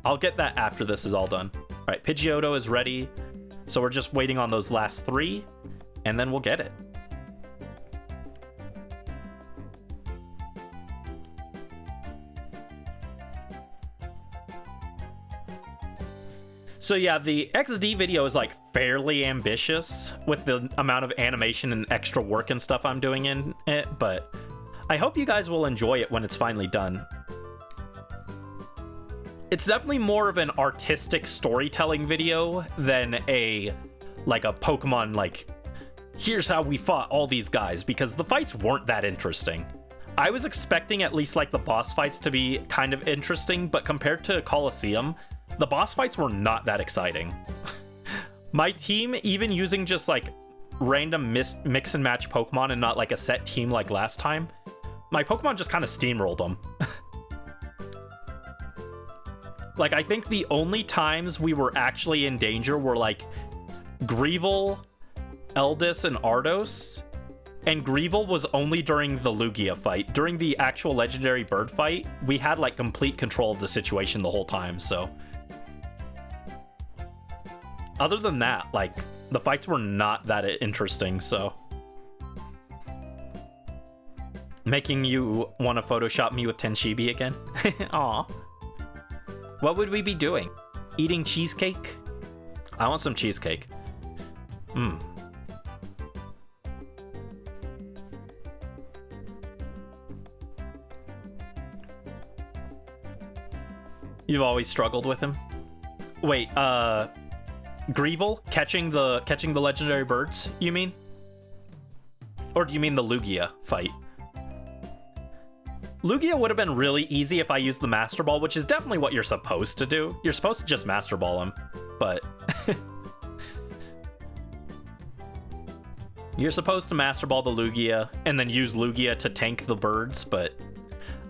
I'll get that after this is all done. All right, Pidgeotto is ready, so we're just waiting on those last three, and then we'll get it. So yeah, the XD video is like fairly ambitious with the amount of animation and extra work and stuff I'm doing in it, but I hope you guys will enjoy it when it's finally done. It's definitely more of an artistic storytelling video than a Pokemon, like, here's how we fought all these guys, because the fights weren't that interesting. I was expecting at least like the boss fights to be kind of interesting, but compared to Colosseum, the boss fights were not that exciting. My team, even using just like random mix and match Pokemon and not like a set team like last time, my Pokemon just kind of steamrolled them. Like, I think the only times we were actually in danger were like Greevil, Eldis, and Ardos. And Greevil was only during the Lugia fight. During the actual legendary bird fight, we had like complete control of the situation the whole time, so. Other than that, like, the fights were not that interesting, so. Making you want to Photoshop me with Tenshibi again? Aw. What would we be doing? Eating cheesecake? I want some cheesecake. You've always struggled with him? Wait, Greevil catching the legendary birds, you mean? Or do you mean the Lugia fight? Lugia would have been really easy if I used the Master Ball, which is definitely what you're supposed to do. You're supposed to just Master Ball him, but... You're supposed to Master Ball the Lugia, and then use Lugia to tank the birds, but...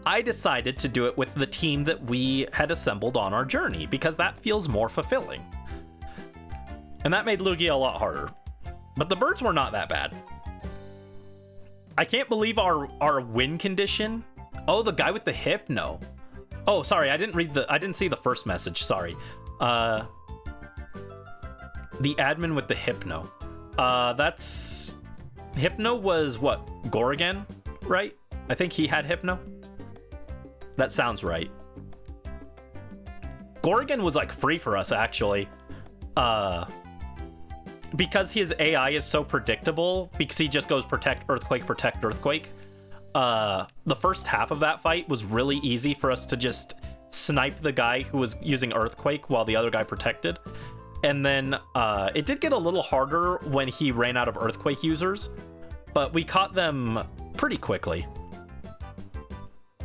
I decided to do it with the team that we had assembled on our journey, because that feels more fulfilling. And that made Lugia a lot harder. But the birds were not that bad. I can't believe our win condition. Oh, the guy with the hypno. Oh, sorry, I didn't see the first message, sorry. The admin with the hypno. Hypno was what? Gorgon, right? I think he had hypno. That sounds right. Gorgon was like free for us, actually. Because his AI is so predictable, because he just goes protect, earthquake. The first half of that fight was really easy for us to just snipe the guy who was using earthquake while the other guy protected. And then it did get a little harder when he ran out of earthquake users, but we caught them pretty quickly.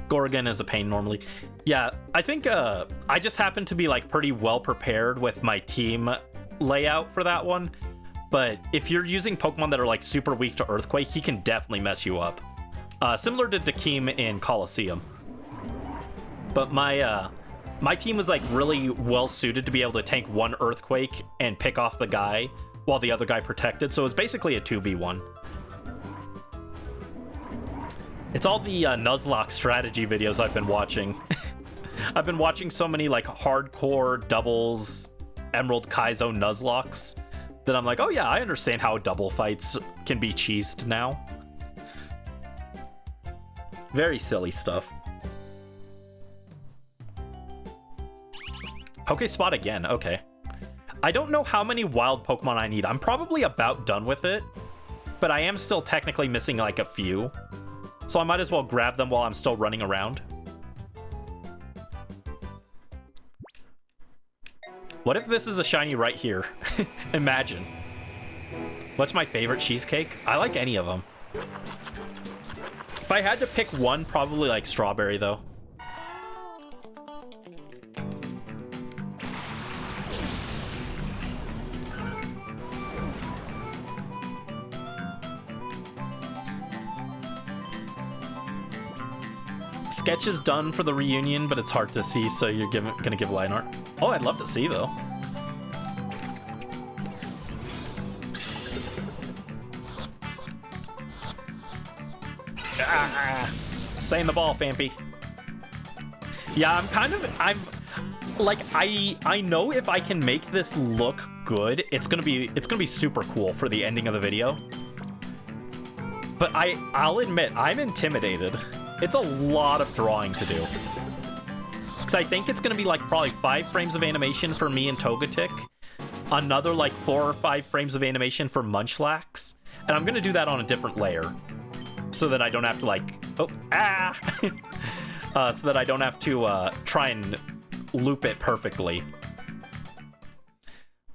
Gorgon is a pain normally. Yeah, I think I just happened to be like pretty well prepared with my team layout for that one. But if you're using Pokemon that are like super weak to earthquake, he can definitely mess you up. Similar to Dakeem in Colosseum. But my team was like really well suited to be able to tank one earthquake and pick off the guy while the other guy protected. So it was basically a 2v1. It's all the Nuzlocke strategy videos I've been watching. I've been watching so many like hardcore doubles, Emerald Kaizo Nuzlocks that I'm like, oh yeah, I understand how double fights can be cheesed now. Very silly stuff. Pokespot again, okay. I don't know how many wild Pokemon I need. I'm probably about done with it, but I am still technically missing like a few. So I might as well grab them while I'm still running around. What if this is a shiny right here? Imagine. What's my favorite cheesecake? I like any of them. If I had to pick one, probably like strawberry though. Sketch is done for the reunion, but it's hard to see, so you're gonna give line art. Oh, I'd love to see though. Stay in the ball, Fampy. Yeah, I'm like, I know if I can make this look good, it's gonna be super cool for the ending of the video. But I'll admit, I'm intimidated. It's a lot of drawing to do. Because I think it's going to be like probably 5 frames of animation for me and Togetic. Another like 4 or 5 frames of animation for Munchlax. And I'm going to do that on a different layer. So that I don't have to like... Oh, so that I don't have to try and loop it perfectly.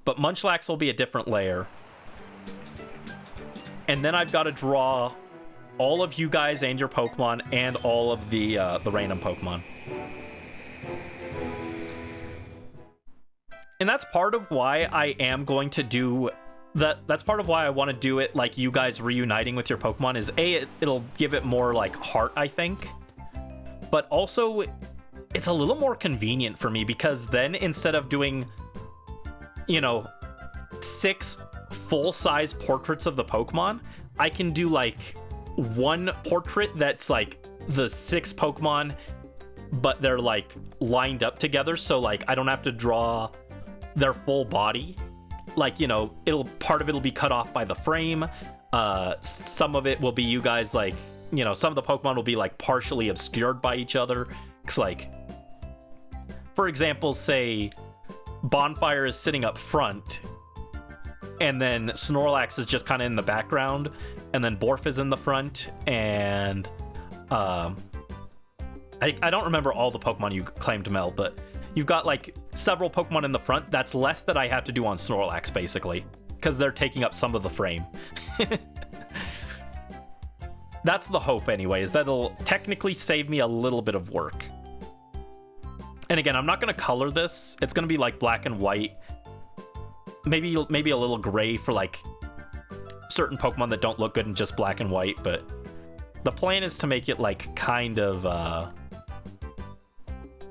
But Munchlax will be a different layer. And then I've got to draw all of you guys and your Pokemon, and all of the random Pokemon. And that's part of why I am going to do that. That's part of why I want to do it like you guys reuniting with your Pokemon is it'll give it more like heart, I think. But also, it's a little more convenient for me because then instead of doing, 6 full-size portraits of the Pokemon, I can do like one portrait that's like the 6 Pokemon, but they're like lined up together, so like I don't have to draw their full body. Like, part of it'll be cut off by the frame. Some of it will be you guys like, some of the Pokemon will be like partially obscured by each other. It's like, for example, say Bonfire is sitting up front, and then Snorlax is just kind of in the background, and then Borf is in the front, and I don't remember all the Pokemon you claimed, Mel, but you've got like several Pokemon in the front. That's less that I have to do on Snorlax, basically, because they're taking up some of the frame. That's the hope, anyway, is that'll technically save me a little bit of work. And again, I'm not going to color this. It's going to be like black and white. Maybe a little gray for like certain Pokemon that don't look good in just black and white, but the plan is to make it like kind of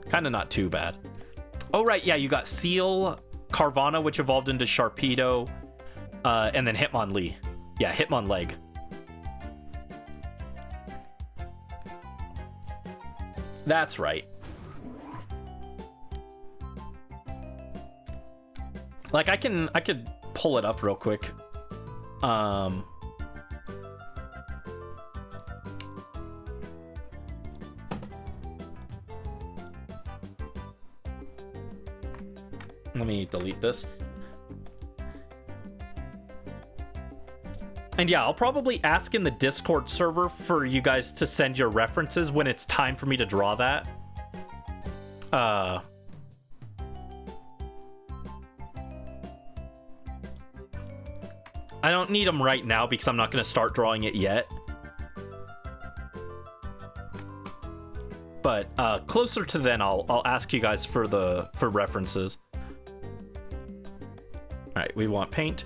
Kind of not too bad. Oh, right, yeah, you got Seal, Carvana, which evolved into Sharpedo, and then Hitmonlee. Yeah, Hitmonleg. That's right. Like, I could pull it up real quick. Let me delete this. And yeah, I'll probably ask in the Discord server for you guys to send your references when it's time for me to draw that. I don't need them right now because I'm not going to start drawing it yet. But closer to then, I'll ask you guys for references. All right, we want paint.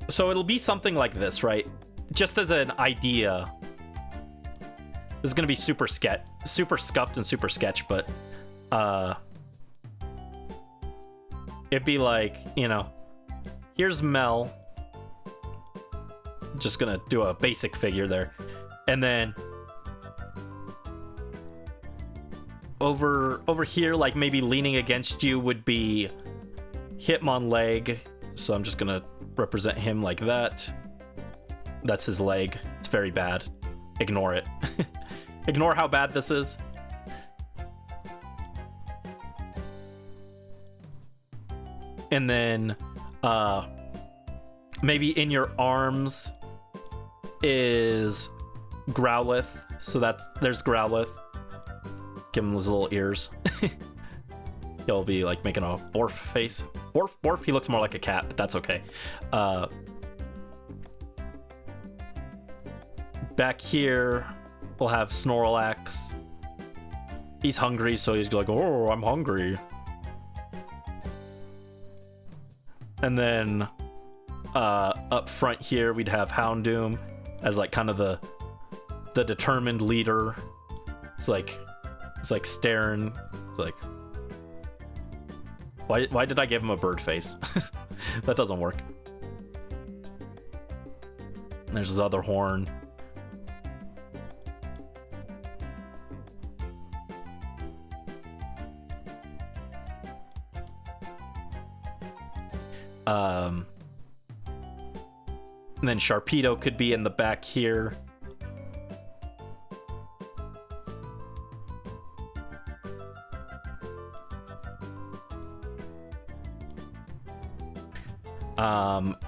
So it'll be something like this, right? Just as an idea. This is gonna be super scuffed and super sketch, but it'd be like, you know, here's Mel. Just gonna do a basic figure there, and then over here, like maybe leaning against you would be Hitmonleg. So I'm just gonna represent him like that. That's his leg. It's very bad. Ignore it. Ignore how bad this is. And then maybe in your arms is Growlithe. So there's Growlithe. Give him his little ears. He'll be like making a Borf face. Borf, he looks more like a cat, but that's okay. Back here, we'll have Snorlax. He's hungry, so he's like, oh, I'm hungry. And then up front here, we'd have Houndoom as like kind of the determined leader. It's like staring. It's like, why did I give him a bird face? That doesn't work. And there's his other horn. And then Sharpedo could be in the back here.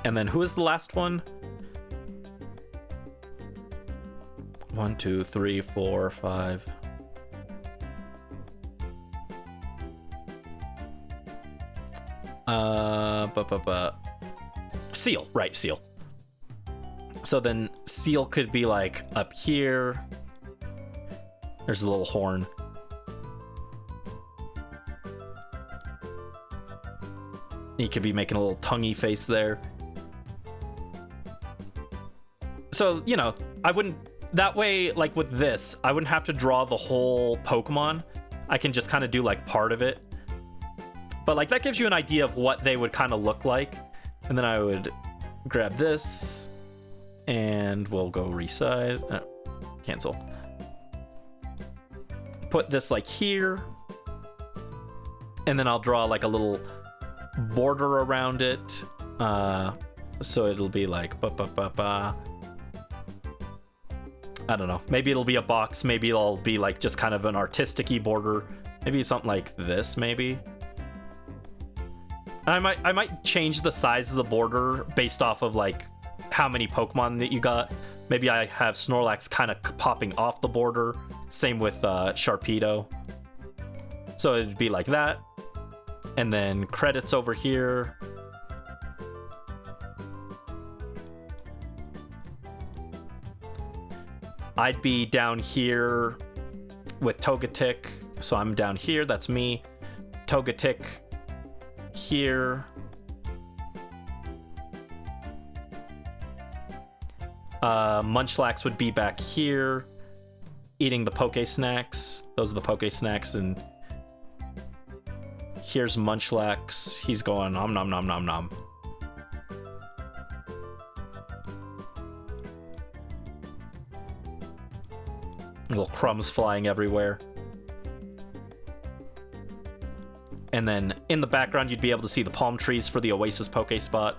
And then who is the last one? 1, 2, 3, 4, 5. Seal, right, Seal. So then Seal could be like up here. There's a little horn. He could be making a little tonguey face there. So, you know, I wouldn't... That way, like with this, I wouldn't have to draw the whole Pokemon. I can just kind of do like part of it. But like that gives you an idea of what they would kind of look like. And then I would grab this and we'll go resize. Cancel. Put this like here. And then I'll draw like a little border around it. So it'll be like I don't know. Maybe it'll be a box. Maybe it'll be like just kind of an artistic-y border. Maybe something like this, maybe. I might change the size of the border based off of like how many Pokemon that you got. Maybe I have Snorlax kind of popping off the border. Same with Sharpedo. So it'd be like that. And then credits over here. I'd be down here with Togetic. So I'm down here, that's me. Togetic here. Munchlax would be back here. eating the poke snacks. Those are the poke snacks, and here's Munchlax. He's going nom nom nom nom nom. Little crumbs flying everywhere. And then in the background, you'd be able to see the palm trees for the Oasis Poke Spot.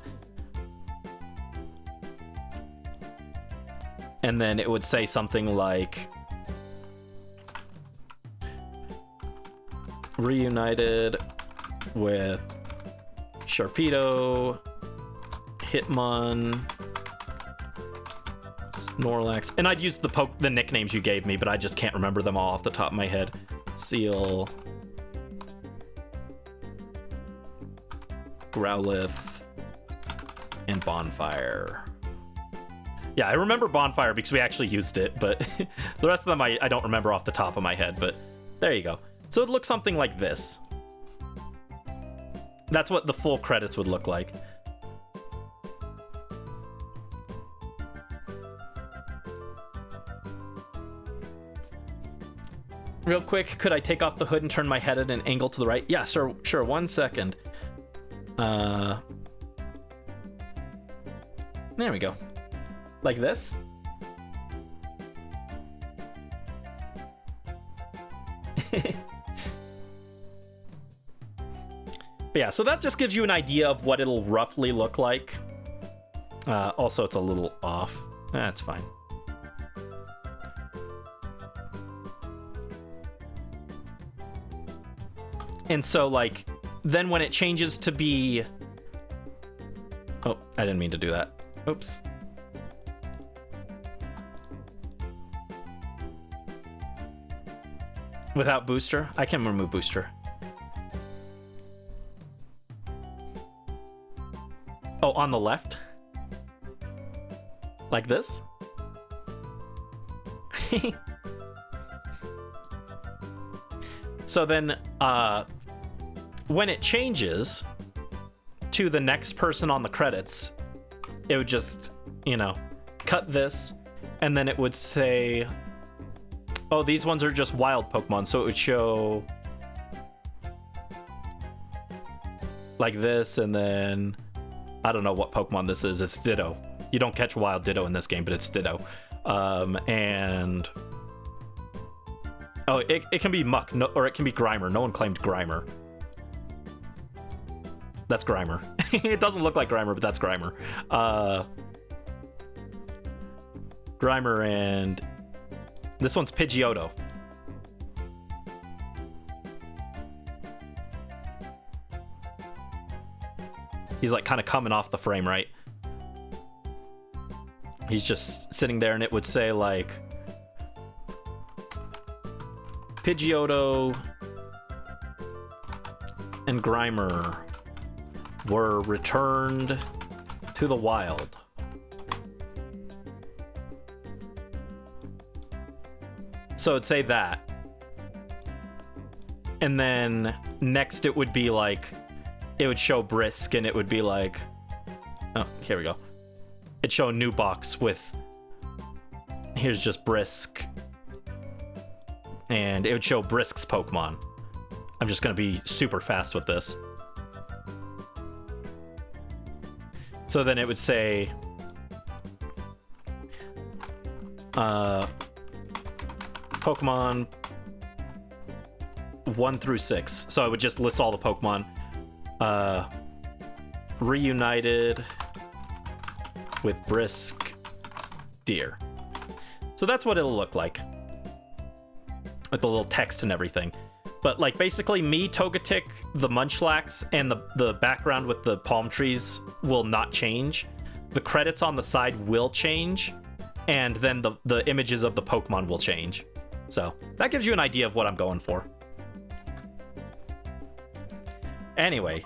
And then it would say something like, reunited with Sharpedo, Hitmon, Snorlax, and I'd use the nicknames you gave me, but I just can't remember them all off the top of my head. Seal, Growlithe, and Bonfire. Yeah, I remember Bonfire because we actually used it, but the rest of them I don't remember off the top of my head, but there you go. So it looks something like this. That's what the full credits would look like. Real quick, could I take off the hood and turn my head at an angle to the right? Yeah, sure, 1 second. There we go. Like this. But yeah, so that just gives you an idea of what it'll roughly look like. Also, it's a little off. That's fine. And so, like, then when it changes to be... Oh, I didn't mean to do that. Oops. Without booster? I can remove booster. Oh, on the left? Like this? So then, when it changes to the next person on the credits, it would just, you know, cut this, and then it would say, oh, these ones are just wild Pokemon, so it would show like this, and then I don't know what Pokemon this is. It's Ditto. You don't catch wild Ditto in this game, but it's Ditto. And oh, it can be Muck, no, or it can be Grimer. No one claimed Grimer. That's Grimer. It doesn't look like Grimer, but that's Grimer. Grimer, and this one's Pidgeotto. He's like kind of coming off the frame, right? He's just sitting there, and it would say like Pidgeotto and Grimer were returned to the wild. So it'd say that. And then next it would be like, it would show Brisk, and it would be like, oh, here we go. It'd show a new box with, here's just Brisk. And it would show Brisk's Pokemon. I'm just gonna be super fast with this. So then it would say, Pokemon 1 through 6. So I would just list all the Pokemon. Reunited with Brisk Deer. So that's what it'll look like, with the little text and everything. But like basically me, Togetic, the Munchlax, and the background with the palm trees will not change. The credits on the side will change, and then the images of the Pokemon will change. So that gives you an idea of what I'm going for. Anyway,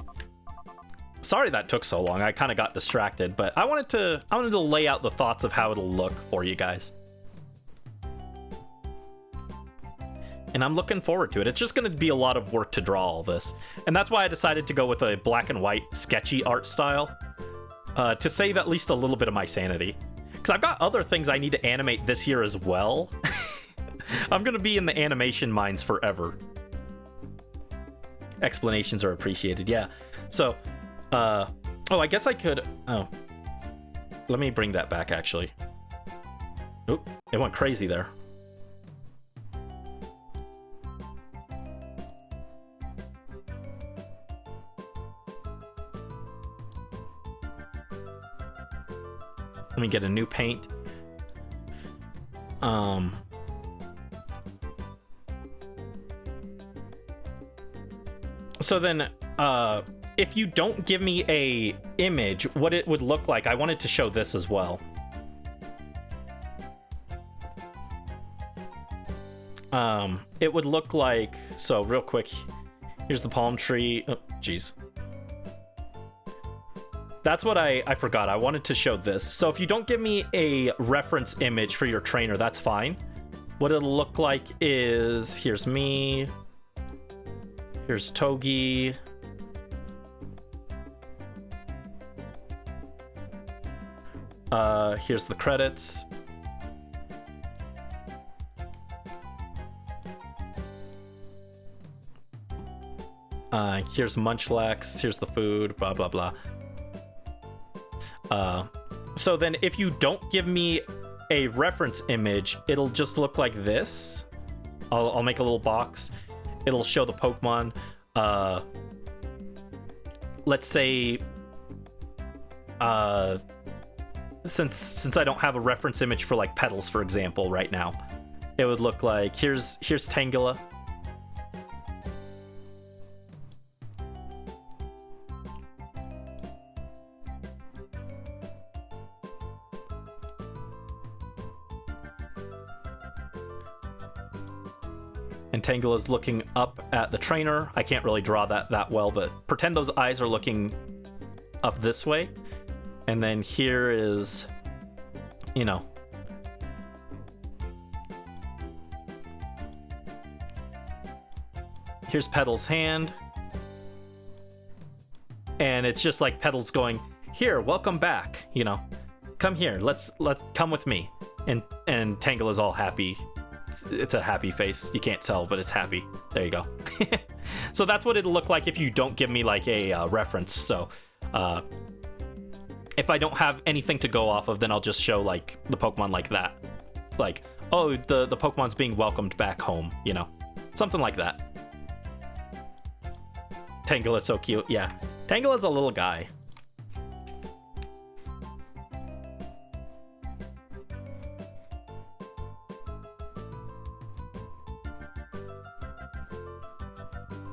sorry that took so long. I kind of got distracted, but I wanted to lay out the thoughts of how it'll look for you guys. And I'm looking forward to it. It's just going to be a lot of work to draw all this. And that's why I decided to go with a black and white sketchy art style, to save at least a little bit of my sanity. Because I've got other things I need to animate this year as well. I'm gonna be in the animation mines forever. Explanations are appreciated, yeah. So, oh, I guess I could, oh. Let me bring that back, actually. Oop, it went crazy there. Let me get a new paint. So then, if you don't give me a image, what it would look like, I wanted to show this as well. It would look like, so real quick, here's the palm tree. Oh, jeez. That's what I forgot. I wanted to show this. So if you don't give me a reference image for your trainer, that's fine. What it'll look like is, here's me. Here's Togi. Here's the credits. Here's Munchlax. Here's the food. Blah, blah, blah. So then if you don't give me a reference image, it'll just look like this. I'll make a little box. It'll show the Pokemon. Let's say, since I don't have a reference image for like Petals, for example, right now, it would look like here's Tangela. And Tangela's looking up at the trainer. I can't really draw that well, but pretend those eyes are looking up this way. And then here is, you know, here's Petal's hand. And it's just like Petal's going, here, welcome back, you know. Come here, let's come with me. And Tangela's all happy. It's a happy face. You can't tell, but it's happy. There you go. So that's what it'll look like if you don't give me like a reference. So if I don't have anything to go off of, then I'll just show like the Pokemon like that. Like, oh, the Pokemon's being welcomed back home, you know, something like that. Tangela's so cute. Yeah, Tangela's a little guy.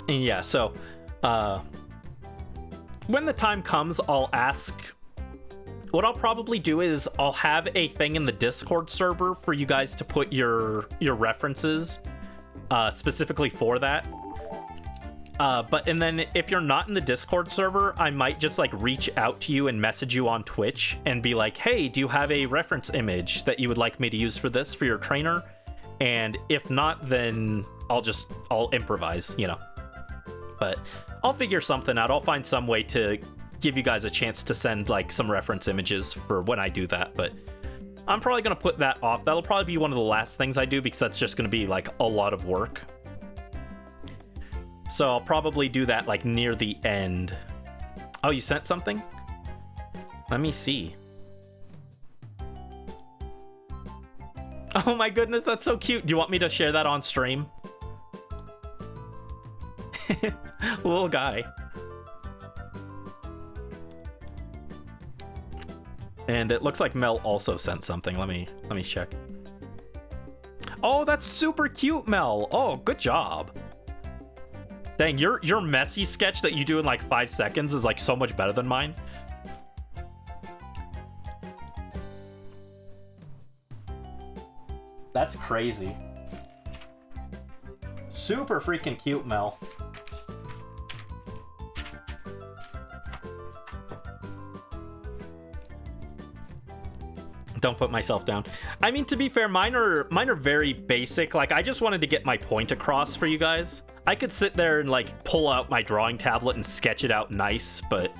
And yeah, so when the time comes, I'll ask. What I'll probably do is I'll have a thing in the Discord server for you guys to put your references specifically for that. And then if you're not in the Discord server, I might just like reach out to you and message you on Twitch and be like, hey, do you have a reference image that you would like me to use for this for your trainer? And if not, then I'll improvise, you know. But I'll figure something out. I'll find some way to give you guys a chance to send like some reference images for when I do that. But I'm probably going to put that off. That'll probably be one of the last things I do because that's just going to be like a lot of work. So I'll probably do that like near the end. Oh, you sent something? Let me see. Oh my goodness, that's so cute. Do you want me to share that on stream? Little guy. And it looks like Mel also sent something. Let me check. Oh, that's super cute, Mel. Oh, good job. Dang, your messy sketch that you do in like 5 seconds is like so much better than mine. That's crazy. Super freaking cute, Mel. Don't put myself down. I mean, to be fair, mine are very basic. Like, I just wanted to get my point across for you guys. I could sit there and like pull out my drawing tablet and sketch it out nice, but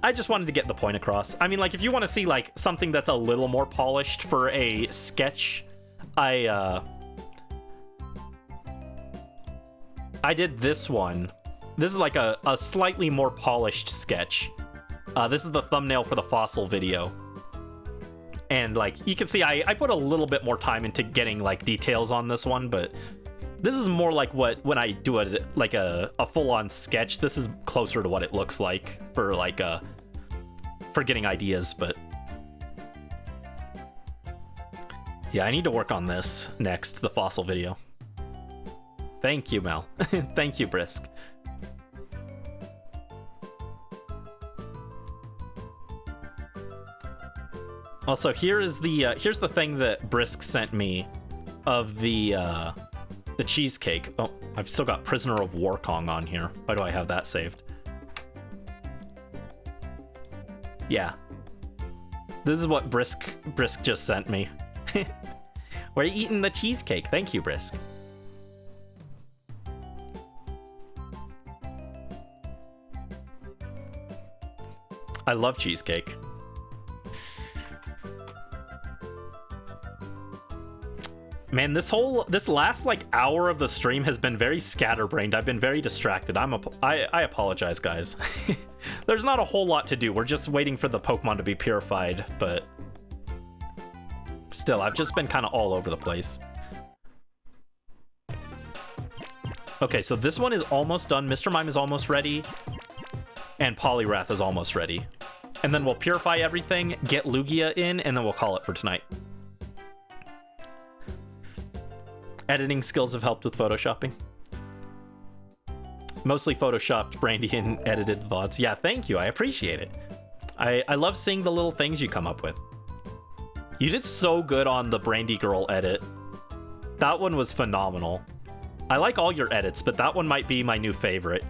I just wanted to get the point across. I mean, like, if you want to see like something that's a little more polished for a sketch, I I did this one. This is like a slightly more polished sketch. This is the thumbnail for the fossil video. And like you can see, I put a little bit more time into getting like details on this one, but this is more like when I do a full-on sketch, this is closer to what it looks like for like for getting ideas. But yeah, I need to work on this next, the fossil video. Thank you, Mel. Thank you, Brisk. Also, here's the thing that Brisk sent me of the cheesecake. Oh, I've still got Prisoner of War Kong on here. Why do I have that saved? Yeah. This is what Brisk just sent me. We're eating the cheesecake. Thank you, Brisk. I love cheesecake. Man, this last like hour of the stream has been very scatterbrained. I've been very distracted. I apologize, guys. There's not a whole lot to do. We're just waiting for the Pokemon to be purified, but still, I've just been kind of all over the place. Okay, so this one is almost done. Mr. Mime is almost ready, and Poliwrath is almost ready. And then we'll purify everything, get Lugia in, and then we'll call it for tonight. Editing skills have helped with photoshopping. Mostly photoshopped Brandy and edited VODs. Yeah, thank you. I appreciate it. I love seeing the little things you come up with. You did so good on the Brandy Girl edit. That one was phenomenal. I like all your edits, but that one might be my new favorite.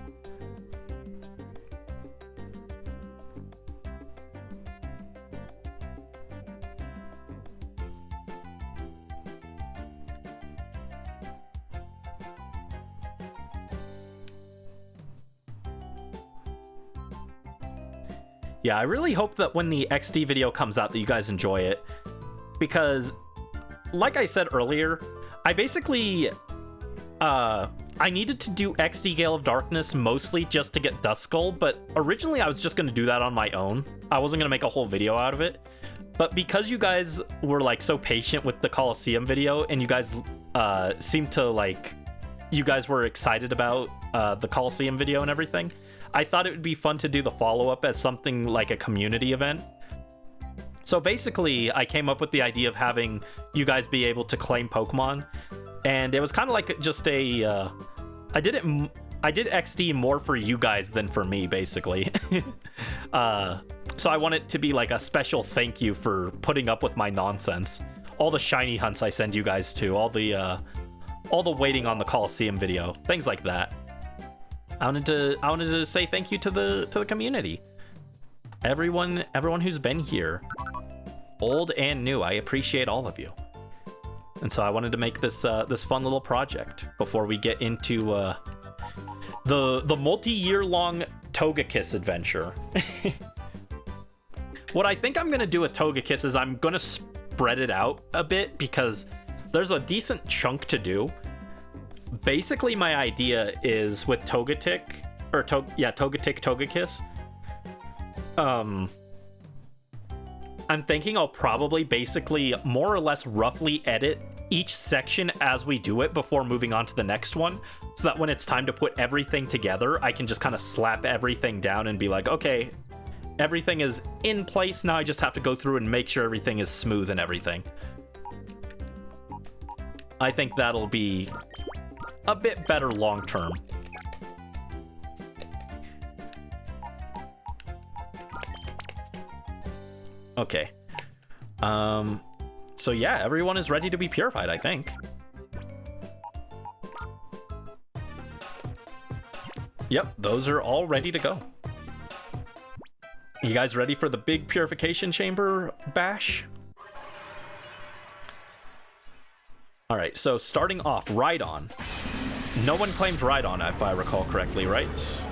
Yeah, I really hope that when the XD video comes out that you guys enjoy it, because like I said earlier, I basically I needed to do XD Gale of Darkness mostly just to get Duskull, but originally I was just going to do that on my own. I wasn't going to make a whole video out of it, but because you guys were like so patient with the Coliseum video, and you guys seemed to like, you guys were excited about the Coliseum video and everything, I thought it would be fun to do the follow-up as something like a community event. So basically, I came up with the idea of having you guys be able to claim Pokemon, and it was kind of like just a... I did XD more for you guys than for me, basically. So I want it to be like a special thank you for putting up with my nonsense. All the shiny hunts I send you guys to, all the waiting on the Coliseum video, things like that. I wanted to say thank you to the community. Everyone who's been here, old and new. I appreciate all of you. And so I wanted to make this this fun little project before we get into the multi-year long Togekiss adventure. What I think I'm gonna do with Togekiss is I'm gonna spread it out a bit because there's a decent chunk to do. Basically, my idea is with Togetic, or Togetic Togekiss. I'm thinking I'll probably basically more or less roughly edit each section as we do it before moving on to the next one, so that when it's time to put everything together, I can just kind of slap everything down and be like, okay, everything is in place now. I just have to go through and make sure everything is smooth and everything. I think that'll be a bit better long term. Okay. So yeah, everyone is ready to be purified, I think. Yep, those are all ready to go. You guys ready for the big purification chamber bash? All right, so starting off, Rhydon. No one claimed Rhydon, if I recall correctly, right?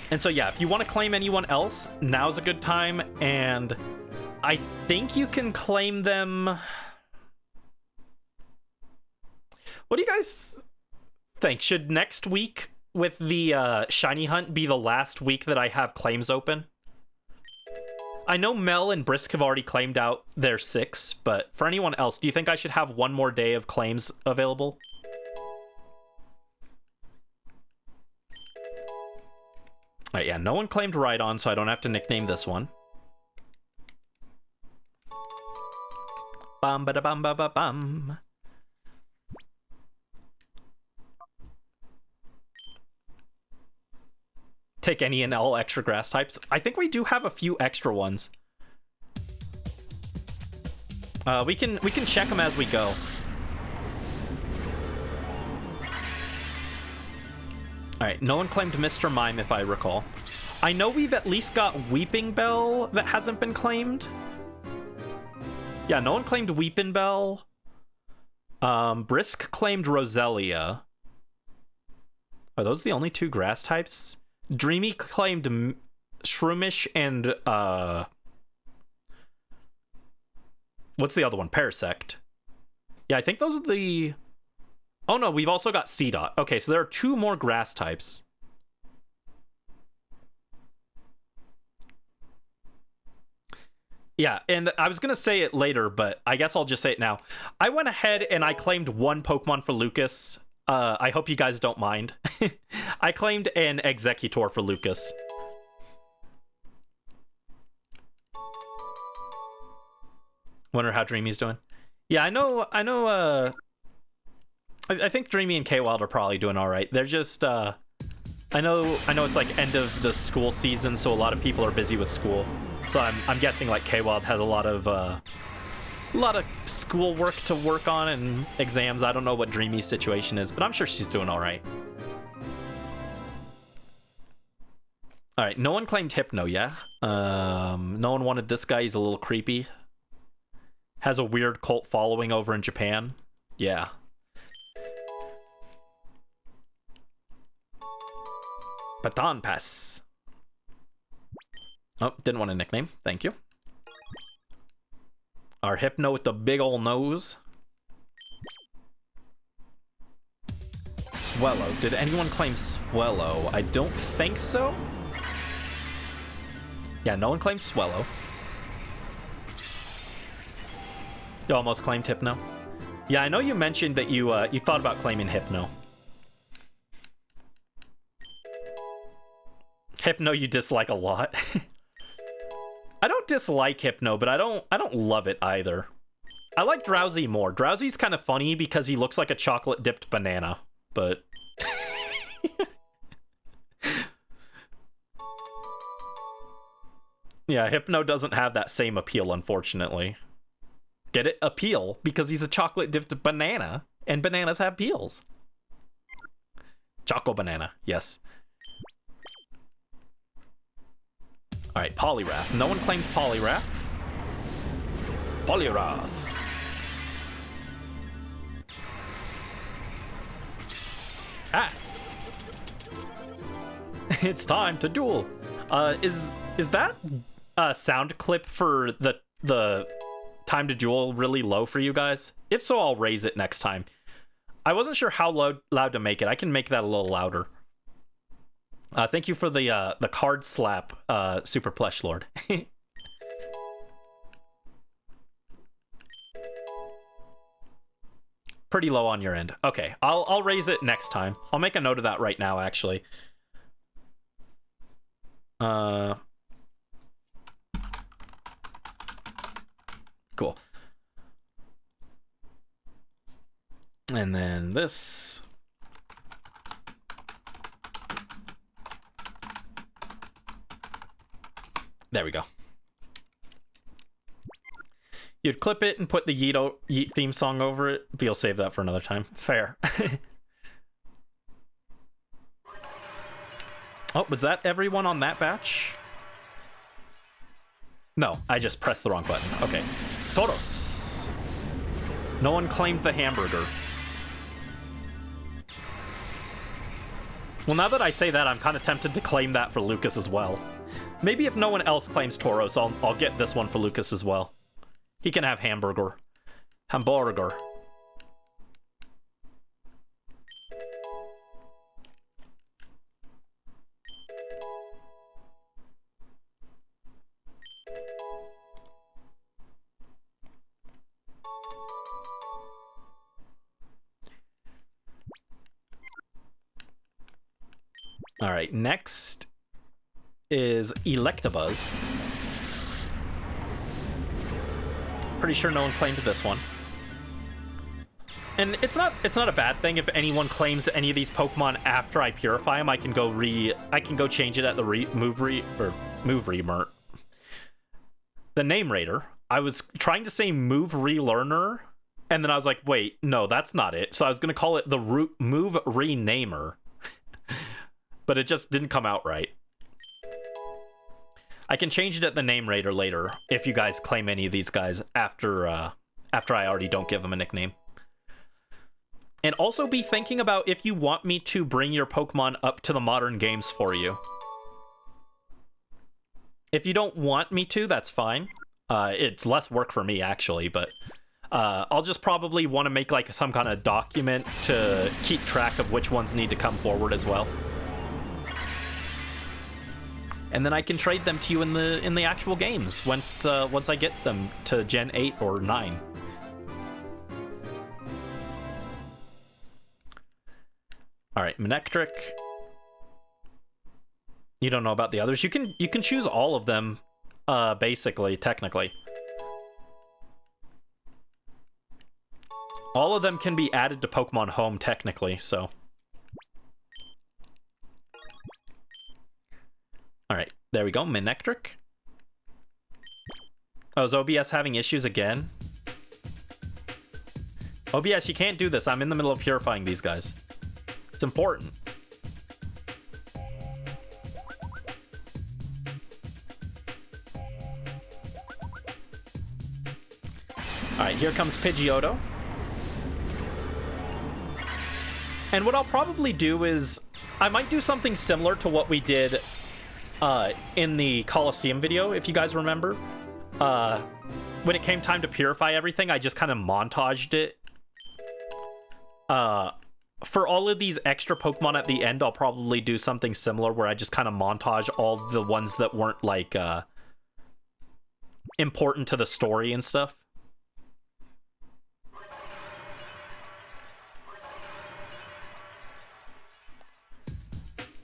And so yeah, if you want to claim anyone else, now's a good time, and I think you can claim them... What do you guys think? Should next week with the shiny hunt be the last week that I have claims open? I know Mel and Brisk have already claimed out their 6, but for anyone else, do you think I should have one more day of claims available? Alright, yeah, no one claimed Rhydon, so I don't have to nickname this one. Bum ba da bum ba ba bum. Take any and all extra grass types. I think we do have a few extra ones. We can check them as we go. Alright, no one claimed Mr. Mime, if I recall. I know we've at least got Weeping Bell that hasn't been claimed. Yeah, no one claimed Weeping Bell. Brisk claimed Roselia. Are those the only 2 grass types? Dreamy claimed Shroomish and, what's the other one? Parasect. Yeah, I think those are the... Oh no, we've also got C-Dot. Okay, so there are 2 more grass types. Yeah, and I was gonna say it later, but I guess I'll just say it now. I went ahead and I claimed 1 Pokemon for Lucas. I hope you guys don't mind. I claimed an Executor for Lucas. Wonder how Dreamy's doing. Yeah, I know, I think Dreamy and K-Wild are probably doing all right. They're just, I know it's like end of the school season, so a lot of people are busy with school. So I'm guessing like K-Wild has a lot of school work to work on and exams. I don't know what Dreamy's situation is, but I'm sure she's doing all right. All right, no one claimed Hypno, yeah? No one wanted this guy. He's a little creepy. Has a weird cult following over in Japan. Yeah. Baton Pass. Oh, didn't want a nickname. Thank you. Our Hypno with the big ol' nose. Swellow. Did anyone claim Swellow? I don't think so. Yeah, no one claimed Swellow. You almost claimed Hypno. Yeah, I know you mentioned that you thought about claiming Hypno. Hypno you dislike a lot. I don't dislike Hypno, but I don't love it either. I like Drowsy more. Drowsy's kind of funny because he looks like a chocolate dipped banana, but yeah, Hypno doesn't have that same appeal, unfortunately. Get it? Appeal, because he's a chocolate dipped banana, and bananas have peels. Choco banana, yes. All right, Poliwrath. No one claimed Poliwrath. Poliwrath. Ah. It's time to duel. Is that sound clip for the time to duel really low for you guys? If so, I'll raise it next time. I wasn't sure how loud to make it. I can make that a little louder. Thank you for the card slap, Super Plush Lord. Pretty low on your end. Okay, I'll raise it next time. I'll make a note of that right now, actually. Cool. And then this. There we go. You'd clip it and put the Yeet theme song over it, but you'll save that for another time. Fair. Oh, was that everyone on that batch? No, I just pressed the wrong button. Okay. Toros. No one claimed the hamburger. Well, now that I say that, I'm kind of tempted to claim that for Lucas as well. Maybe if no one else claims Tauros, I'll get this one for Lucas as well. He can have hamburger. Hamburger. All right, next is Electabuzz. Pretty sure no one claimed this one. And it's not a bad thing if anyone claims any of these Pokemon after I purify them. I can go change it at the move remert. The name rater. I was trying to say move relearner, and then I was like, wait, no, that's not it. So I was gonna call it the move renamer, but it just didn't come out right. I can change it at the name rater later if you guys claim any of these guys after I already don't give them a nickname. And also be thinking about if you want me to bring your Pokemon up to the modern games for you. If you don't want me to, that's fine. It's less work for me, actually, but I'll just probably want to make like some kind of document to keep track of which ones need to come forward as well. And then I can trade them to you in the actual games once I get them to Gen 8 or 9. All right, Manectric. You don't know about the others. You can choose all of them, basically, technically. All of them can be added to Pokemon Home, technically, so. All right, there we go, Manectric. Oh, is OBS having issues again? OBS, you can't do this. I'm in the middle of purifying these guys. It's important. Alright, here comes Pidgeotto. And what I'll probably do is, I might do something similar to what we did in the Coliseum video, if you guys remember. When it came time to purify everything, I just kind of montaged it. For all of these extra Pokemon at the end, I'll probably do something similar where I just kind of montage all the ones that weren't, like, important to the story and stuff.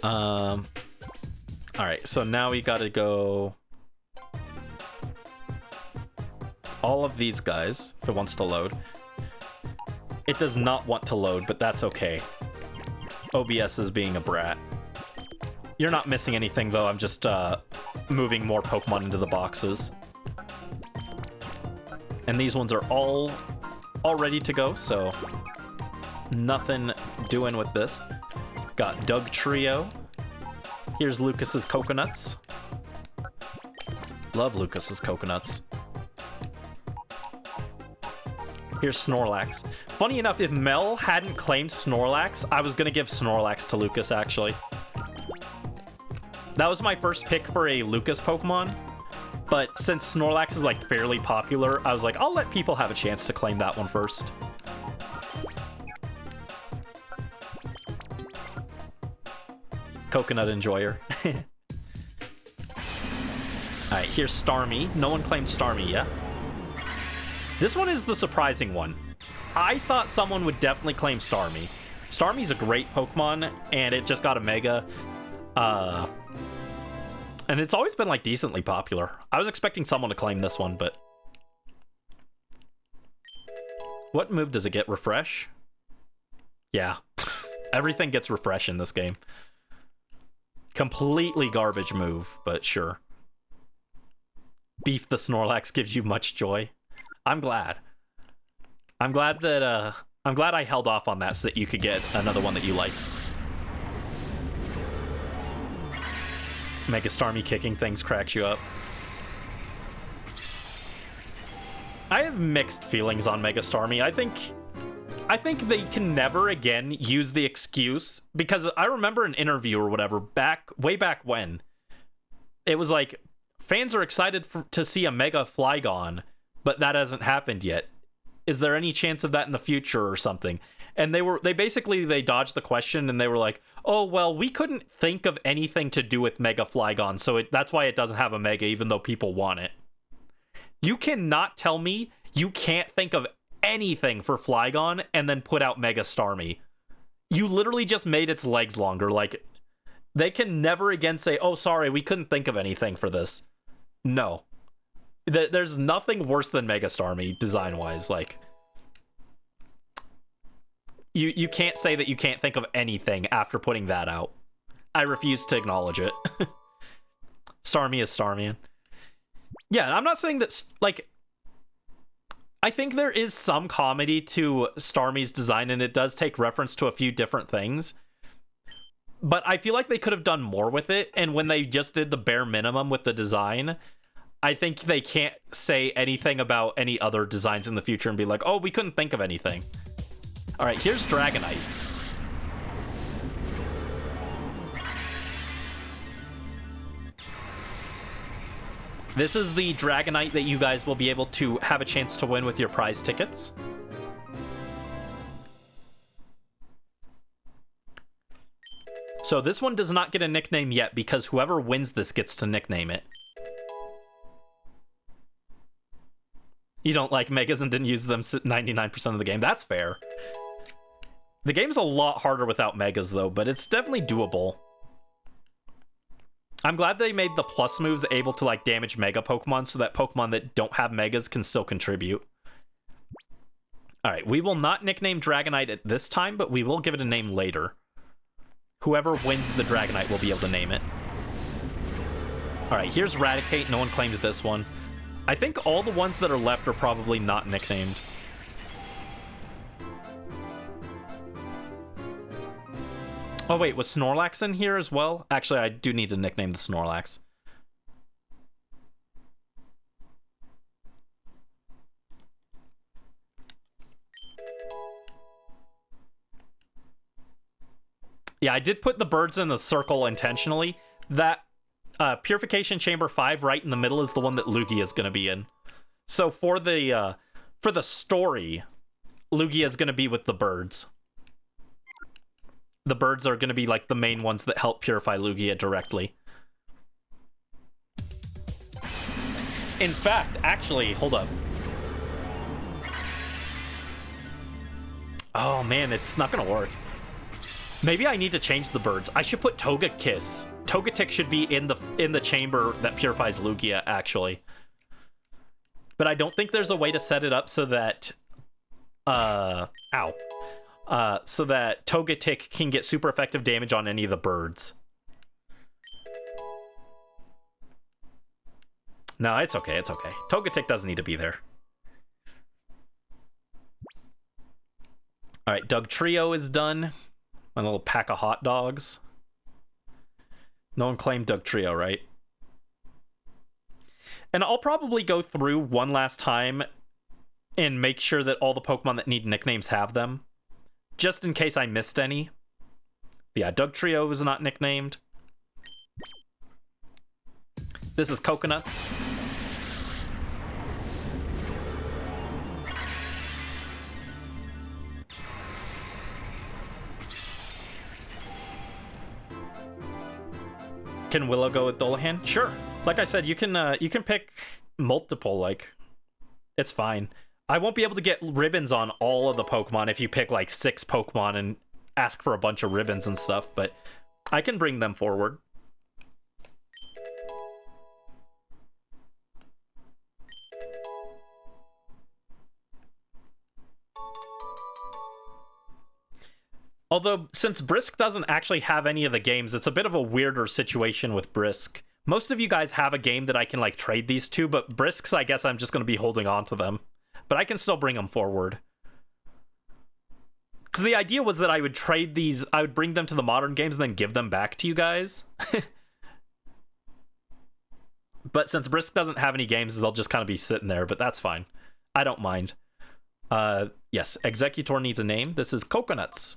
Alright, so now we gotta go... all of these guys, if it wants to load. It does not want to load, but that's okay. OBS is being a brat. You're not missing anything, though. I'm just moving more Pokemon into the boxes. And these ones are all ready to go, so nothing doing with this. Got Doug Trio. Here's Lucas's coconuts. Love Lucas's coconuts. Here's Snorlax. Funny enough, if Mel hadn't claimed Snorlax, I was gonna give Snorlax to Lucas, actually. That was my first pick for a Lucas Pokemon, but since Snorlax is, like, fairly popular, I was like, I'll let people have a chance to claim that one first. Coconut enjoyer. Alright, here's Starmie. No one claimed Starmie yet. This one is the surprising one. I thought someone would definitely claim Starmie. Starmie's a great Pokemon, and it just got a Mega. And it's always been, like, decently popular. I was expecting someone to claim this one, but... what move does it get? Refresh? Yeah. Everything gets refresh in this game. Completely garbage move, but sure. Beef the Snorlax gives you much joy. I'm glad. I'm glad that, I'm glad I held off on that so that you could get another one that you liked. Mega Starmie kicking things cracks you up. I have mixed feelings on Mega Starmie. I think they can never again use the excuse, because I remember an interview or whatever way back when it was like, fans are excited to see a Mega Flygon, but that hasn't happened yet. Is there any chance of that in the future or something? And they basically dodged the question, and they were like, oh, well, we couldn't think of anything to do with Mega Flygon, so that's why it doesn't have a Mega, even though people want it. You cannot tell me you can't think of anything for Flygon and then put out Mega Starmie. You literally just made its legs longer. Like, They can never again say, oh, sorry, we couldn't think of anything for this. No. There's nothing worse than Mega Starmie, design-wise. Like, you can't say that you can't think of anything after putting that out. I refuse to acknowledge it. Starmie is Starmie. Yeah, I'm not saying that, like, I think there is some comedy to Starmie's design, and it does take reference to a few different things. But I feel like they could have done more with it, and when they just did the bare minimum with the design, I think they can't say anything about any other designs in the future and be like, oh, we couldn't think of anything. All right, here's Dragonite. This is the Dragonite that you guys will be able to have a chance to win with your prize tickets. So this one does not get a nickname yet because whoever wins this gets to nickname it. You don't like Megas and didn't use them 99% of the game. That's fair. The game's a lot harder without Megas, though, but it's definitely doable. I'm glad they made the plus moves able to, like, damage Mega Pokemon so that Pokemon that don't have Megas can still contribute. Alright, we will not nickname Dragonite at this time, but we will give it a name later. Whoever wins the Dragonite will be able to name it. Alright, here's Raticate. No one claimed this one. I think all the ones that are left are probably not nicknamed. Oh wait, was Snorlax in here as well? Actually, I do need to nickname the Snorlax. Yeah, I did put the birds in the circle intentionally. That Purification Chamber 5 right in the middle is the one that Lugia is going to be in. So for the story, Lugia is going to be with the birds. The birds are going to be like the main ones that help purify Lugia directly. In fact, actually, hold up. Oh man, it's not going to work. Maybe I need to change the birds. I should put Togekiss. Togetic should be in the chamber that purifies Lugia, actually. But I don't think there's a way to set it up so that so that Togetic can get super effective damage on any of the birds. No, it's okay, it's okay. Togetic doesn't need to be there. Alright, Doug Trio is done. My little pack of hot dogs. No one claimed Doug Trio, right? And I'll probably go through one last time and make sure that all the Pokemon that need nicknames have them. Just in case I missed any. But yeah, Doug Trio was not nicknamed. This is Coconuts. Can Willow go with Dullahan? Sure. Like I said, you can pick multiple, like, it's fine. I won't be able to get ribbons on all of the Pokemon if you pick like 6 Pokemon and ask for a bunch of ribbons and stuff, but I can bring them forward. Although, since Brisk doesn't actually have any of the games, it's a bit of a weirder situation with Brisk. Most of you guys have a game that I can, like, trade these to, but Brisks, I guess I'm just going to be holding on to them. But I can still bring them forward. Because the idea was that I would trade these, I would bring them to the modern games and then give them back to you guys. But since Brisk doesn't have any games, they'll just kind of be sitting there, but that's fine. I don't mind. Yes, Executor needs a name. This is Coconuts.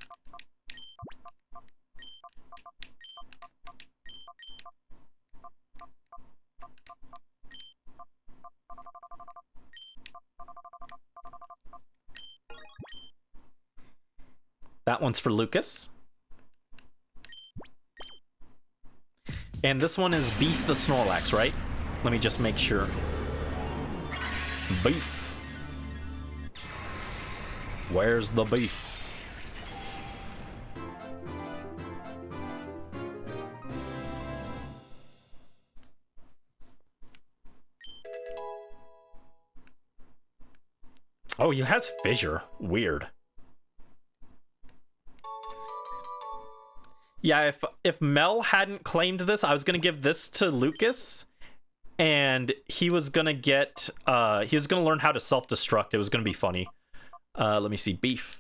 That one's for Lucas. And this one is Beef the Snorlax, right? Let me just make sure. Beef. Where's the beef? Oh, he has fissure. Weird. Yeah, if Mel hadn't claimed this, I was gonna give this to Lucas, and he was gonna get he was gonna learn how to self-destruct. It was gonna be funny. Let me see. Beef.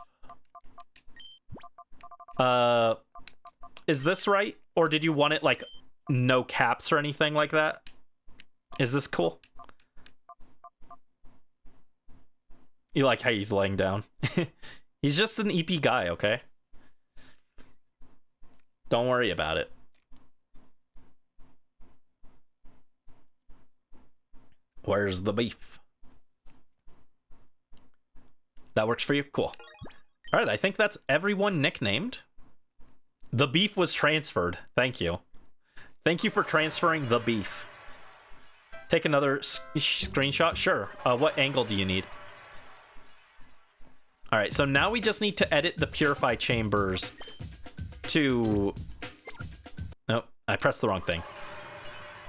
Is this right? Or did you want it like no caps or anything like that? Is this cool? You like how he's laying down? He's just an EP guy, okay? Don't worry about it. Where's the beef? That works for you? Cool. All right, I think that's everyone nicknamed. The beef was transferred. Thank you. Thank you for transferring the beef. Take another screenshot? Sure. What angle do you need? All right, so now we just need to edit the purify chambers to... Nope, I pressed the wrong thing.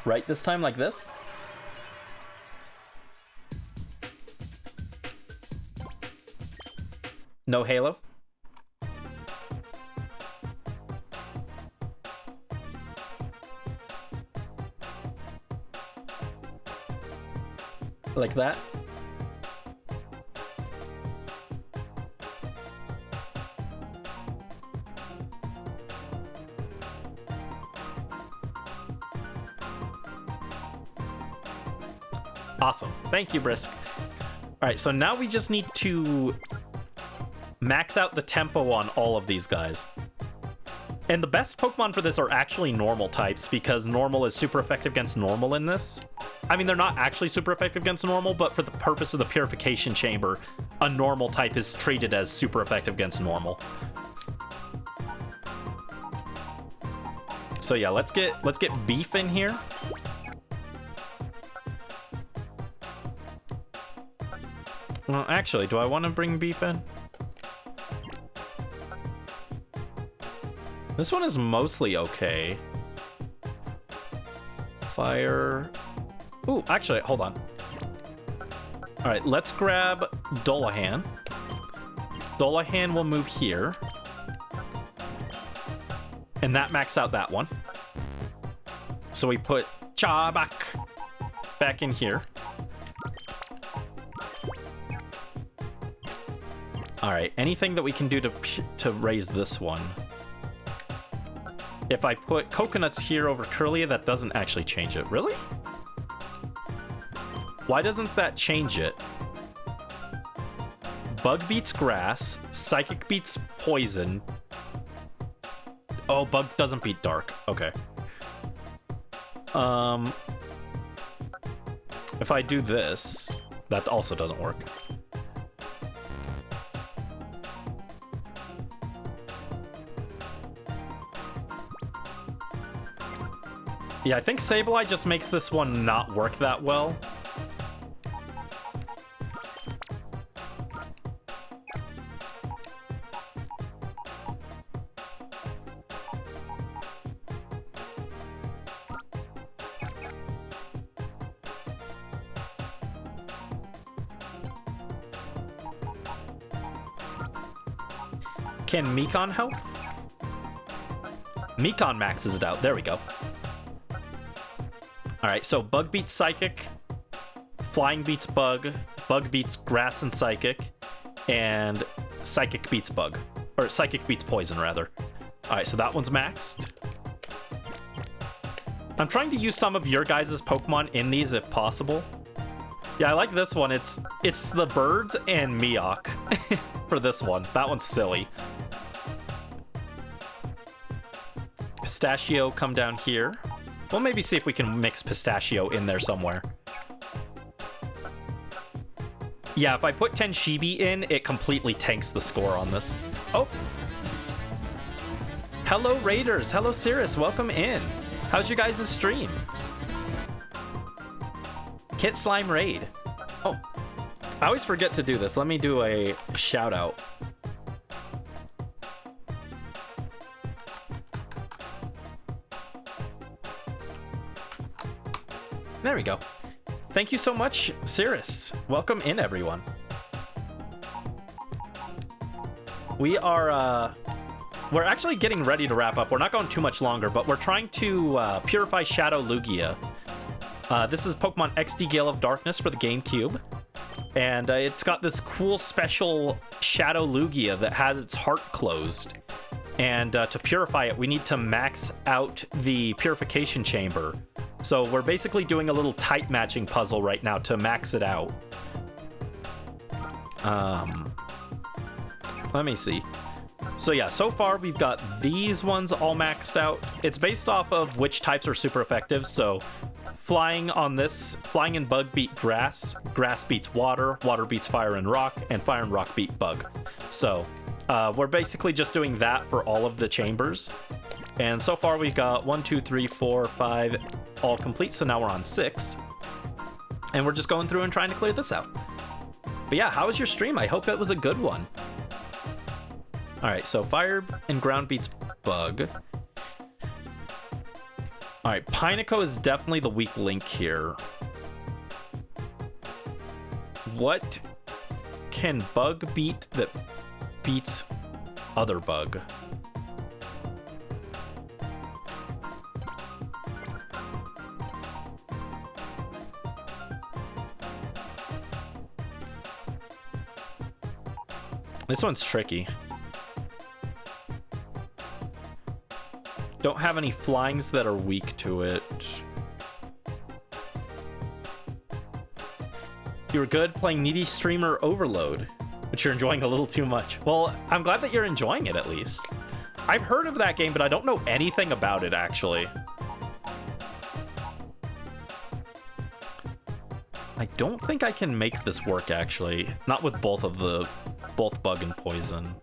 Right this time, like this? No halo? Like that? Awesome. Thank you, Brisk. All right, so now we just need to max out the tempo on all of these guys. And the best Pokemon for this are actually normal types, because normal is super effective against normal in this. I mean, they're not actually super effective against normal, but for the purpose of the purification chamber, a normal type is treated as super effective against normal. So yeah, let's get beef in here. Well, actually, do I want to bring beef in? This one is mostly okay. Fire. Ooh, actually, hold on. All right, let's grab Dullahan. Dullahan will move here. And that maxes out that one. So we put Chabak back in here. All right, anything that we can do to raise this one? If I put coconuts here over Curlia, that doesn't actually change it. Really? Why doesn't that change it? Bug beats grass. Psychic beats poison. Oh, bug doesn't beat dark. Okay. If I do this, that also doesn't work. Yeah, I think Sableye just makes this one not work that well. Can Mekon help? Mekon maxes it out. There we go. All right, so Bug beats Psychic, Flying beats Bug, Bug beats Grass and Psychic, and Psychic beats Bug. Or Psychic beats Poison, rather. All right, so that one's maxed. I'm trying to use some of your guys' Pokemon in these if possible. Yeah, I like this one. It's the birds and Miok for this one. That one's silly. Pistachio, come down here. We'll maybe see if we can mix Pistachio in there somewhere. Yeah, if I put Tenshibi in, it completely tanks the score on this. Oh. Hello, Raiders. Hello, Cirrus. Welcome in. How's your guys' stream? Kit Slime Raid. Oh, I always forget to do this. Let me do a shout out. There we go. Thank you so much, Cirrus. Welcome in, everyone. we are we're actually getting ready to wrap up. We're not going too much longer, but we're trying to purify Shadow Lugia. This is Pokemon XD Gale of Darkness for the GameCube. And it's got this cool special Shadow Lugia that has its heart closed. And to purify it, we need to max out the purification chamber. So we're basically doing a little type matching puzzle right now to max it out. Let me see. So yeah, so far we've got these ones all maxed out. It's based off of which types are super effective. So flying and bug beat grass, grass beats water, water beats fire and rock rock beat bug. So we're basically just doing that for all of the chambers. And so far we've got 1, 2, 3, 4, 5 all complete. So now we're on 6. And we're just going through and trying to clear this out. But yeah, how was your stream? I hope it was a good one. All right, so fire and ground beats bug. All right, Pineco is definitely the weak link here. What can bug beat that beats other bug? This one's tricky. Don't have any flyings that are weak to it. You were good playing Needy Streamer Overload, but you're enjoying a little too much. Well, I'm glad that you're enjoying it at least. I've heard of that game, but I don't know anything about it actually. I don't think I can make this work actually. Not with both bug and poison.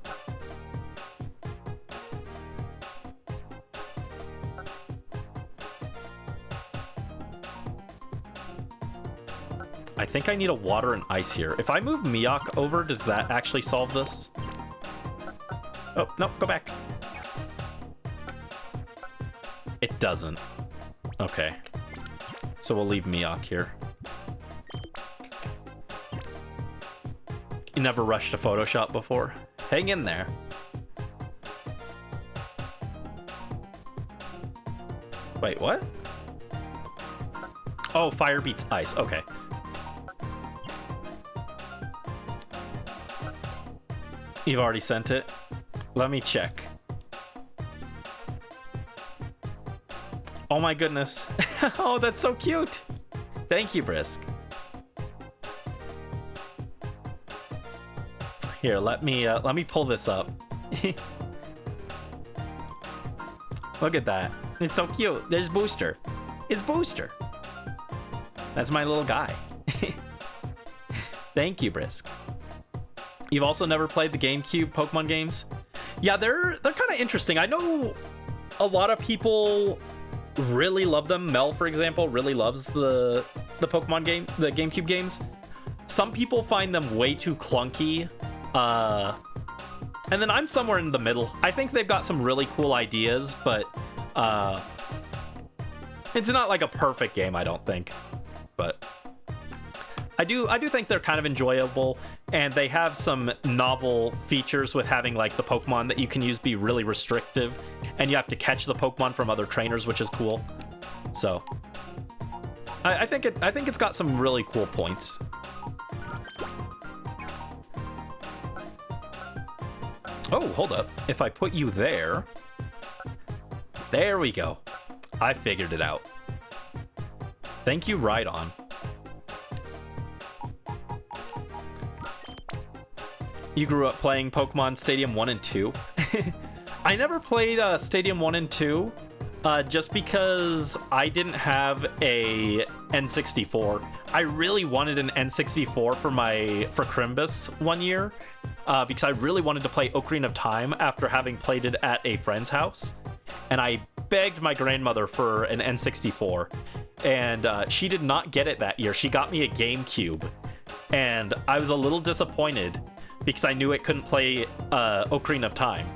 I think I need a water and ice here. If I move Miyok over, does that actually solve this? Oh, no, go back. It doesn't. Okay. So we'll leave Miyok here. You never rushed to Photoshop before? Hang in there. Wait, what? Oh, fire beats ice. Okay. You've already sent it? Let me check. Oh my goodness. Oh, that's so cute. Thank you, Brisk. Here, let me pull this up. Look at that. It's so cute. There's Booster. It's Booster. That's my little guy. Thank you, Brisk. You've also never played the GameCube Pokemon games? Yeah, they're kind of interesting. I know a lot of people really love them. Mel, for example, really loves the Pokemon game, the GameCube games. Some people find them way too clunky. And then I'm somewhere in the middle. I think they've got some really cool ideas, but it's not like a perfect game, I don't think. But I do think they're kind of enjoyable, and they have some novel features with having like the Pokemon that you can use be really restrictive, and you have to catch the Pokemon from other trainers, which is cool. So I think it's got some really cool points. Oh, hold up. If I put you there, there we go. I figured it out. Thank you, Rhydon. You grew up playing Pokemon Stadium 1 and 2. I never played Stadium 1 and 2 just because I didn't have a N64. I really wanted an N64 for Crimbus one year because I really wanted to play Ocarina of Time after having played it at a friend's house. And I begged my grandmother for an N64. And she did not get it that year. She got me a GameCube. And I was a little disappointed because I knew it couldn't play Ocarina of Time.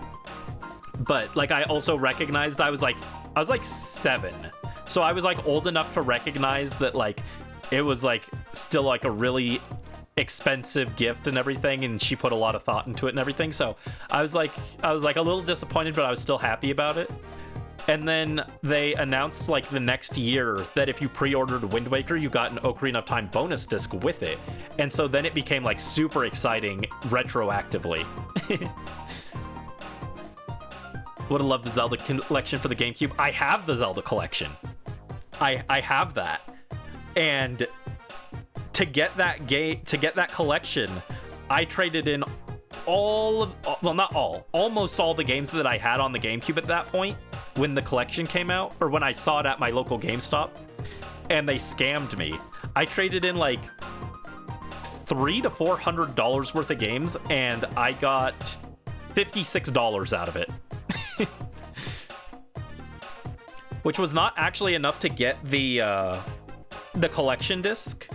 But like I also recognized I was like 7. So I was like old enough to recognize that like it was like still like a really expensive gift and everything, and she put a lot of thought into it and everything. So I was like a little disappointed, but I was still happy about it. And then they announced like the next year that if you pre-ordered Wind Waker, you got an Ocarina of Time bonus disc with it. And so then it became like super exciting retroactively. Would have loved the Zelda collection for the GameCube. I have the Zelda collection. I have that. And to get that collection, I traded in almost all the games that I had on the GameCube at that point when the collection came out, or when I saw it at my local GameStop, and they scammed me. I traded in like $300 to $400 worth of games, and I got $56 out of it. Which was not actually enough to get the collection disc.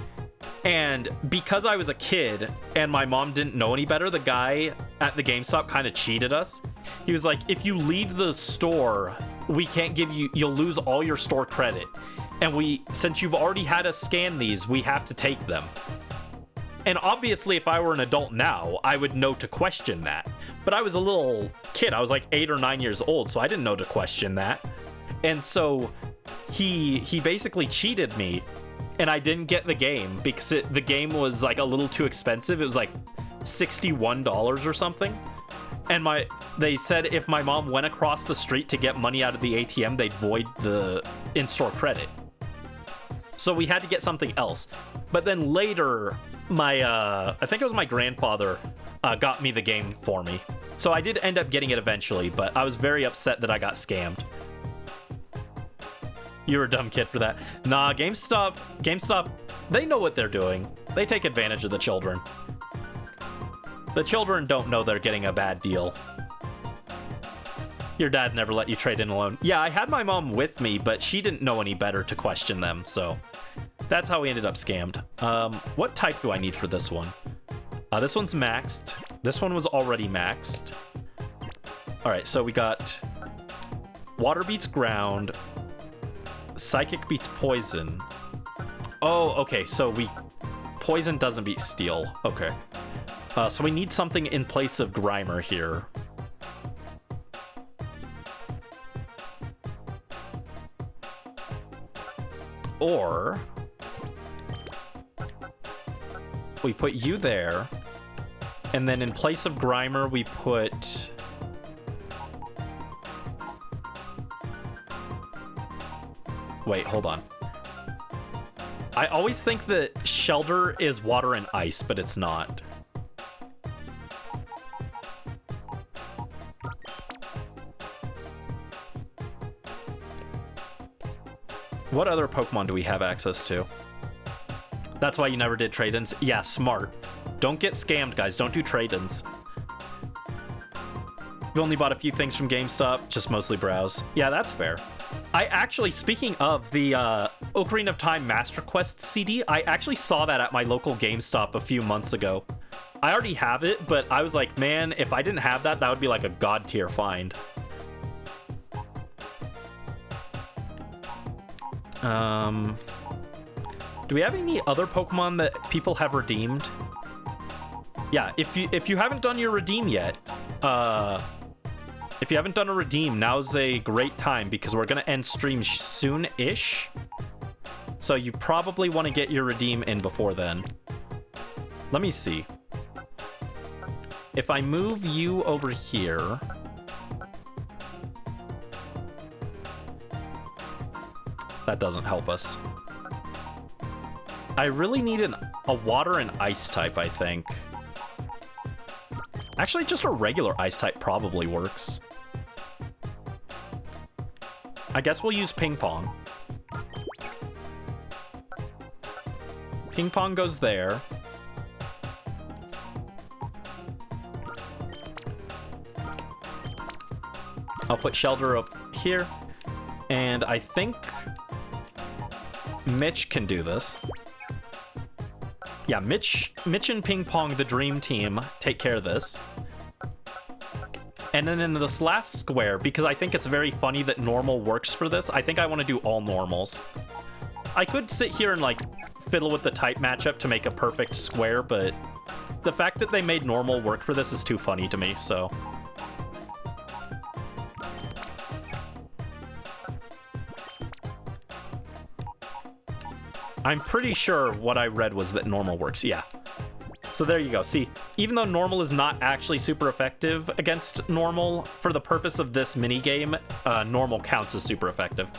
And because I was a kid and my mom didn't know any better, the guy at the GameStop kind of cheated us. He was like, if you leave the store, we can't give you, you'll lose all your store credit. And since you've already had us scan these, we have to take them. And obviously, if I were an adult now, I would know to question that. But I was a little kid. I was like 8 or 9 years old, so I didn't know to question that. And so he basically cheated me. And I didn't get the game because the game was like a little too expensive. It was like $61 or something. And they said if my mom went across the street to get money out of the ATM, they'd void the in-store credit. So we had to get something else. But then later, I think it was my grandfather got me the game for me. So I did end up getting it eventually, but I was very upset that I got scammed. You're a dumb kid for that. Nah, GameStop, they know what they're doing. They take advantage of the children. The children don't know they're getting a bad deal. Your dad never let you trade in alone. Yeah, I had my mom with me, but she didn't know any better to question them, so that's how we ended up scammed. What type do I need for this one? This one's maxed. This one was already maxed. All right, so we got water beats ground. Psychic beats poison. Oh, okay, so poison doesn't beat steel. Okay. So we need something in place of Grimer here. Or we put you there, and then in place of Grimer, we put... Wait, hold on. I always think that Shelter is water and ice, but it's not. What other Pokemon do we have access to? That's why you never did trade-ins? Yeah, smart. Don't get scammed, guys. Don't do trade-ins. We've only bought a few things from GameStop, just mostly browse. Yeah, that's fair. I actually, speaking of the Ocarina of Time Master Quest CD, I actually saw that at my local GameStop a few months ago. I already have it, but I was like, man, if I didn't have that, that would be like a god tier find. Do we have any other Pokemon that people have redeemed? Yeah, if you haven't done your redeem yet, if you haven't done a redeem, now's a great time because we're gonna end stream soon-ish. So you probably want to get your redeem in before then. Let me see. If I move you over here... That doesn't help us. I really need a water and ice type, I think. Actually, just a regular ice type probably works. I guess we'll use ping pong. Ping pong goes there. I'll put Shelter up here. And I think Mitch can do this. Yeah, Mitch and Ping Pong, the dream team, take care of this. And then in this last square, because I think it's very funny that normal works for this, I think I want to do all normals. I could sit here and like fiddle with the type matchup to make a perfect square, but the fact that they made normal work for this is too funny to me, so. I'm pretty sure what I read was that normal works, yeah. So there you go. See, even though normal is not actually super effective against normal, for the purpose of this minigame, normal counts as super effective.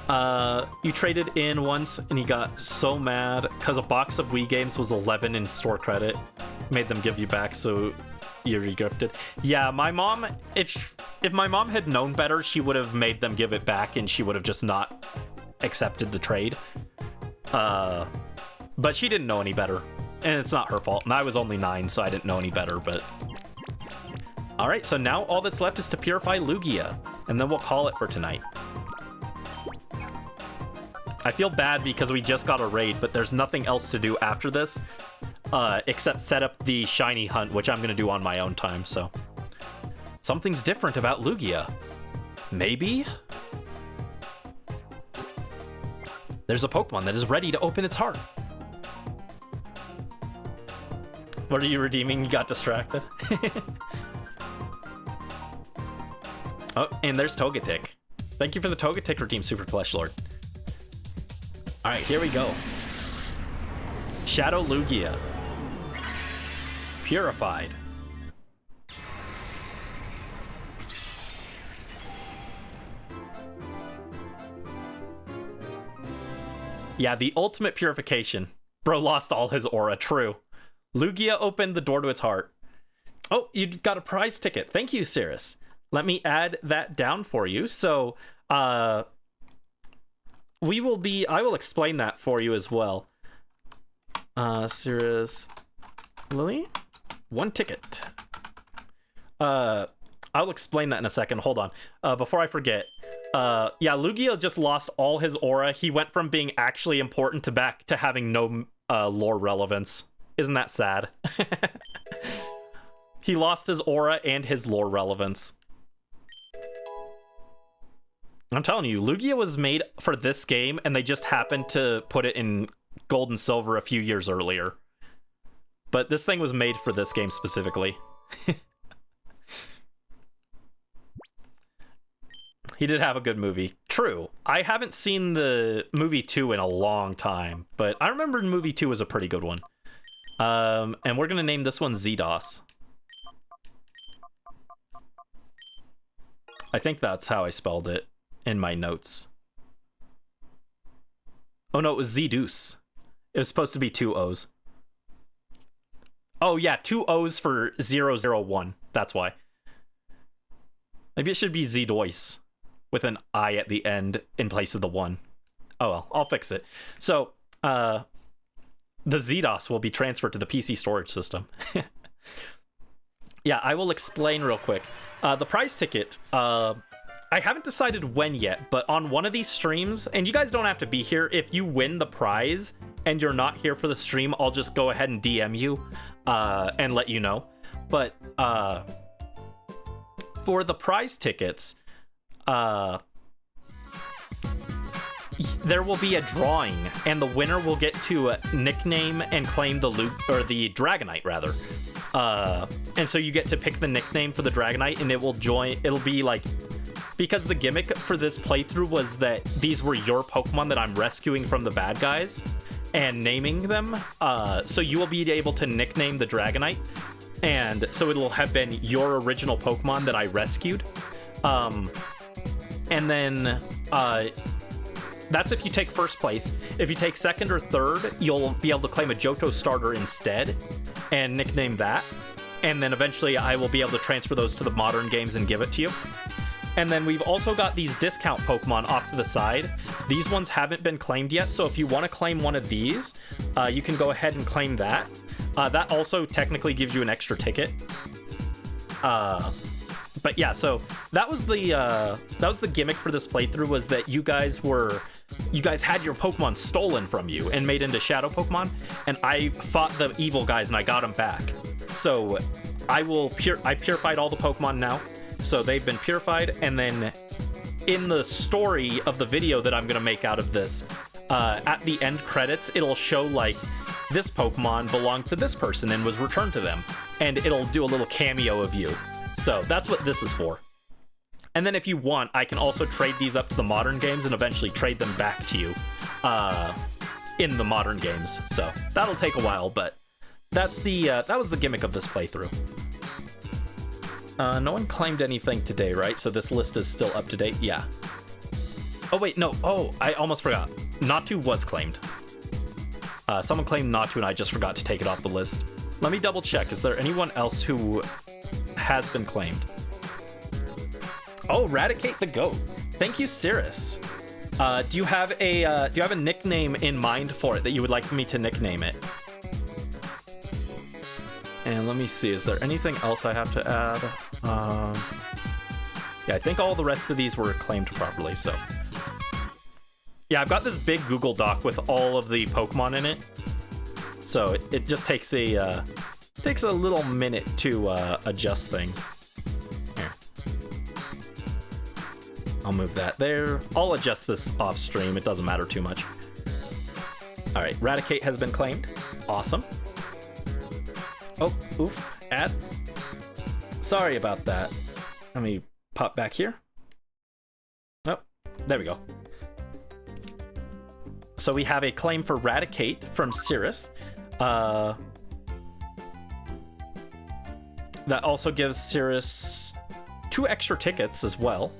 You traded in once and he got so mad because a box of Wii games was 11 in store credit. Made them give you back, so you regrifted. Yeah, my mom, if my mom had known better, she would have made them give it back and she would have just not accepted the trade. But she didn't know any better, and it's not her fault. And I was only 9, so I didn't know any better, but... Alright, so now all that's left is to purify Lugia, and then we'll call it for tonight. I feel bad because we just got a raid, but there's nothing else to do after this, except set up the shiny hunt, which I'm going to do on my own time, so... Something's different about Lugia. Maybe? There's a Pokemon that is ready to open its heart. What are you redeeming? You got distracted. Oh, and there's Togetic. Thank you for the Togetic redeem, Super Flesh Lord. Alright, here we go. Shadow Lugia. Purified. Yeah, the ultimate purification. Bro lost all his aura, true. Lugia opened the door to its heart. Oh, you got a prize ticket. Thank you, Cirrus. Let me add that down for you. So, I will explain that for you as well. Cirrus Lily, 1 ticket. I'll explain that in a second. Hold on. Before I forget. Yeah, Lugia just lost all his aura. He went from being actually important to back to having no lore relevance. Isn't that sad? He lost his aura and his lore relevance. I'm telling you, Lugia was made for this game, and they just happened to put it in Gold and Silver a few years earlier. But this thing was made for this game specifically. He did have a good movie. True. I haven't seen the movie 2 in a long time, but I remember movie 2 was a pretty good one. And we're gonna name this one ZDOS. I think that's how I spelled it in my notes. Oh no, it was Z-Deuce. It was supposed to be 2 O's. Oh yeah, 2 O's for 001. That's why. Maybe it should be Z-Dois with an I at the end in place of the 1. Oh well, I'll fix it. So, the ZDOS will be transferred to the PC storage system. Yeah, I will explain real quick. The prize ticket, I haven't decided when yet, but on one of these streams, and you guys don't have to be here, if you win the prize and you're not here for the stream, I'll just go ahead and DM you and let you know. But for the prize tickets, there will be a drawing, and the winner will get to nickname and claim the Dragonite, rather. And so you get to pick the nickname for the Dragonite, and it'll be like, because the gimmick for this playthrough was that these were your Pokemon that I'm rescuing from the bad guys and naming them. So you will be able to nickname the Dragonite, and so it'll have been your original Pokemon that I rescued. And then that's if you take first place. If you take second or third, you'll be able to claim a Johto starter instead and nickname that. And then eventually I will be able to transfer those to the modern games and give it to you. And then we've also got these discount Pokemon off to the side. These ones haven't been claimed yet, so if you want to claim one of these, you can go ahead and claim that. That also technically gives you an extra ticket. But yeah, so that was the gimmick for this playthrough, was that you guys had your Pokemon stolen from you and made into Shadow Pokemon, and I fought the evil guys and I got them back. So I purified all the Pokemon now, so they've been purified, and then in the story of the video that I'm gonna make out of this, at the end credits, it'll show like this Pokemon belonged to this person and was returned to them, and it'll do a little cameo of you. So that's what this is for. And then if you want, I can also trade these up to the modern games and eventually trade them back to you in the modern games. So that'll take a while, but that's the that was the gimmick of this playthrough. No one claimed anything today, right? So this list is still up to date? Yeah. Oh, wait, no. Oh, I almost forgot. Natu was claimed. Someone claimed Natu, and I just forgot to take it off the list. Let me double check. Is there anyone else who has been claimed? Oh, Radicate the Goat. Thank you, Cirrus. Do you have a nickname in mind for it that you would like me to nickname it? And let me see, is there anything else I have to add? Yeah, I think all the rest of these were claimed properly, so. Yeah, I've got this big Google Doc with all of the Pokemon in it. So it just takes a little minute to adjust things. Here. I'll move that there. I'll adjust this off stream, it doesn't matter too much. All right, Radicate has been claimed. Awesome. Oh, oof, add. Sorry about that. Let me pop back here. Oh, there we go. So we have a claim for Radicate from Cirrus. That also gives Cirrus 2 extra tickets as well.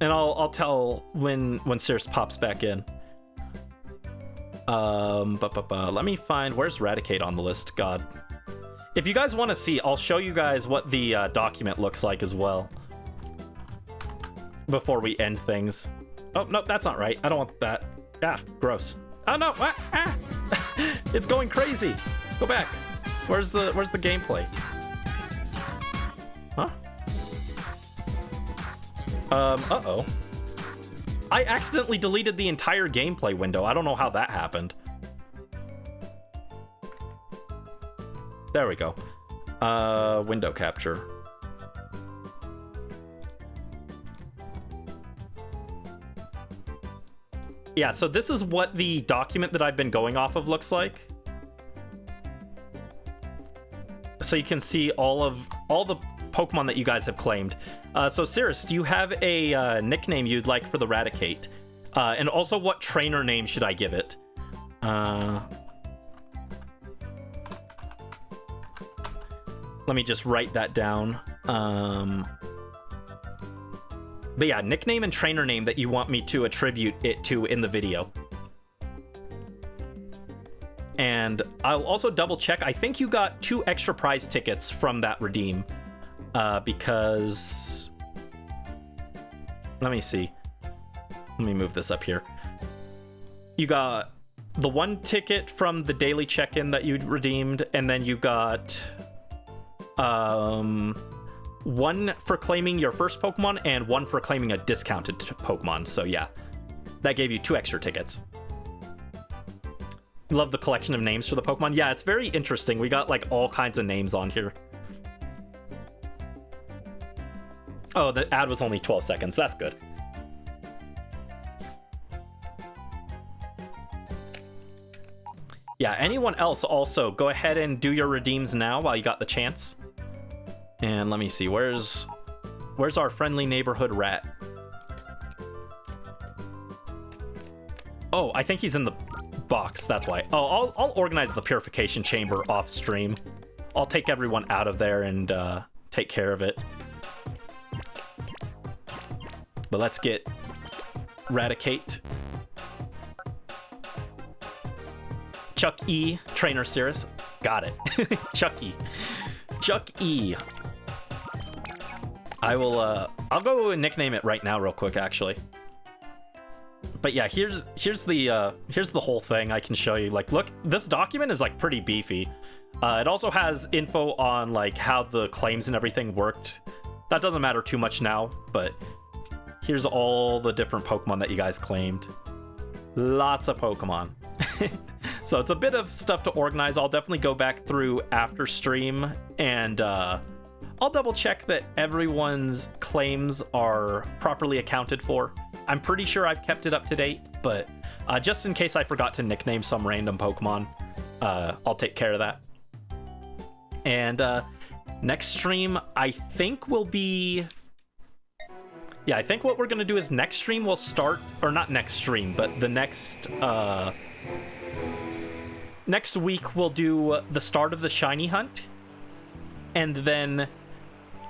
And I'll tell when Cirrus pops back in. Let me find, where's Radicate on the list? God. If you guys want to see, I'll show you guys what the document looks like as well. Before we end things. Oh, no, that's not right. I don't want that. Ah, gross. Oh, no. Ah. It's going crazy. Go back. Where's the gameplay? Huh? Uh-oh. I accidentally deleted the entire gameplay window. I don't know how that happened. There we go. Window capture. Yeah, so this is what the document that I've been going off of looks like. So you can see all the Pokemon that you guys have claimed. So Cirrus, do you have a nickname you'd like for the Radicate? And also, what trainer name should I give it? Let me just write that down. But yeah, nickname and trainer name that you want me to attribute it to in the video. And I'll also double check. I think you got 2 extra prize tickets from that redeem. Because... Let me see. Let me move this up here. You got the 1 ticket from the daily check-in that you redeemed, and then you got... 1 for claiming your first Pokemon and 1 for claiming a discounted Pokemon. So yeah, that gave you 2 extra tickets. Love the collection of names for the Pokemon. Yeah, it's very interesting. We got like all kinds of names on here. Oh, the ad was only 12 seconds. That's good. Yeah, anyone else also, go ahead and do your redeems now while you got the chance. And let me see, where's our friendly neighborhood rat? Oh, I think he's in the box, that's why. Oh, I'll organize the purification chamber off stream. I'll take everyone out of there and take care of it. But let's get Radicate. Chuck E, Trainer Cirrus. Got it. Chuck E. Chuck E. I'll go and nickname it right now real quick, actually. But yeah, here's the whole thing I can show you. Like, look, this document is like pretty beefy. It also has info on like how the claims and everything worked. That doesn't matter too much now, but here's all the different Pokemon that you guys claimed. Lots of Pokemon. So it's a bit of stuff to organize. I'll definitely go back through after stream and I'll double check that everyone's claims are properly accounted for. I'm pretty sure I've kept it up to date, but just in case I forgot to nickname some random Pokemon, I'll take care of that. And next stream, I think will be... Yeah, I think what we're going to do is next stream we'll start... Or not next stream, but the next... Next week we'll do the start of the shiny hunt. And then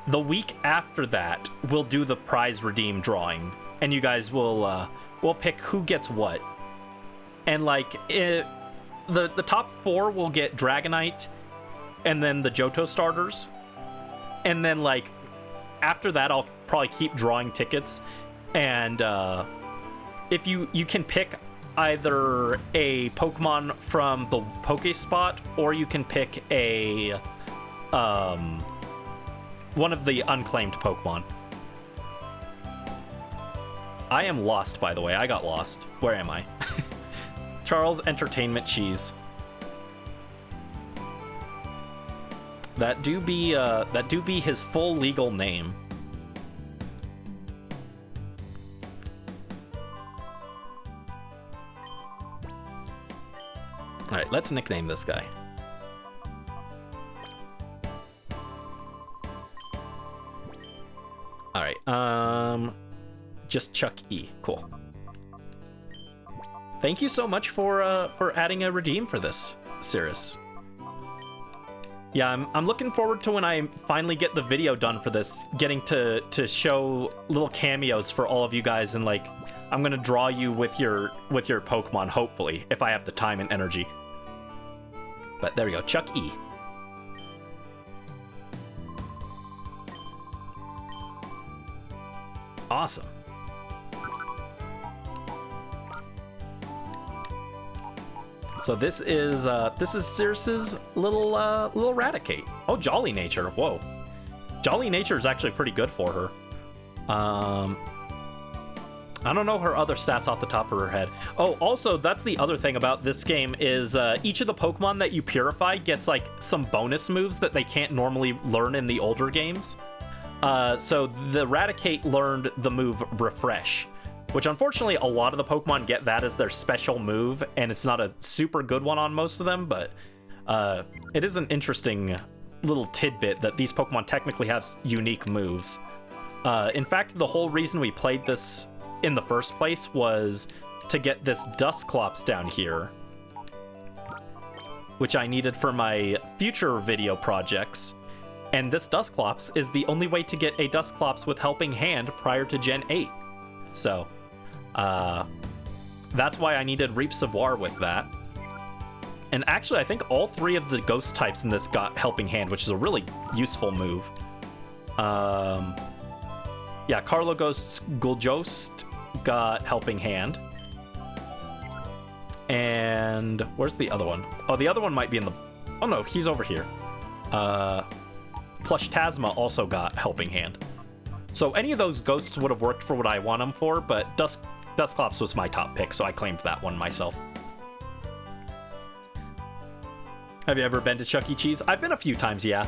the week after that, we'll do the prize redeem drawing. And you guys will we'll pick who gets what. And like the top 4 will get Dragonite and then the Johto starters. And then like after that I'll probably keep drawing tickets. And if you can pick either a Pokemon from the Pokespot, or you can pick a one of the unclaimed Pokemon. I am lost, by the way. I got lost. Where am I? Charles Entertainment Cheese. That do be his full legal name. All right, let's nickname this guy. All right, just Chuck E. Cool. Thank you so much for adding a redeem for this, Cirrus. Yeah, I'm looking forward to when I finally get the video done for this, getting to show little cameos for all of you guys, and like I'm gonna draw you with your Pokemon, hopefully, if I have the time and energy. But there we go, Chuck E. Awesome. So this is Cirrus's little Raticate. Oh, Jolly Nature. Whoa. Jolly Nature is actually pretty good for her. I don't know her other stats off the top of her head. Oh, also, that's the other thing about this game is each of the Pokemon that you purify gets like some bonus moves that they can't normally learn in the older games. So the Raticate learned the move Refresh, which unfortunately a lot of the Pokemon get that as their special move, and it's not a super good one on most of them, but it is an interesting little tidbit that these Pokemon technically have unique moves. In fact, the whole reason we played this in the first place was to get this Dusclops down here, which I needed for my future video projects. And this Dusclops is the only way to get a Dusclops with Helping Hand prior to Gen 8. So, that's why I needed Reap Savoir with that. And actually, I think all 3 of the ghost types in this got Helping Hand, which is a really useful move. Yeah, Carloghost's Guljost got Helping Hand. And where's the other one? Oh, the other one might be in the... Oh no, he's over here. Plushtasma also got Helping Hand. So any of those ghosts would have worked for what I want them for, but Dusclops was my top pick, so I claimed that one myself. Have you ever been to Chuck E. Cheese? I've been a few times, yeah.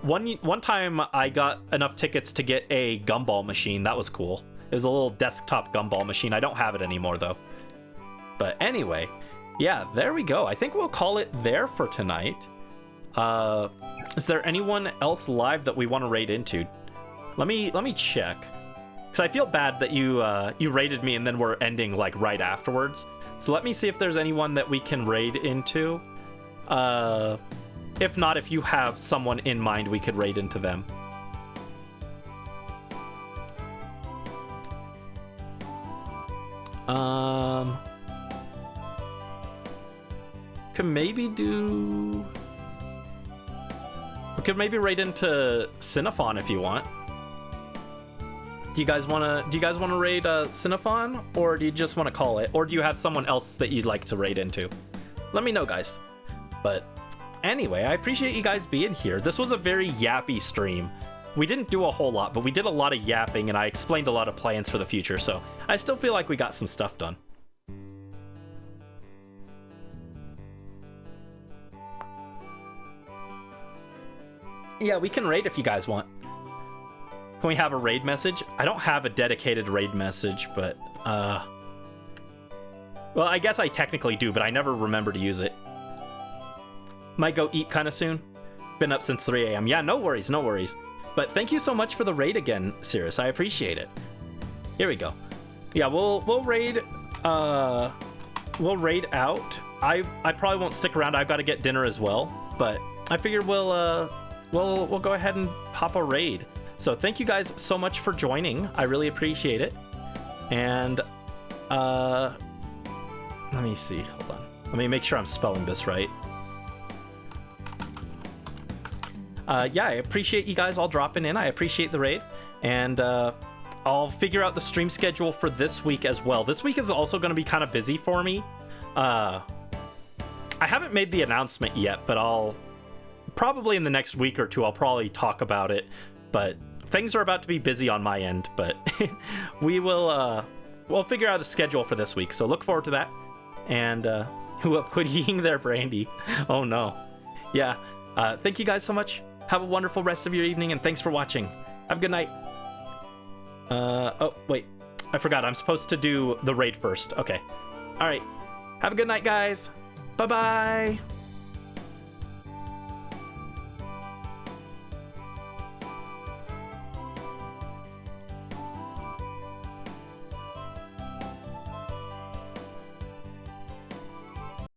One time I got enough tickets to get a gumball machine. That was cool. It was a little desktop gumball machine. I don't have it anymore, though. But anyway, yeah, there we go. I think we'll call it there for tonight. Is there anyone else live that we want to raid into? Let me check. Because I feel bad that you raided me and then we're ending like right afterwards. So let me see if there's anyone that we can raid into. If not, if you have someone in mind, we could raid into them. We could maybe raid into Cinnafon if you want. Do you guys wanna raid Cinnafon, or do you just want to call it, or do you have someone else that you'd like to raid into? Let me know, guys. But anyway, I appreciate you guys being here. This was a very yappy stream. We didn't do a whole lot, but we did a lot of yapping, and I explained a lot of plans for the future, so I still feel like we got some stuff done. Yeah, we can raid if you guys want. Can we have a raid message? I don't have a dedicated raid message, but well, I guess I technically do, but I never remember to use it. Might go eat kind of soon. Been up since 3 a.m. Yeah, no worries, no worries. But thank you so much for the raid again, Cirrus. I appreciate it. Here we go. Yeah, we'll raid out. I probably won't stick around. I've got to get dinner as well, but I figured we'll go ahead and pop a raid. So thank you guys so much for joining. I really appreciate it. And let me see. Hold on. Let me make sure I'm spelling this right. Yeah, I appreciate you guys all dropping in. I appreciate the raid. And I'll figure out the stream schedule for this week as well. This week is also going to be kind of busy for me. I haven't made the announcement yet, but I'll probably in the next week or two, I'll probably talk about it. But things are about to be busy on my end, but we'll figure out a schedule for this week. So look forward to that. And hoodieing their brandy. Oh no. Yeah. Thank you guys so much. Have a wonderful rest of your evening, and thanks for watching. Have a good night. Oh, wait. I forgot. I'm supposed to do the raid first. Okay. All right. Have a good night, guys. Bye-bye.